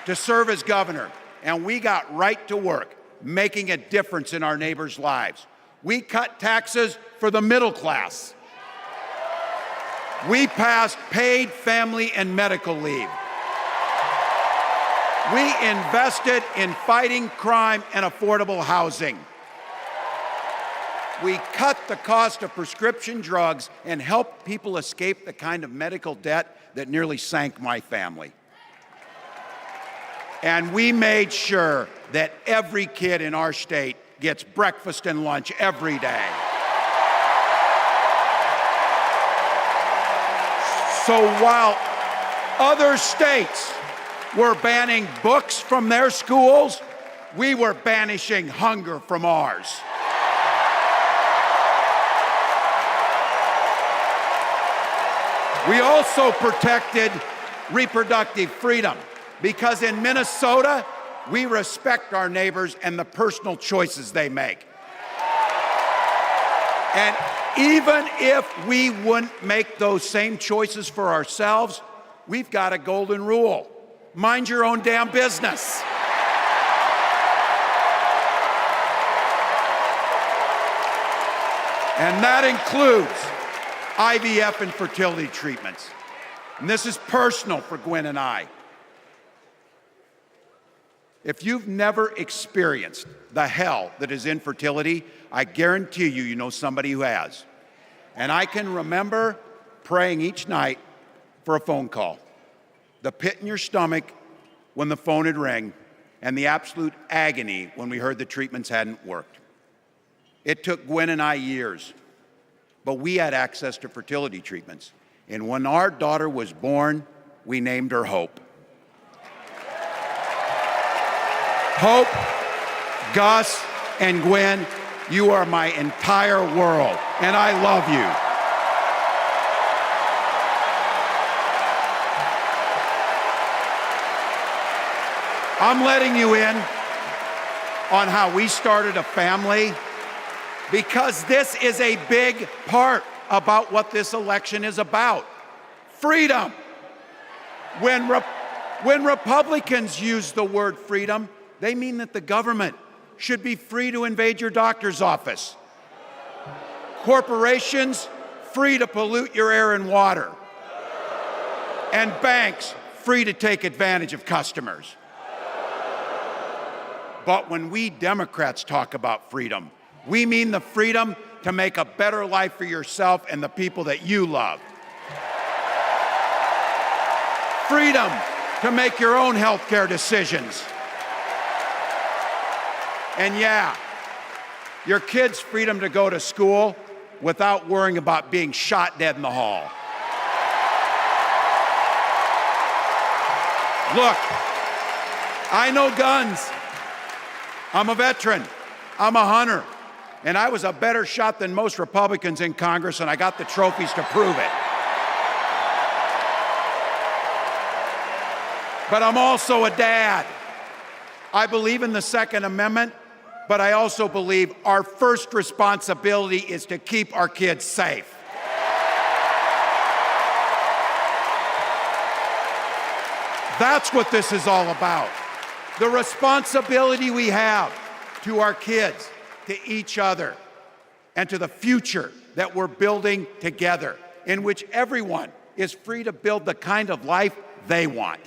to serve as governor, and we got right to work, making a difference in our neighbors' lives. We cut taxes for the middle class. We passed paid family and medical leave. We invested in fighting crime and affordable housing. We cut the cost of prescription drugs and helped people escape the kind of medical debt that nearly sank my family. And we made sure that every kid in our state gets breakfast and lunch every day. So while other states were banning books from their schools, we were banishing hunger from ours. We also protected reproductive freedom because in Minnesota, we respect our neighbors and the personal choices they make. And even if we wouldn't make those same choices for ourselves, we've got a golden rule. Mind your own damn business. And that includes IVF and fertility treatments. And this is personal for Gwen and I. If you've never experienced the hell that is infertility, I guarantee you, you know somebody who has. And I can remember praying each night for a phone call. The pit in your stomach when the phone would ring, and the absolute agony when we heard the treatments hadn't worked. It took Gwen and I years, but we had access to fertility treatments. And when our daughter was born, we named her Hope. Hope, Gus, and Gwen, you are my entire world, and I love you. I'm letting you in on how we started a family because this is a big part about what this election is about. Freedom. When Republicans use the word freedom, they mean that the government should be free to invade your doctor's office. Corporations free to pollute your air and water. And banks free to take advantage of customers. But when we Democrats talk about freedom, we mean the freedom to make a better life for yourself and the people that you love. Freedom to make your own healthcare decisions. And yeah, your kid's freedom to go to school without worrying about being shot dead in the hall. Look, I know guns. I'm a veteran. I'm a hunter. And I was a better shot than most Republicans in Congress, and I got the trophies to prove it. But I'm also a dad. I believe in the Second Amendment, but I also believe our first responsibility is to keep our kids safe. That's what this is all about. The responsibility we have to our kids, to each other, and to the future that we're building together, in which everyone is free to build the kind of life they want.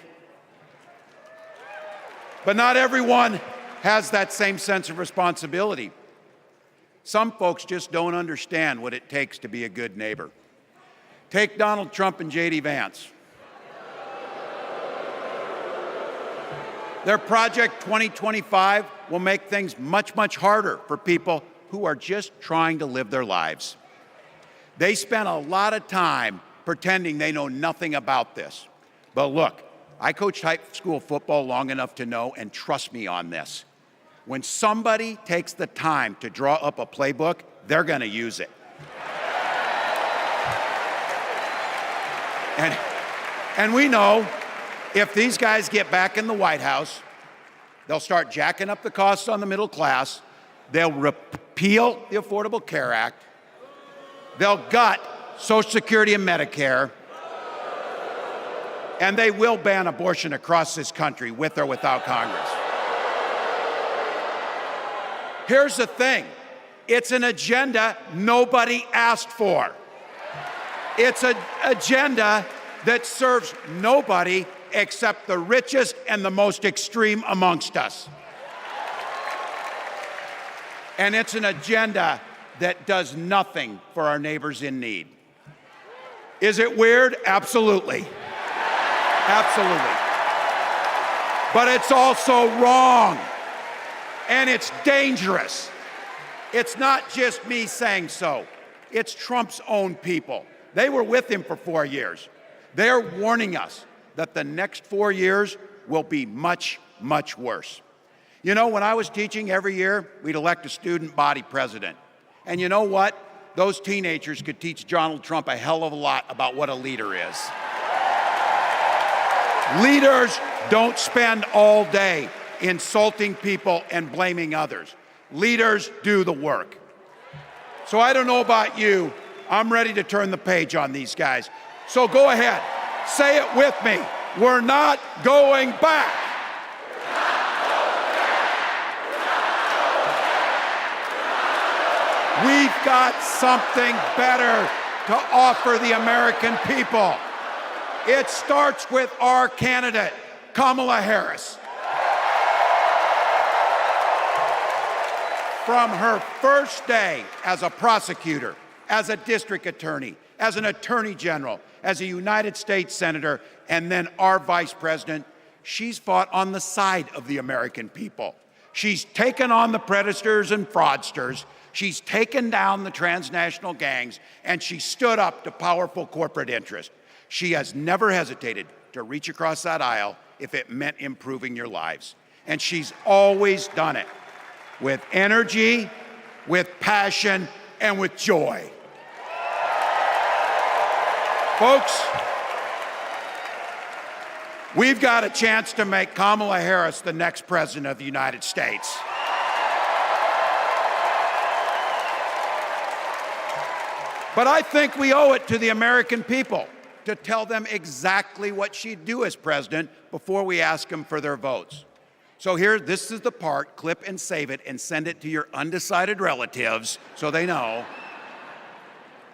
But not everyone has that same sense of responsibility. Some folks just don't understand what it takes to be a good neighbor. Take Donald Trump and J.D. Vance. Their Project 2025 will make things much, much harder for people who are just trying to live their lives. They spent a lot of time pretending they know nothing about this. But look, I coached high school football long enough to know, and trust me on this, when somebody takes the time to draw up a playbook, they're going to use it. And we know if these guys get back in the White House, they'll start jacking up the costs on the middle class, they'll repeal the Affordable Care Act, they'll gut Social Security and Medicare, and they will ban abortion across this country with or without Congress. Here's the thing, It's an agenda nobody asked for. It's an agenda that serves nobody except the richest and the most extreme amongst us. And it's an agenda that does nothing for our neighbors in need. Is it weird? Absolutely. Absolutely. But it's also wrong. And it's dangerous. It's not just me saying so. It's Trump's own people. They were with him for 4 years. They're warning us that the next 4 years will be much, much worse. You know, when I was teaching every year, we'd elect a student body president. And you know what? Those teenagers could teach Donald Trump a hell of a lot about what a leader is. Leaders don't spend all day insulting people and blaming others. Leaders do the work. So I don't know about you, I'm ready to turn the page on these guys. So go ahead, say it with me. We're not going back. We've got something better to offer the American people. It starts with our candidate, Kamala Harris. From her first day as a prosecutor, as a district attorney, as an attorney general, as a United States senator, and then our vice president, she's fought on the side of the American people. She's taken on the predators and fraudsters. She's taken down the transnational gangs, and she stood up to powerful corporate interests. She has never hesitated to reach across that aisle if it meant improving your lives. And she's always done it with energy, with passion, and with joy. Folks, we've got a chance to make Kamala Harris the next president of the United States. But I think we owe it to the American people to tell them exactly what she'd do as president before we ask them for their votes. So here, this is the part, clip and save it and send it to your undecided relatives so they know.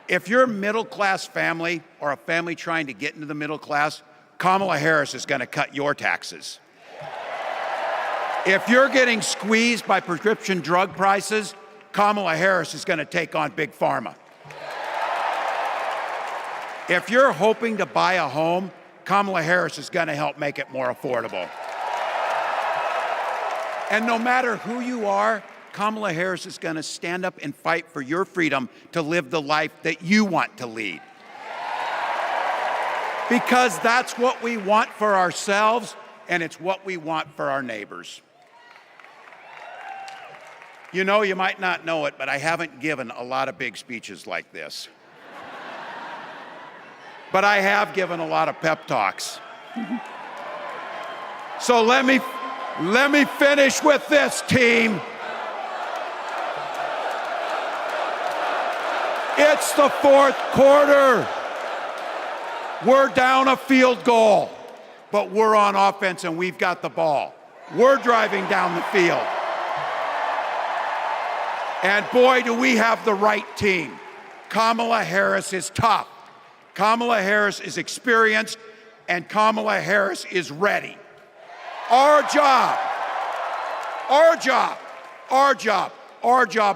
If you're a middle-class family or a family trying to get into the middle class, Kamala Harris is going to cut your taxes. If you're getting squeezed by prescription drug prices, Kamala Harris is going to take on Big Pharma. If you're hoping to buy a home, Kamala Harris is going to help make it more affordable. And no matter who you are, Kamala Harris is going to stand up and fight for your freedom to live the life that you want to lead. Because that's what we want for ourselves, and it's what we want for our neighbors. You know, you might not know it, but I haven't given a lot of big speeches like this. But I have given a lot of pep talks. So let me finish with this, team. It's the fourth quarter. We're down a field goal, but we're on offense and we've got the ball. We're driving down the field. And boy, do we have the right team. Kamala Harris is tough. Kamala Harris is experienced, and Kamala Harris is ready. Our job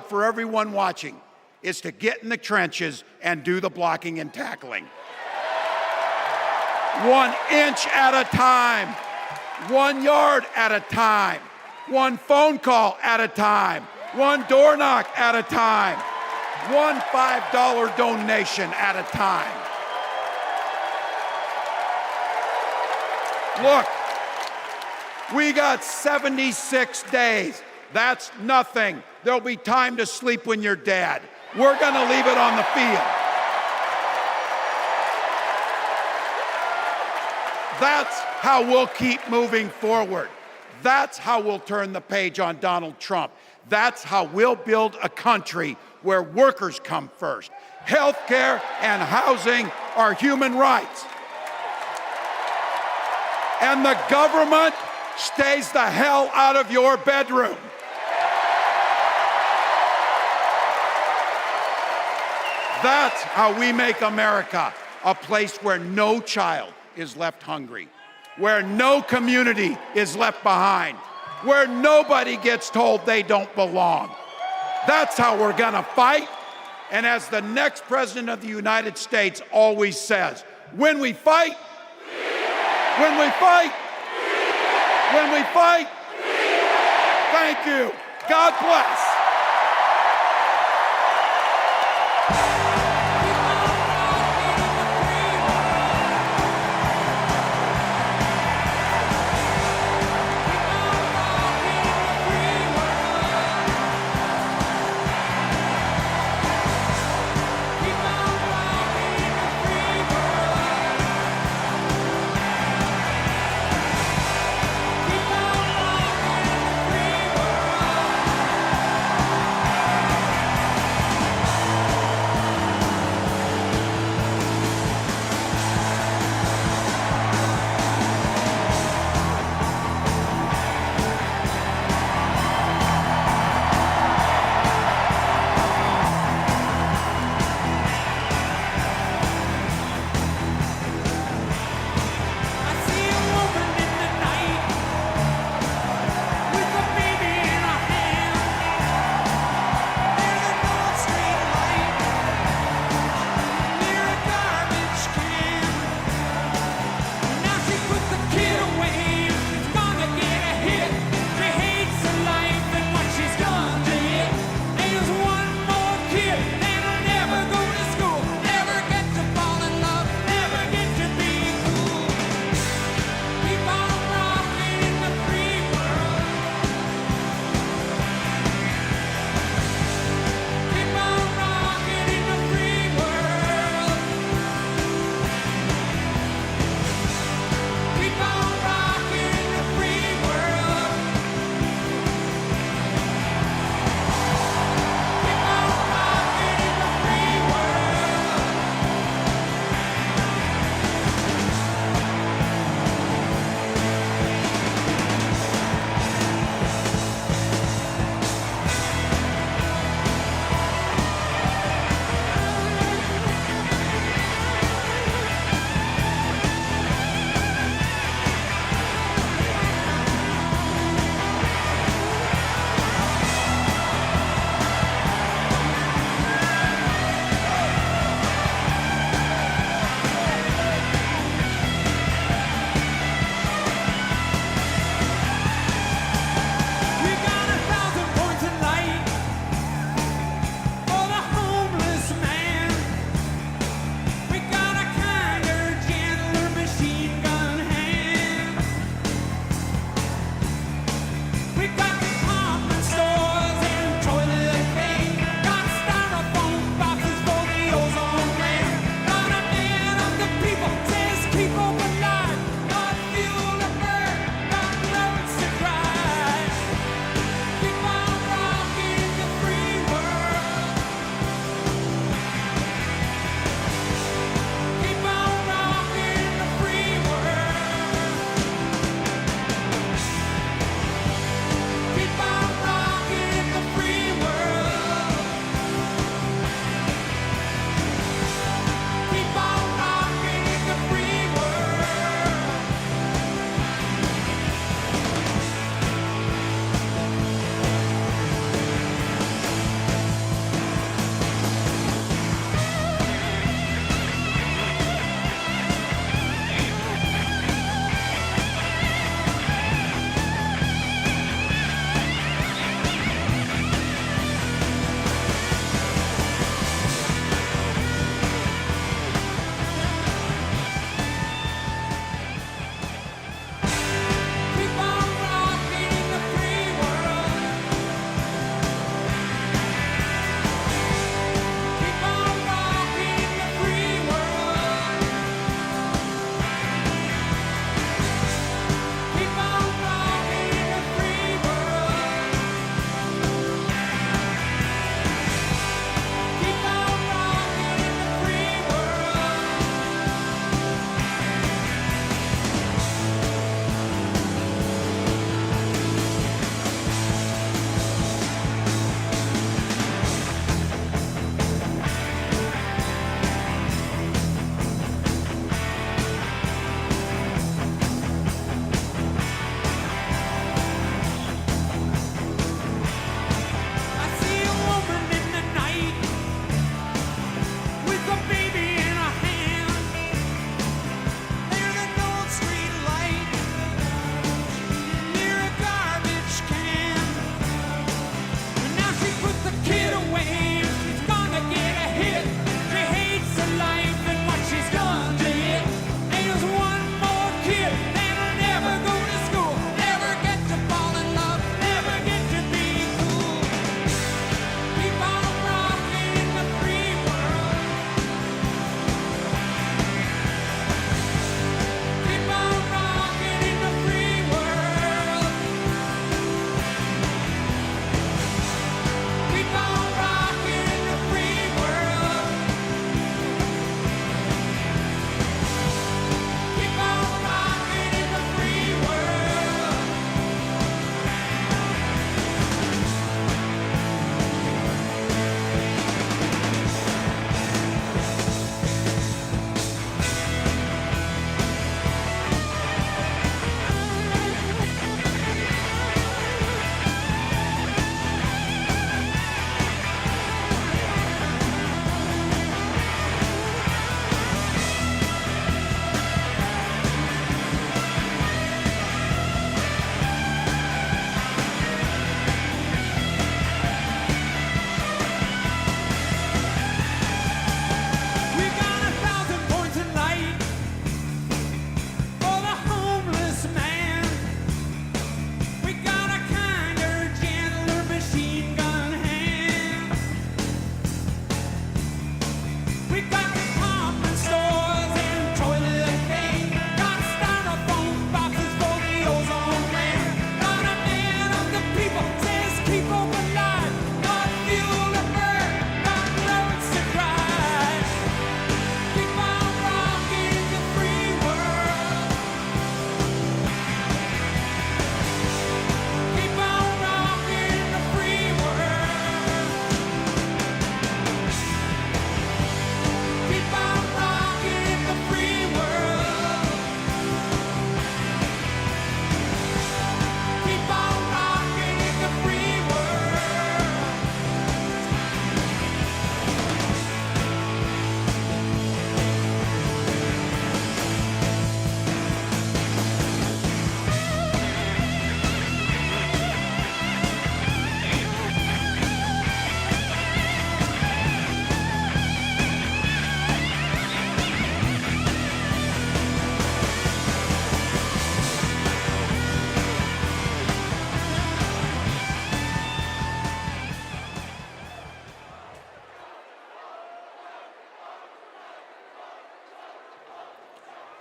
for everyone watching is to get in the trenches and do the blocking and tackling. 1 inch at a time, 1 yard at a time, 1 phone call at a time, 1 door knock at a time, 1 $5 donation at a time. Look, we got 76 days. That's nothing. There'll be time to sleep when you're dead. We're going to leave it on the field. That's how we'll keep moving forward. That's how we'll turn the page on Donald Trump. That's how we'll build a country where workers come first. Healthcare and housing are human rights. And the government stays the hell out of your bedroom. That's how we make America a place where no child is left hungry, where no community is left behind, where nobody gets told they don't belong. That's how we're gonna fight. And as the next president of the United States always says, when we fight, when we fight, when we fight, thank you. God bless.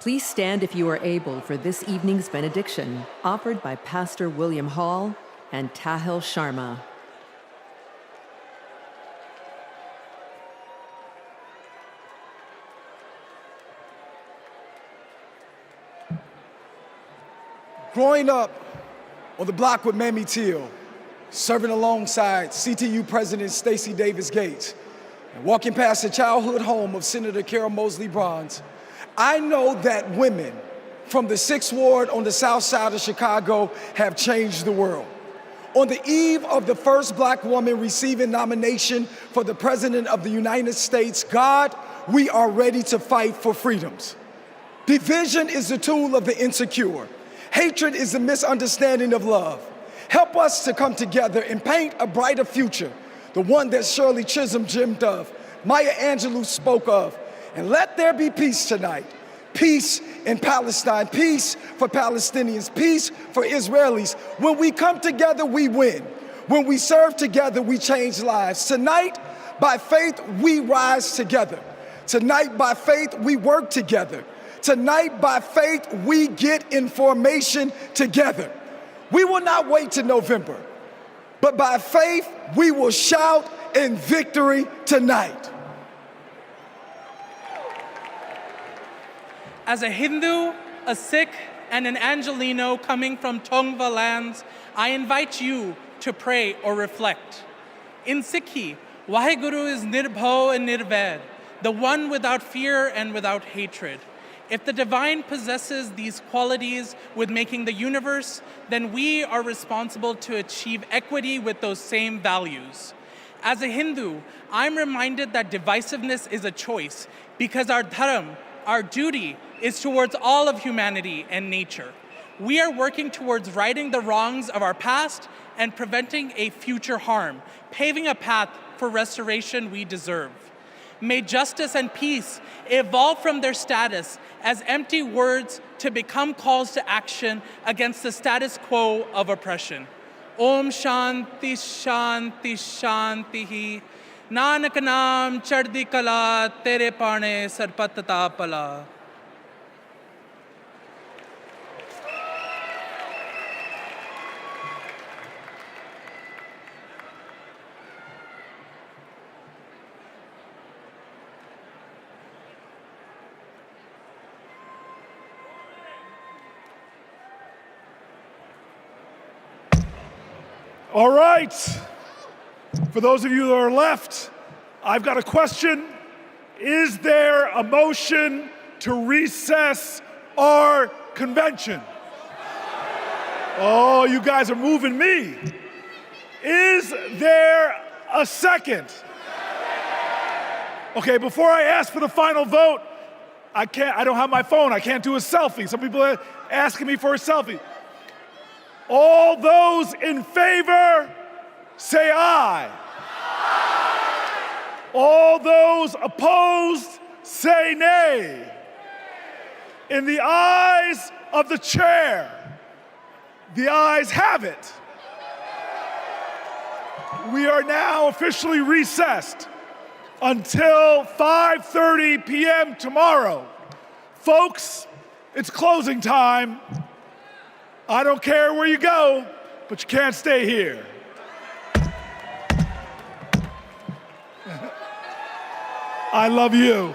Please stand if you are able for this evening's benediction, offered by Pastor William Hall and Tahil Sharma. Growing up on the block with Mamie Till, serving alongside CTU President Stacey Davis Gates, and walking past the childhood home of Senator Carol Moseley Bronze, I know that women from the 6th Ward on the south side of Chicago have changed the world. On the eve of the first black woman receiving nomination for the President of the United States, God, we are ready to fight for freedoms. Division is the tool of the insecure. Hatred is the misunderstanding of love. Help us to come together and paint a brighter future, the one that Shirley Chisholm dreamed of, Maya Angelou spoke of. And let there be peace tonight. Peace in Palestine, peace for Palestinians, peace for Israelis. When we come together, we win. When we serve together, we change lives. Tonight, by faith, we rise together. Tonight, by faith, we work together. Tonight, by faith, we get information together. We will not wait till November, but by faith, we will shout in victory tonight. As a Hindu, a Sikh, and an Angelino coming from Tongva lands, I invite you to pray or reflect. In Sikhi, Vaheguru is Nirbhau and Nirvaid, the one without fear and without hatred. If the divine possesses these qualities with making the universe, then we are responsible to achieve equity with those same values. As a Hindu, I'm reminded that divisiveness is a choice because our dharam, our duty, is towards all of humanity and nature. We are working towards righting the wrongs of our past and preventing a future harm, paving a path for restoration we deserve. May justice and peace evolve from their status as empty words to become calls to action against the status quo of oppression. Om Shanti Shanti Shanti Nanak Naam Chardi Kala Tere Pane Sarpatata Pala. All right, for those of you that are left, I've got a question. Is there a motion to recess our convention? Oh, you guys are moving me. Is there a second? Okay, before I ask for the final vote, I don't have my phone, I can't do a selfie. Some people are asking me for a selfie. All those in favor, say aye. All those opposed, say nay. In the eyes of the chair, the ayes have it. We are now officially recessed until 5:30 p.m. tomorrow. Folks, it's closing time. I don't care where you go, but you can't stay here. I love you.